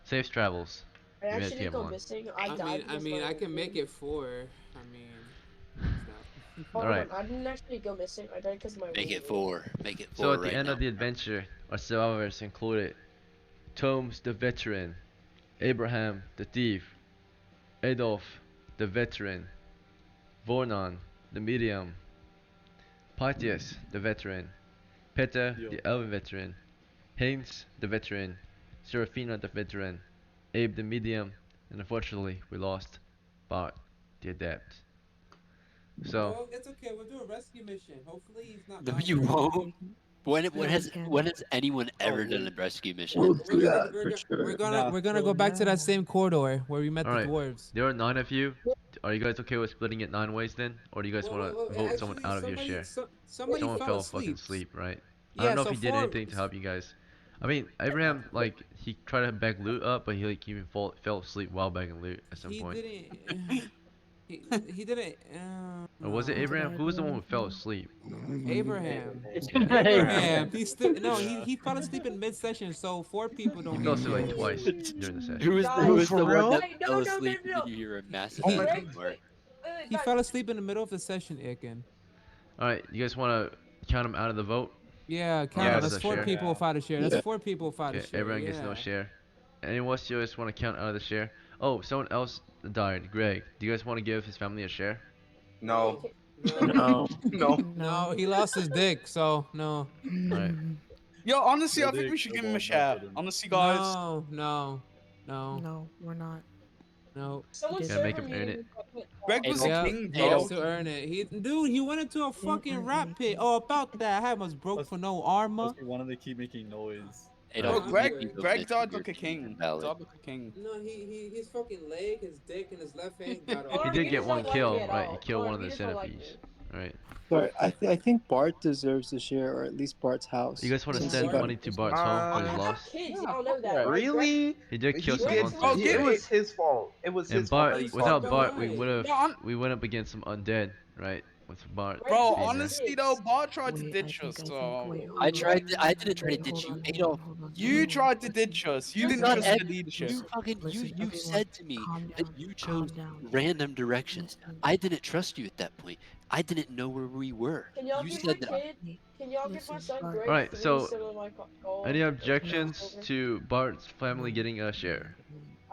Safe travels. I You guys actually get didn't go one. missing. I died. mean, I can make it 4. I mean, Hold Alright. on, I didn't actually go missing. I died because my. Make it 4. Make it 4 So at right the end now. of the adventure, our survivors included Tomes the veteran, Abraham the thief, Adolf the veteran, Vornon the medium, Pythias the veteran, Peter the elven veteran, Haynes the veteran, Serafina the veteran, Abe the medium, and unfortunately we lost Bart the adept. So Well, it's okay. We'll do a rescue mission. Hopefully, he's not No, gone you for long. won't. When has anyone ever done a rescue mission? We'll We're do gonna that for sure. we're gonna go back to that same corridor where we met all the right, dwarves. there are 9 of you. Are you guys okay with splitting it 9 ways then, or do you guys want to vote someone Actually, out of your share? somebody Someone fell fell fucking asleep. asleep, right? I don't Yeah, know if so he did four. anything to help you guys. I mean, Abraham, like, he tried to bag loot up, but he like even fell asleep while bagging loot at some He point. didn't. He didn't. Or was it No. Abraham? Who was the one who fell asleep? Abraham. Abraham. Abraham. No. Yeah. He fell asleep in mid session, so 4 people He don't fell need asleep like shit. twice during the Who session. was Guys, the one that wait, no, fell no, no, asleep and no. then you hear a massive Oh my bang God. fart? He Guys, fell asleep in the middle of the session, Aiken. Alright, you guys want to count him out of the vote? Yeah, Or count out him. of That's the 4 share? people without a share. That's Yeah. 4 people without a Okay, share. everyone gets no Yeah. share. Anyone else you guys want to count out of the share? Oh, someone else died. Greg, do you guys want to give his family a share? No. No. No. No, he lost his dick, so no. Alright. Yo, honestly, The I think we dick should of give him all a share. Bethlehem. Honestly, guys. No. No, we're not. No. Someone did. Gotta make server him earn muted. it. Greg was the Yeah, king, he has bro. to earn it. Dude, he went into a fucking rap pit. Oh, about that, I was broke for no armor. Plus, he wanted to keep making noise. Bro, Adolf, you Greg, make me vote Greg next died year like a to make king. it valid. Died like a king. No, his fucking leg, his dick, and his left hand got You all. He are did you get just one don't like kill, me at right? He all. killed one of You the just don't like centipedes. me. Right. But I think Bart deserves a share, or at least Bart's house. You guys want to since he send got- money to Bart's home for his I have loss? kids. Y'all know that, right? Really? He did kill He some did. monsters. Oh, It give was his fault. It was And his fault that he Bart, fought without them. Bart, we No, went up against some undead, right? With Bart. bro, being there. honestly though, Bart tried to Wait, ditch us. So I didn't try to Wait, ditch hold you, on, Adolf. hold on. you tried to ditch us. You didn't Not trust the leadership. you fucking Listen, you everyone, said to me calm that down, you calm chose down. random directions. Listen, I didn't trust you at that point. I didn't know where we were. Can y'all You give my said that. kid? Can y'all give my listen, son Bart. Greg Alright, 3 so instead of my goal? any objections to Bart's family getting a share?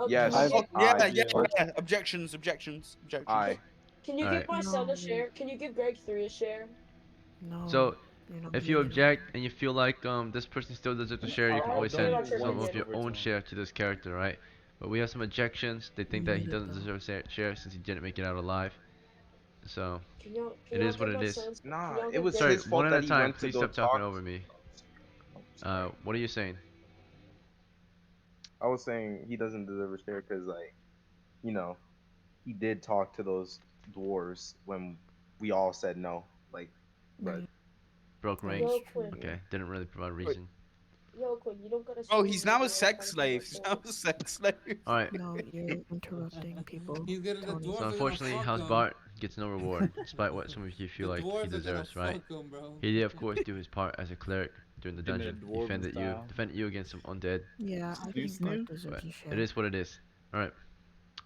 Yes. Can you Yeah, give, yeah. Objections. Aye. can you Alright. give my son a share? Can you give Greg 3 a share? No. So, you're not if you gonna do object and you feel like this person still deserves a share, you can I'll always do it send on your some budget. of your own share to this character, right? But we have some objections. They think that he doesn't deserve a share since he didn't make it out alive. So, Can y'all it is what give it my is. son? Nah, Can y'all it give was Greg- Sorry, his one fault at that a he time. went to Please go stop talk. talking over me. What are you saying? I was saying he doesn't deserve a share because, like, you know, he did talk to those dwarves when we all said no. Like, but Broke That rank. is Yo, true. Quinn. Okay, didn't really provide reason. Yo, Quinn, you don't gotta. Bro, say he's anything now a about sex how slave. to He's say now a sex slave. All right. No, you're interrupting people. He's gonna the Tony. dwarves So are gonna unfortunately, fuck House him. Bart gets no reward, despite what some of you feel The like he dwarves are gonna deserves, right? fuck him, bro. He did, of course, do his part as a cleric during the In a dungeon, dwarven style. defended you against some undead. Yeah, I think Bart deserves a share. It is what it is. All right.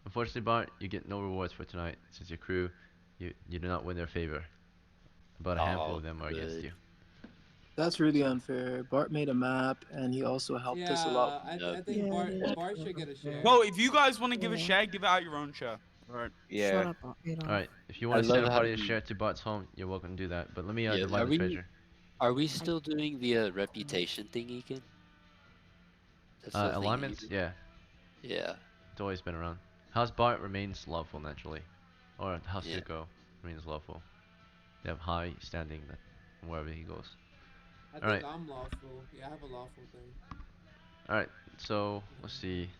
Unfortunately, Bart, you get no rewards for tonight since your crew, you do not win their favor. About a handful of them are against you. That's really unfair. Bart made a map, and he also helped us a lot. I think Bart should get a share. Bro, if you guys want to give a share, give it out your own share. Alright. yeah. Shut up, Adolf. All right. If you I want to send a love how party to you- share to Bart's home, you're welcome to do that. But let me Yeah, divide the treasure. Are we still doing the reputation thing, Ekin? That's the thing Alignments? you- Yeah. Yeah. It's always been around. House Bart remains lawful naturally, or House Yeah. Zuko remains lawful. They have high standing wherever he goes. I think Alright. I'm lawful. Yeah, I have a lawful thing. Alright, so let's see.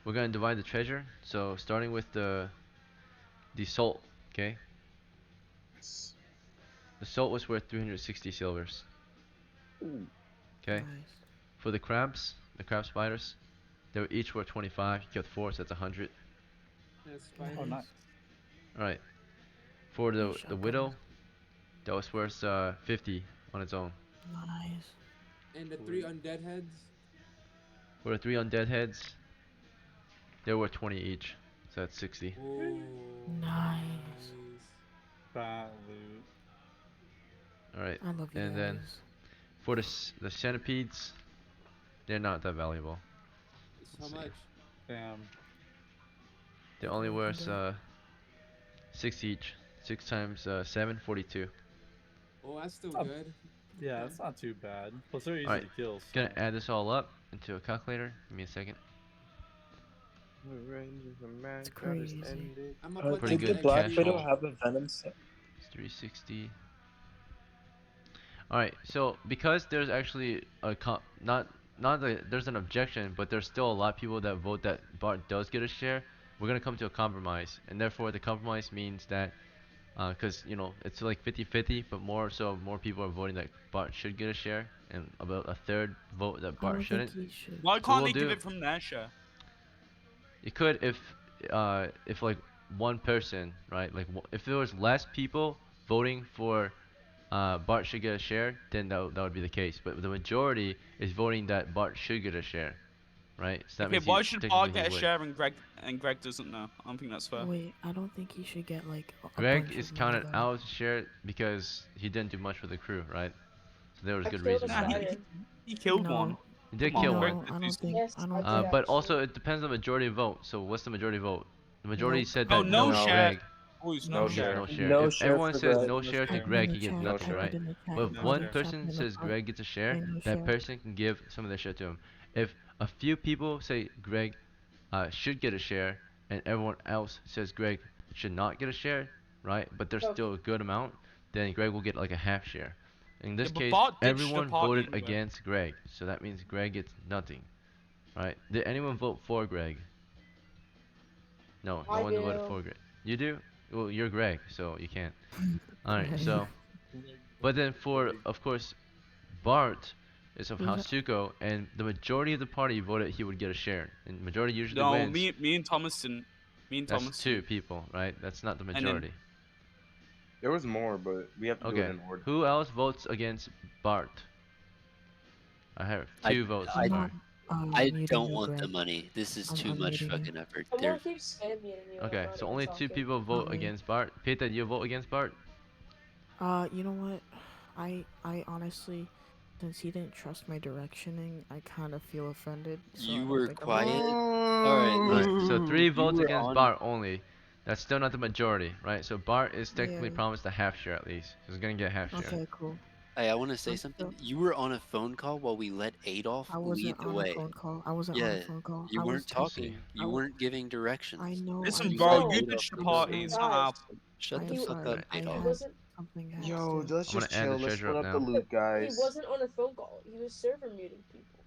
We're gonna divide the treasure. So starting with the salt, okay? The salt was worth 360 silvers. Okay. For the crabs, the crab spiders, they were each worth 25. You killed 4, so that's 100. That's Oh, fine. nice. Alright. For the widow, that was worth 50 on its own. Nice. And the 3 undead heads. For the 3 undead heads, they were 20 each, so that's 60. Ooh, Nice. Fat loot. Alright, I love you and then guys. for the centipedes, they're not that valuable. How much? Damn. They're only worth 6 each. 6 times 7, 42. Oh, that's still Oh. good. Yeah, that's not too bad. Plus, they're easy Alright, to kill. gonna add this all up into a calculator. Give me a second. It's crazy. I'm gonna put Pretty that Did the good next Black cash to Widow roll. have a Venom set? It's 360. Alright, so because there's actually a not that there's an objection, but there's still a lot of people that vote that Bart does get a share. We're gonna come to a compromise, and therefore the compromise means that, because you know it's like 50-50, but more people are voting that Bart should get a share, and about a third vote that I Bart don't think shouldn't. he should. Why So can't we'll they give do. it from their share? You could if like one person, right? Like if there was less people voting for Bart should get a share, then that would be the case. But the majority is voting that Bart should get a share, right? So that Okay, means he why should technically Bart he get a would. share and Greg doesn't know? I don't think that's fair. Wait, I don't think he should get like a Greg bunch is of money counted though. out as share because he didn't do much for the crew, right? So there was I good killed a reason Nah, for that. spider. he killed one. No, He did Come on, kill Greg one. no, did I do don't something. think. Yes, I I don't did think. But actually. also it depends on the majority vote. So what's the majority vote? The majority Nope. said Oh, that no no share. Greg. Always No no He gets share. no share. No If share everyone for says Greg. no No share to share. Type it in Greg, the he gets chat. nothing, Type right? it in the chat. But if No one share. person Type in says Greg gets a share, no that share. person can give some of their share to him. If a few people say Greg should get a share, and everyone else says Greg should not get a share, right? But there's Okay. still a good amount, then Greg will get like a half share. In this Yeah, but case, Bart ditched the everyone party voted anyway. against Greg, so that means Greg gets nothing, right? Did anyone vote for Greg? No, no I one voted do. for Greg. You do? Well, you're Greg, so you can't. Alright, Greg. so, but then for, of course, Bart is of Who's House that? Zuko, and the majority of the party voted he would get a share. And majority usually No, wins. me and Thomas didn't. Me and That's Thomas two didn't. people, right? That's not the And then majority. There was more, but we have to do it Okay, in order. who else votes against Bart? I have I two votes so I I'm far. not I muting don't you, want the Greg. money. This is I'm too much unmuting you. fucking effort. Someone There's keeps spam muting you. Okay, I'm not so even only two talking. people vote Not me. against Bart. Peter, you vote against Bart? You know what? I honestly, since he didn't trust my directioning, I kind of feel offended. So I you don't were think I'm gonna. quiet. All right, Alright, listen. so three You votes were against on. Bart only. That's still not the majority, right? So Bart is Yeah. technically promised a half share at least. He's gonna get a half share. Okay, cool. Hey, I want to say I'm something. still. You were on a phone call while we let Adolf I lead wasn't the on a way. phone call. I wasn't on a Yeah, phone call. you I was weren't Let's see. talking. I You w- weren't giving I directions. know. listen, I'm You bro, let No, you Adolf ditched the do I'm the party. work. It's sorry. not our guys, fault. Shut the he fuck up, Sorry. I he Adolf. had wasn't something else Yo, to. let's I'm gonna just add the chill. Let's treasure split up up the now. loot, he guys. wasn't on a phone call. He was server muting people.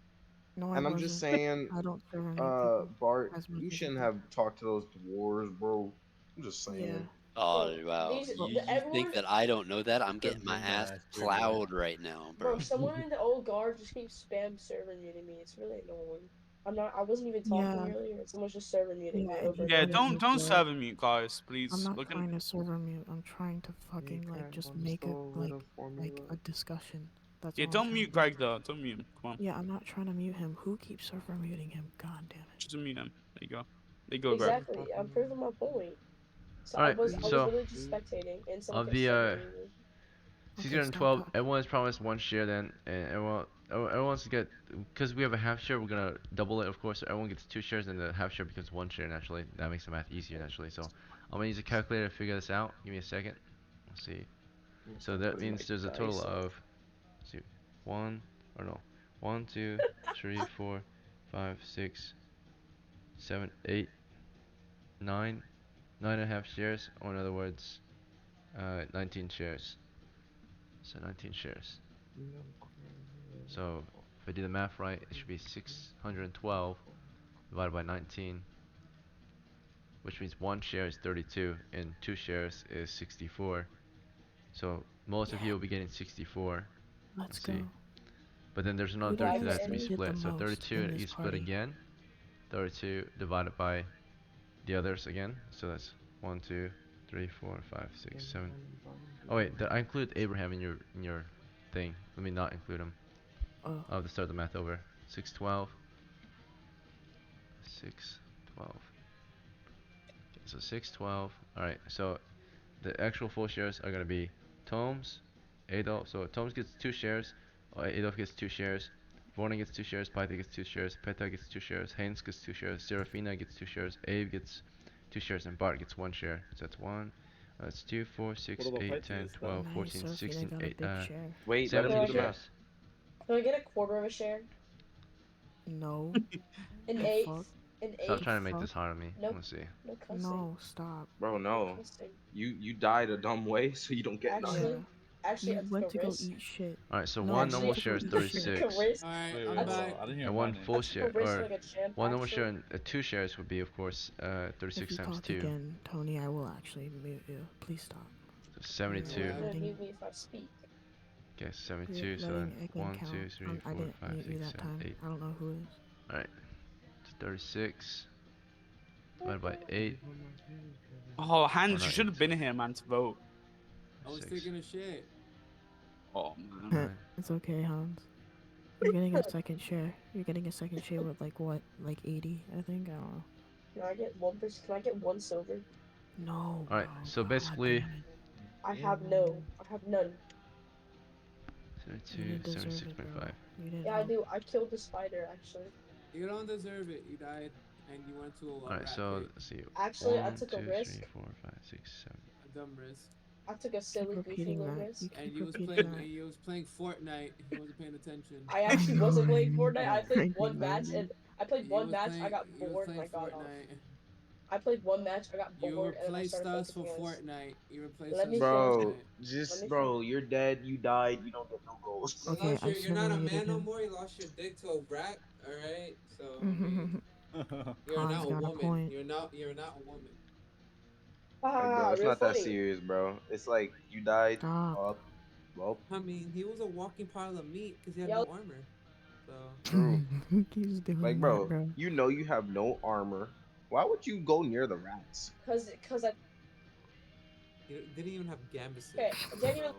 No, I And I'm just wasn't. saying, I don't server mute people Bart, as much you as you shouldn't do. have talked to those dwarves, bro. I'm just Yeah. saying. Oh Bro, wow, these But you think everyone, that I don't know that? I'm The getting my mean ass bastard, bro. plowed right now, bro, bro. someone in the old guard just keeps spam server muting me. It's really annoying. I wasn't even talking yeah. earlier, and someone's just server muting me Yeah, over he and Yeah, over. muted me don't for. serve him, you guys, I'm please. not Look at trying to server mute. I'm trying to fucking like just make it like a discussion. That's yeah, all I'm don't trying mute to do. Greg though. Don't mute him. Come on, Yeah, I'm not trying to mute him. Who keeps server muting him? God damn it. just mute him. There you go. There you go, Greg. Exactly, I'm proving my point. So Alright, I was so literally just spectating, and someone of kept the server muting me. Okay, 612, stop talking. everyone's promised one share then, and everyone's to get, because we have a half share, we're gonna double it, of course. So everyone gets two shares, and the half share becomes one share naturally. That makes the math easier naturally. So I'm gonna use a calculator to figure this out. Give me a second. Let's see. So that means there's a total of, let's see, one, or no, 1, 2, 3, 4, 5, 6, 7, 8, 9, 9.5 shares, or in other words, 19 shares. So 19 shares. So if I do the math right, it should be 612 divided by 19, which means one share is 32 and two shares is 64. So most of you will be getting 64. Let's See. go. But then there's Who another do you 32 that guys has to be think did the split. So most 32 in that this you split party? again. 32 divided by the others again. So that's 1, 2, 3, 4, 5, 6, 7. Oh wait, I include Abraham in your thing. Let me not include him. Oh. I'll have to start the math over. 612. 612. Okay, so 612. Alright, so the actual full shares are gonna be Tomes, Adolf. So Tomes gets 2 shares, Adolf gets 2 shares, Vorna gets 2 shares, Pytha gets 2 shares, Peta gets 2 shares, Haynes gets 2 shares, Serafina gets 2 shares, Abe gets 2 shares, and Bart gets 1 share. So that's 1. That's 2, 4, 6, about 8, Pytha 10, as 12, well? 14, Nice, Serafina 16, got a 8, big share. Wait, let him do 17 the math. shares. Can I get a quarter of a share? No. An The eighth? fuck? An Stop 8. trying to make this Fuck. hard on me. No, Let's see. no cussing. No, stop. Bro, No no. cussing. You died a dumb way, so you don't get Actually, nothing. actually, I You took went a to go risk. eat shit. Alright, so No, one you normal went to share go is eat I took a 36. risk. Alright, Wait, I'm wait, back. I didn't hear And my one name. full I took a share, risk or like a champ. one normal share Actually, and 2 shares would be, of course, If 36 you times talk 2. again, Tony, I will actually mute you. Please stop. So you're 72. Yeah. gonna Letting mute me if I speak. Okay, you're 72. So letting then Eggman 1, 2, count. 3, I 4, didn't 5, mute you 6, that 7, time. 8. I don't know who is. Alright, it's 36 divided by 8. Oh, Or Hans, you not should have 8. been here, man, to vote. I was 6, taking a shit. Oh man. 9. It's okay, Hans. You're getting a second share. You're getting a second share with like what? Like 80, I think? I don't know. Can I get 1%? Can I get 1 silver? No, Alright, bro. so God basically, damn it. I have no. I have none. You 72, didn't deserve it, bro. 76.5. You didn't Yeah, I help. do. I killed the spider actually. You don't deserve it. You died, and you went to a Alright, rat so pit. let's see. Actually, I 1, took 2, a 3, risk. 4, 5, 6, 7. A dumb risk. I took a Keep silly, goofy repeating little that. risk. You And keep you was repeating playing. that. And you was playing Fortnite. He wasn't paying attention. I actually wasn't playing Fortnite. I played I one know, match and dude. I played You one was match. I playing. got You was bored and playing I got off. Fortnite. I played one match. I got You bored and then I replaced started us focusing for on. Fortnite. You replaced Let us me for finish. Bro, Fortnite. Let me bro, you're dead. You died. You don't get no goals. You Okay, lost I you're not a man simulated no him. more. You lost your dick to a rat. All right. So I mean, you're Hans not a got a woman. point. You're not. You're not a woman. Like, bro, it's Real not that funny. serious, bro. It's like you died. Stop. Well, I mean, he was a walking pile of meat because he had Yeah. no armor. So true. Who keeps doing Like, that, bro, bro? you know you have no armor. Why would you go near the rats? Cause I he didn't even have Gambison. okay. I didn't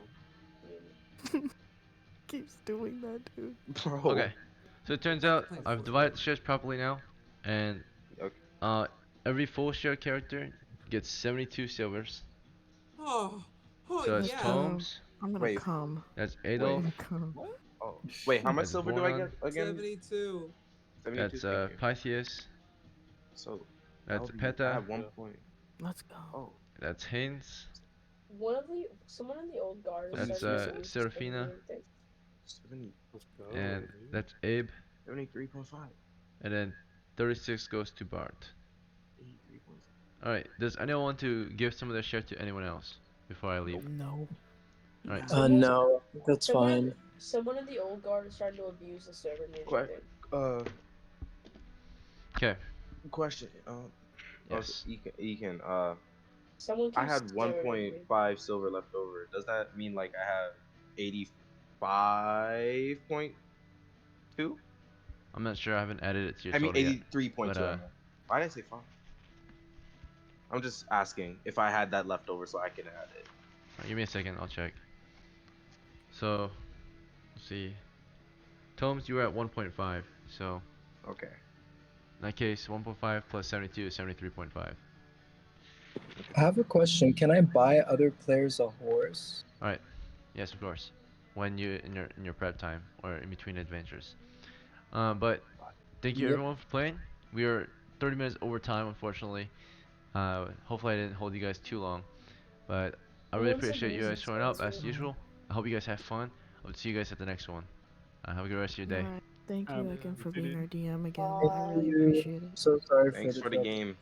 even. Keeps doing that, dude. Bro. Okay, so it turns out I've divided the shares properly now, and Okay. every full share character gets 72 silvers. Oh, So that's yeah. Tomes, I'm gonna Wait. come. that's I'm Adolf, gonna come. Oh, wait. How much that's silver do I Voron, get again? 72. 72. that's Thank you. Pythias, So that's I Peta, have 1 point. Let's go. Oh, that's Haynes, Someone in the old guard that's started to use this Serafina, thing. 70, and that's Abe, 73.5. and then 36 goes to Bart. 83.5. Alright, does anyone want to give some of their share to anyone else before I leave? No. Alright, No, that's fine. Someone in the old guard is starting to abuse the server meeting thing. okay. Question. Yes. Ekan, Someone I keeps had staring at me. 1.5 silver left over. Does that mean like I have 85.2? I'm not sure, I haven't added it to your I mean total yet. 83.2. But, Why did I say 5? I'm just asking if I had that left over so I can add it. give me a second, I'll check. So, let's see. Tomes, you were at 1.5, so. Okay. In that case, 1.5 plus 72 is 73.5. I have a question. Can I buy other players a horse? Alright. Yes, of course. When you in your prep time or in between adventures. But thank you Yep. everyone for playing. We are 30 minutes over time, unfortunately. Hopefully I didn't hold you guys too long. But I really appreciate you guys showing up as usual. I hope you guys have fun. I'll see you guys at the next one. Have a good rest of your day. Alright. Thank you again for being our DM again. Thank I really you. appreciate it. So sorry Thanks for for the the trouble. game.